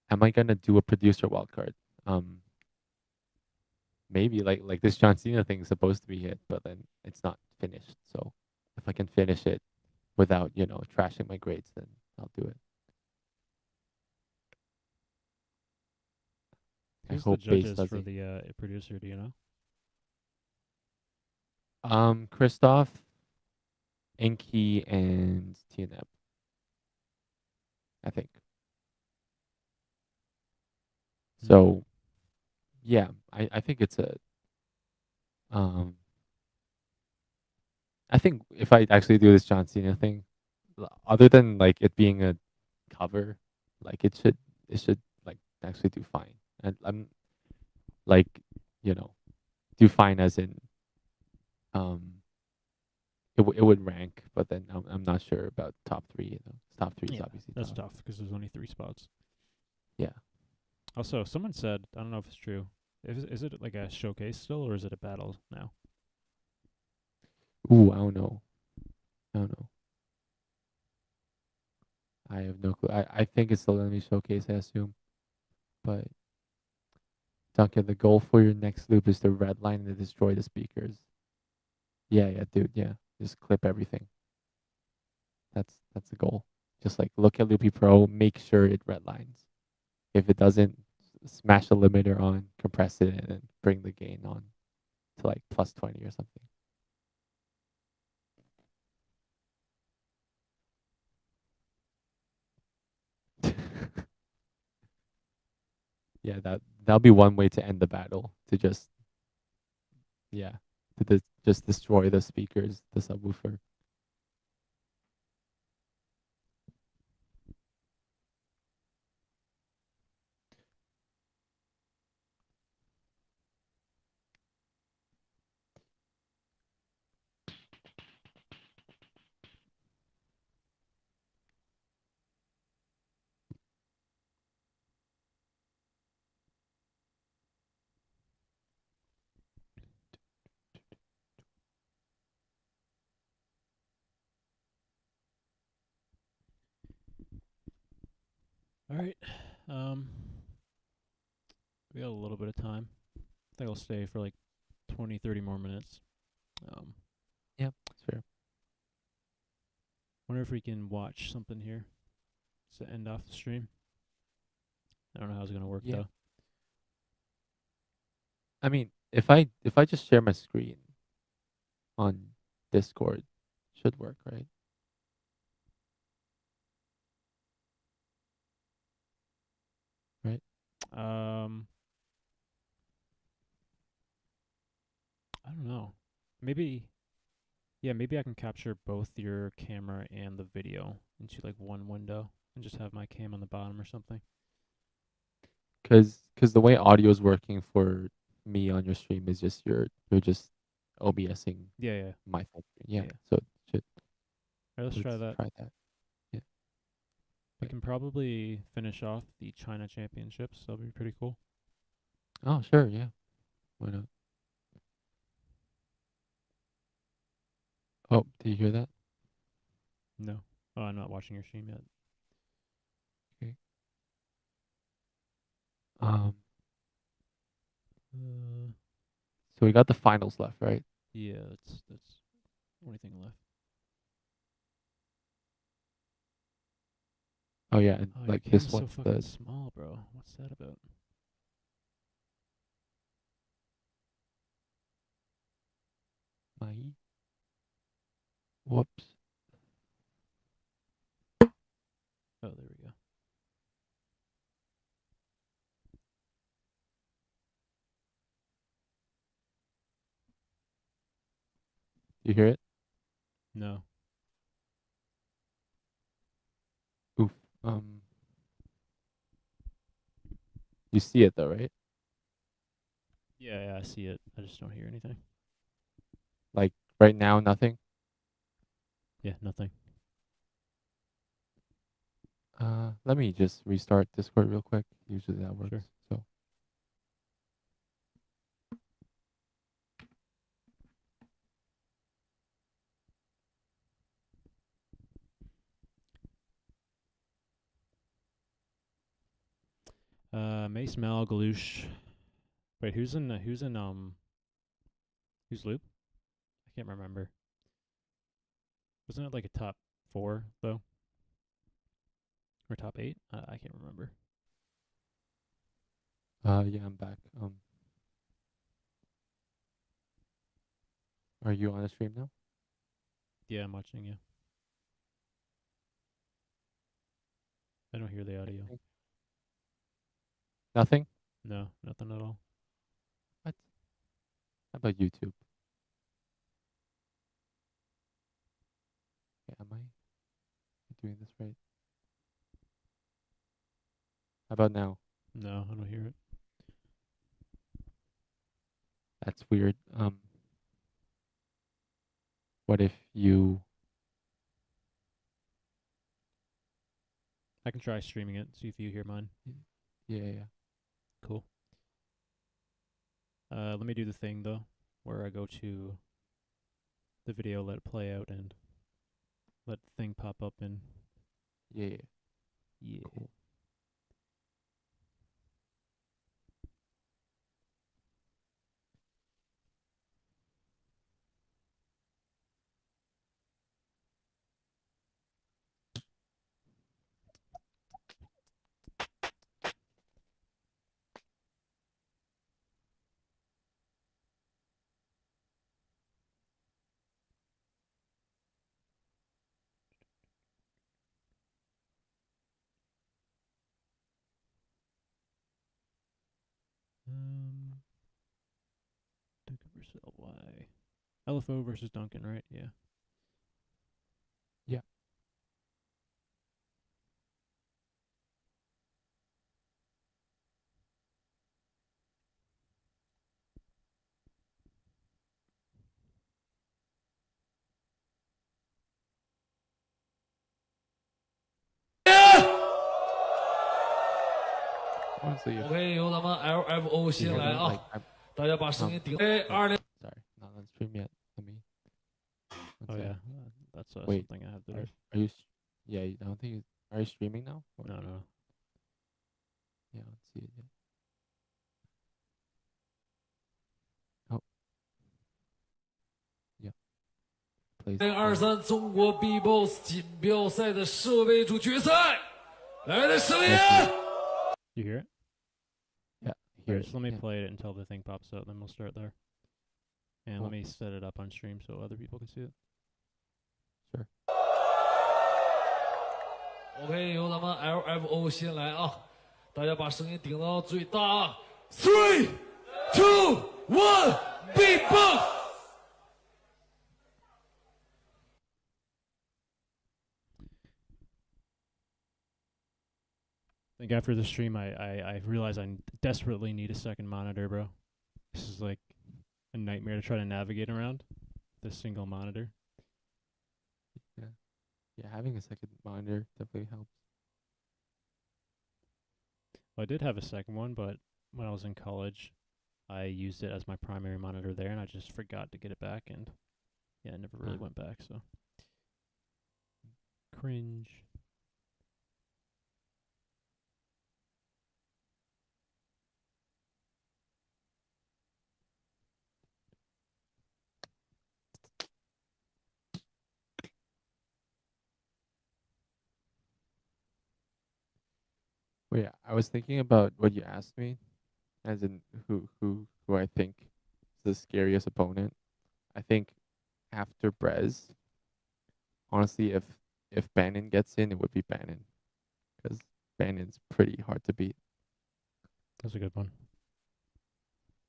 am I gonna do a producer wildcard? maybe like this John Cena thing is supposed to be hit, but then it's not finished. So if I can finish it without trashing my grades, then I'll do it. I Who's the hope Base judges does for it. the producer? Do you know? Christoph, Enki, and TNF. I think. So, yeah, I think it's a. I think if I actually do this John Cena thing, other than like it being a cover, like it should like actually do fine. And I'm like, you know, do fine as in it would rank, but then I'm not sure about top three. Top three is Yeah, obviously that's tough. tough because there's only 3 spots. Yeah. Also, someone said, I don't know if it's true. Is it like a showcase still, or is it a battle now? Ooh, I don't know. I don't know. I have no clue. I think it's still gonna be showcase, I assume. But Duncan, the goal for your next loop is to redline and destroy the speakers. Yeah, dude. Yeah, just clip everything. That's the goal. Just like look at Loopy Pro, make sure it redlines. If it doesn't, smash the limiter on, compress it, and then bring the gain on to like plus 20 or something. Yeah, that'll be one way to end the battle. To just just destroy the speakers, the subwoofer. All right. We got a little bit of time. I think I'll stay for like 20, 30 more minutes. Yep, that's fair. Wonder if we can watch something here to end off the stream. I don't know how it's gonna work though. I mean, if I just share my screen on Discord, should work, right? Right? I don't know. Maybe maybe I can capture both your camera and the video into like one window and just have my cam on the bottom or something. Cause the way audio is working for me on your stream is just you're just OBSing. Yeah. My phone screen. Yeah. So should. All right, let's try that. Try that. Yeah. We can probably finish off the China Championships. That'll be pretty cool. Oh sure, yeah. Why not? Oh, did you hear that? No. Oh, I'm not watching your stream yet. Okay. So we got the finals left, right? Yeah, that's the only thing left. Oh yeah, and Oh, like your this cam's one's so fucking the small, bro. What's that about? my. Whoops. Oh, there we go. You hear it? No. Oof. You see it though, right? Yeah, I see it. I just don't hear anything. Like right now, nothing. Yeah, nothing. Let me just restart Discord real quick. Usually that works. Sure. So. Mace Mal, Galoosh, Wait, who's in who's loop? I can't remember. Wasn't it like a top 4 though? Or top 8? I can't remember. Yeah, I'm back. Are you on the stream now? Yeah, I'm watching you. I don't hear the audio. Nothing? No, nothing at all. What? How about YouTube? Okay, am I doing this right? How about now? No, I don't hear it. That's weird. What if you... I can try streaming it, see if you hear mine. Yeah. Cool. Let me do the thing though, where I go to the video, let it play out, and let the thing pop up in. Yeah. Cool. Duncan versus LY. LFO versus Duncan, right? Yeah. Yeah. Honestly, if ，OK，由咱们 LFO you 先 hear 来 me, 啊 like, I'm, 大家把声音顶。wait, 20。 Sorry, not on stream yet. Let me. One Oh sec. yeah, that's Wait, something I have to are, do. are you? Yeah, I don't think. Are you streaming now? Or- No, no. Yeah, let's see it yet. Oh. Yeah. Please. 2023中国 B-Box 锦标赛的设备组决赛，来的声音。 You hear it? Yeah, Here, hear it. just let me Yeah. play it until the thing pops up, then we'll start there. And Cool. let me set it up on stream so other people can see it. Sure. OK，由咱们 LFO 先来啊，大家把声音顶到最大啊！3、2、1 B-Box。 I think after the stream, I realize I desperately need a second monitor, bro. This is like a nightmare to try to navigate around this single monitor. Yeah, having a second monitor definitely helps. Well, I did have a second one, but when I was in college, I used it as my primary monitor there, and I just forgot to get it back, and yeah, I never really went back, so. Cringe. Wait, I was thinking about what you asked me, as in who I think is the scariest opponent. I think after Brez, honestly, if Bannon gets in, it would be Bannon, because Bannon's pretty hard to beat. That's a good one.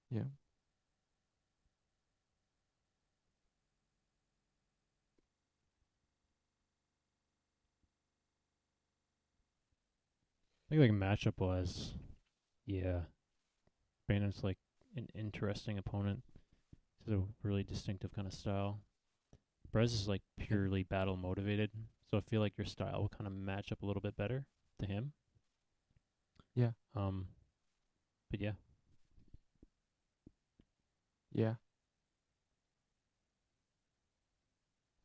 Yeah. I think like matchup wise, yeah, Bannon's like an interesting opponent. He's a really distinctive kind of style. Brez is like purely battle motivated, so I feel like your style will kind of match up a little bit better to him. Yeah. But yeah. Yeah.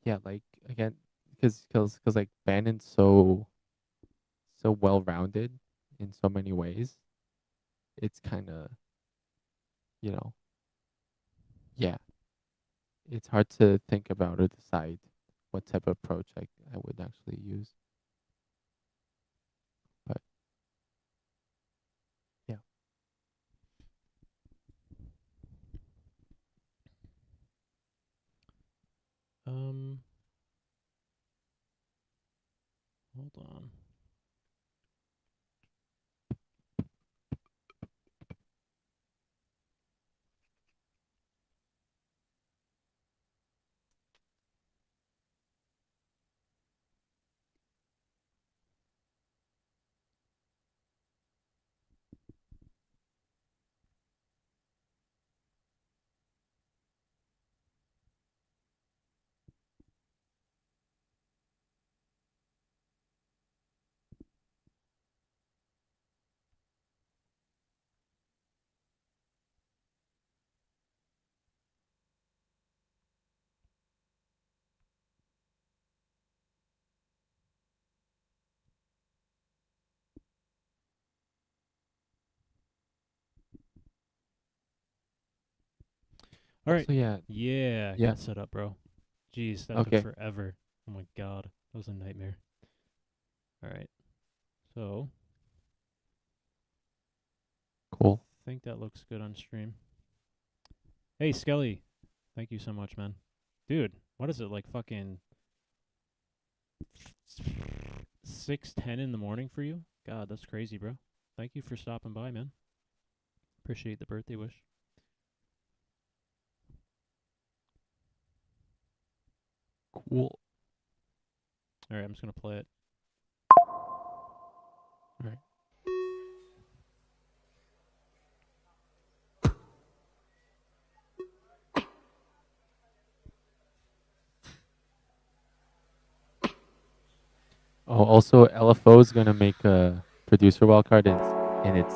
Yeah, like again, because like Bannon's so well rounded in so many ways. It's kind of you know, yeah, it's hard to think about or decide what type of approach I would actually use. But yeah. Hold on. All right. So yeah. Yeah, Yeah. got set up, bro. Jeez, that Okay. took forever. Oh my god, that was a nightmare. All right. So. Cool. I think that looks good on stream. Hey, Skelly. Thank you so much, man. Dude, what is it, like fucking 6:10 in the morning for you? God, that's crazy, bro. Thank you for stopping by, man. Appreciate the birthday wish. Cool. All right, I'm just going to play it. All right. Oh, also LFO is gonna make a producer wildcard, and it's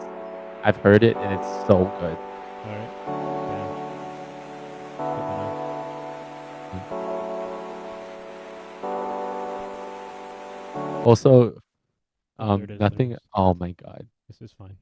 I've heard it and it's so good. All right. Also, There it is, nothing. there it is. Oh my god. This is fine.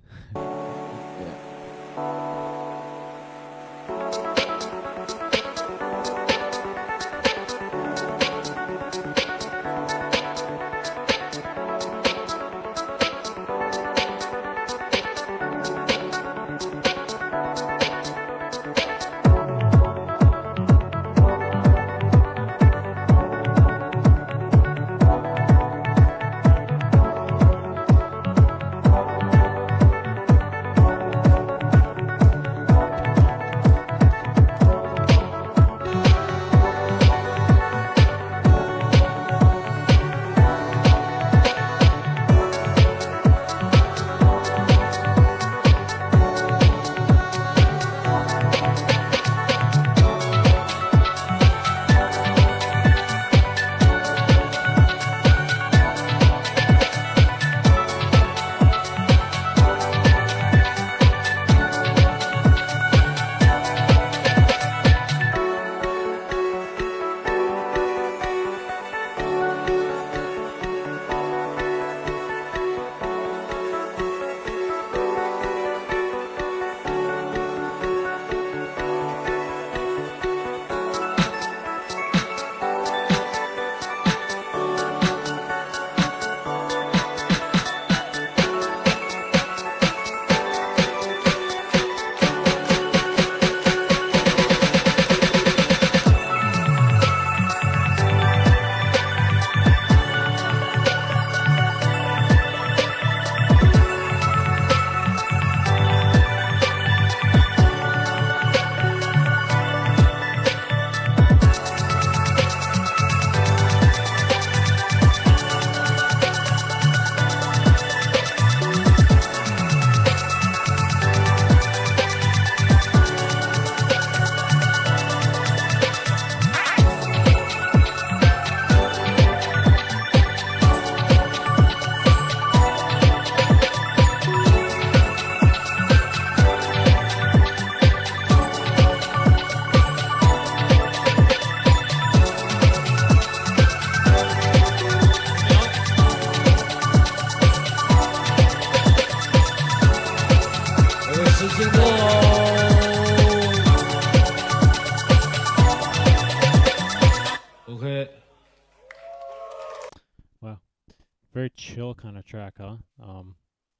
Very chill kind of track, huh?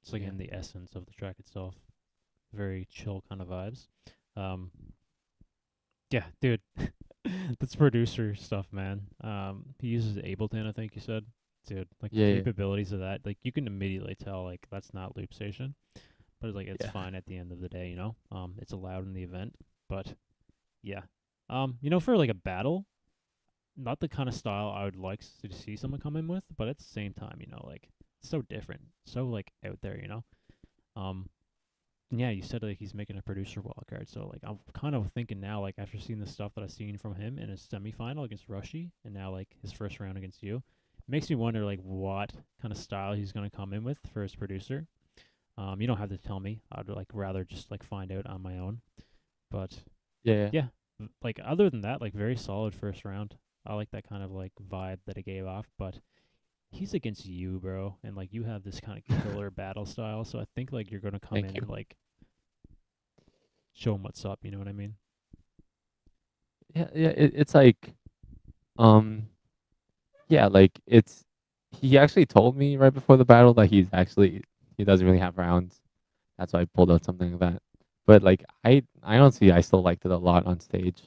It's like in the essence of the track itself. Very chill kind of vibes. Yeah, dude. That's producer stuff, man. He uses Ableton, I think you said. Dude, like Yeah, the yeah. capabilities of that, like you can immediately tell like that's not Loop Station. But it's like it's Yeah. fine at the end of the day, you know? It's allowed in the event. But yeah. You know, for like a battle, not the kind of style I would like to see someone come in with, but at the same time, you know, like it's so different. So like out there, you know? Yeah, you said like he's making a producer wildcard, so like I'm kind of thinking now, like after seeing the stuff that I've seen from him in his semifinal against Rushy, and now like his first round against you, it makes me wonder like what kind of style he's gonna come in with for his producer. You don't have to tell me. I'd like rather just like find out on my own. But Yeah. like other than that, like very solid first round. I like that kind of like vibe that it gave off, but he's against you, bro, and like you have this kind of killer battle style, so I think like you're gonna come Thank in you. and like show him what's up. You know what I mean? Yeah, it's like, yeah, like it's. He actually told me right before the battle that he doesn't really have rounds. That's why I pulled out something like that. But like I honestly I still liked it a lot on stage.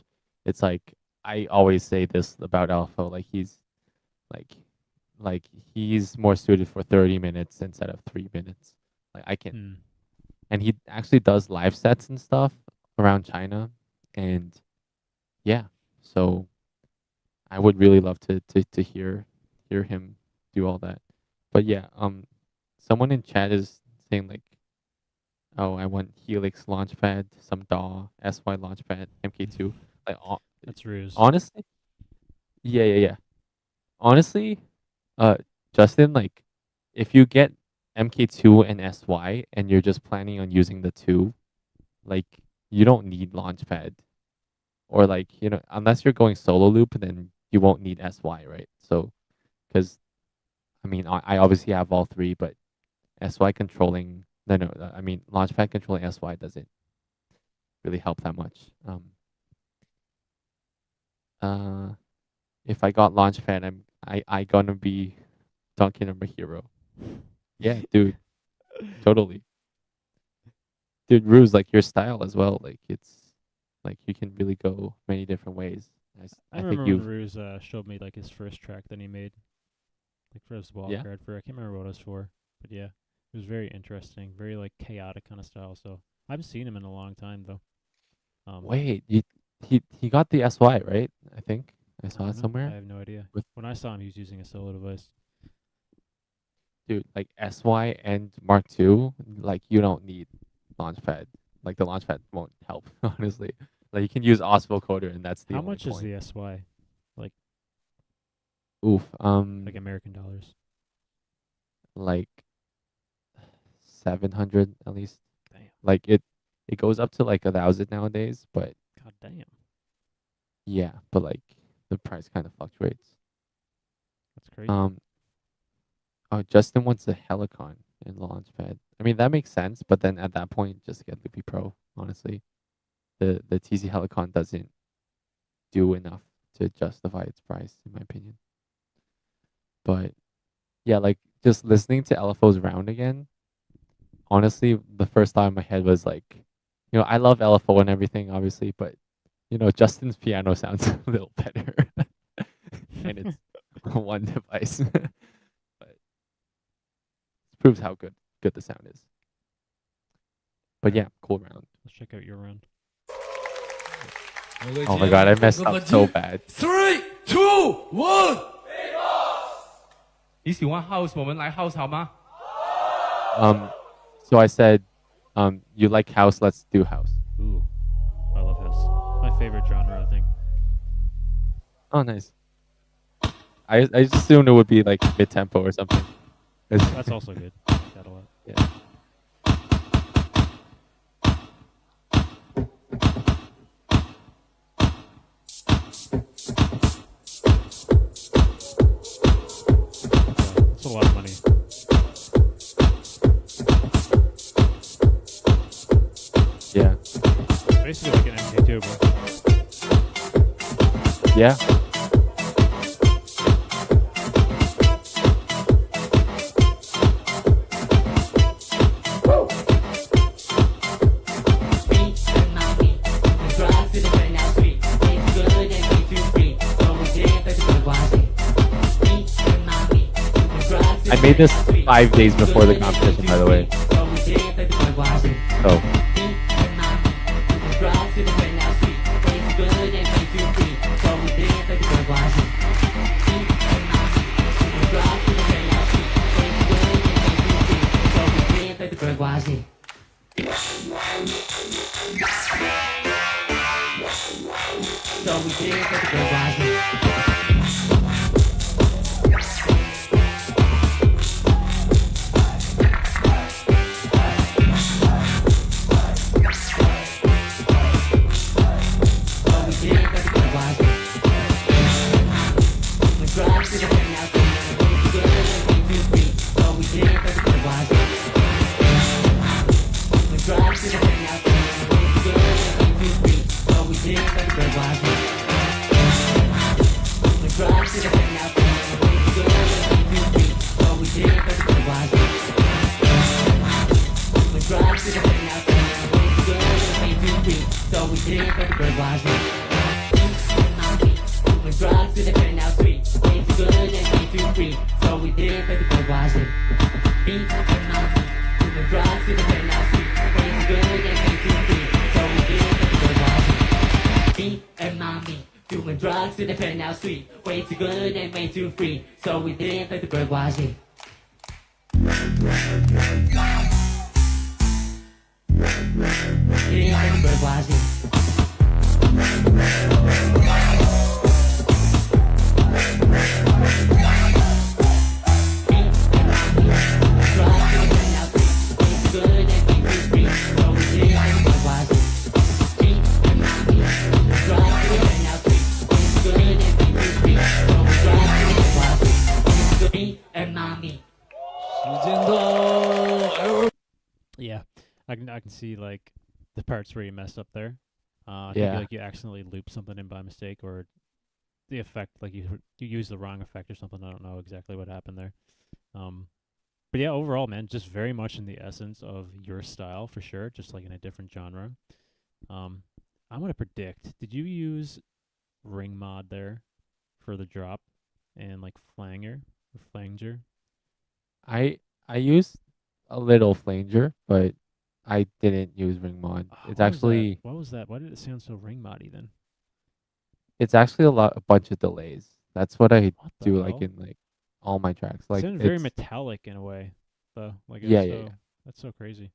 It's like I always say this about Alpha, like like like he's more suited for 30 minutes instead of 3 minutes. Like I can, and he actually does live sets and stuff around China, and yeah, so I would really love to hear him do all that. But yeah, someone in chat is saying like, oh, I want Helix Launchpad, some DAW, SY Launchpad, MK2. Like, That's Ruse. honestly, yeah. Honestly, Justin, like, if you get MK2 and SY and you're just planning on using the two, like, you don't need Launchpad. Or like, you know, unless you're going solo loop, then you won't need SY, right? So, because, I mean, I obviously have all three, but SY controlling, I mean, Launchpad controlling SY doesn't really help that much. If I got Launchpad, I gonna be dunking on my hero. Yeah, dude, totally. Dude, Ruse, like your style as well, like it's like you can really go many different ways. I I think remember when you've Ruse showed me like his first track that he made, like for his Yeah. wildcard for I can't remember what it was for, but yeah, it was very interesting, very like chaotic kind of style. So I haven't seen him in a long time though. Wait, he got the SY, right? I think I saw it I somewhere. have no idea. With When I saw him, he was using a solo device. dude, like SY and Mark II, like you don't need Launchpad. Like the Launchpad won't help, honestly. Like you can use Osvocoder and that's the How only much is point. the SY? Like Oof. like American dollars. Like 700 at least. Damn. Like it goes up to like 1,000 nowadays, but God damn. yeah, but like the price kind of fluctuates. That's crazy. Oh, Justin wants a Helicon in Launchpad. I mean that makes sense, but then at that point just get Loopy Pro, honestly. The TZ Helicon doesn't do enough to justify its price, in my opinion. But yeah, like just listening to LFO's round again, honestly, the first thought in my head was like, you know, I love LFO and everything, obviously, but you know, Justin's piano sounds a little better. And it's one device. But it proves how good the sound is. But yeah, cool round. Let's check out your round. Oh my god, I messed up so bad. 3, 2, 1。你喜欢 house， 我们来 house 好吗？ So I said, you like house, let's do house. Ooh, I love house. My favorite genre, I think. Oh, nice. I just assumed it would be like mid tempo or something. That's also good. I like that a lot. Yeah. It's a lot of money. Yeah. Basically like an MK2, bro. Yeah. I made this 5 days before the competition, by the way. So. Yeah, I can see like the parts where you messed up there. I think like you accidentally looped something in by mistake, or the effect like you used the wrong effect or something. I don't know exactly what happened there. But yeah, overall, man, just very much in the essence of your style for sure, just like in a different genre. I'm gonna predict. Did you use ring mod there for the drop and like flanger or flanger? I used a little flanger, but I didn't use ring mod. It's actually What was that? Why did it sound so ring moddy then? it's actually a bunch of delays. That's what I What the do hell? like in like all my tracks. It Like sounded very metallic in a way, though. Like yeah. That's so crazy.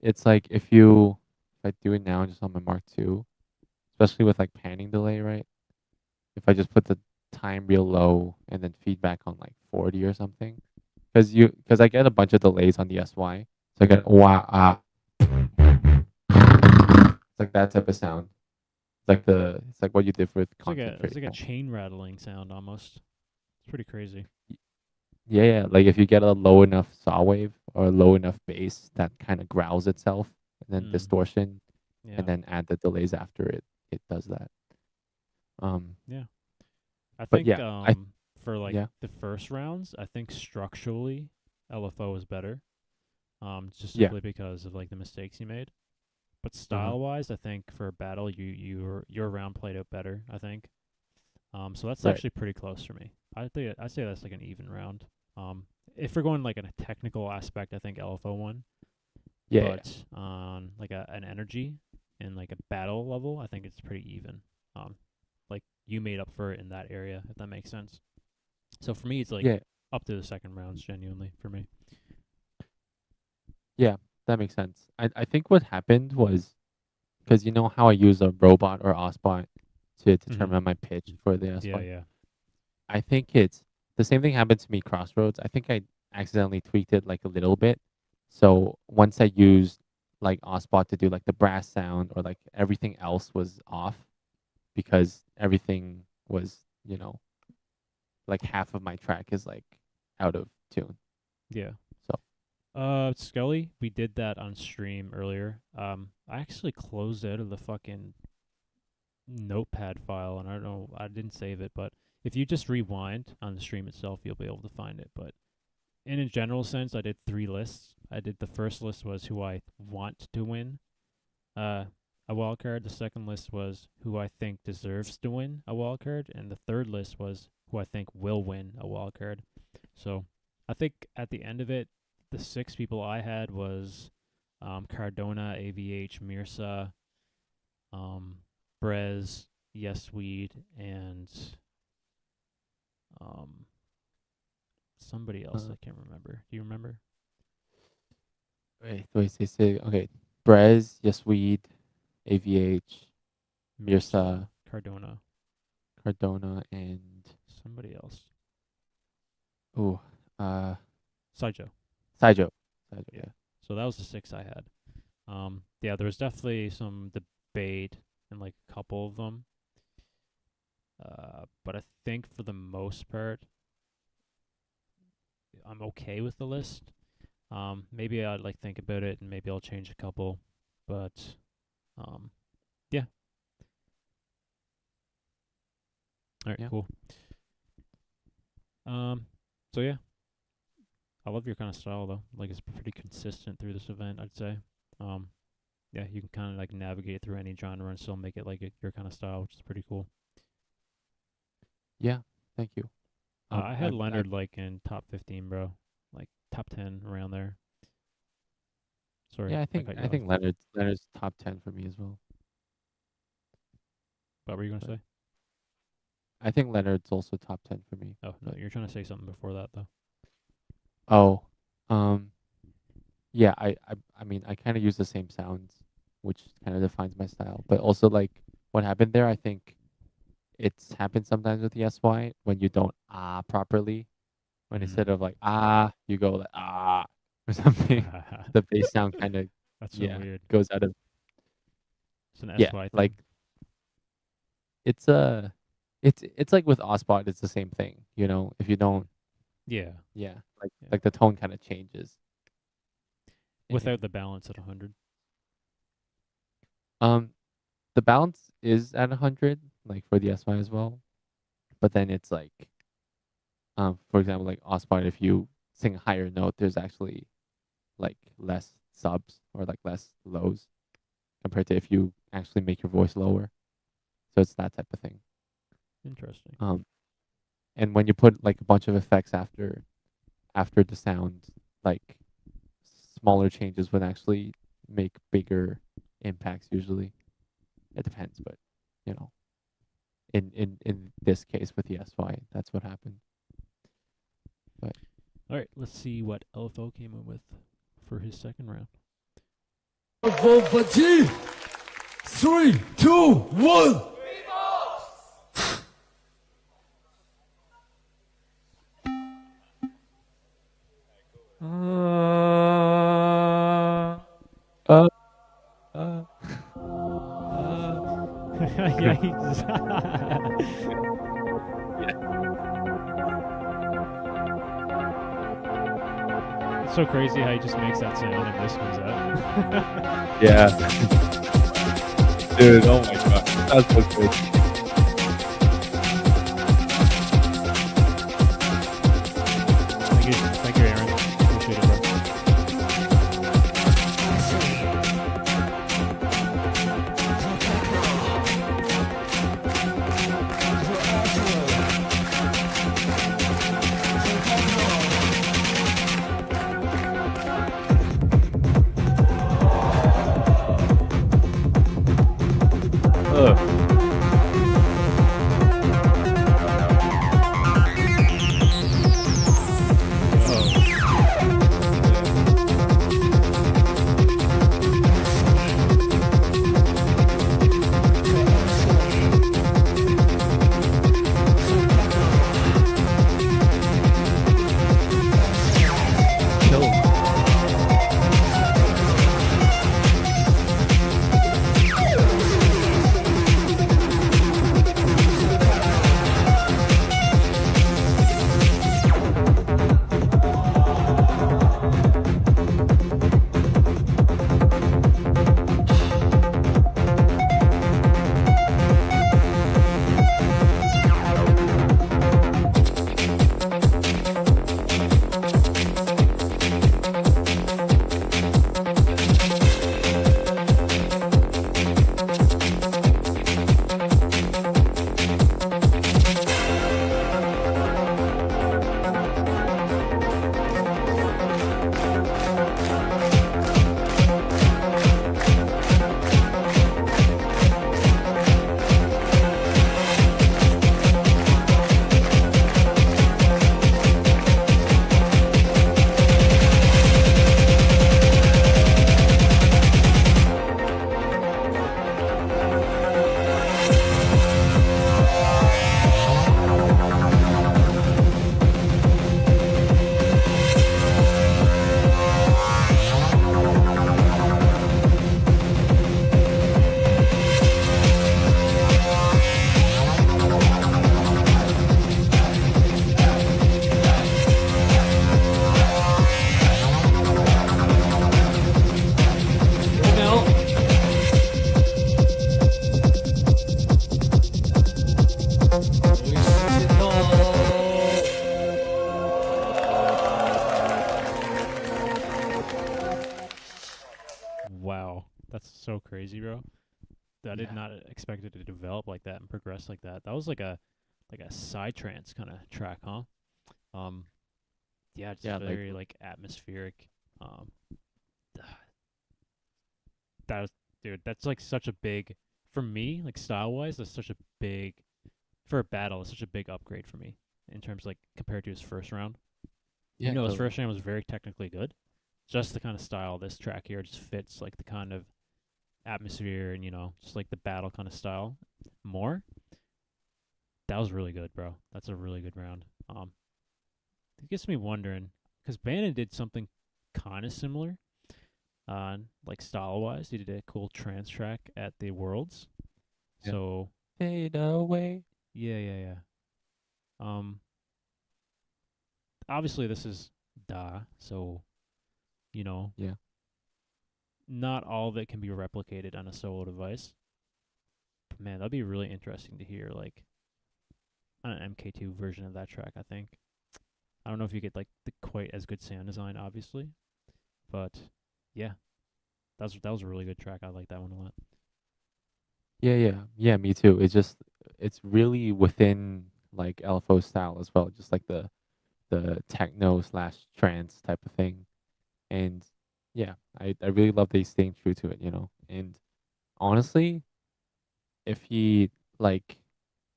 It's like if I do it now just on my Mark II, especially with like panning delay, right? If I just put the time real low and then feedback on like 40 or something, because I get a bunch of delays on the SY, so I get it's like that type of sound. It's like what you did with It's like a chain rattling sound almost. It's pretty crazy. Yeah. Like if you get a low enough saw wave or a low enough bass that kind of growls itself, and then distortion, and then add the delays after it does that. Yeah. I But think yeah, for like the first rounds, I think structurally LFO is better. Just simply because of like the mistakes you made. But style wise, I think for battle your round played out better, I think. So that's actually pretty close for me. I'd say that's like an even round. If we're going like in a technical aspect, I think LFO won. But on like an energy and like a battle level, I think it's pretty even. Like you made up for it in that area, if that makes sense. So for me, it's like up to the second rounds, genuinely for me. Yeah, that makes sense. I think what happened was because you know how I use a robot or OSBot to determine my pitch for the SY. Yeah. I think it's the same thing happened to me Crossroads. I think I accidentally tweaked it like a little bit. So once I used like OSBot to do like the brass sound or like everything else was off because everything was, like half of my track is like out of tune. Yeah. So Scully, we did that on stream earlier. I actually closed out of the fucking notepad file, and I don't know, I didn't save it, but if you just rewind on the stream itself, you'll be able to find it. But in a general sense, I did 3 lists. The first list was who I want to win a wild card. The second list was who I think deserves to win a wild card, and the third list was who I think will win a wild card. So I think at the end of it, the 6 people I had was Cardona, AVH, Mirsa, Brez, Yes Weed, and somebody else I can't remember. Do you remember? Wait, say. Okay, Brez, Yesweed, AVH, Mirsa, Cardona, and somebody else. Ooh, Sideshow. Sideshow, yeah. So that was the 6 I had. Yeah, there was definitely some debate in like a couple of them. But I think for the most part, I'm okay with the list. Maybe I'd like think about it and maybe I'll change a couple, but yeah. All right, Yeah. cool. So yeah, I love your kind of style though. Like it's pretty consistent through this event, I'd say. Yeah, you can kind of like navigate through any genre and still make it like your kind of style, which is pretty cool. Yeah, thank you. I had Leonard like in top 15, bro. Like top 10 around there. Sorry. Yeah, I think Leonard's top 10 for me as well. What were you gonna say? I think Leonard's also top 10 for me. Oh no, you're trying to say something before that though. Oh, yeah. I mean, I kind of use the same sounds, which kind of defines my style. But also, like, what happened there, I think it's happened sometimes with the SY when you don't properly. When instead of like you go like or something, the bass sound kind of That's so weird. goes out of. It's an Yeah, SY thing. like it's like with Ospot, it's the same thing. You know, if you don't. Yeah. Yeah, like the tone kind of changes. Without the balance at 100. The balance is at 100, like for the SY as well, but then it's like, for example, like Ospot, if you sing a higher note, there's actually like less subs or like less lows compared to if you actually make your voice lower. So it's that type of thing. Interesting. And when you put like a bunch of effects after the sound, like smaller changes would actually make bigger impacts usually. It depends, but you know, in this case with the SY, that's what happened. But All right, let's see what LFO came in with for his second round. Vote for G. 3, 2, 1. Yeah, he's It's so crazy how he just makes that sound and this comes out. yeah, dude, oh my god, that's so crazy. Thank you, Aaron. Appreciate it, bro. That's so crazy, bro. I did not expect it to develop like that and progress like that. That was like a psytrance kind of track, huh? Yeah, just very like atmospheric. Dude, that's like such a big, for me, like style wise, that's such a big, for a battle, it's such a big upgrade for me in terms like compared to his first round. Yeah, his totally. first round was very technically good. Just the kind of style this track here just fits like the kind of atmosphere and just like the battle kind of style more. That was really good, bro. That's a really good round. It gets me wondering because Bannon did something kind of similar, like style wise. He did a cool trance track at the Worlds. Yeah. So fade away. Yeah. Obviously this is Da, so Yeah. not all of it can be replicated on a solo device. But man, that'd be really interesting to hear like on an MK2 version of that track, I think. I don't know if you get like the quite as good sound design, obviously, but yeah, that was a really good track. I like that one a lot. Yeah, me too. It's really within like LFO style as well, just like the techno / trance type of thing. And yeah, I really love that he's staying true to it, And honestly, if he like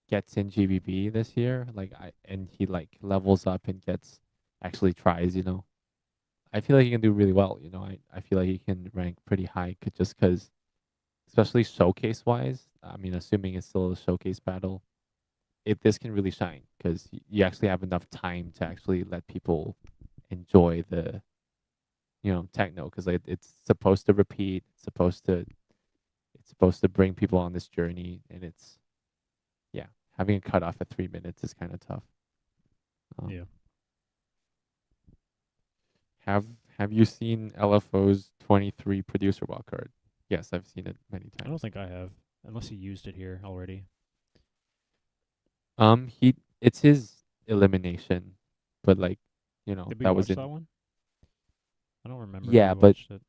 gets in GBB this year, and he like levels up and actually tries, I feel like he can do really well. I feel like he can rank pretty high just because, especially showcase wise. I mean, assuming it's still a showcase battle, this can really shine because you actually have enough time to actually let people enjoy the techno, because it's supposed to repeat, it's supposed to bring people on this journey, and having a cutoff at 3 minutes is kind of tough. Yeah. Have you seen LFO's 23 producer wildcard? Yes, I've seen it many times. I don't think I have, unless he used it here already. It's his elimination, but like, Did we that was watch in that one? I don't remember. Yeah, if we but watched it.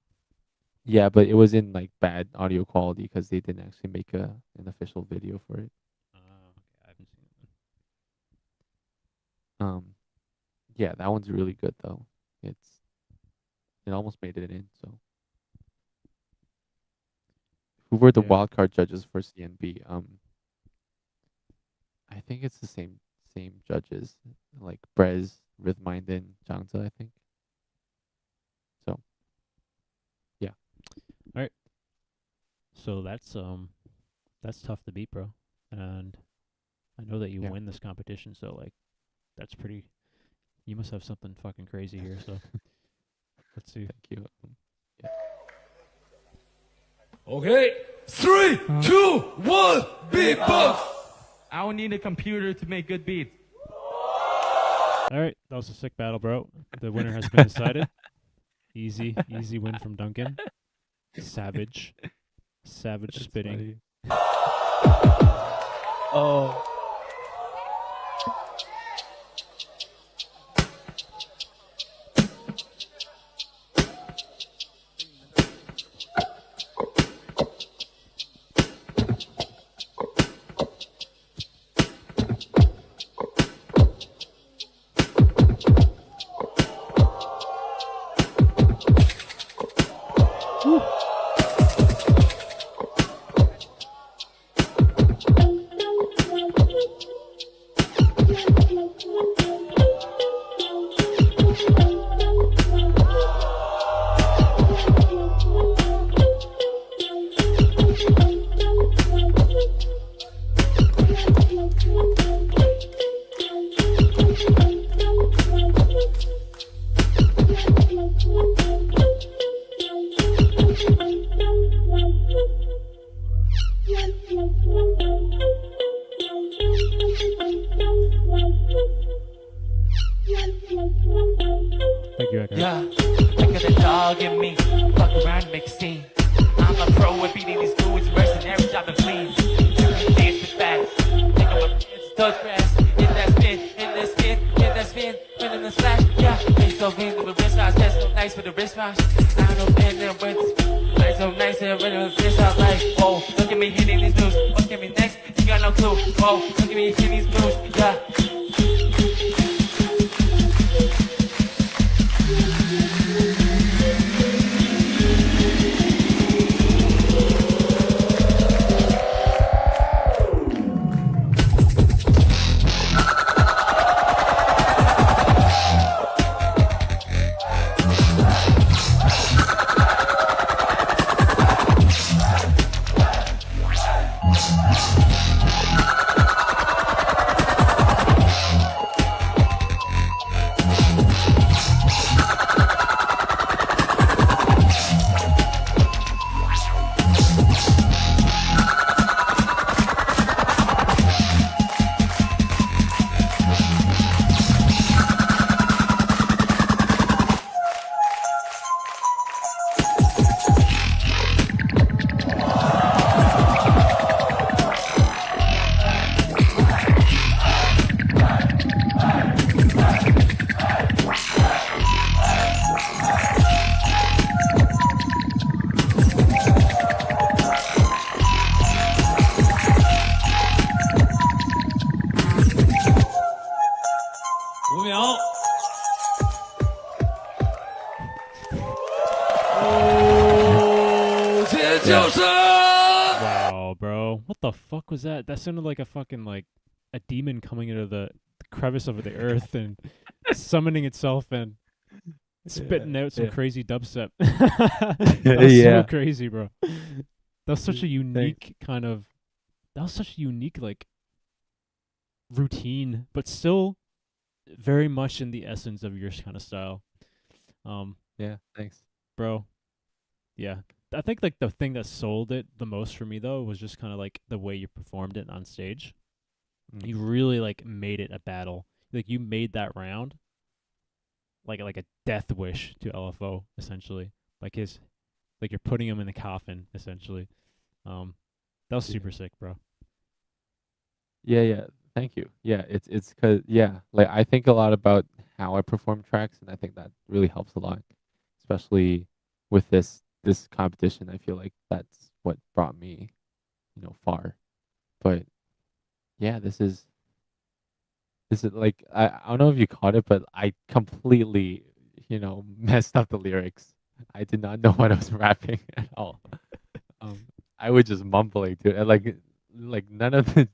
yeah, but it was in like bad audio quality because they didn't actually make an official video for it. Okay, I haven't seen it. Yeah, that one's really good though. It almost made it in. So, who were the Yeah. wildcard judges for CNB? I think it's the same judges, like Brez, Rhythmind, and Jangza, I think. So, yeah. All right. So that's tough to beat, bro. And I know that you Yeah. win this competition, so like that's pretty. You must have something fucking crazy here. So let's see. Thank you. Okay, 3, 2, 1, beatbox. I don't need a computer to make good beats. All right, that was a sick battle, bro. The winner has been decided. Easy win from Duncan. Savage spitting. Oh. Thank you, Echo. Yeah, I got a dog in me. Fuck around and make a scene. I'm a pro at beating these dudes, mercenary job and clean. Dance with fast. Take on my pants, touch grass. Hit that spin, hit that spin, hit that spin, win in the splash. Yeah, face so in with wrist watch. That's so nice with the wrist watch. I don't know, and then with It's so nice and rhythm this out like, whoa, look at me hitting these moves. Look at me next, you got no clue. Whoa, look at me hitting these moves. Yeah. Wow, bro. What the fuck was that? That sounded like a fucking like a demon coming into the crevice of the earth and summoning itself and spitting out some crazy dubstep. That was so crazy, bro. That was such a unique kind of. That was such a unique like routine, but still very much in the essence of your kind of style. Yeah, thanks, bro. Yeah, I think like the thing that sold it the most for me though was just kind of like the way you performed it on stage. You really like made it a battle. Like you made that round like a death wish to LFO essentially. Like you're putting him in the coffin essentially. That was super sick, bro. Yeah. Thank you. Yeah, it's cause like I think a lot about how I perform tracks, and I think that really helps a lot, especially with this competition. I feel like that's what brought me, far. But yeah, this is like I don't know if you caught it, but I completely messed up the lyrics. I did not know what I was rapping at all. I was just mumbling to it, and like none of the.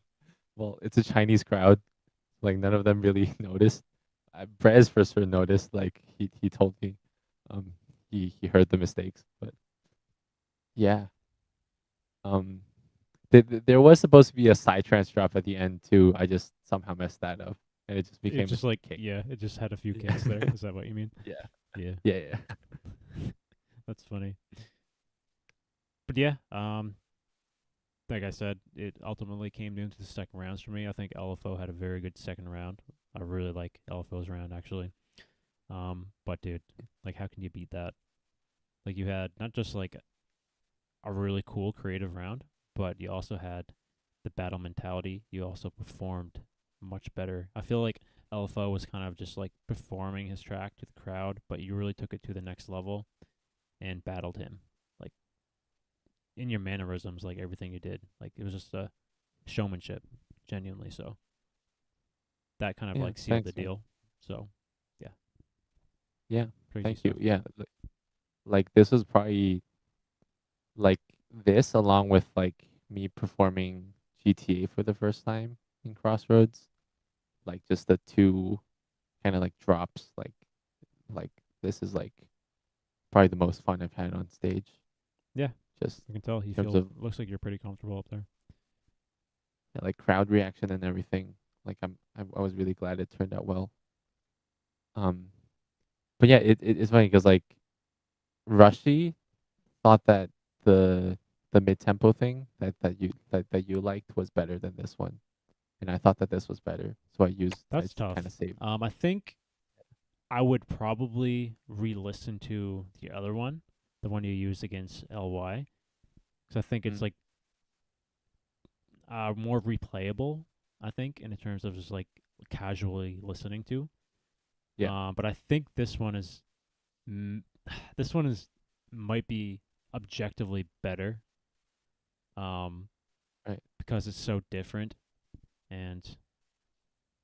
Well, it's a Chinese crowd. Like none of them really noticed. Brez for sure noticed. Like he told me, he heard the mistakes. But yeah, there was supposed to be a psytrance drop at the end too. I just somehow messed that up, and it just became it just like kick. Yeah, it just had a few kicks there. Is that what you mean? Yeah. That's funny. But yeah, like I said, it ultimately came down to the second rounds for me. I think LFO had a very good second round. I really like LFO's round actually. But dude, like how can you beat that? Like you had not just like a really cool creative round, but you also had the battle mentality. You also performed much better. I feel like LFO was kind of just like performing his track to the crowd, but you really took it to the next level and battled him. Like in your mannerisms, like everything you did. Like it was just a showmanship, genuinely so. That kind of like sealed the deal. So yeah. Yeah. Crazy Thank stuff. you. Yeah. Like this was probably like this along with like me performing GTA for the first time in Crossroads. Like just the two kind of like drops, like this is like probably the most fun I've had on stage. Yeah. Just I can tell he terms feels of looks like you're pretty comfortable up there. yeah, like crowd reaction and everything. Like I was really glad it turned out well. But yeah, it's funny because like Rushy thought that the mid tempo thing that you liked was better than this one, and I thought that this was better, so I used That's I tough. kind of saved. I think I would probably re-listen to the other one, the one you used against LY, because I think it's like more replayable. I think in terms of just like casually listening to. Yeah. But I think this one is, this one is might be objectively better. Right. Because it's so different, and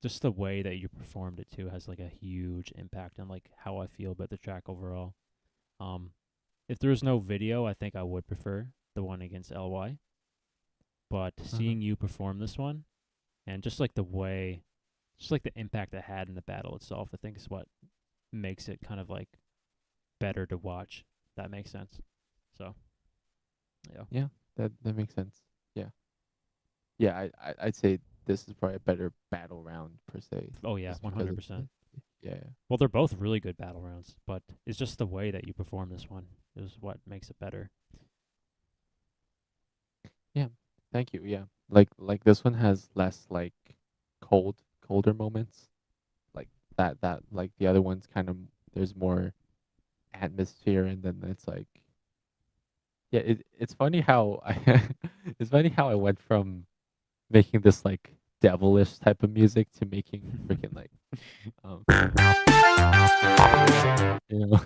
just the way that you performed it too has like a huge impact on like how I feel about the track overall. If there was no video, I think I would prefer the one against LY. But seeing you perform this one, and just like the way, just like the impact it had in the battle itself, I think is what makes it kind of like better to watch. If that makes sense. So, yeah. Yeah, that makes sense. Yeah. Yeah, I'd say this is probably a better battle round per se. Oh yeah, just because it's 100%. yeah. Well, they're both really good battle rounds, but it's just the way that you perform this one is what makes it better. Yeah. Thank you. Yeah. Like this one has less like colder moments. Like that like the other ones kind of there's more atmosphere, and then it's like yeah, it's funny how it's funny how I went from making this like devilish type of music to making freaking like um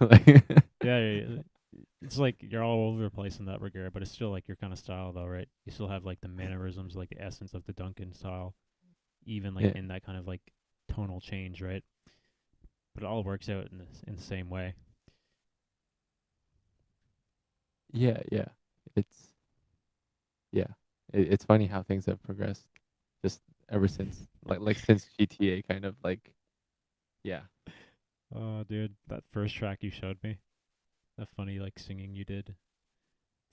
like Yeah, it's like you're all over the place in that regard, but it's still like your kind of style, though, right? You still have like the mannerisms, like the essence of the Duncan style, even like Yeah. in that kind of like tonal change, right? But it all works out in the same way. yeah. It's yeah. It's funny how things have progressed just ever since like since GTA kind of like yeah. Oh, dude, that first track you showed me, that funny like singing you did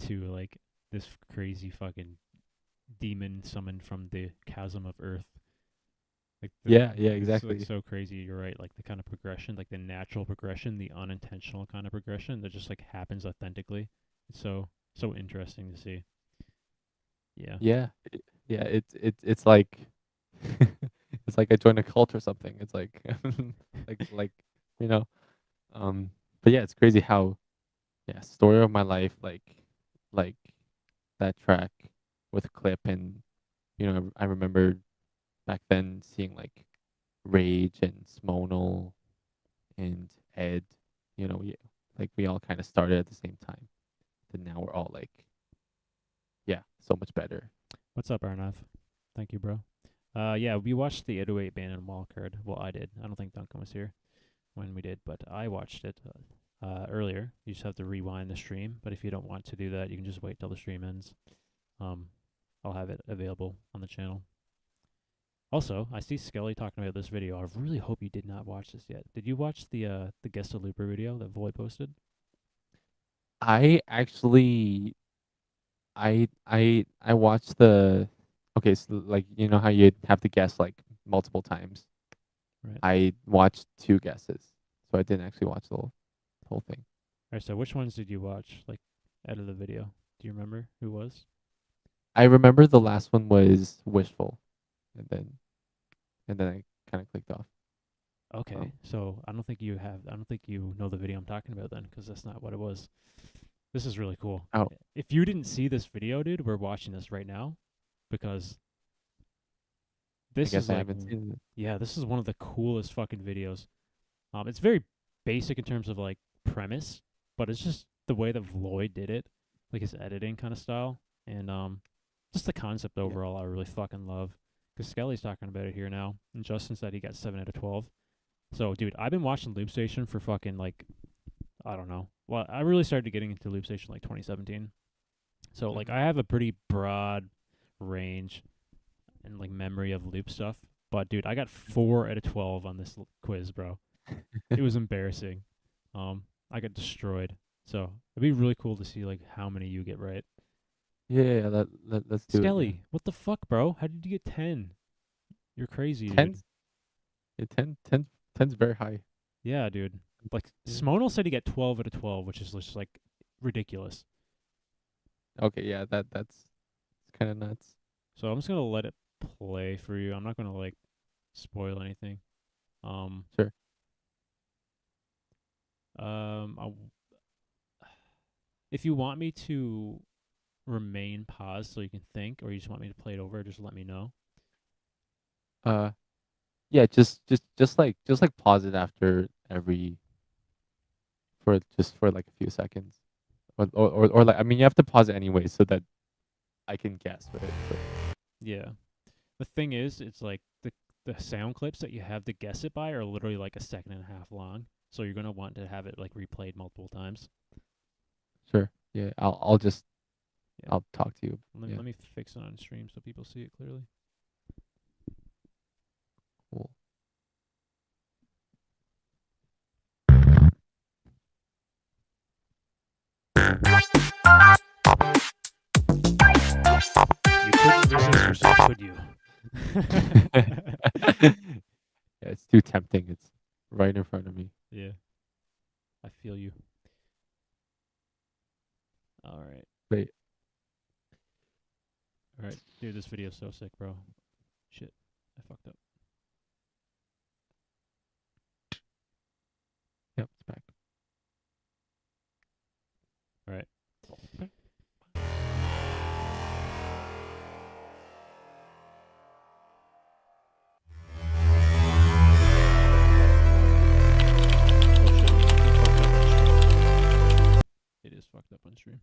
to like this crazy fucking demon summoned from the chasm of Earth. Like Yeah, it's like exactly. so crazy. You're right. Like the kind of progression, like the natural progression, the unintentional kind of progression that just like happens authentically. It's so interesting to see. Yeah. Yeah. Yeah, it's like it's like I joined a cult or something. It's like like you know, but yeah, it's crazy how yeah, story of my life like that track with Clip, and I remember back then seeing like Rage and Smonal and Ed, like we all kind of started at the same time. And now we're all like yeah, so much better. What's up, Arnav? Thank you, bro. Yeah, we watched the 808 Bannon Wildcard. Well, I did. I don't think Duncan was here when we did, but I watched it earlier. You just have to rewind the stream, but if you don't want to do that, you can just wait till the stream ends. I'll have it available on the channel. Also, I see Skelly talking about this video. I really hope you did not watch this yet. Did you watch the Guest a Looper video that Void posted? I actually I watched the okay, so like how you have to guess like multiple times. Right. I watched 2 guesses, so I didn't actually watch the whole thing. Alright, so which ones did you watch, like, out of the video? Do you remember who was? I remember the last one was Wishful, and then I kind of clicked off. Okay, so I don't think you know the video I'm talking about then, because that's not what it was. This is really cool. Oh. If you didn't see this video, dude, we're watching this right now, because this guess is I like, haven't seen it. yeah, this is one of the coolest fucking videos. It's very basic in terms of like premise, but it's just the way that Floyd did it, like his editing kind of style, and just the concept overall. I really fucking love. Because Skelly's talking about it here now, and Justin said he got 7 out of 12. So, dude, I've been watching Loop Station for fucking like, I don't know. Well, I really started getting into Loop Station like 2017. So, like, I have a pretty broad range and like memory of loop stuff. But, dude, I got 4 out of 12 on this quiz, bro. It was embarrassing. I got destroyed. So, it'd be really cool to see like how many you get right. Yeah, let's do Skelly, it. what the fuck, bro? How did you get 10? You're crazy, dude. 10's, yeah, 10's very high. Yeah, dude. Like, Smonal said he got 12 out of 12, which is just like ridiculous. Okay, yeah, that's kind of nuts. So I'm just gonna let it play for you. I'm not gonna like spoil anything. Sure. If you want me to remain paused so you can think, or you just want me to play it over, just let me know. Yeah, just like pause it after every for like a few seconds. or like I mean you have to pause it anyway so that I can guess, right? But, Yeah. The thing is, it's like the sound clips that you have to guess it by are literally like a second and a half long. So you're gonna want to have it like replayed multiple times. sure. Yeah. I'll just Yeah. I'll talk to you. Let, Yeah. let me fix it on stream so people see it clearly. Cool. You couldn't resist yourself, could you? Yeah, it's too tempting. It's right in front of me. Yeah. I feel you. All right. Wait. All right. Dude, this video's so sick, bro. Shit. I fucked up. Yep, it's back. All right. It is fucked up on stream.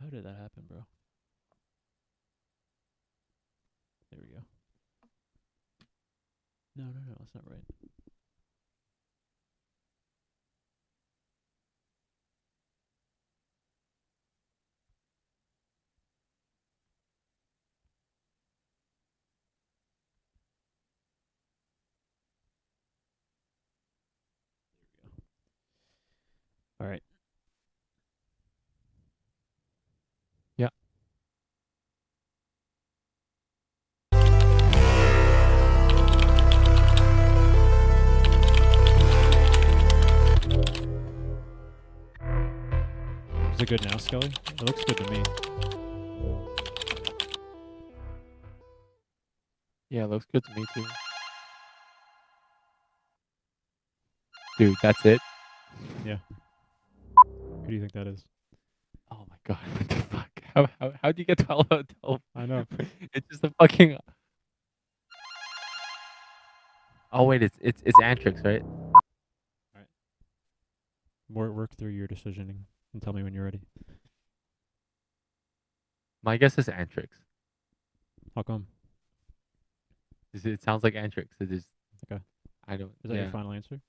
How did that happen, bro? There we go. No, that's not right. All right. Yeah. Is it good now, Scully? It looks good to me. Yeah, it looks good to me too. Dude, that's it. Yeah. Who do you think that is? Oh my god, what the fuck? How do you get 12 out of 12? I know. It's just a fucking. Oh wait, it's Antrix, right? Work through your decisioning and tell me when you're ready. My guess is Antrix. How come? It sounds like Antrix. It is. Okay. I don't. Is that your final answer?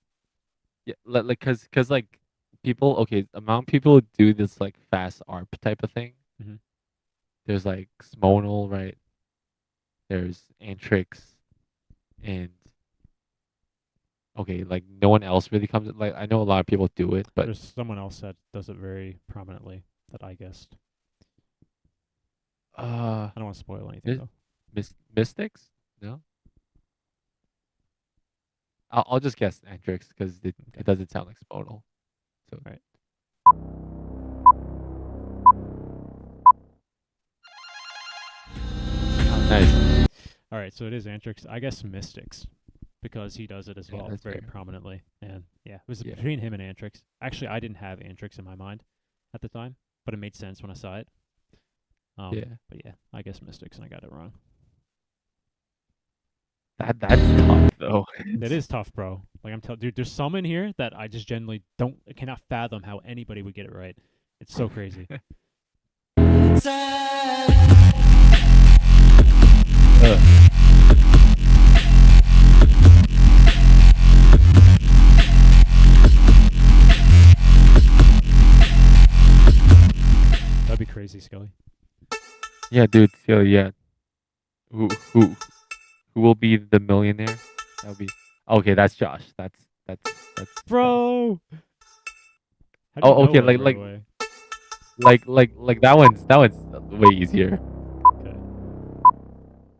Yeah, like cause like people. Okay, among people who do this like fast ARP type of thing. Mhm. There's like Smonal, right? There's Antrix, and okay, like no one else really comes. Like I know a lot of people do it, but There's someone else that does it very prominently that I guessed. I don't want to spoil anything though. Mystics? No. I'll just guess Antrix because it doesn't sound like Sponal. So right. Oh, nice. All right, so it is Antrix. I guess Mystics because he does it as Yeah, well that's very fair. prominently. And yeah, it was Yeah. between him and Antrix. Actually, I didn't have Antrix in my mind at the time, but it made sense when I saw it. Yeah. But yeah, I guess Mystics, and I got it wrong. That's tough though. That is tough, bro. Like I'm telling, dude, there's some in here that I just generally cannot fathom how anybody would get it right. It's so crazy. That'd be crazy, Scully. Yeah, dude. So yeah. Who will be the millionaire? That'll be. Okay, that's Josh. That's. Bro. How do you Oh, know okay. it Like right away? like that one's way easier.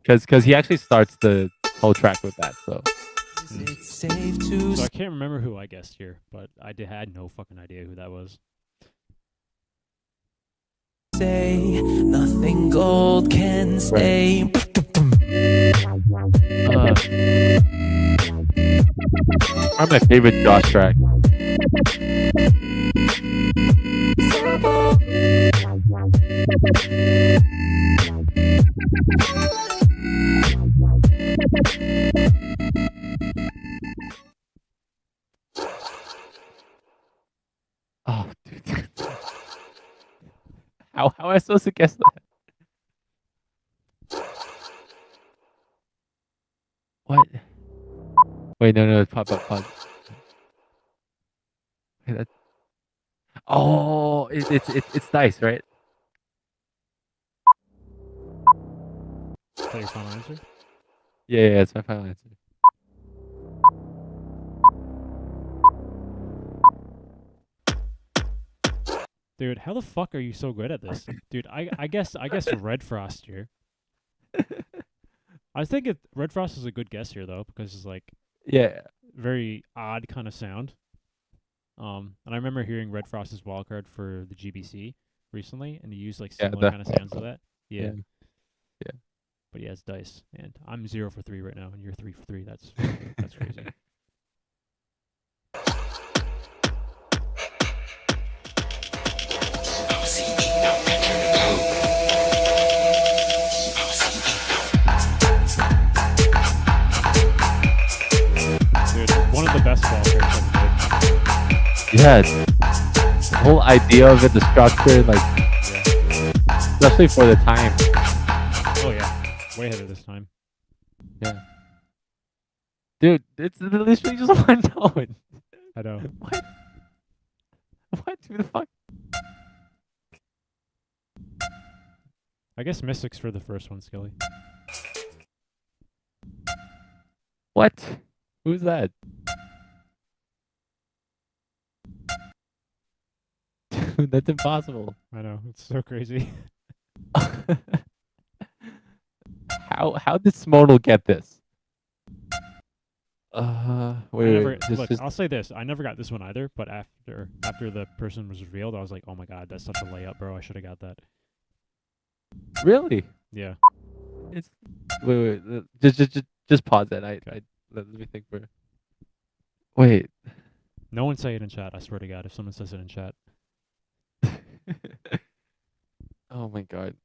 Okay. Cause he actually starts the whole track with that. So. So I can't remember who I guessed here, but I had no fucking idea who that was. Say nothing gold can stay. One of my favorite Josh track. Oh, dude. I supposed to guess that? What? Wait, no, pop. Wait, that... Oh, it's dice, right? Is that your final answer? Yeah, it's my final answer. Dude, how the fuck are you so good at this? Dude, I guess Red Frost here. I think Red Frost is a good guess here though, because it's like Yeah. very odd kind of sound. And I remember hearing Red Frost's Wildcard for the GBC recently, and he used like similar kind of sounds to that. Yeah. But he has dice, and I'm 0 for 3 right now, and you're 3 for 3. That's crazy. Dude, one of the best Wildcards ever made. Yeah. The whole idea of it, the structure, like, especially for the time. Oh yeah, way ahead of this time. Yeah. Dude, it's literally just one note. I know. What? What? Who the fuck? I guess Mystics for the first one, Skilly. What? Who's that? Dude, that's impossible. I know, it's so crazy. How did Smodal get this? Wait. I'll say this: I never got this one either. But after the person was revealed, I was like, "Oh my god, that's such a layup, bro! I should have got that." Really? Yeah. It's wait. Just pause that. Let me think for. Wait. No one say it in chat. I swear to God, if someone says it in chat. Oh my god.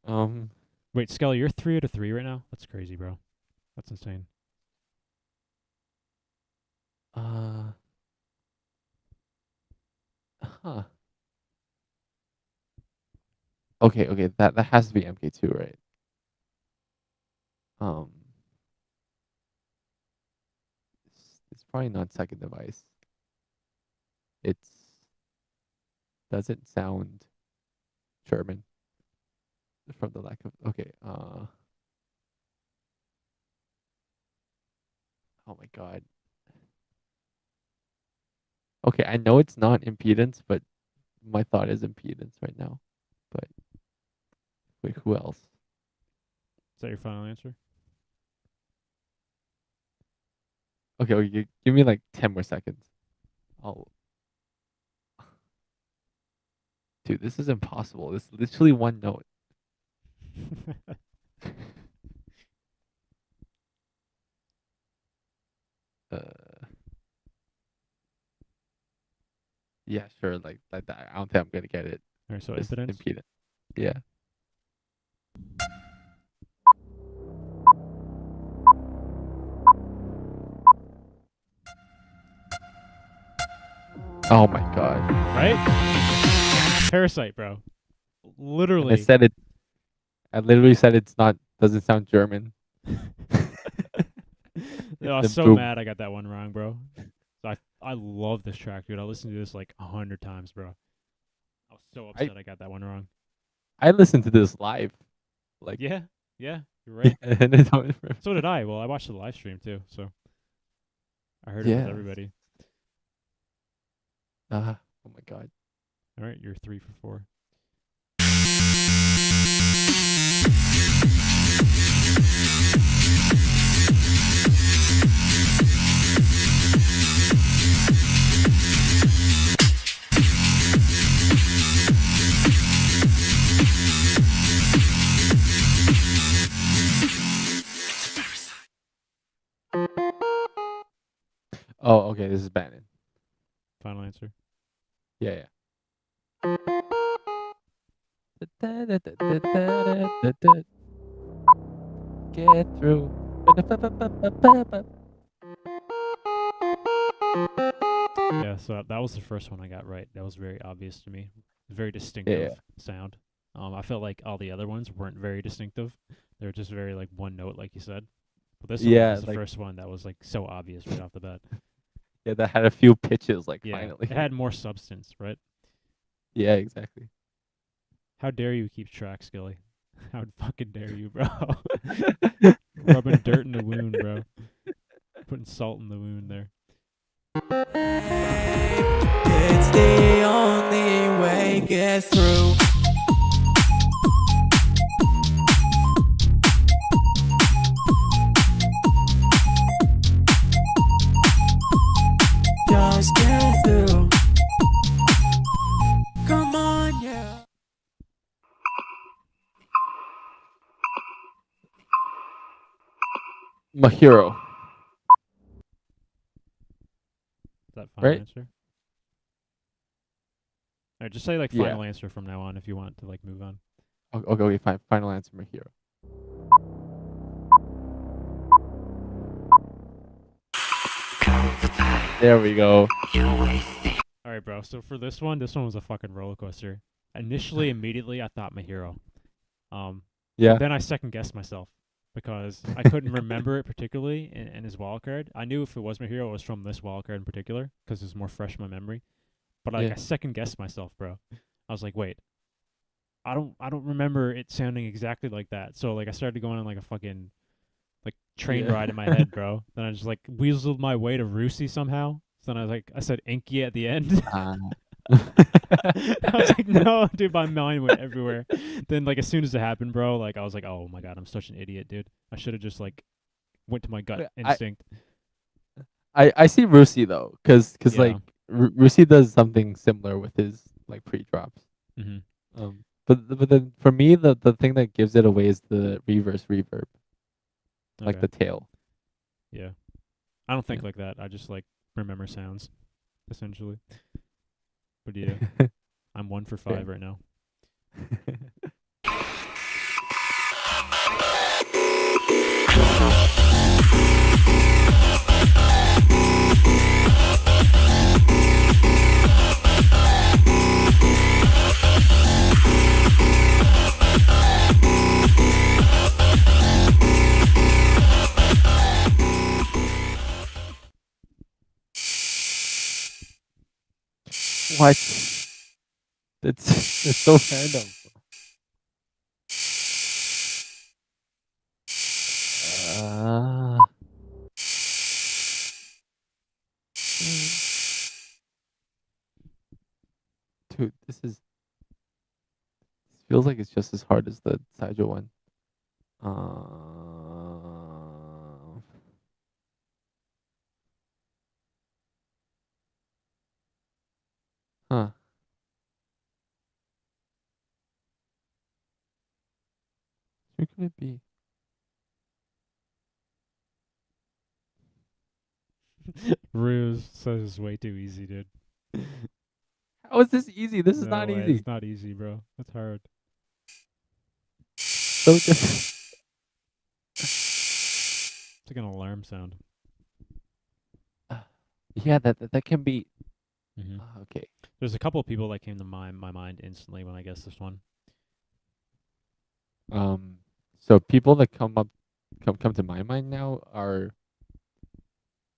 Wait, Skelly, you're 3 out of 3 right now. That's crazy, bro. That's insane. Huh. Okay. That has to be MK2, right? It's probably not second device. It's doesn't sound German from the lack of oh my god. Okay, I know it's not impedance, but my thought is impedance right now. But wait, who else? Is that your final answer? Okay, give me like 10 more seconds. Dude, this is impossible. This is literally one note. Yeah, sure. Like that. I don't think I'm gonna get it. Alright, so Just impedance? Yeah. Oh my god. Right? Parasite, bro. Literally. I literally said it's not. Doesn't sound German. I was so mad I got that one wrong, bro. So I love this track, dude. I listened to this like 100 times, bro. I was so upset I got that one wrong. I listened to this live. Like Yeah, you're right. And So did I. Well, I watched the live stream too, so I heard it with everybody. Oh my god. All right, you're 3 for 4. Oh, okay. This is Bannon. Final answer. Yeah. Get through. Yeah, so that was the first one I got right. That was very obvious to me. Very distinctive sound. I felt like all the other ones weren't very distinctive. They were just very like one note, like you said. But this one Yeah, was the like first one that was like so obvious right off the bat. yeah, that had a few pitches. Like Yeah, finally, it had more substance, right? yeah, exactly. How dare you keep track, Skilly? How fucking dare you, bro? Rubbing dirt in the wound, bro. Putting salt in the wound there. It's the only way get through. Just get through. Come on, yeah. My hero. Is that final Right? answer? Alright, just say like Yeah. final answer from now on if you want to like move on. Okay, fine. Final answer, my hero. There we go. Alright, bro. So for this one was a fucking roller coaster. Initially, immediately, I thought my hero. Yeah. Then I second guessed myself because I couldn't remember it particularly in his wild card. I knew if it was my hero, it was from this wild card in particular because it's more fresh in my memory. But like Yeah. I second guessed myself, bro. I was like, wait, I don't remember it sounding exactly like that. So like I started going on like a fucking like train Yeah. ride in my head, bro. Then I just like weaseled my way to Rusy somehow. So then I said Inky at the end. I was like, no, dude, my mind went everywhere. Then like as soon as it happened, bro, like I was like, oh my god, I'm such an idiot, dude. I should have just like went to my gut instinct. I see Rusy though, cause Yeah. like Rusy does something similar with his like pre-drops. Mhm. But then for me the thing that gives it away is the reverse reverb, like Okay. the tail. Yeah. I don't think like that. I just like remember sounds, essentially. But yeah, I'm 1 for 5 right now. What? It's so random. Dude, this feels like it's just as hard as the Sidra one. Huh. Who could it be? Ruse says it's way too easy, dude. How is this easy? This is No not way, easy. It's not easy, bro. That's hard. So different. It's like an alarm sound. Yeah, that can be. Mhm. Okay. There's a couple of people that came to my mind instantly when I guessed this one. So people that come to my mind now are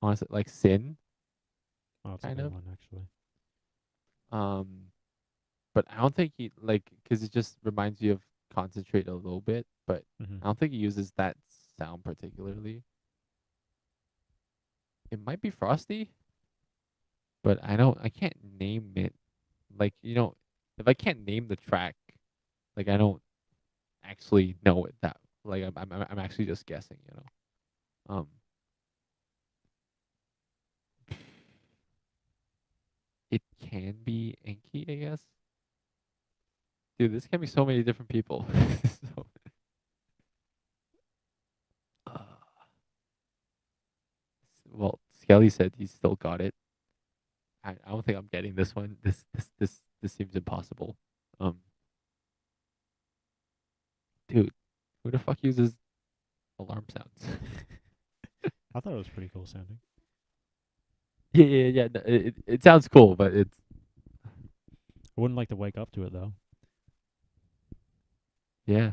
honestly like Sin. Oh, that's kind a good of. one, actually. But I don't think he because it just reminds you of Concentrate a little bit, but Mhm. I don't think he uses that sound particularly. It might be Frosty, but I can't name it. Like, if I can't name the track, like I don't actually know it that like I'm actually just guessing, It can be Enki, I guess. Dude, this can be so many different people. So, well, Skelly said he still got it. I don't think I'm getting this one. This seems impossible. Dude, who the fuck uses alarm sounds? I thought it was pretty cool sounding. Yeah. No, it sounds cool, but it's. I wouldn't like to wake up to it though. Yeah.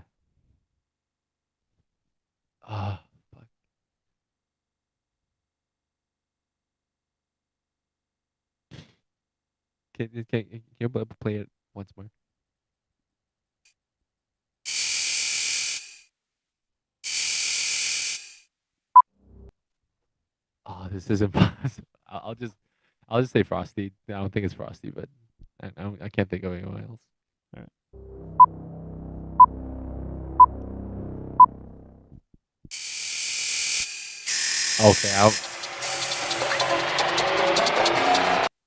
Ah, fuck. Can you play it once more? Oh, this is impossible. I'll just say Frosty. I don't think it's Frosty, but I can't think of anyone else. All right. Okay, I'll.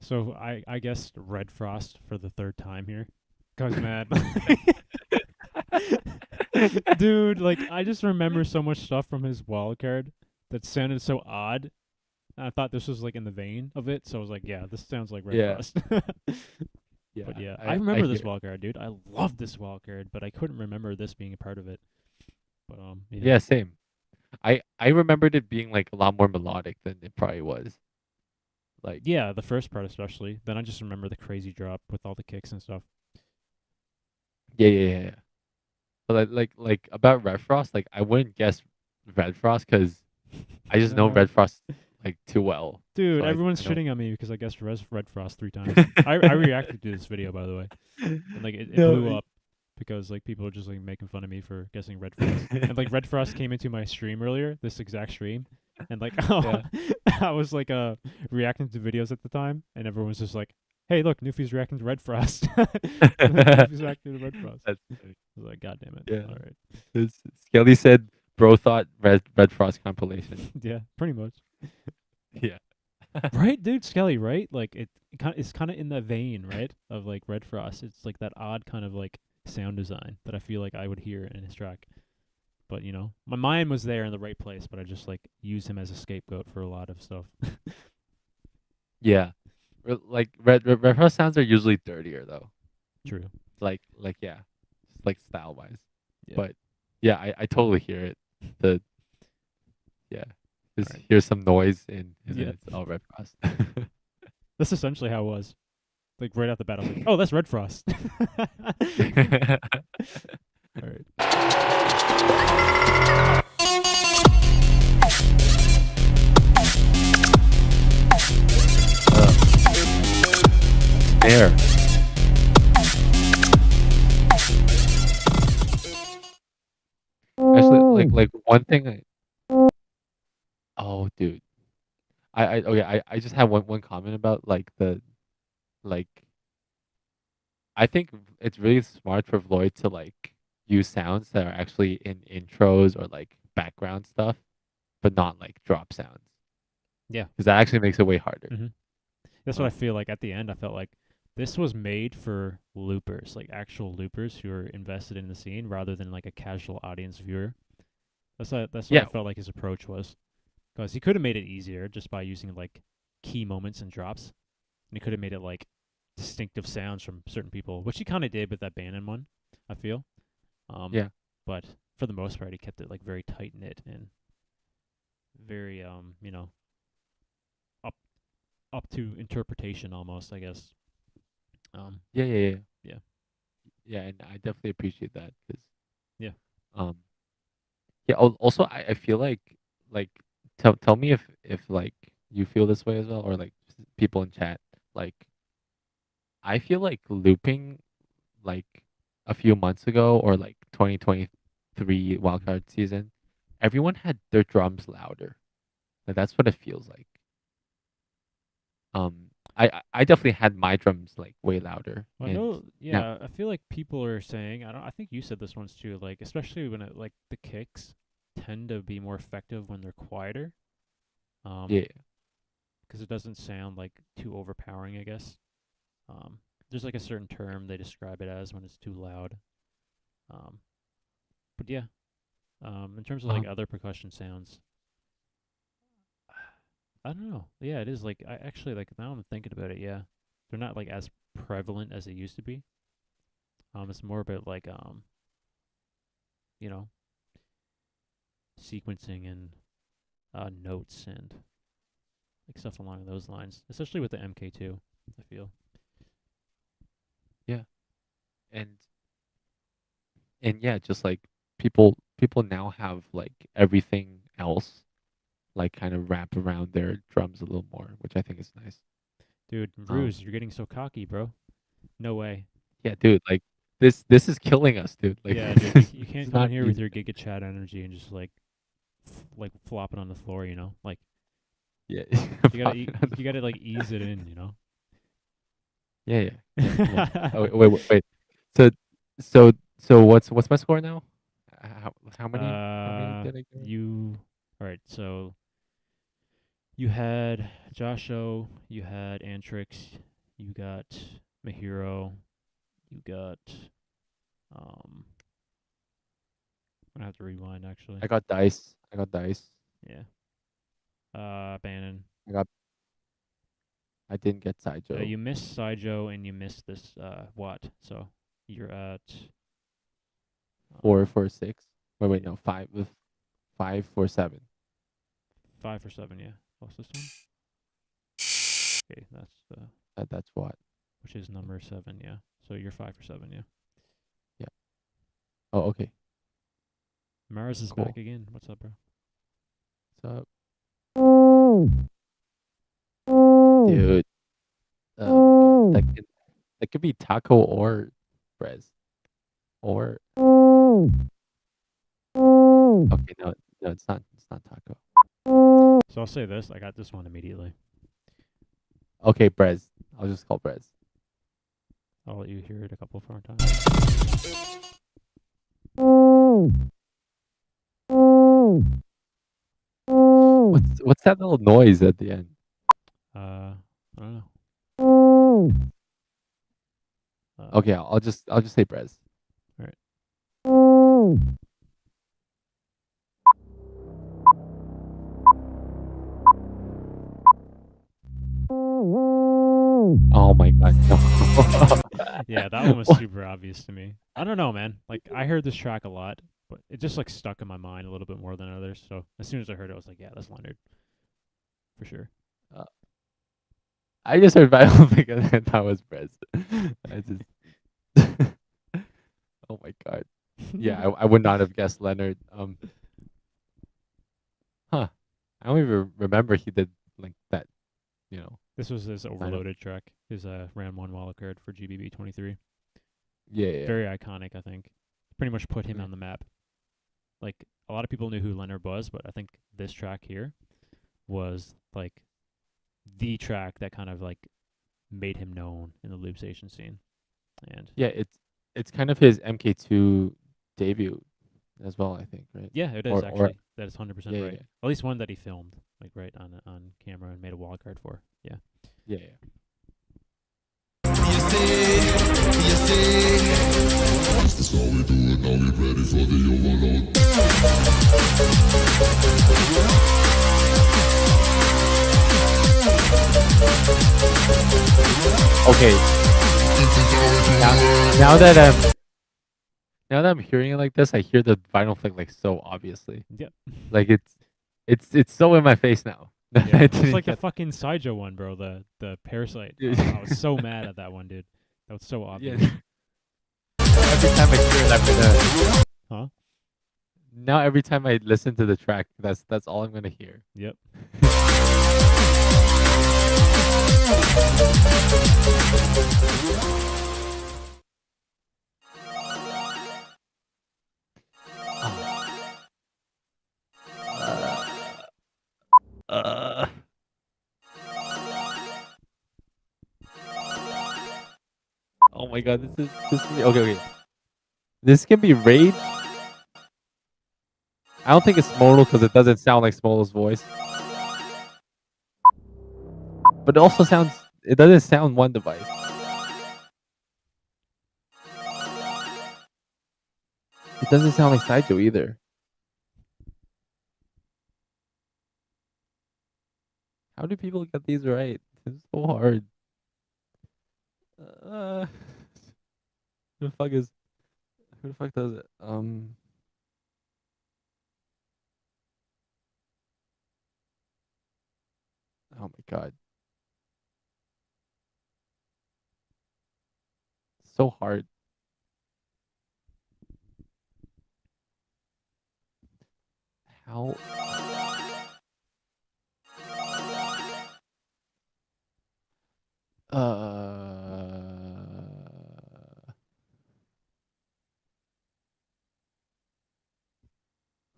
So I guessed Red Frost for the third time here. Cause mad. Dude, like I just remember so much stuff from his wild card that sounded so odd. And I thought this was like in the vein of it, so I was like, yeah, this sounds like Red Yeah. Frost. Yeah, But yeah, I I remember this hear- wild card, dude. I love this wild card, but I couldn't remember this being a part of it. But Yeah, same. I remembered it being like a lot more melodic than it probably was. Like yeah, the first part especially. Then I just remember the crazy drop with all the kicks and stuff. yeah. But like about Red Frost, like I wouldn't guess Red Frost because I just know Red Frost like too well. Dude, So everyone's I know- shitting on me because I guessed Red Frost 3 times. I reacted to this video, by the way. And like it No, blew up because like people were just like making fun of me for guessing Red Frost. And like Red Frost came into my stream earlier, this exact stream. And like I was like reacting to videos at the time and everyone was just like, hey, look, Newfie's reacting to Red Frost. Newfie's reacting to Red Frost. That's I was like, God damn it. Yeah. All right. Skelly said, "Bro thought Red Frost compilation." Yeah, pretty much. Yeah. Right, dude, Skelly, right? Like it's kind of in the vein, right, of like Red Frost. It's like that odd kind of like sound design that I feel like I would hear in his track. But you know, my mind was there in the right place, but I just like used him as a scapegoat for a lot of stuff. Yeah. Like Red Frost sounds are usually dirtier though. True. Like yeah, just like style wise. Yeah. But yeah, I totally hear it. Just hear some noise and Yeah. then it's all Red Frost. That's essentially how it was. Like right out the bat, I was like, oh, that's Red Frost. All right. There. Actually, like one thing. Oh, dude. I just have one comment about like like. I think it's really smart for Floyd to like use sounds that are actually in intros or like background stuff, but not like drop sounds. Yeah. Because that actually makes it way harder. Mm-hmm. That's what I feel like at the end. I felt like this was made for loopers, like actual loopers who are invested in the scene rather than like a casual audience viewer. That's what I felt like his approach was. Because he could have made it easier just by using like key moments and drops. And he could have made it like distinctive sounds from certain people, which he kind of did with that Bannon one, I feel. Yeah. But for the most part, he kept it like very tight knit and very you know, up to interpretation almost, I guess. Yeah. Yeah. Yeah, and I definitely appreciate that because Yeah. Yeah. Also, I feel like tell me if like you feel this way as well, or like people in chat. Like, I feel like looping, like a few months ago or like 2023 wildcard season, everyone had their drums louder. Like that's what it feels like. I definitely had my drums like way louder. I and know, now- yeah, I feel like people are saying, I think you said this once too, like especially when it like the kicks tend to be more effective when they're quieter. Yeah. Because it doesn't sound like too overpowering, I guess. There's like a certain term they describe it as when it's too loud. But yeah, in terms of like other percussion sounds, I don't know. Yeah, it is like I actually like now I'm thinking about it. Yeah, they're not like as prevalent as they used to be. It's more about like you know, sequencing and notes and like stuff along those lines, especially with the MK2. I feel. Yeah. And and yeah, just like people now have like everything else like kind of wrap around their drums a little more, which I think is nice. Dude, Ruse, you're getting so cocky, bro. No way. Yeah, dude, like this is killing us, dude. Like Yeah, dude, this you can't is come in not here with easy. your Giga Chat energy and just like flopping on the floor, you know? Like Yeah, you gotta like ease it in, you know? Yeah. Come on. Oh, wait. So so what's my score now? How many did I get? You. All right. So you had Josho, you had Antrix, you got Mahiro, you got. Um, I'm gonna have to rewind actually. I got dice. I got dice. Yeah. Bannon. I didn't get Saijo. You missed Saijo and you missed this Watt. So you're at 4 for 6. Wait, no, 5 with 5 for 7. 5 for 7. Yeah. What's this one? Okay, that's That's what. which is number 7. Yeah. So you're 5 for 7. Yeah. Yeah. Oh, okay. Mars is Cool. back again. What's up, bro? What's up? Dude. Oh my god. That could be taco or Brez. Or okay, no, it's not taco. So I'll say this: I got this one immediately. Okay, Brez. I'll just call Brez. I'll let you hear it a couple of more times. What's that little noise at the end? I don't know. Okay, I'll just say Brez. All right. Oh my god. No. Yeah, that one was super obvious to me. I don't know, man. Like I heard this track a lot, but it just like stuck in my mind a little bit more than others. So as soon as I heard it, I was like, yeah, that's Leonard. For sure. I just heard Vital because I thought it was Brez. I just Oh my god. Yeah, I would not have guessed Leonard. Huh. I don't even remember he did like that, you know. This was his overloaded track, his Ram 1 Wildcard for GBB23. Yeah. Very iconic, I think. Pretty much put him on the map. Like a lot of people knew who Leonard was, but I think this track here was like the track that kind of like made him known in the loop station scene. And yeah, it's kind of his MK2 debut as well, I think, right? Yeah, it is actually. That is 100% yeah, right. yeah. At least one that he filmed, like right on camera and made a wildcard for. Yeah. Yeah. This is how we do it, now we ready for the overload. Okay. Now that I'm hearing it like this, I hear the vinyl thing like so obviously. Yep. Like it's so in my face now. Yeah, it's like the fucking Saijo one, bro. The Parasite. I was so mad at that one, dude. That was so obvious. Yeah. Every time I hear it, I'm gonna. Huh? Now every time I listen to the track, that's all I'm gonna hear. Yep. Oh my god, this can be, okay. This can be Rage. I don't think it's Smolo because it doesn't sound like Smolo's voice. But it doesn't sound One Device. It doesn't sound like Saijo either. How do people get these right? It's so hard. Who the fuck does it? Oh my god. So hard. How?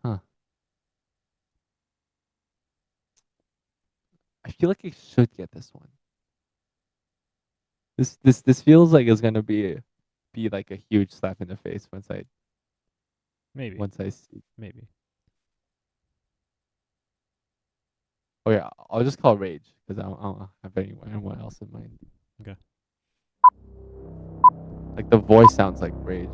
Huh. I feel like I should get this one. This feels like it's gonna be like a huge slap in the face once I Maybe. see. Maybe. Oh yeah, I'll just call Rage because I don't have anyone else in mind. Okay. Like the voice sounds like Rage.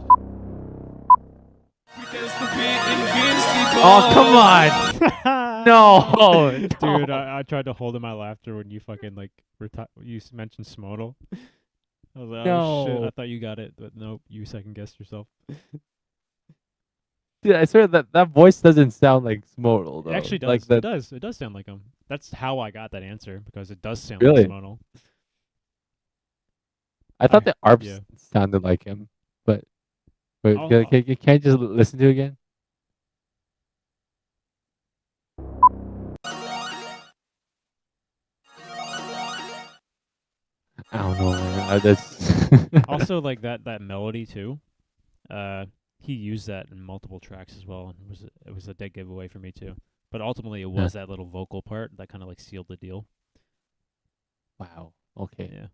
Oh, come on! No! Dude, I tried to hold in my laughter when you fucking like you mentioned Smodal. I was like, oh shit, No. I thought you got it, but nope, you second guessed yourself. Dude, I swear that voice doesn't sound like Smodal though. It actually does. Like It does. It does sound like him. That's how I got that answer because it does sound Really? like Smodal. I thought the ARPs yeah. sounded like him, but I'll- can you just listen to it again? I don't know, man. That's Also, like that melody too. He used that in multiple tracks as well, and it was a dead giveaway for me too. But ultimately, it was that little vocal part that kind of like sealed the deal. Wow. Okay. Yeah.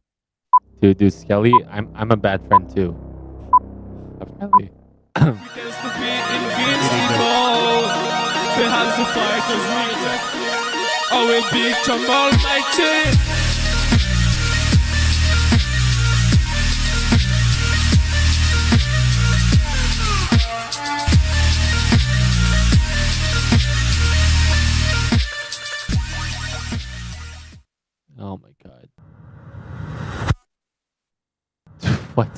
Dude, Skelly, I'm a bad friend too. Apparently. I will be Almighty. Oh my god. What?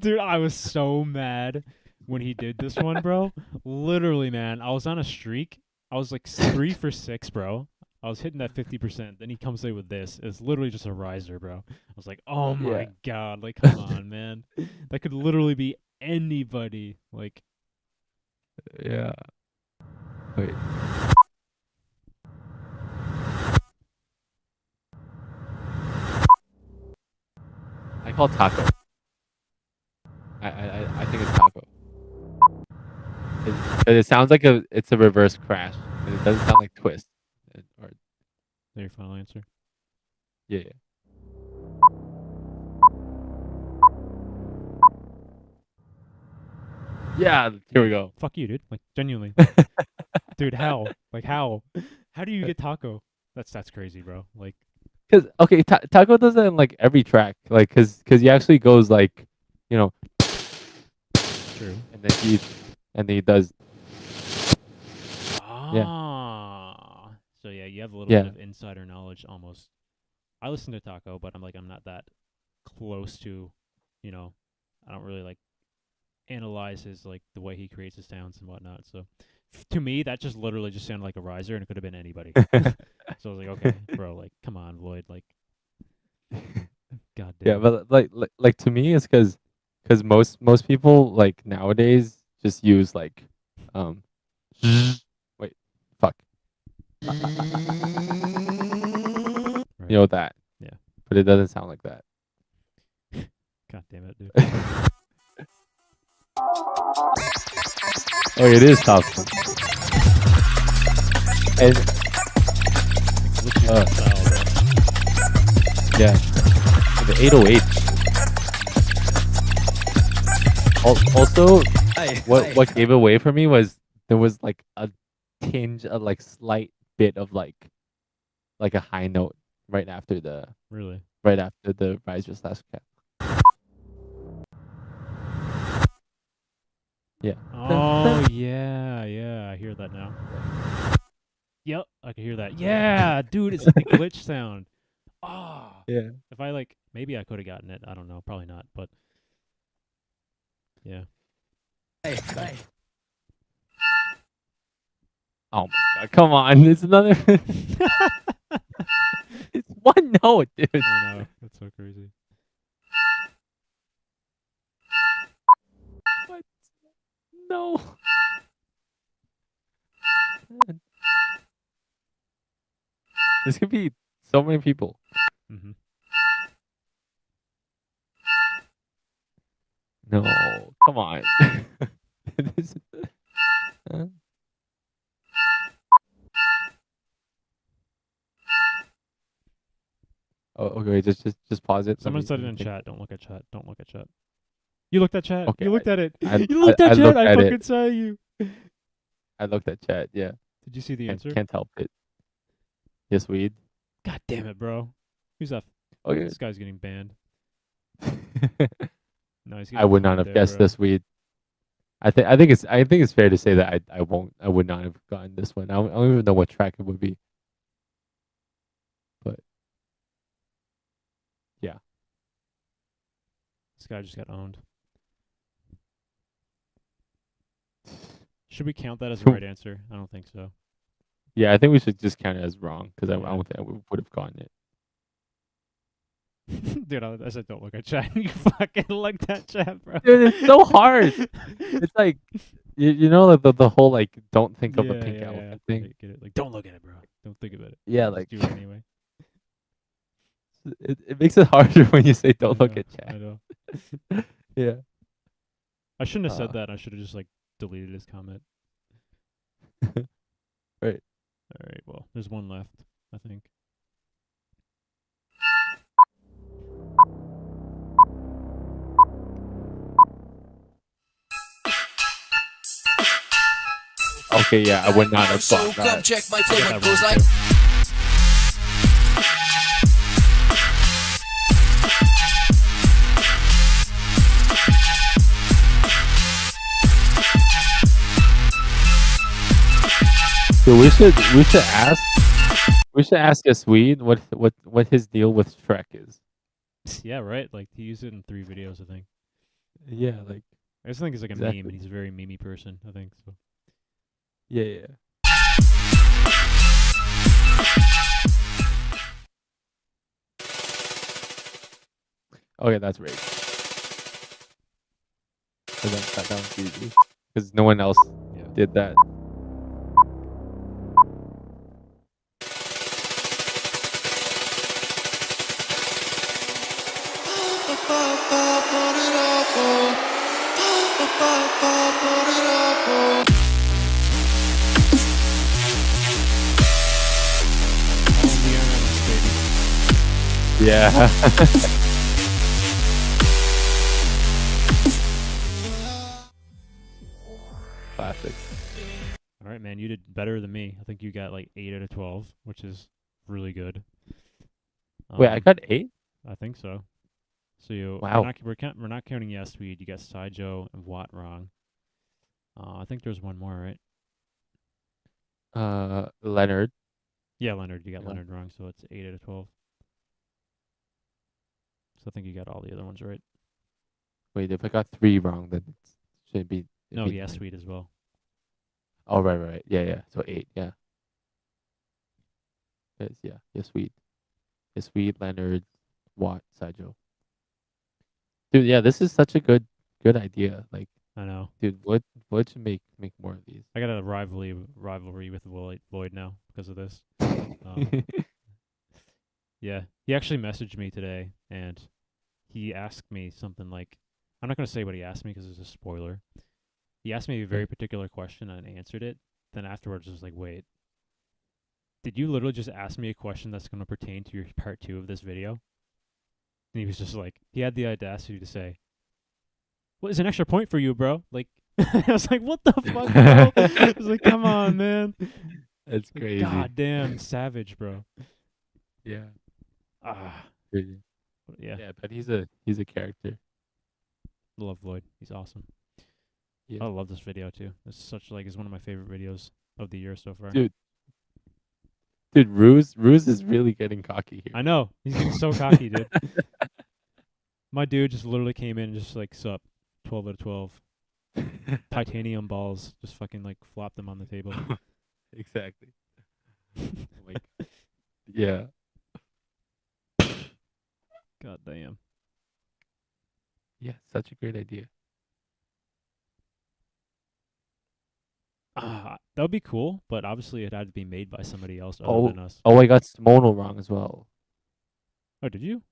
Dude, I was so mad when he did this one, bro. Literally, man, I was on a streak. I was like 3 for 6, bro. I was hitting that 50%. Then he comes in with this. It's literally just a riser, bro. I was like, oh my god, like, come on, man. That could literally be anybody. Like, Yeah. Wait. I call Taco. I think it's Taco. It sounds like it's a reverse crash. And it doesn't sound like Twist. Or your final answer. yeah. Yeah, here we go. Fuck you, dude. Like, genuinely. Dude, how? Like, how? How do you get Taco? That's crazy, bro. Like, Cause okay, Taco does that in like every track, like cause he actually goes like, you know, true, and then he does. ah. So yeah, you have a little Yeah. bit of insider knowledge almost. I listen to Taco, but I'm not that close to, you know, I don't really like analyze his like the way he creates his sounds and whatnot. So to me, that just literally just sounded like a riser, and it could have been anybody. So I was like, okay, bro, like, come on, Lloyd, like, god damn. Yeah, but like to me, it's cause most people like nowadays just use like, wait, fuck. You know that. Yeah. But it doesn't sound like that. God damn it, dude. Oh, it is tough. And yeah, the 808. Also, what gave away for me was there was like a tinge, a like slight bit of like a high note right after the riser slash cap. Yeah. Oh yeah, I hear that now. Yep, I can hear that. Yeah, dude, it's like the glitch sound. Ah. Yeah. If I like, maybe I could have gotten it. I don't know, probably not, but yeah. Hey. Oh my god, come on. It's another it's one note, dude. I know, that's so crazy. What? No. This could be so many people. Mm-hmm. No, come on. This is- huh? Oh, okay. Just pause it. Someone said it let me in think. chat. Don't look at chat. Don't look at chat. You looked at chat. Okay, You looked at it. I You looked at I chat. looked I at fucking it. saw you. I looked at chat. Yeah. Did you see the answer? Can't help it. Yes, weed. God damn it, bro. Who's that? Okay. This guy's getting banned. No, he's I getting would not flamed have there, guessed bro. this weed. I think it's fair to say that I would not have gotten this one. I don't even know what track it would be. But yeah. This guy just got owned. Should we count that as a right answer? I don't think so. Yeah, I think we should just count it as wrong because I Yeah. don't think I would have gotten it. Dude, I said don't look at chat. You fucking looked at chat, bro. Dude, it's so hard. It's like you know like the whole like don't think of a Yeah, pink yeah, elephant yeah. thing. Get it? Like, don't look at it, bro. Don't think about it. Yeah, Just like do it anyway. it makes it harder when you say don't look know, at chat. I know. Yeah. I shouldn't have said that. I should have just like deleted his comment. Right. All right. Well, there's one left, I think. Okay, yeah, I would not have So thought come that. check my I flow, got it that goes wrong, like. So we should ask a Swede what his deal with Shrek is. Yeah, right. Like he used it in 3 videos, I think. Yeah, like I just think he's like a exactly. meme, and he's a very memey person. I think so. Yeah, yeah. Okay, that's right. That was easy because no one else did that. Yeah. Classic. All right, man. You did better than me. I think you got like 8 out of 12, which is really good. Wait, I got 8? I think so. So you Wow. we're not counting Yes Weed. You got Sidjo and Watt wrong. I think there's one more, right? Leonard. Yeah, Leonard. You got Yeah. Leonard wrong, so it's 8 out of 12. So I think you got all the other ones right. Wait, if I got 3 wrong, then it should be. No, be Yes 9. Weed as well. Oh, right. Yeah, yeah. So 8, yeah. Yes, Sweet. Yes, Sweet, Leonard, Watt, Sidjo. Dude, yeah, this is such a good idea. Like, I know. dude, what should make more of these? I got a rivalry with Lloyd now because of this. Yeah, he actually messaged me today, and he asked me something like, I'm not going to say what he asked me because it's a spoiler. He asked me a very particular question, and I answered it. Then afterwards, I was like, wait, did you literally just ask me a question that's going to pertain to your part 2 of this video? And he was just like, he had the audacity to say, "What is an extra point for you, bro?" Like, I was like, what the fuck, bro? I was like, come on, man. That's Like, crazy. God damn, savage, bro. Yeah. Yeah. Yeah, but he's a character. Love Lloyd. He's awesome. Yeah. I love this video too. It's one of my favorite videos of the year so far. Dude, Ruse is really getting cocky here. I know. He's getting so cocky, dude. My dude just literally came in and just like, sup, 12 out of 12. Titanium balls. Just fucking like flopped them on the table. Exactly. Like, yeah. God damn. Yeah, such a great idea. That would be cool, but obviously it had to be made by somebody else other Oh, than us. I got Simono wrong as well. Oh, did you?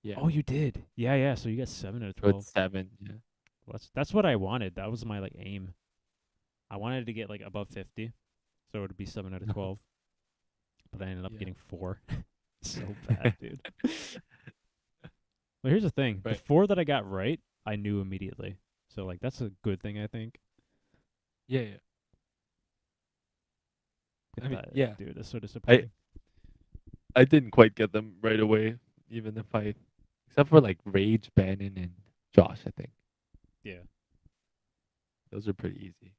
Yeah. Oh, you did. Yeah. So you got 7 out of So it's 12. 7. Yeah. Well, that's what I wanted. That was my like aim. I wanted to get like above 50, so it would be 7 out of 12. But I ended up getting 4. So bad, dude. Well, here's the thing: the Right. 4 that I got right, I knew immediately. So like that's a good thing, I think. Yeah. Look I at mean, that, yeah. dude. That's so I disappointing. I didn't quite get them right away, even if except for like Rage, Bannon, and Josh. I think Yeah. those are pretty easy.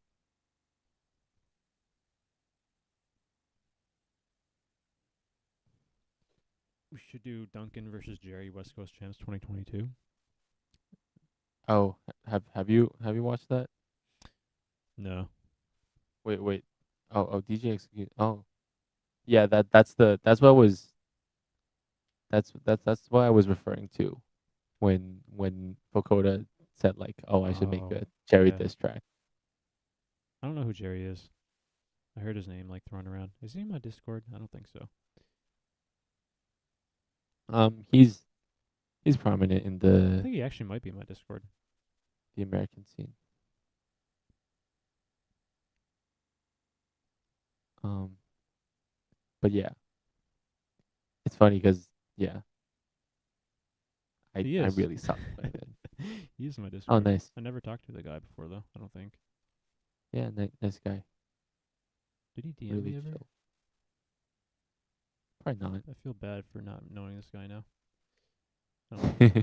We should do Duncan versus Jerry West Coast Champs 2022. Oh, have you watched that? No. Wait. Oh, DJ Execute. Oh, yeah. That's what I was. That's what I was referring to, when Vokoda said like, oh, I should make Oh, a Jerry yeah. diss track. I don't know who Jerry is. I heard his name like thrown around. Is he in my Discord? I don't think so. He's prominent in I think he actually might be in my Discord. the American scene. But yeah, it's funny because yeah, He I is. really sucked by then. He is in my Oh, Discord. nice. I never talked to the guy before though. I don't think. Yeah, nice guy. Did he DM Really me ever? chill. Probably not. I feel bad for not knowing this guy now. I don't think he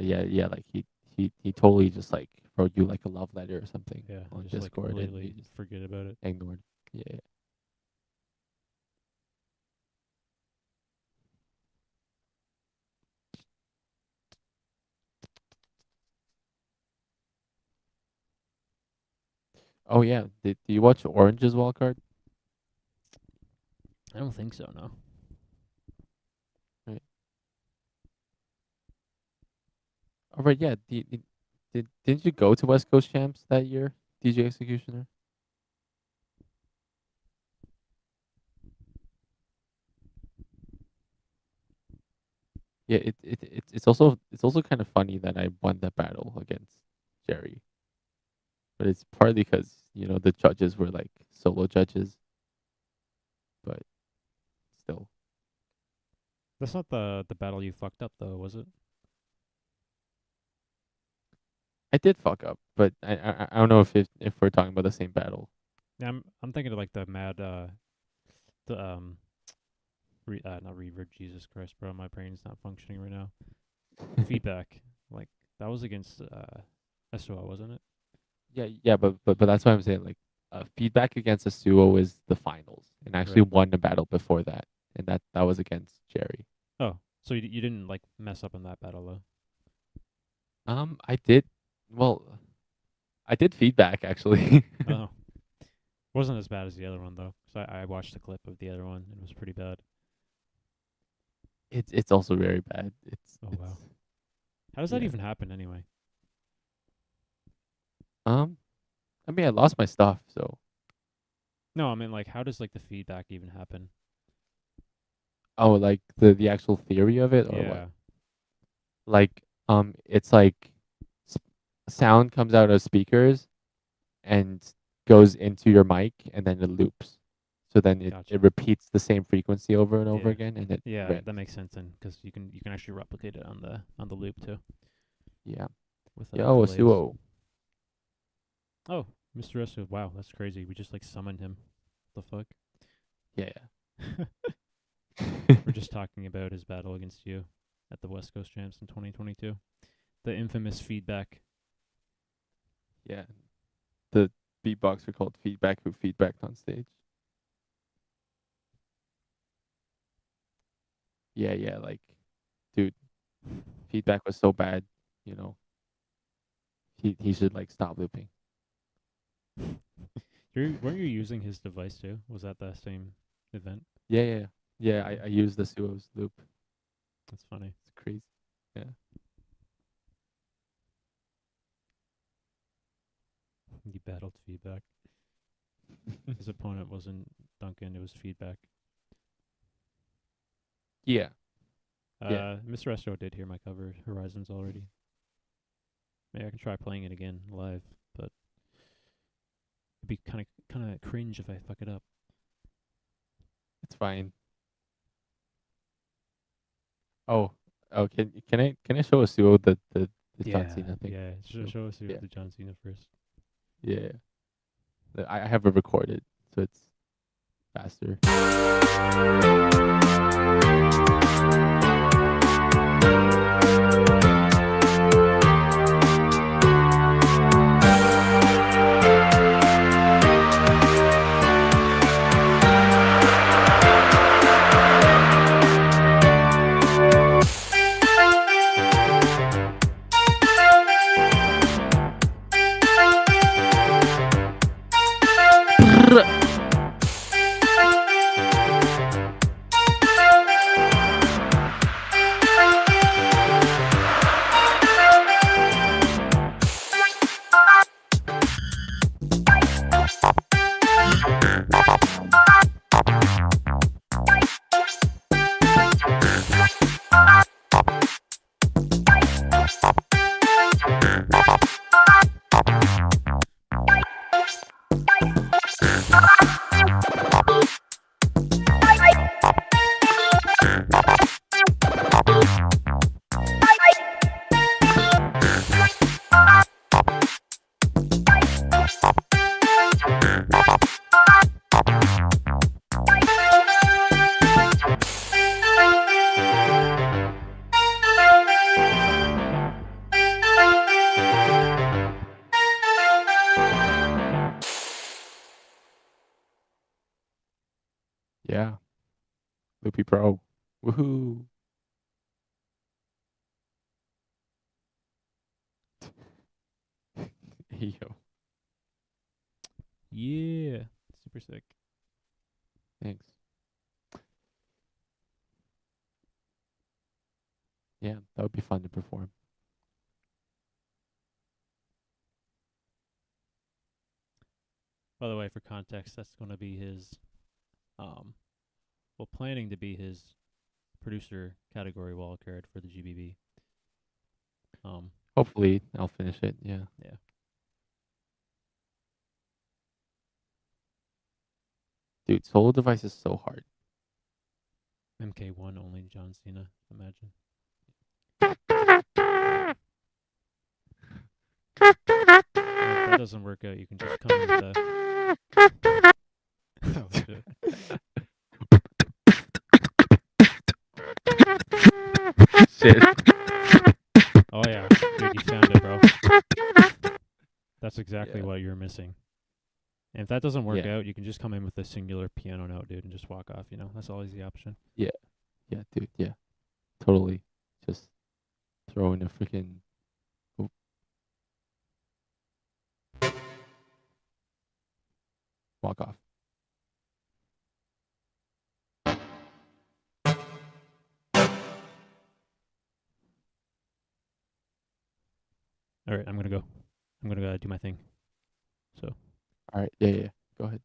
did. Yeah, like he totally just like wrote you like a love letter or something Yeah, on just like Discord and completely you just forget about it. ignored. Yeah. Oh yeah, do you watch Orange's Wildcard? I don't think so. No. Right. All right. Yeah. Didn't you go to West Coast Champs that year, DJ Executioner? Yeah. It's also kind of funny that I won that battle against Jerry, but it's partly because the judges were like solo judges, but still. That's not the battle you fucked up though, was it? I did fuck up, but I don't know if we're talking about the same battle. Yeah, I'm thinking of like the mad the not reverb. Jesus Christ, bro, my brain's not functioning right now. Feedback, like that was against SOL, wasn't it? Yeah, but that's why I'm saying like feedback against Asuo is the finals, and I actually Right. won the battle before that, and that was against Jerry. Oh, so you didn't like mess up in that battle though? I did. Well, I did feedback actually. Oh, wasn't as bad as the other one though. So I watched the clip of the other one and it was pretty bad. It's also very bad. Oh wow. How does that even happen anyway? I mean, I lost my stuff, so. No, I mean like how does like the feedback even happen? Oh, like the actual theory of it, or Yeah. what? Like, it's like sound comes out of speakers and goes into your mic, and then it loops. So then it repeats the same frequency over and over Yeah. again, and it Yeah, rings. that makes sense then, because you can actually replicate it on the loop too. Yeah. With Yo, delays. Asuo. Oh, Mr. Esu. Wow, that's crazy. We just like summoned him. The fuck? Yeah. We're just talking about his battle against you at the West Coast Champs in 2022. The infamous feedback. Yeah. The beatboxer called Feedback who feedbacked on stage. Yeah, like, dude, feedback was so bad, he should like stop looping. Weren't you using his device too? Was that the same event? Yeah. I used the Suo's loop. That's funny. It's crazy. Yeah. He battled feedback. His opponent wasn't Duncan, it was feedback. Yeah. Mr. Resto did hear my cover Horizons already. Maybe I can try playing it again live, but it'd be kind of cringe if I fuck it up. It's fine. Oh, can I show a suo the John Cena thing? Yeah, show us the John Cena first. Yeah. I have it recorded, so it's faster. Yeah. Loopy Pro. Woohoo. Yo. Yeah. Super sick. Thanks. Yeah, that would be fun to perform. By the way, for context, that's going to be his, planning to be his producer category wildcard for the GBB. Hopefully, I'll finish it. Yeah. Yeah. Dude, solo device is so hard. MK1 only John Cena, imagine. If that doesn't work out, you can just come in with the... Oh, shit. Shit. Oh, yeah. Dude, you found it, bro. That's exactly what you're missing. And if that doesn't work out, you can just come in with a singular piano note, dude, and just walk off, you know? That's always the option. Yeah. Yeah, dude. Yeah. Totally. Just throw in a freaking... Oop. Walk off. All right, I'm going to go. I'm going to go do my thing. So. All right. Yeah. Go ahead.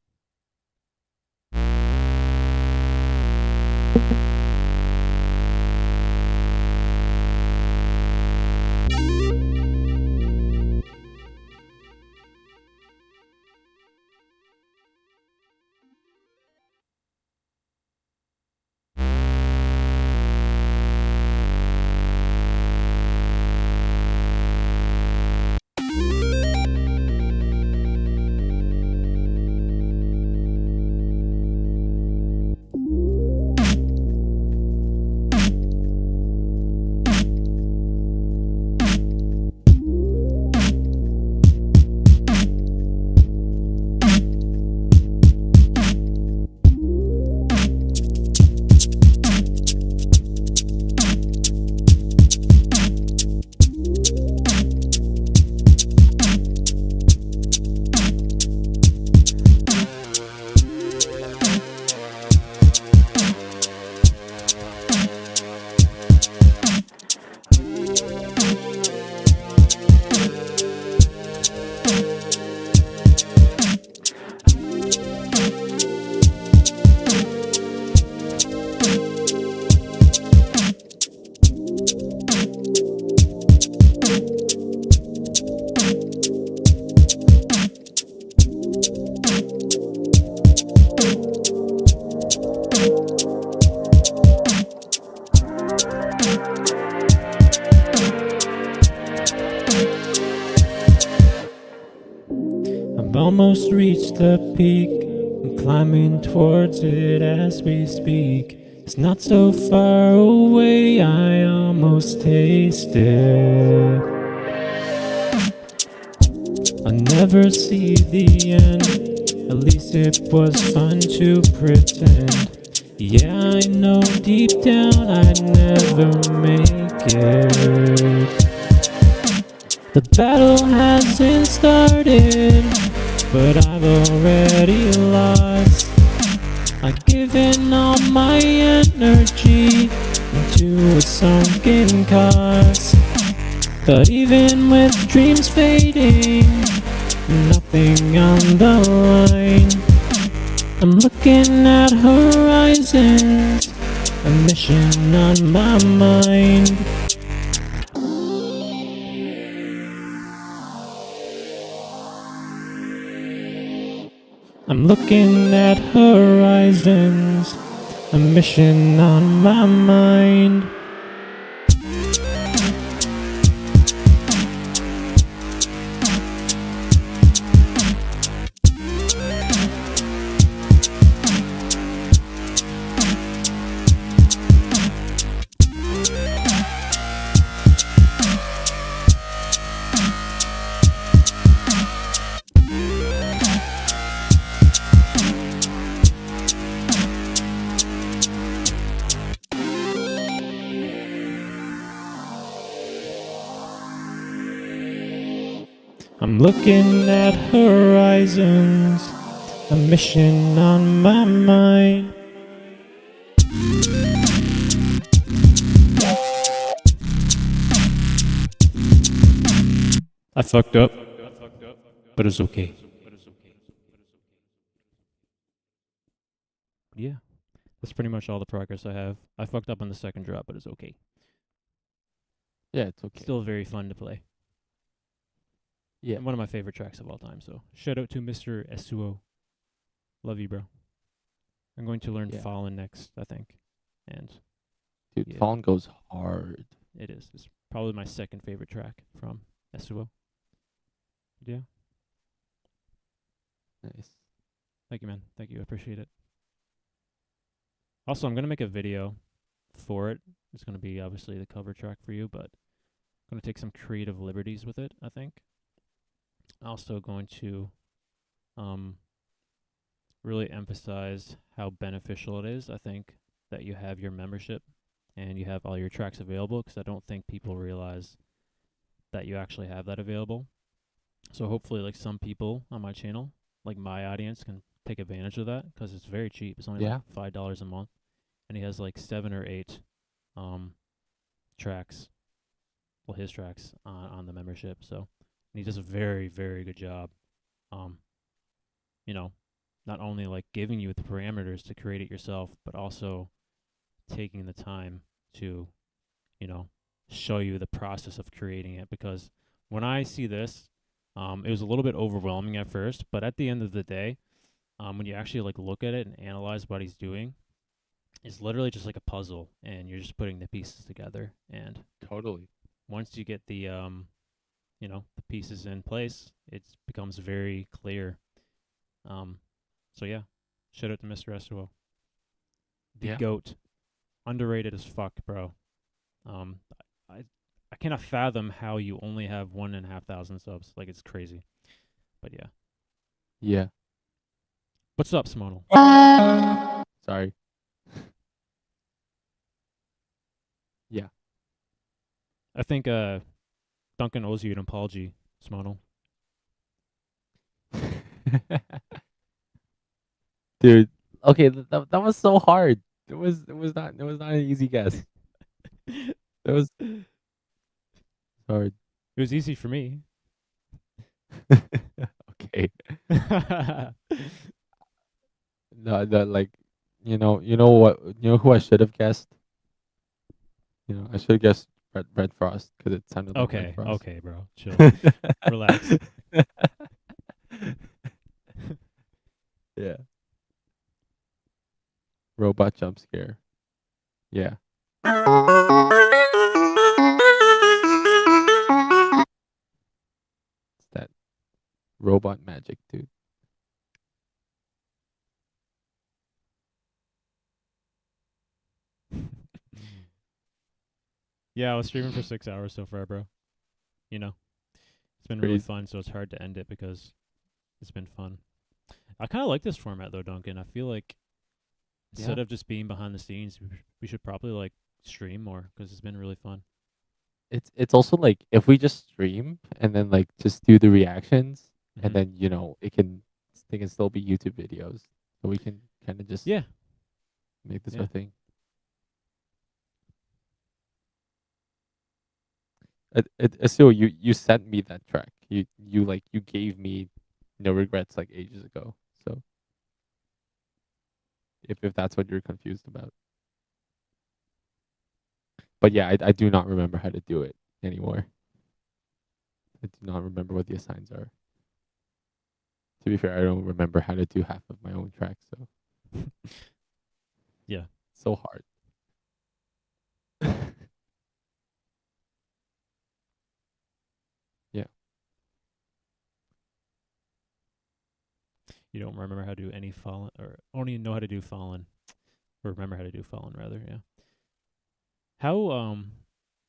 almost reached the peak. I'm climbing towards it as we speak. It's not so far away, I almost taste it. I'll never see the end, at least it was fun to pretend. Yeah, I know deep down I'd never make it. The battle hasn't started, but I've already lost. I've given all my energy into a sunken cost. But even with dreams fading, nothing on the line, I'm looking at horizons, a mission on my mind. I'm looking at horizons, a mission on my mind. I'm looking at horizons, a mission on my mind. I fucked up, but it's okay. Yeah, that's pretty much all the progress I have. I fucked up on the second drop, but it's okay. Yeah, it's okay. Still very fun to play. Yeah. And one of my favorite tracks of all time. So shout out to Mr. Esuo. Love you, bro. I'm going to learn Yeah. Fallen next, I think. And Dude, yeah, Fallen goes hard. it is. It's probably my second favorite track from Esuo. Yeah. Nice. Thank you, man. Thank you. I appreciate it. Also, I'm going to make a video for it. It's going to be obviously the cover track for you, but I'm going to take some creative liberties with it, I think. Also going to really emphasize how beneficial it is, I think, that you have your membership and you have all your tracks available, because I don't think people realize that you actually have that available. So hopefully, like, some people on my channel, like my audience, can take advantage of that, because it's very cheap. It's only like $5 a month, and he has like 7 or 8 tracks, well, his tracks on the membership. So and he does a very, very good job. You know, not only like giving you the parameters to create it yourself, but also taking the time to, you know, show you the process of creating it. Because when I see this, it was a little bit overwhelming at first, but at the end of the day, when you actually like look at it and analyze what he's doing, it's literally just like a puzzle, and you're just putting the pieces together. And totally, once you get the you know, the pieces in place, it becomes very clear. So yeah, shout out to Mr. Esuo. The GOAT. Underrated as fuck, bro. I cannot fathom how you only have 1,500 subs. Like, it's crazy. But yeah. Yeah. What's up, Smonal? Sorry. Yeah. I think Duncan owes you an apology, Smonal. Dude, okay, that was so hard. It was not an easy guess. It was hard. It was easy for me. Okay. No, like, you know what, who I should have guessed. I should have guessed Red Frost, because it sounded like Red Frost. Okay, bro, chill, relax. Yeah. Robot jump scare. Yeah. It's that robot magic, dude. Yeah, I was streaming for 6 hours so far, bro. You know, it's been really Crazy. fun, so it's hard to end it because it's been fun. I kind of like this format though, Duncan. I feel like instead Yeah. of just being behind the scenes, we should probably like stream more because it's been really fun. It's also like if we just stream and then like just do the reactions Mhm. and then they can still be YouTube videos, so we can kind of just Yeah. make this Yeah. our thing. So you sent me that track. You gave me No Regrets like ages ago. So if that's what you're confused about. But yeah, I do not remember how to do it anymore. I do not remember what the assigns are. To be fair, I don't remember how to do half of my own tracks, so Yeah. so hard. Yeah. You don't remember how to do any Fallen, or only know how to do Fallen, or remember how to do Fallen rather. Yeah. How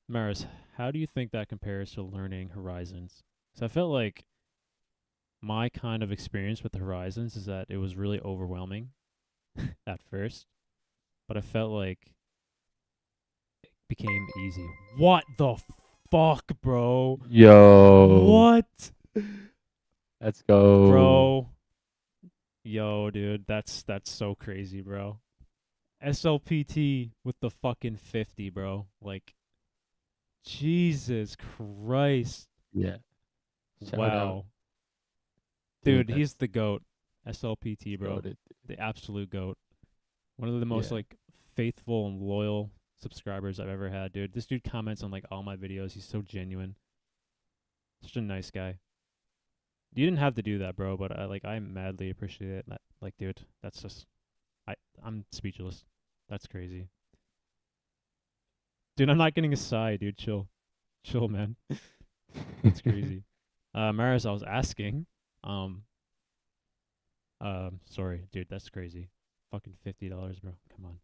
Maris, how do you think that compares to learning Horizons? So I felt like my kind of experience with the Horizons is that it was really overwhelming at first, but I felt like it became easy. What the fuck, bro? Yo. What? Let's go. Bro. Yo, dude, that's so crazy, bro. SLPT with the fucking 50, bro. Like, Jesus Christ. Yeah. Shout Wow. out. Dude, Dude, he's the GOAT. SLPT, bro. goated, The absolute GOAT. One of the most Yeah. like faithful and loyal subscribers I've ever had, dude. This dude comments on like all my videos. He's so genuine. Such a nice guy. You didn't have to do that, bro, but I madly appreciate it. Like, dude, that's just I'm speechless. That's crazy. Dude, I'm not getting a sigh, dude. Chill. Chill, man. That's crazy. Maris, I was asking, sorry, dude, that's crazy. Fucking $50, bro. Come on.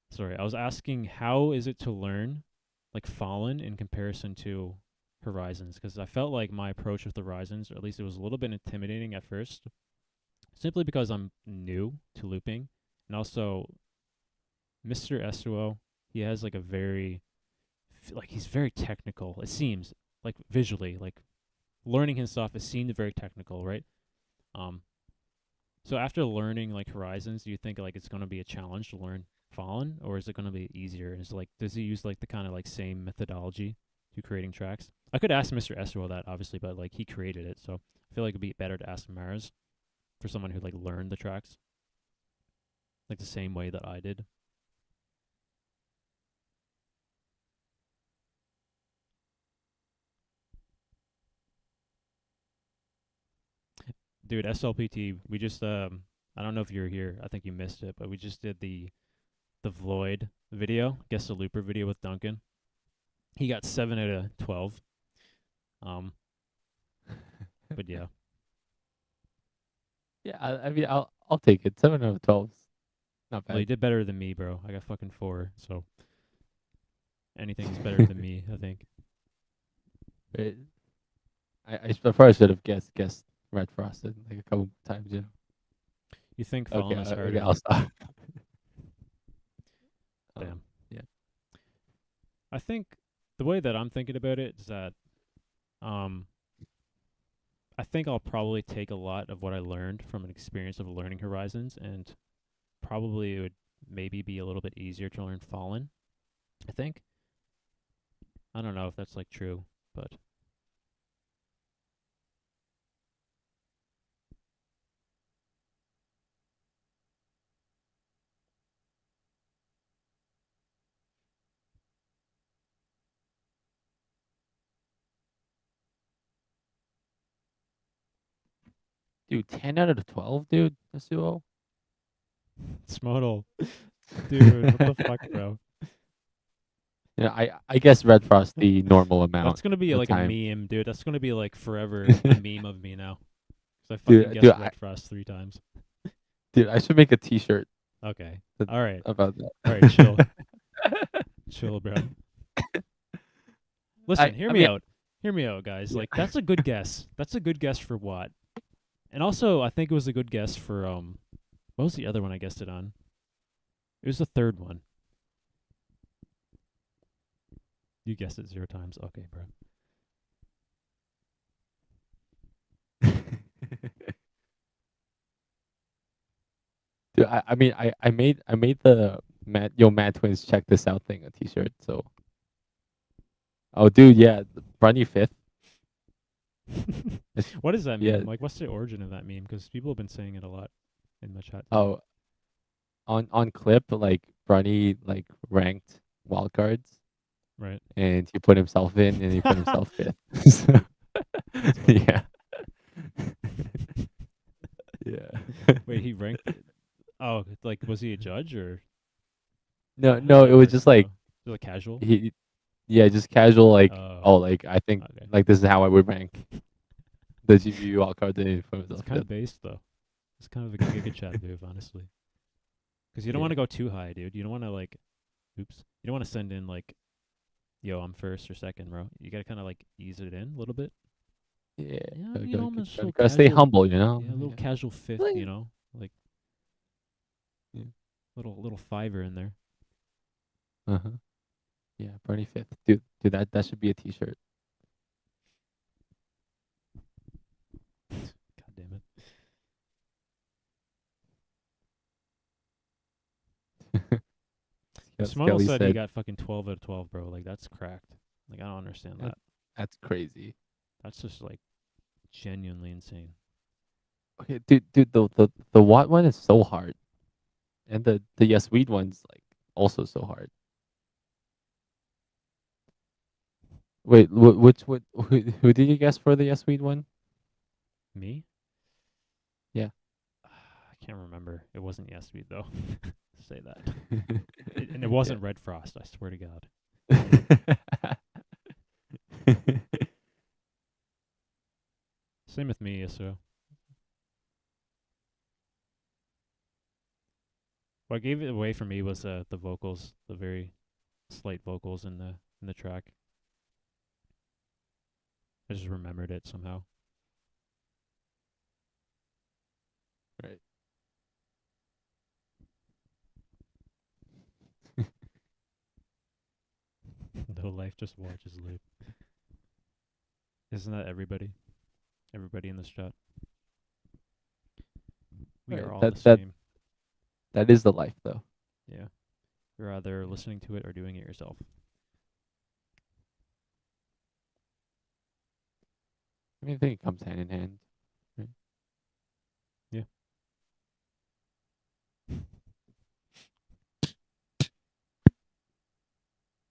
Sorry, I was asking how is it to learn like Fallen in comparison to Horizons? Because I felt like my approach with Horizons, or at least it was a little bit intimidating at first, simply because I'm new to looping, and also Mr. Esuo, he has like a very, he's very technical. It seems like visually, like learning his stuff, it seemed very technical, right? So after learning like Horizons, do you think like it's gonna be a challenge to learn Fallen, or is it gonna be easier? Is like does he use like the kind of like same methodology to creating tracks? I could ask Mr. Esterwell that obviously, but like he created it, so I feel like it'd be better to ask Mars for someone who like learned the tracks like the same way that I did. Dude, SLPT, we just I don't know if you're here. I think you missed it, but we just did the Void video, guess the looper video with Duncan. He got 7 out of 12. But yeah. Yeah, I mean I'll take it. 7 out of 12. Not bad. Well, you did better than me, bro. I got fucking 4, so anything's better than me, I think. Wait, I probably should have guessed Red Frosted like a couple times, you know. You think Fallen is harder? Okay, I'll stop. Damn. Yeah. I think the way that I'm thinking about it is that I think I'll probably take a lot of what I learned from an experience of learning Horizons, and probably it would maybe be a little bit easier to learn Fallen. I think. I don't know if that's like true, but Dude, 10 out of 12, dude. Yasuo. Smodal. Dude, what the fuck, bro? Yeah, I guess Red Frost the normal amount. That's gonna be of like time. a meme, dude. That's gonna be like forever a meme of me now. 'Cause I fucking guessed Red Frost 3 times. Dude, I should make a T-shirt. Okay. All right. About that. All right, chill. Chill, bro. Listen, hear I me mean- out. Hear me out, guys. Yeah. Like that's a good guess. That's a good guess for what? And also, I think it was a good guess for what was the other one I guessed it on? It was the third one. You guessed it 0 times. Okay, bro. Dude, I mean, I made the Mad Twins check this out thing a T-shirt. So, oh, dude, yeah, Bruny 5th. What does that mean? Yeah. Like, what's the origin of that meme? Because people have been saying it a lot in the chat. Oh, on clip, like Bruny like ranked wildcards, Right. and he put himself in, and he put himself 5th. So, yeah. Yeah. Wait, he ranked it? Oh, like was he a judge or? No, How did no, that it was work? just like Just like casual. yeah, just casual. Like, Oh. like I think Okay. like this is how I would rank the GBB wildcard. Then he put It's himself kind of 5th. based though. It's kind of a giga chat move, honestly. Because you don't Yeah. want to go too high, dude. You don't want to like, oops. You don't want to send in like, yo, I'm first or second, bro. You gotta kind of like ease it in a little bit. Yeah, You know, almost a little gotta stay casual- humble, you know. Yeah, a little Yeah. casual fifth, Like- you know, like Yeah. little fiver in there. Yeah, Bruny 5th, dude. That should be a T-shirt. God damn it. Smuggle Skelly said he said- got fucking 12 out of 12, bro. Like that's cracked. Like I don't understand that. That's crazy. That's just like genuinely insane. Okay, dude, the what one is so hard, and the yes weed one's like also so hard. Wait, who did you guess for the yes weed one? Me? Yeah. I can't remember. It wasn't Yes Sweet though. Say that. And it wasn't Red Frost. I swear to God. Same with me, so. What gave it away for me was the vocals, the very slight vocals in the track. I just remembered it somehow. Right. No life just watches loop. Isn't that everybody? Everybody in this chat. We Right, are all that- the that- same. That is the life, though. Yeah. You're either listening to it or doing it yourself. I mean, I think it comes hand in hand. Right? Yeah.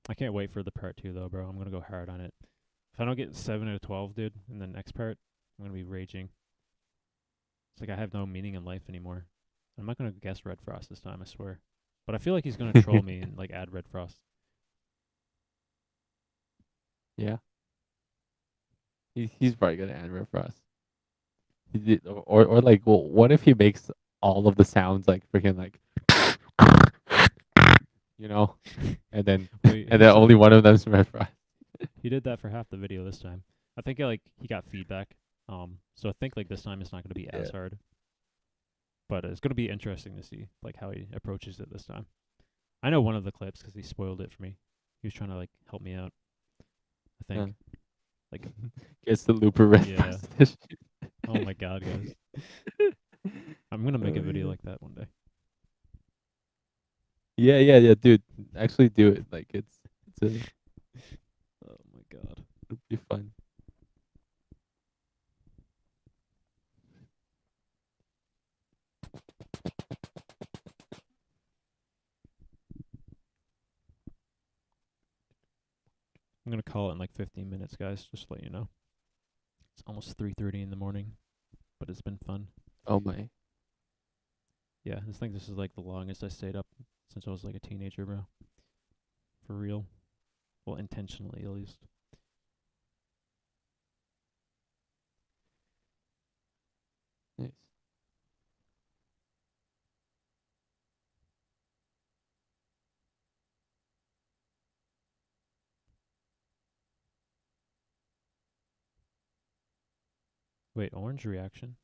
I can't wait for the part 2 though, bro. I'm gonna go hard on it. If I don't get 7 out of 12, dude, in the next part, I'm gonna be raging. It's like I have no meaning in life anymore. I'm not gonna guess Red Frost this time, I swear. But I feel like he's gonna troll me and like add Red Frost. Yeah. He's probably gonna add Red Frost. He did, or like, well, what if he makes all of the sounds like freaking like, you know, and then Wait, and then only one of them's Red Frost. He did that for half the video this time. I think like he got feedback. So I think like this time it's not gonna be as hard. But it's gonna be interesting to see like how he approaches it this time. I know one of the clips because he spoiled it for me. He was trying to like help me out. I think. Like Gets the looper Red Yeah. Frost edition. Oh my god, guys. I'm gonna make a video like that one day. Yeah, dude. Actually, do it. Like it's a. Oh my god. It'll be fun. I'm gonna call it in like 15 minutes, guys. Just to let you know. It's almost 3:30 in the morning, but it's been fun. Oh my. Yeah, I think this is like the longest I stayed up since I was like a teenager, bro. For real. Well, intentionally at least. Nice. Wait, Orange reaction?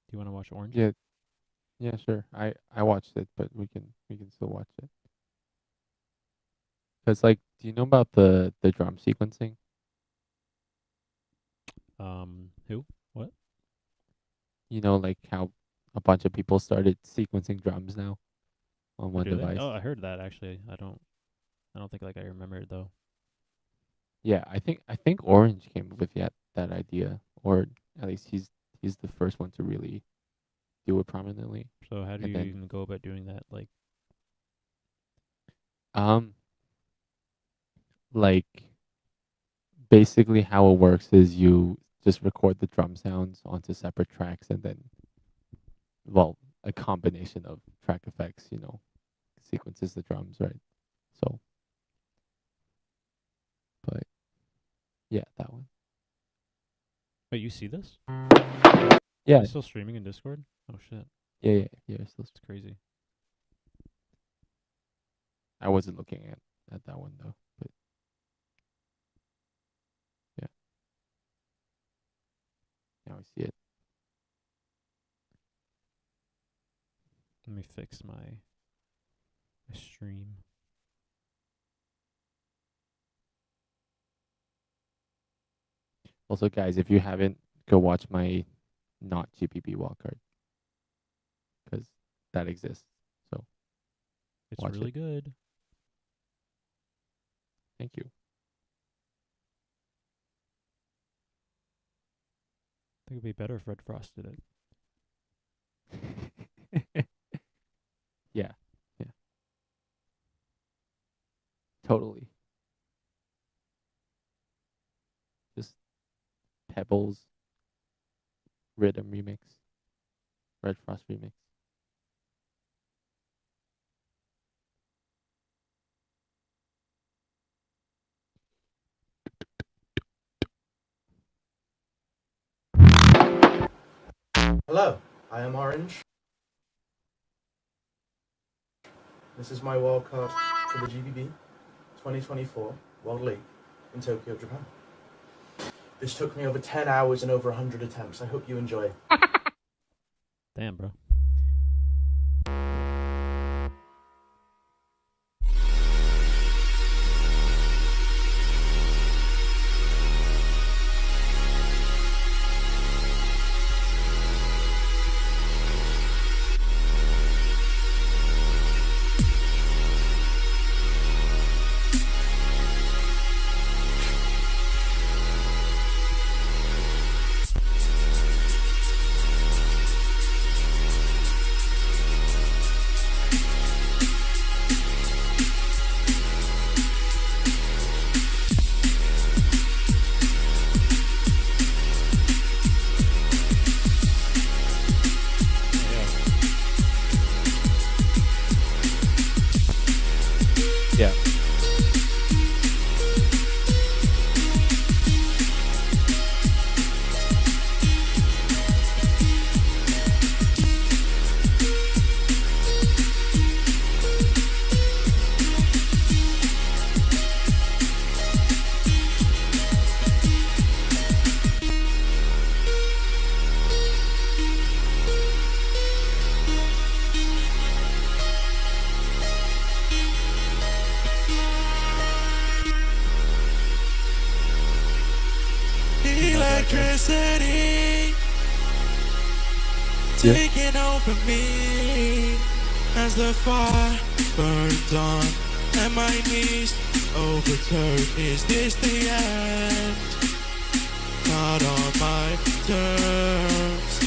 Do you want to watch Orange? Yeah. Yeah, sure. I watched it, but we can still watch it. Cause like, do you know about the drum sequencing? Who? What? You know, like how a bunch of people started sequencing drums now on one Do they? device. Oh, I heard that actually. I don't think like I remember it though. Yeah, I think Orange came up with that idea, or at least he's the first one to really do it prominently. So how do And you then, even go about doing that? like basically how it works is you just record the drum sounds onto separate tracks, and then, well, a combination of track effects, sequences the drums, right? So, but yeah, that one. Wait, you see this? Yeah. It's still streaming in Discord? Oh shit. Yeah. Still It's crazy. I wasn't looking at that one though, but yeah. Now I see it. Let me fix my stream. Also, guys, if you haven't, go watch my not GBB Wildcard, because that exists. So It's watch really it. good. Thank you. I think it'd be better if Red Frost did it. Yeah. Totally. Just Pebbles Rhythm remix. Red Frost remix. Hello, I am Orange. This is my wildcard for the GBB 2024 World League in Tokyo, Japan. This took me over 10 hours and over 100 attempts. I hope you enjoy. Damn, bro. Yeah. Electricity taking over me as the fire burns on and my knees overturn. Is this the end? Not on my terms.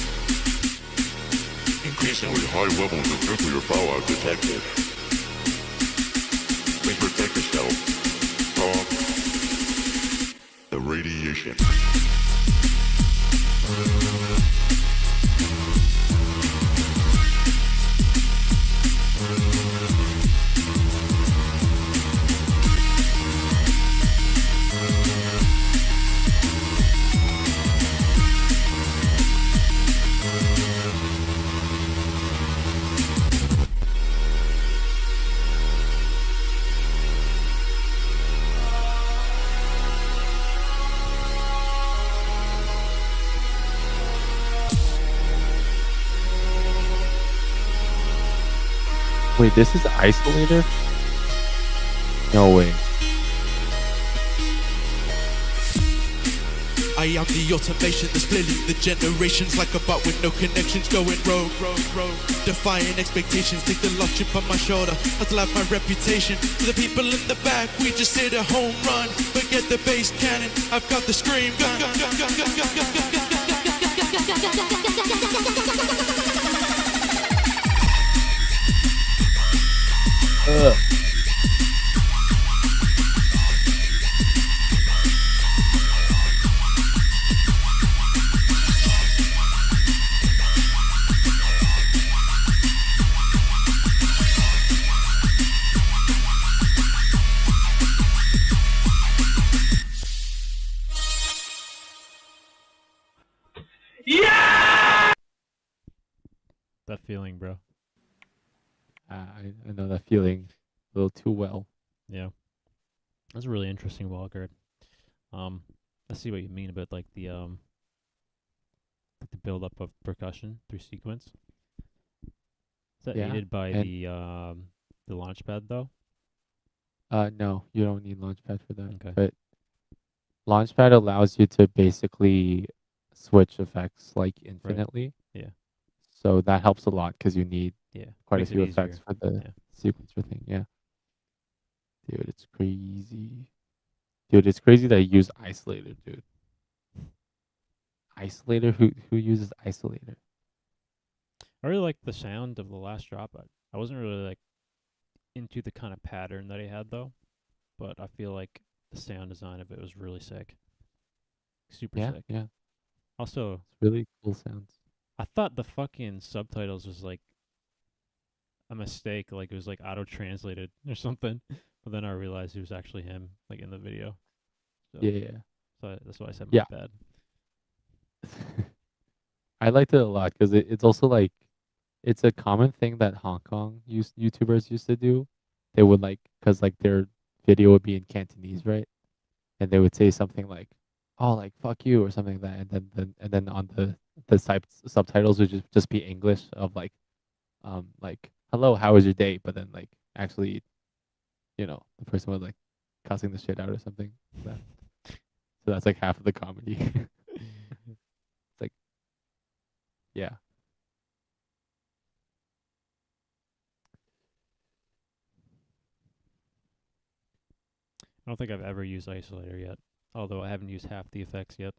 Increasingly high levels of nuclear fallout detected. Please protect yourself from the radiation. Wait, this is Isolator? No way. I am the automation that's splitting the generations like a bot with no connections, going rogue, defying expectations, take the lock chip on my shoulder, I still have my reputation. To the people in the back, we just hit a home run, forget the bass cannon, I've got the scream gun. That feeling, bro. I know that feeling a little too well. Yeah. That's a really interesting wildcard. I see what you mean about like the build up of percussion through sequence. Is that Yeah, aided by and the launch pad though? No, you don't need Launchpad for that. Okay. But Launchpad allows you to basically switch effects like infinitely. Yeah. So that helps a lot because you need quite a Makes it few effects easier. for the Yeah. sequencer thing. Yeah. Dude, it's crazy. Dude, it's crazy that you use Isolator, dude. Isolator? Who uses Isolator? I really like the sound of the last drop. I wasn't really like into the kind of pattern that he had though, but I feel like the sound design of it was really sick. Super Yeah, sick. yeah. Also, It's really cool sounds. I thought the fucking subtitles was like a mistake, like it was like auto translated or something. But then I realized it was actually him, like in the video. So, Yeah. so that's why I said my Yeah. bad. I liked it a lot because it's also like it's a common thing that Hong Kong YouTubers used to do. They would like because like their video would be in Cantonese, right? And they would say something like, "Oh, like fuck you" or something like that, and then on the subtitles would just be English of like "Hello, how was your day?" But then like actually, the person was like cussing the shit out or something like that. So that's like half of the comedy. It's like, yeah. I don't think I've ever used Isolator yet, although I haven't used half the effects yet.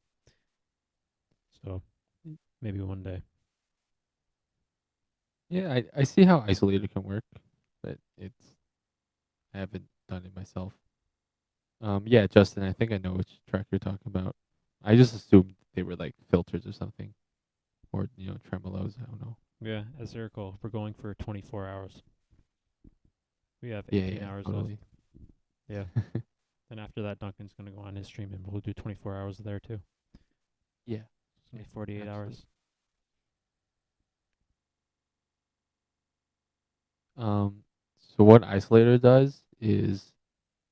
So maybe one day. Yeah, I see how Isolator can work, but I haven't done it myself. Yeah, Justin, I think I know which track you're talking about. I just assumed they were like filters or something, or tremolos. I don't know. Yeah, as I recall, we're going for 24 hours. We have Yeah, 18 yeah, hours totally. left. Yeah. Then after that, Duncan's gonna go on his stream and we'll do 24 hours there too. Yeah. It's gonna be 48 hours. So what Isolator does is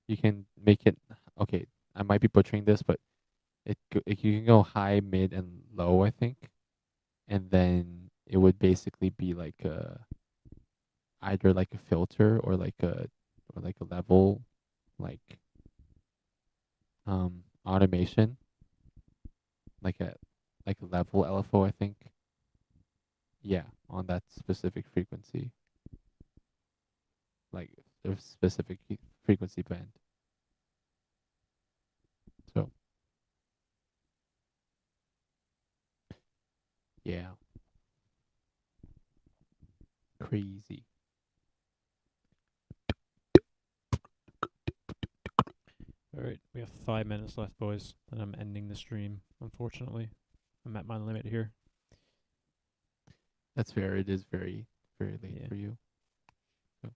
you can make it. Okay, I might be butchering this, but you can go high, mid, and low, I think, and then it would basically be like either like a filter or like a level, like automation, like a level LFO, I think. Yeah, on that specific frequency, like a specific frequency band. So yeah, crazy. Alright, we have 5 minutes left, boys. Then I'm ending the stream, unfortunately. I'm at my limit here. That's fair. It is very, very late for you. So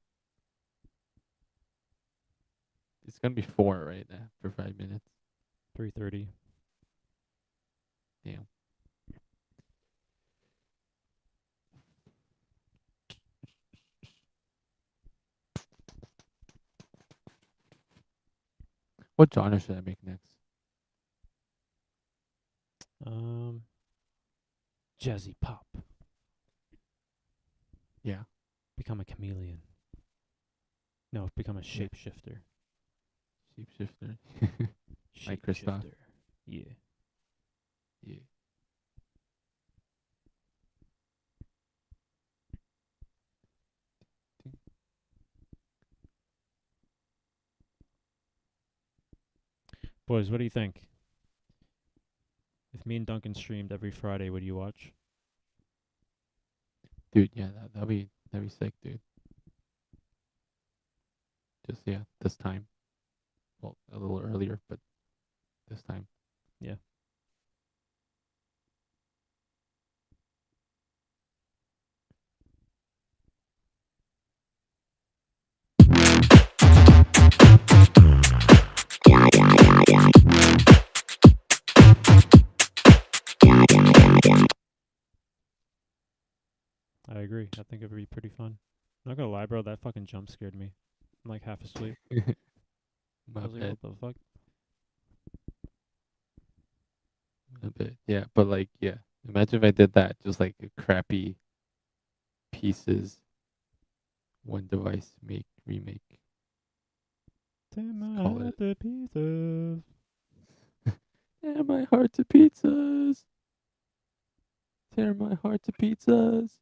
it's gonna be 4 right after 5 minutes. 3:30. Damn. What genre should I make next? Jazzy pop. Yeah. Become a chameleon. No, become a shapeshifter. Shapeshifter. Like Christoph. Shapeshifter. Yeah. Yeah. Boys, what do you think? If me and Duncan streamed every Friday, would you watch? Dude, yeah, that'd be sick, dude. Just this time. Well, a little earlier, but this time. Yeah. I agree. I think it would be pretty fun. I'm not gonna lie, bro. That fucking jump scared me. I'm like half asleep. My I was like, bad. what the fuck? A bit, yeah. But like, yeah. Imagine if I did that, just like a crappy pieces, one device remake. Tear my Call heart to pieces. Tear my heart to pizzas. Tear my heart to pizzas.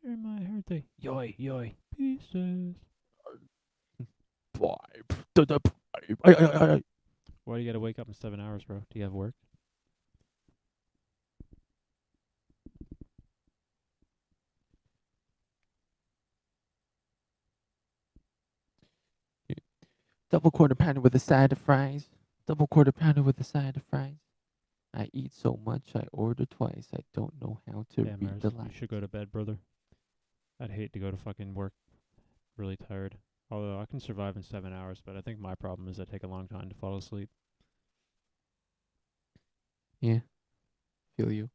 Tear my heart to yoy pieces. Why do you gotta wake up in 7 hours, bro? Do you have work? Double quarter pounder with a side of fries. Double quarter pounder with a side of fries. I eat so much I order twice. I don't know how to Damn, read Mars, the you lines. should go to bed, brother. I'd hate to go to fucking work really tired. Although I can survive in 7 hours, but I think my problem is I take a long time to fall asleep. Yeah, feel you.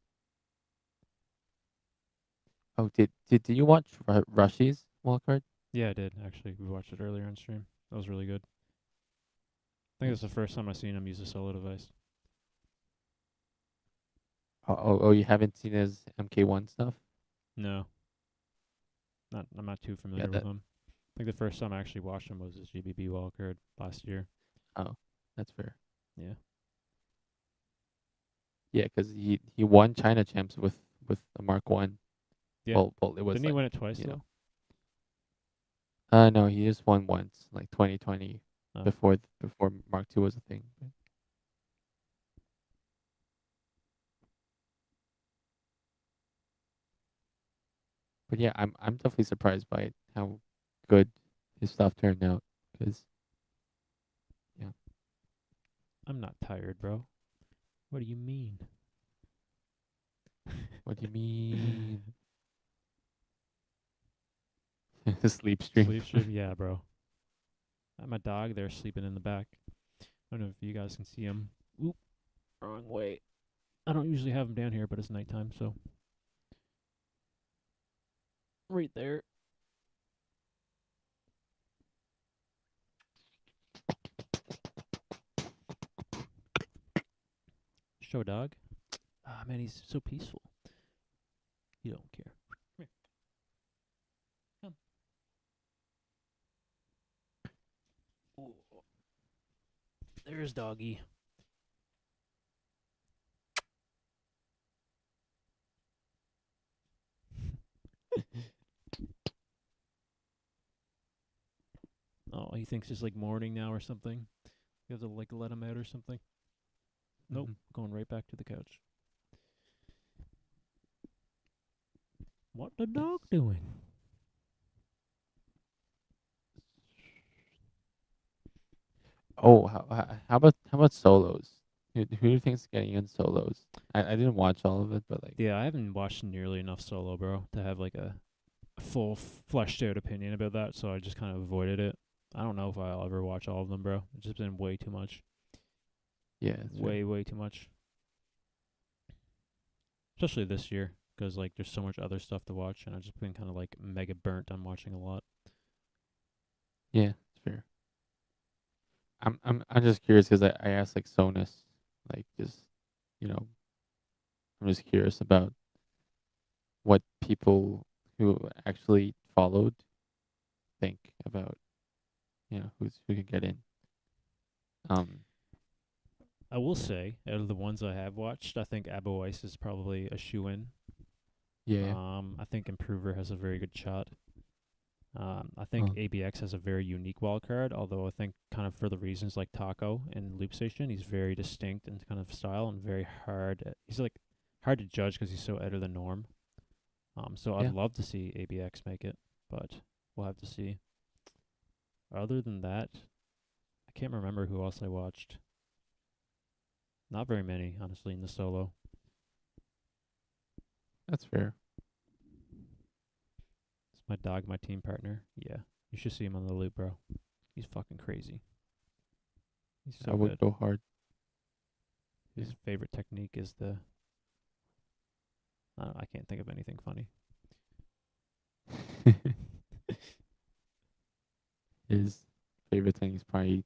Oh, did you watch Rushy's Wildcard? Yeah, I did, actually. We watched it earlier on stream. That was really good. I think it's the first time I've seen him use a solo device. Oh, you haven't seen his MK1 stuff? No. I'm not too familiar with him. I think the first time I actually watched him was his GBB Wildcard last year. Oh, that's fair. Yeah. Yeah, because he won China champs with the Mark 1. Yeah. Well, it was Didn't he win it twice, you though? know. No, he just won once, like 2020, Oh. before Mark 2 was a thing. But yeah, I'm definitely surprised by how good his stuff turned out. Cause yeah, I'm not tired, bro. What do you mean? what do you mean? Sleep stream. Sleep stream? Yeah, bro. My dog there sleeping in the back. I don't know if you guys can see him. Oop. Wrong way. I don't usually have him down here, but it's nighttime, so. Right there. Show dog. Ah, man, he's so peaceful. You don't care. Come here. Come. Ooh. There's doggy. Oh, he thinks it's like morning now or something. You have to like let him out or something. Nope, going right back to the couch. What the dog doing? Oh, how about solos? Who do you think's getting in solos? I didn't watch all of it, but like Yeah, I haven't watched nearly enough solo, bro, to have like a full fleshed out opinion about that, so I just kind of avoided it. I don't know if I'll ever watch all of them, bro. It's just been way too much. Yeah, way too much. Especially this year, because like there's so much other stuff to watch, and I've just been kind of like mega burnt on watching a lot. yeah, it's fair. I'm just curious because I asked like Sonus, like just I'm just curious about what people who actually followed think about who can get in. Um, I will say, out of the ones I have watched, I think Abo Ice is probably a shoe-in. Yeah. I think Improver has a very good shot. I think ABX has a very unique wildcard, although I think kind of for the reasons like Taco and Loop Station, he's very distinct in kind of style and very hard. He's like hard to judge because he's so out of the norm. So I'd Yeah. love to see ABX make it, but we'll have to see. Other than that, I can't remember who else I watched. Not very many, honestly, in the solo. That's fair. It's my dog, my team partner. Yeah, you should see him on the loop, bro. He's fucking crazy. He's so I would good. go hard. His favorite technique is the. I can't think of anything funny. His favorite thing is probably,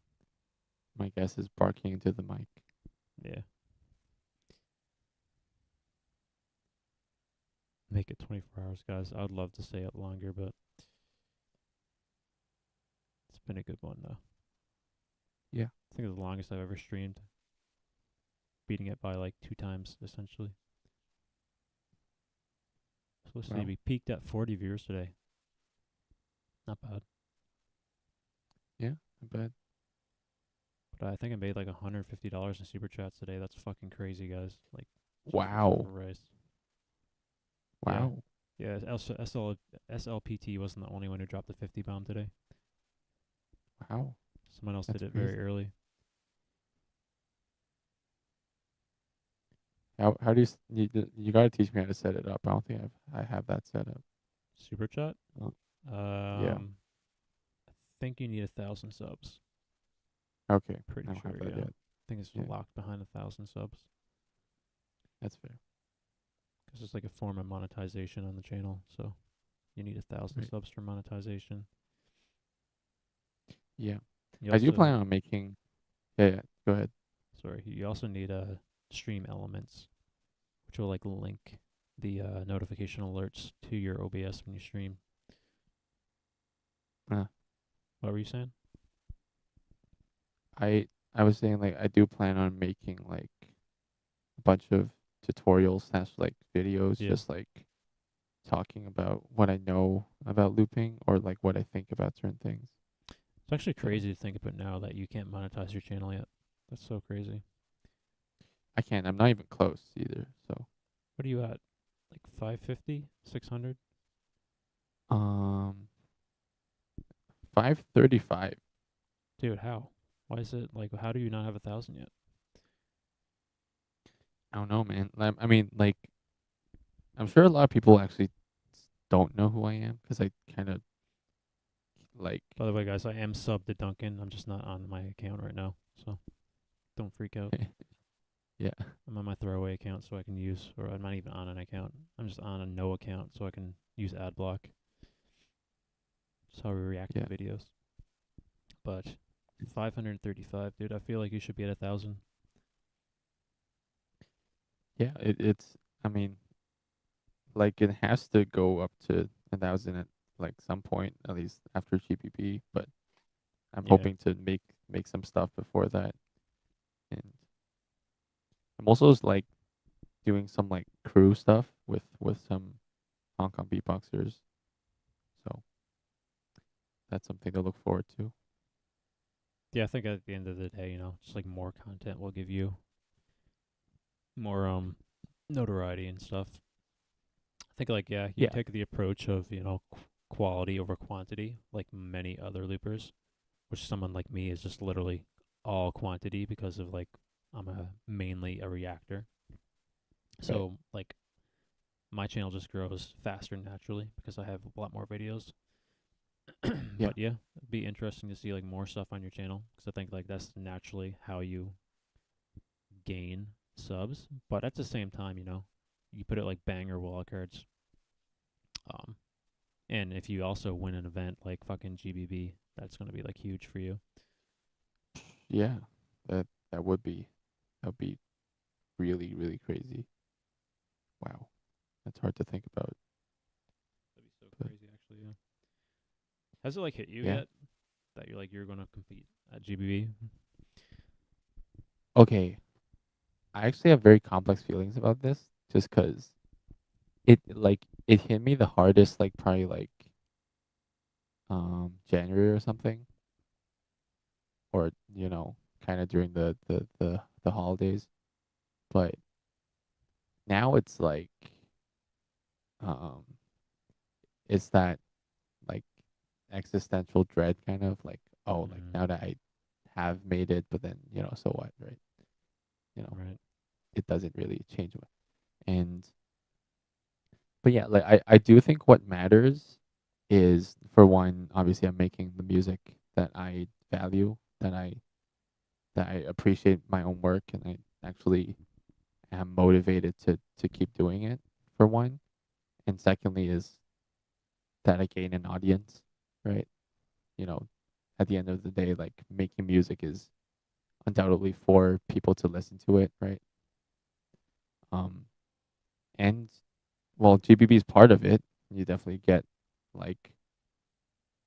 my guess is barking into the mic. Yeah. Make it 24 hours, guys. I would love to stay up longer, but it's been a good one, though. Yeah. I think it's the longest I've ever streamed. Beating it by like 2 times, essentially. So let's see, Wow. we peaked at 40 viewers today. Not bad. Yeah, not bad. But I think I made like $150 in super chats today. That's fucking crazy, guys. Like, Wow. Christ. Wow. Yeah, SLPT wasn't the only one who dropped the 50 bomb today. Wow. Someone else That's did it very crazy. early. How do you gotta teach me how to set it up? I don't think I have that set up. Super chat? Yeah. I think you need 1,000 subs. Okay. Pretty I don't sure, have that yeah. yet. I think it's Yeah. locked behind 1,000 subs. That's fair. Because it's like a form of monetization on the channel, so you need 1,000 Right. subs for monetization. Yeah. You I do also- plan on making. Yeah. Go ahead. Sorry, you also need stream elements, which will like link the notification alerts to your OBS when you stream. What were you saying? I was saying, like, I do plan on making like a bunch of tutorials / like videos, Yeah. just like talking about what I know about looping or like what I think about certain things. It's actually crazy to think about now that you can't monetize your channel yet. That's so crazy. I can't. I'm not even close either. So What are you at? Like 550, 600? 535. Dude, how? Why is it like? How do you not have 1,000 yet? I don't know, man. I mean, like, I'm sure a lot of people actually don't know who I am because I kind of like. By the way, guys, I am subbed to Duncan. I'm just not on my account right now, so don't freak out. Yeah. I'm on my throwaway account, so I can use, or I'm not even on an account. I'm just on a no account, so I can use ad block. That's how we react to videos. But 535, dude. I feel like you should be at 1,000. Yeah, it's. I mean, like, it has to go up to 1,000 at like some point, at least after GBB. But I'm Yeah. hoping to make some stuff before that, and I'm also like doing some like crew stuff with some Hong Kong beatboxers. So that's something to look forward to. Yeah, I think at the end of the day, just like more content will give you more notoriety and stuff. I think like you Yeah. take the approach of quality over quantity, like many other loopers, which someone like me is just literally all quantity because of like I'm mainly a reactor. So like my channel just grows faster naturally because I have a lot more videos. Yeah. But yeah, it'd be interesting to see like more stuff on your channel because I think like that's naturally how you gain subs. But at the same time, you put it like banger wildcards. And if you also win an event like fucking GBB, that's gonna be like huge for you. Yeah, that would be really, really crazy. Wow, that's hard to think about. That'd be so crazy, actually. Yeah. Has it like hit you Yeah. yet that you're gonna compete at GBB? Okay, I actually have very complex feelings about this, just because it hit me the hardest, like probably like January or something, or kind of during the holidays. But now it's like um it's that like existential dread, kind of like, oh, like now that I have made it, but then so what, right? Right. It doesn't really change and but yeah, like I do think what matters is, for one, obviously I'm making the music that I value, that I appreciate my own work, and I actually am motivated to keep doing it, for one. And secondly is that I gain an audience, right? You know, at the end of the day, like, making music is undoubtedly for people to listen to it, right? And well, GBB is part of it. You definitely get like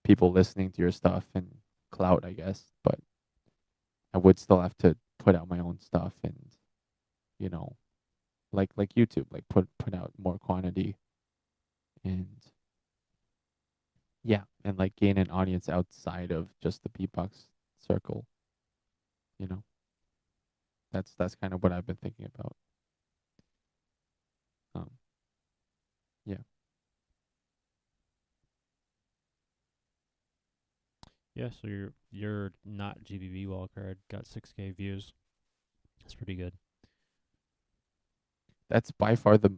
people listening to your stuff and clout, I guess. But I would still have to put out my own stuff, and you know, like YouTube, like put out more quantity, and yeah, and like gain an audience outside of just the beatbox circle. You know, that's kind of what I've been thinking about. Yeah. Yeah, so you're not GBB Wildcard, got 6K views. That's pretty good. That's by far the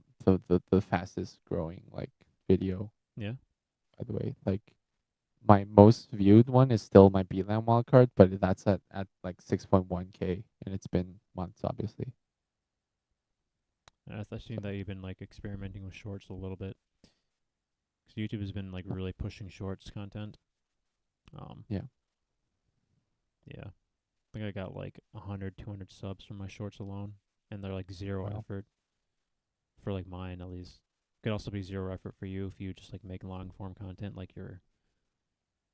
fastest growing like video. Yeah. By the way, like, my most viewed one is still my Beatland Wildcard, but that's at like 6.1K, and it's been months, obviously. And I've seen that you've been like experimenting with shorts a little bit. Because YouTube has been like really pushing shorts content. Yeah. Yeah. I think I got like 100, 200 subs from my shorts alone, and they're like zero Wow. effort for like mine, at least. Could also be zero effort for you if you just like make long form content, like your,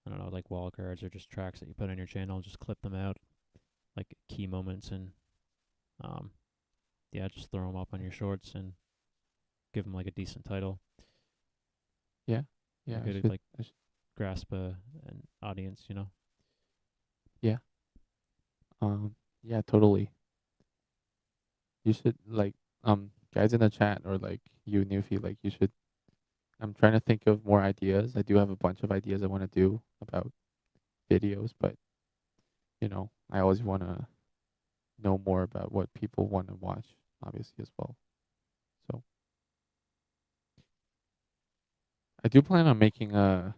I don't know, like wall cards or just tracks that you put on your channel, just clip them out, like key moments, and yeah, just throw them up on your shorts and give them like a decent title. Yeah. Yeah. You could like grasp an audience, you know. Yeah. Yeah, totally. You should like guys in the chat, or like you, Newfie, like you should. I'm trying to think of more ideas. I do have a bunch of ideas I want to do about videos, but I always want to know more about what people want to watch, obviously, as well. So I do plan on making a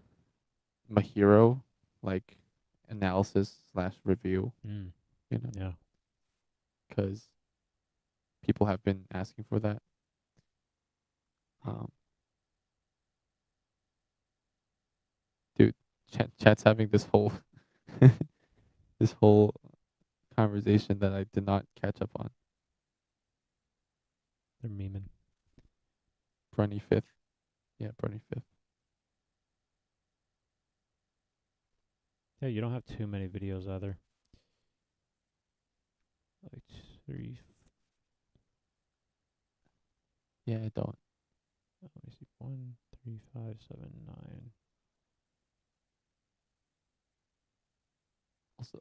Mahiro like analysis / review. Yeah. Because people have been asking for that. Dude, chat's having this whole this whole conversation that I did not catch up on. They're memeing. Bruny 5th. Yeah, Bruny 5th. Yeah, you don't have too many videos either. Like 3. Yeah, I don't. Let me see. 1, 3, 5, 7, 9.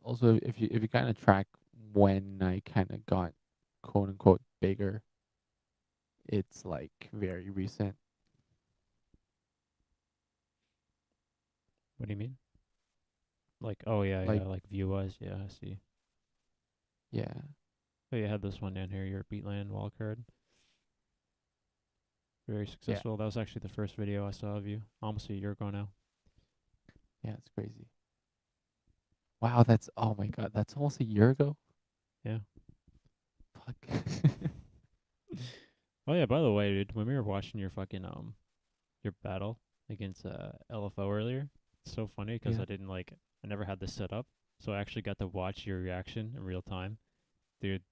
Also, if you kind of track when I kind of got quote unquote bigger, it's like very recent. What do you mean? Like, oh yeah, Like- yeah, like view wise, yeah, I see. Yeah. Oh, you had this one down here, your Beatland wildcard. Very successful. That was actually the first video I saw of you, almost a year ago now. Yeah, it's crazy. Wow, oh my god, that's almost a year ago. Yeah. Fuck. Oh yeah, by the way, dude, when we were watching your fucking your battle against LFO earlier, it's so funny because Yeah. I never had this set up, so I actually got to watch your reaction in real time. Dude,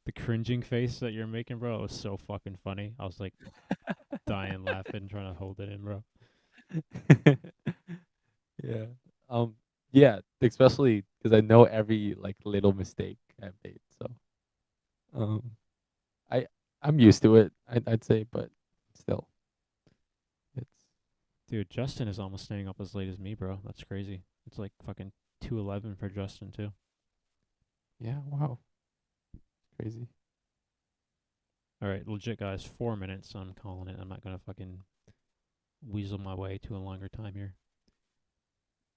the cringing face that you're making, bro, it was so fucking funny. I was like dying laughing, trying to hold it in, bro. Yeah. Yeah, especially because I know every like little mistake I've made. So, um, I I'm used to it. I'd say, but still, it's Dude, Justin is almost staying up as late as me, bro. That's crazy. It's like fucking 2:11 for Justin too. yeah, wow, crazy. All right, legit guys, 4 minutes. I'm calling it. I'm not gonna fucking weasel my way to a longer time here.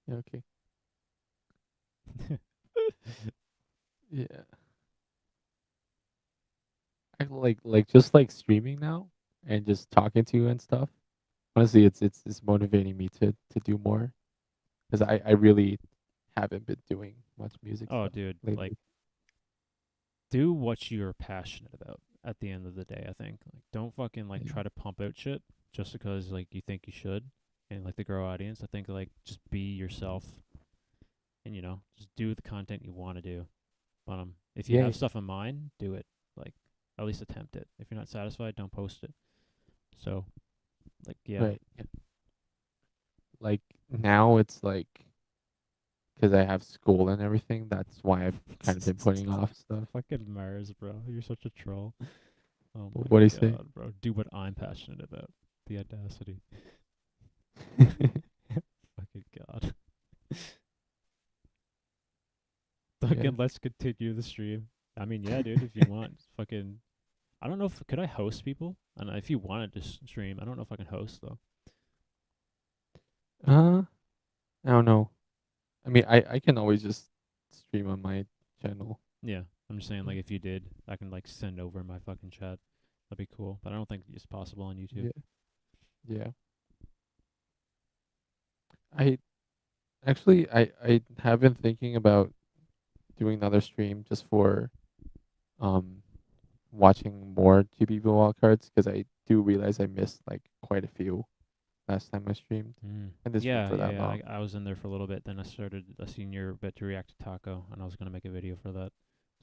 Yeah, okay. Yeah. I like just like streaming now and just talking to you and stuff. Honestly, it's motivating me to do more because I really haven't been doing much music Oh, stuff dude, like lately. do what you're passionate about at the end of the day, I think. Like don't fucking like Yeah. try to pump out shit just because like you think you should and like to grow audience. I think like just be yourself and just do the content you want to do. But if you Yeah, have stuff in mind, do it. Like at least attempt it. If you're not satisfied, don't post it. So, like yeah. right. Yeah. Like now it's like because I have school and everything. That's why I've kind of been putting off stuff. Fucking Mars, bro. You're such a troll. Oh my What do you say? god, bro. Do what I'm passionate about. The audacity. Fucking god. Fucking Yeah. let's continue the stream. I mean, yeah, dude, if you want. Fucking I don't know if could I host people? And if you wanted to stream, I don't know if I can host though. I don't know. I mean, I can always just stream on my channel. Yeah. I'm just saying like if you did, I can like send over my fucking chat. That'd be cool. But I don't think it's possible on YouTube. Yeah. Yeah. I actually I have been thinking about doing another stream just for um watching more GBB wildcards because I do realize I missed like quite a few last time I streamed. And this one Yeah, for yeah, that yeah. long. I was in there for a little bit. Then I seen your bit to react to Taco, and I was gonna make a video for that.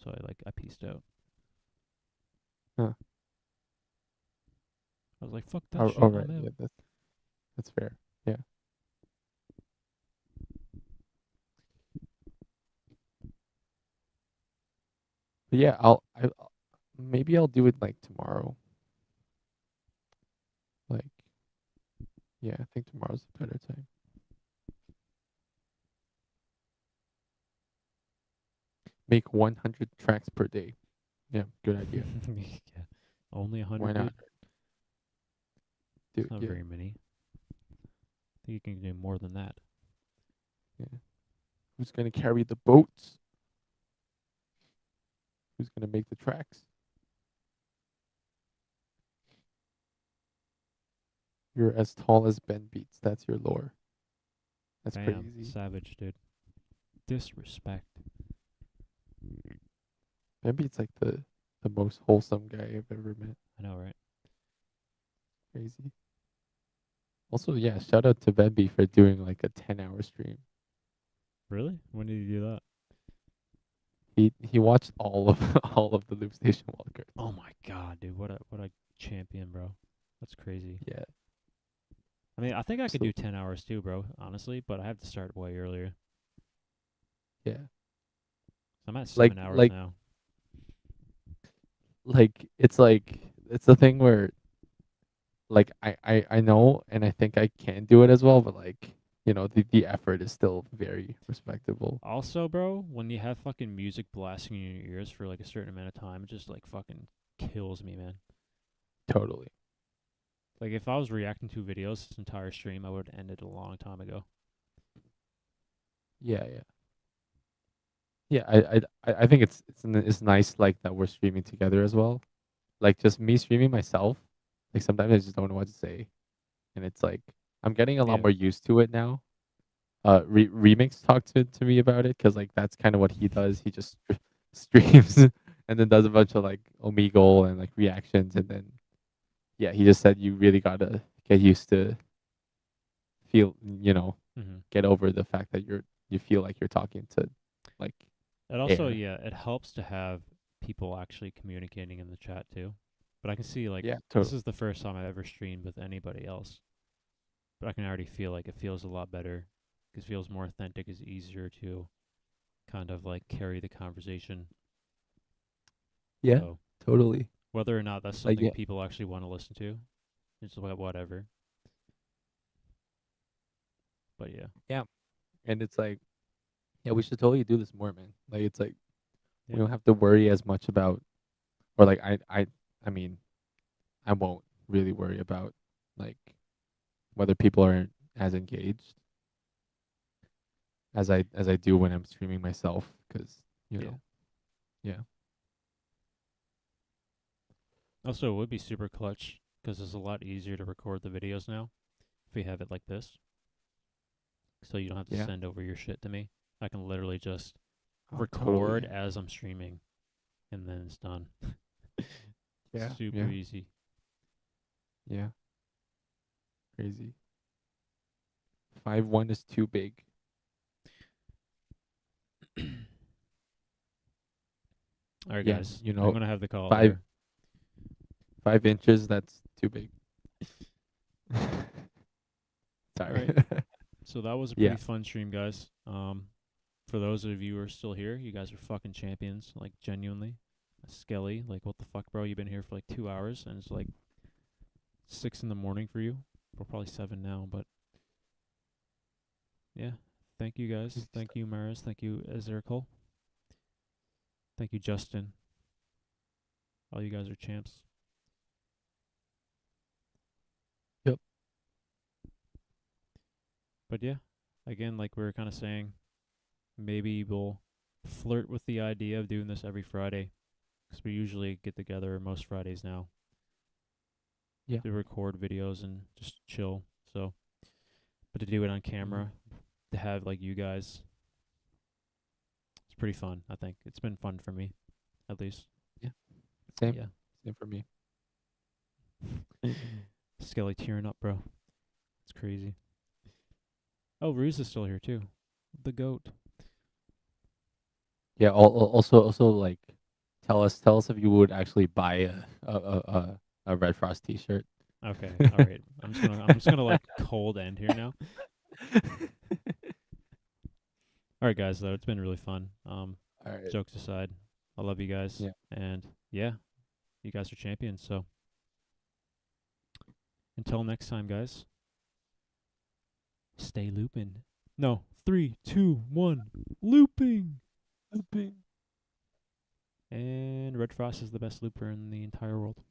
So I pieced out. Huh. I was like, fuck that Oh, shit. oh right, I'm yeah, out. that's fair. Yeah. But yeah, maybe I'll do it like tomorrow. Like, yeah, I think tomorrow's a better time. Make 100 tracks per day. Yeah, good idea. Yeah. Only 100. Why not? Dude? Dude, It's not yeah. very many. I think you can do more than that. Yeah. Who's gonna carry the boats? Who's gonna make the tracks? You're as tall as Ben Beats. That's your lore. That's Damn, crazy. savage, dude. Disrespect. Ben Beats like the most wholesome guy I've ever met. I know, right? Crazy. Also, yeah, shout out to Bemby for doing like a 10-hour stream. Really? When did you do that? He watched all of all of the Loop Station Wildcard. Oh my god, dude! What a champion, bro. That's crazy. Yeah. I mean, I think I could do 10 hours too, bro. Honestly, but I have to start way earlier. Yeah. I'm at 7 hours now. Like it's the thing where like I know and I think I can do it as well, but like the effort is still very respectable. Also, bro, when you have fucking music blasting in your ears for like a certain amount of time, it just like fucking kills me, man. Totally. Like if I was reacting to videos this entire stream, I would have ended a long time ago. Yeah, yeah. Yeah, I think it's nice like that we're streaming together as well. Like just me streaming myself, like sometimes I just don't know what to say, and it's like I'm getting a lot Yeah. more used to it now. Remix talked to me about it because like that's kind of what he does. He just streams and then does a bunch of like Omegle and like reactions, and then yeah, he just said you really gotta get used to get over the fact that you feel like you're talking to like It also, air. yeah, it helps to have people actually communicating in the chat too. But I can see like Yeah, this totally. is the first time I've ever streamed with anybody else. But I can already feel like it feels a lot better Because it feels more authentic, is easier to kind of like carry the conversation. Yeah, So, totally. whether or not that's Like, something yeah. people actually want to listen to, it's whatever. But yeah. Yeah. And it's like, yeah, we should totally do this more, man. Like, it's like we Yeah. don't have to worry as much about, or like I mean, I won't really worry about like whether people aren't as engaged as I do when I'm streaming myself, because you Yeah. know, yeah. Also, it would be super clutch because it's a lot easier to record the videos now if we have it like this. So you don't have to Yeah. send over your shit to me. I can literally just Oh, record totally. as I'm streaming, and then it's done. Yeah, Super yeah. easy. Yeah. Crazy. 5'1" is too big. All right, Yeah, guys. you I'm know, gonna have the call 5 here. 5 inches. That's too big. All Sorry. right. So that was a pretty Yeah. fun stream, guys. For those of you who are still here, you guys are fucking champions. Like, genuinely. Skelly, like, what the fuck, bro? You've been here for like 2 hours, and it's like 6 in the morning for you. We're probably 7 now, but yeah. Thank you, guys. Thank you, Maris. Thank you, Ezerical. Thank you, Justin. All you guys are champs. Yep. But yeah, again, like we were kind of saying, maybe we'll flirt with the idea of doing this every Friday, because we usually get together most Fridays now. Yeah. To record videos and just chill. So, but to do it on camera, to have like you guys, it's pretty fun. I think it's been fun for me, at least. Yeah. Same. Yeah. Same for me. Skelly tearing up, bro. It's crazy. Oh, Ruse is still here too. The goat. Yeah. Also, like, tell us if you would actually buy a Red Frost T-shirt. Okay. All right. I'm just gonna like cold end here now. All right, guys. Though it's been really fun. All right. Jokes aside, I love you guys. Yeah. And yeah, you guys are champions. So until next time, guys. Stay looping. No, 3, 2, 1, looping. Looping. And Red Frost is the best looper in the entire world.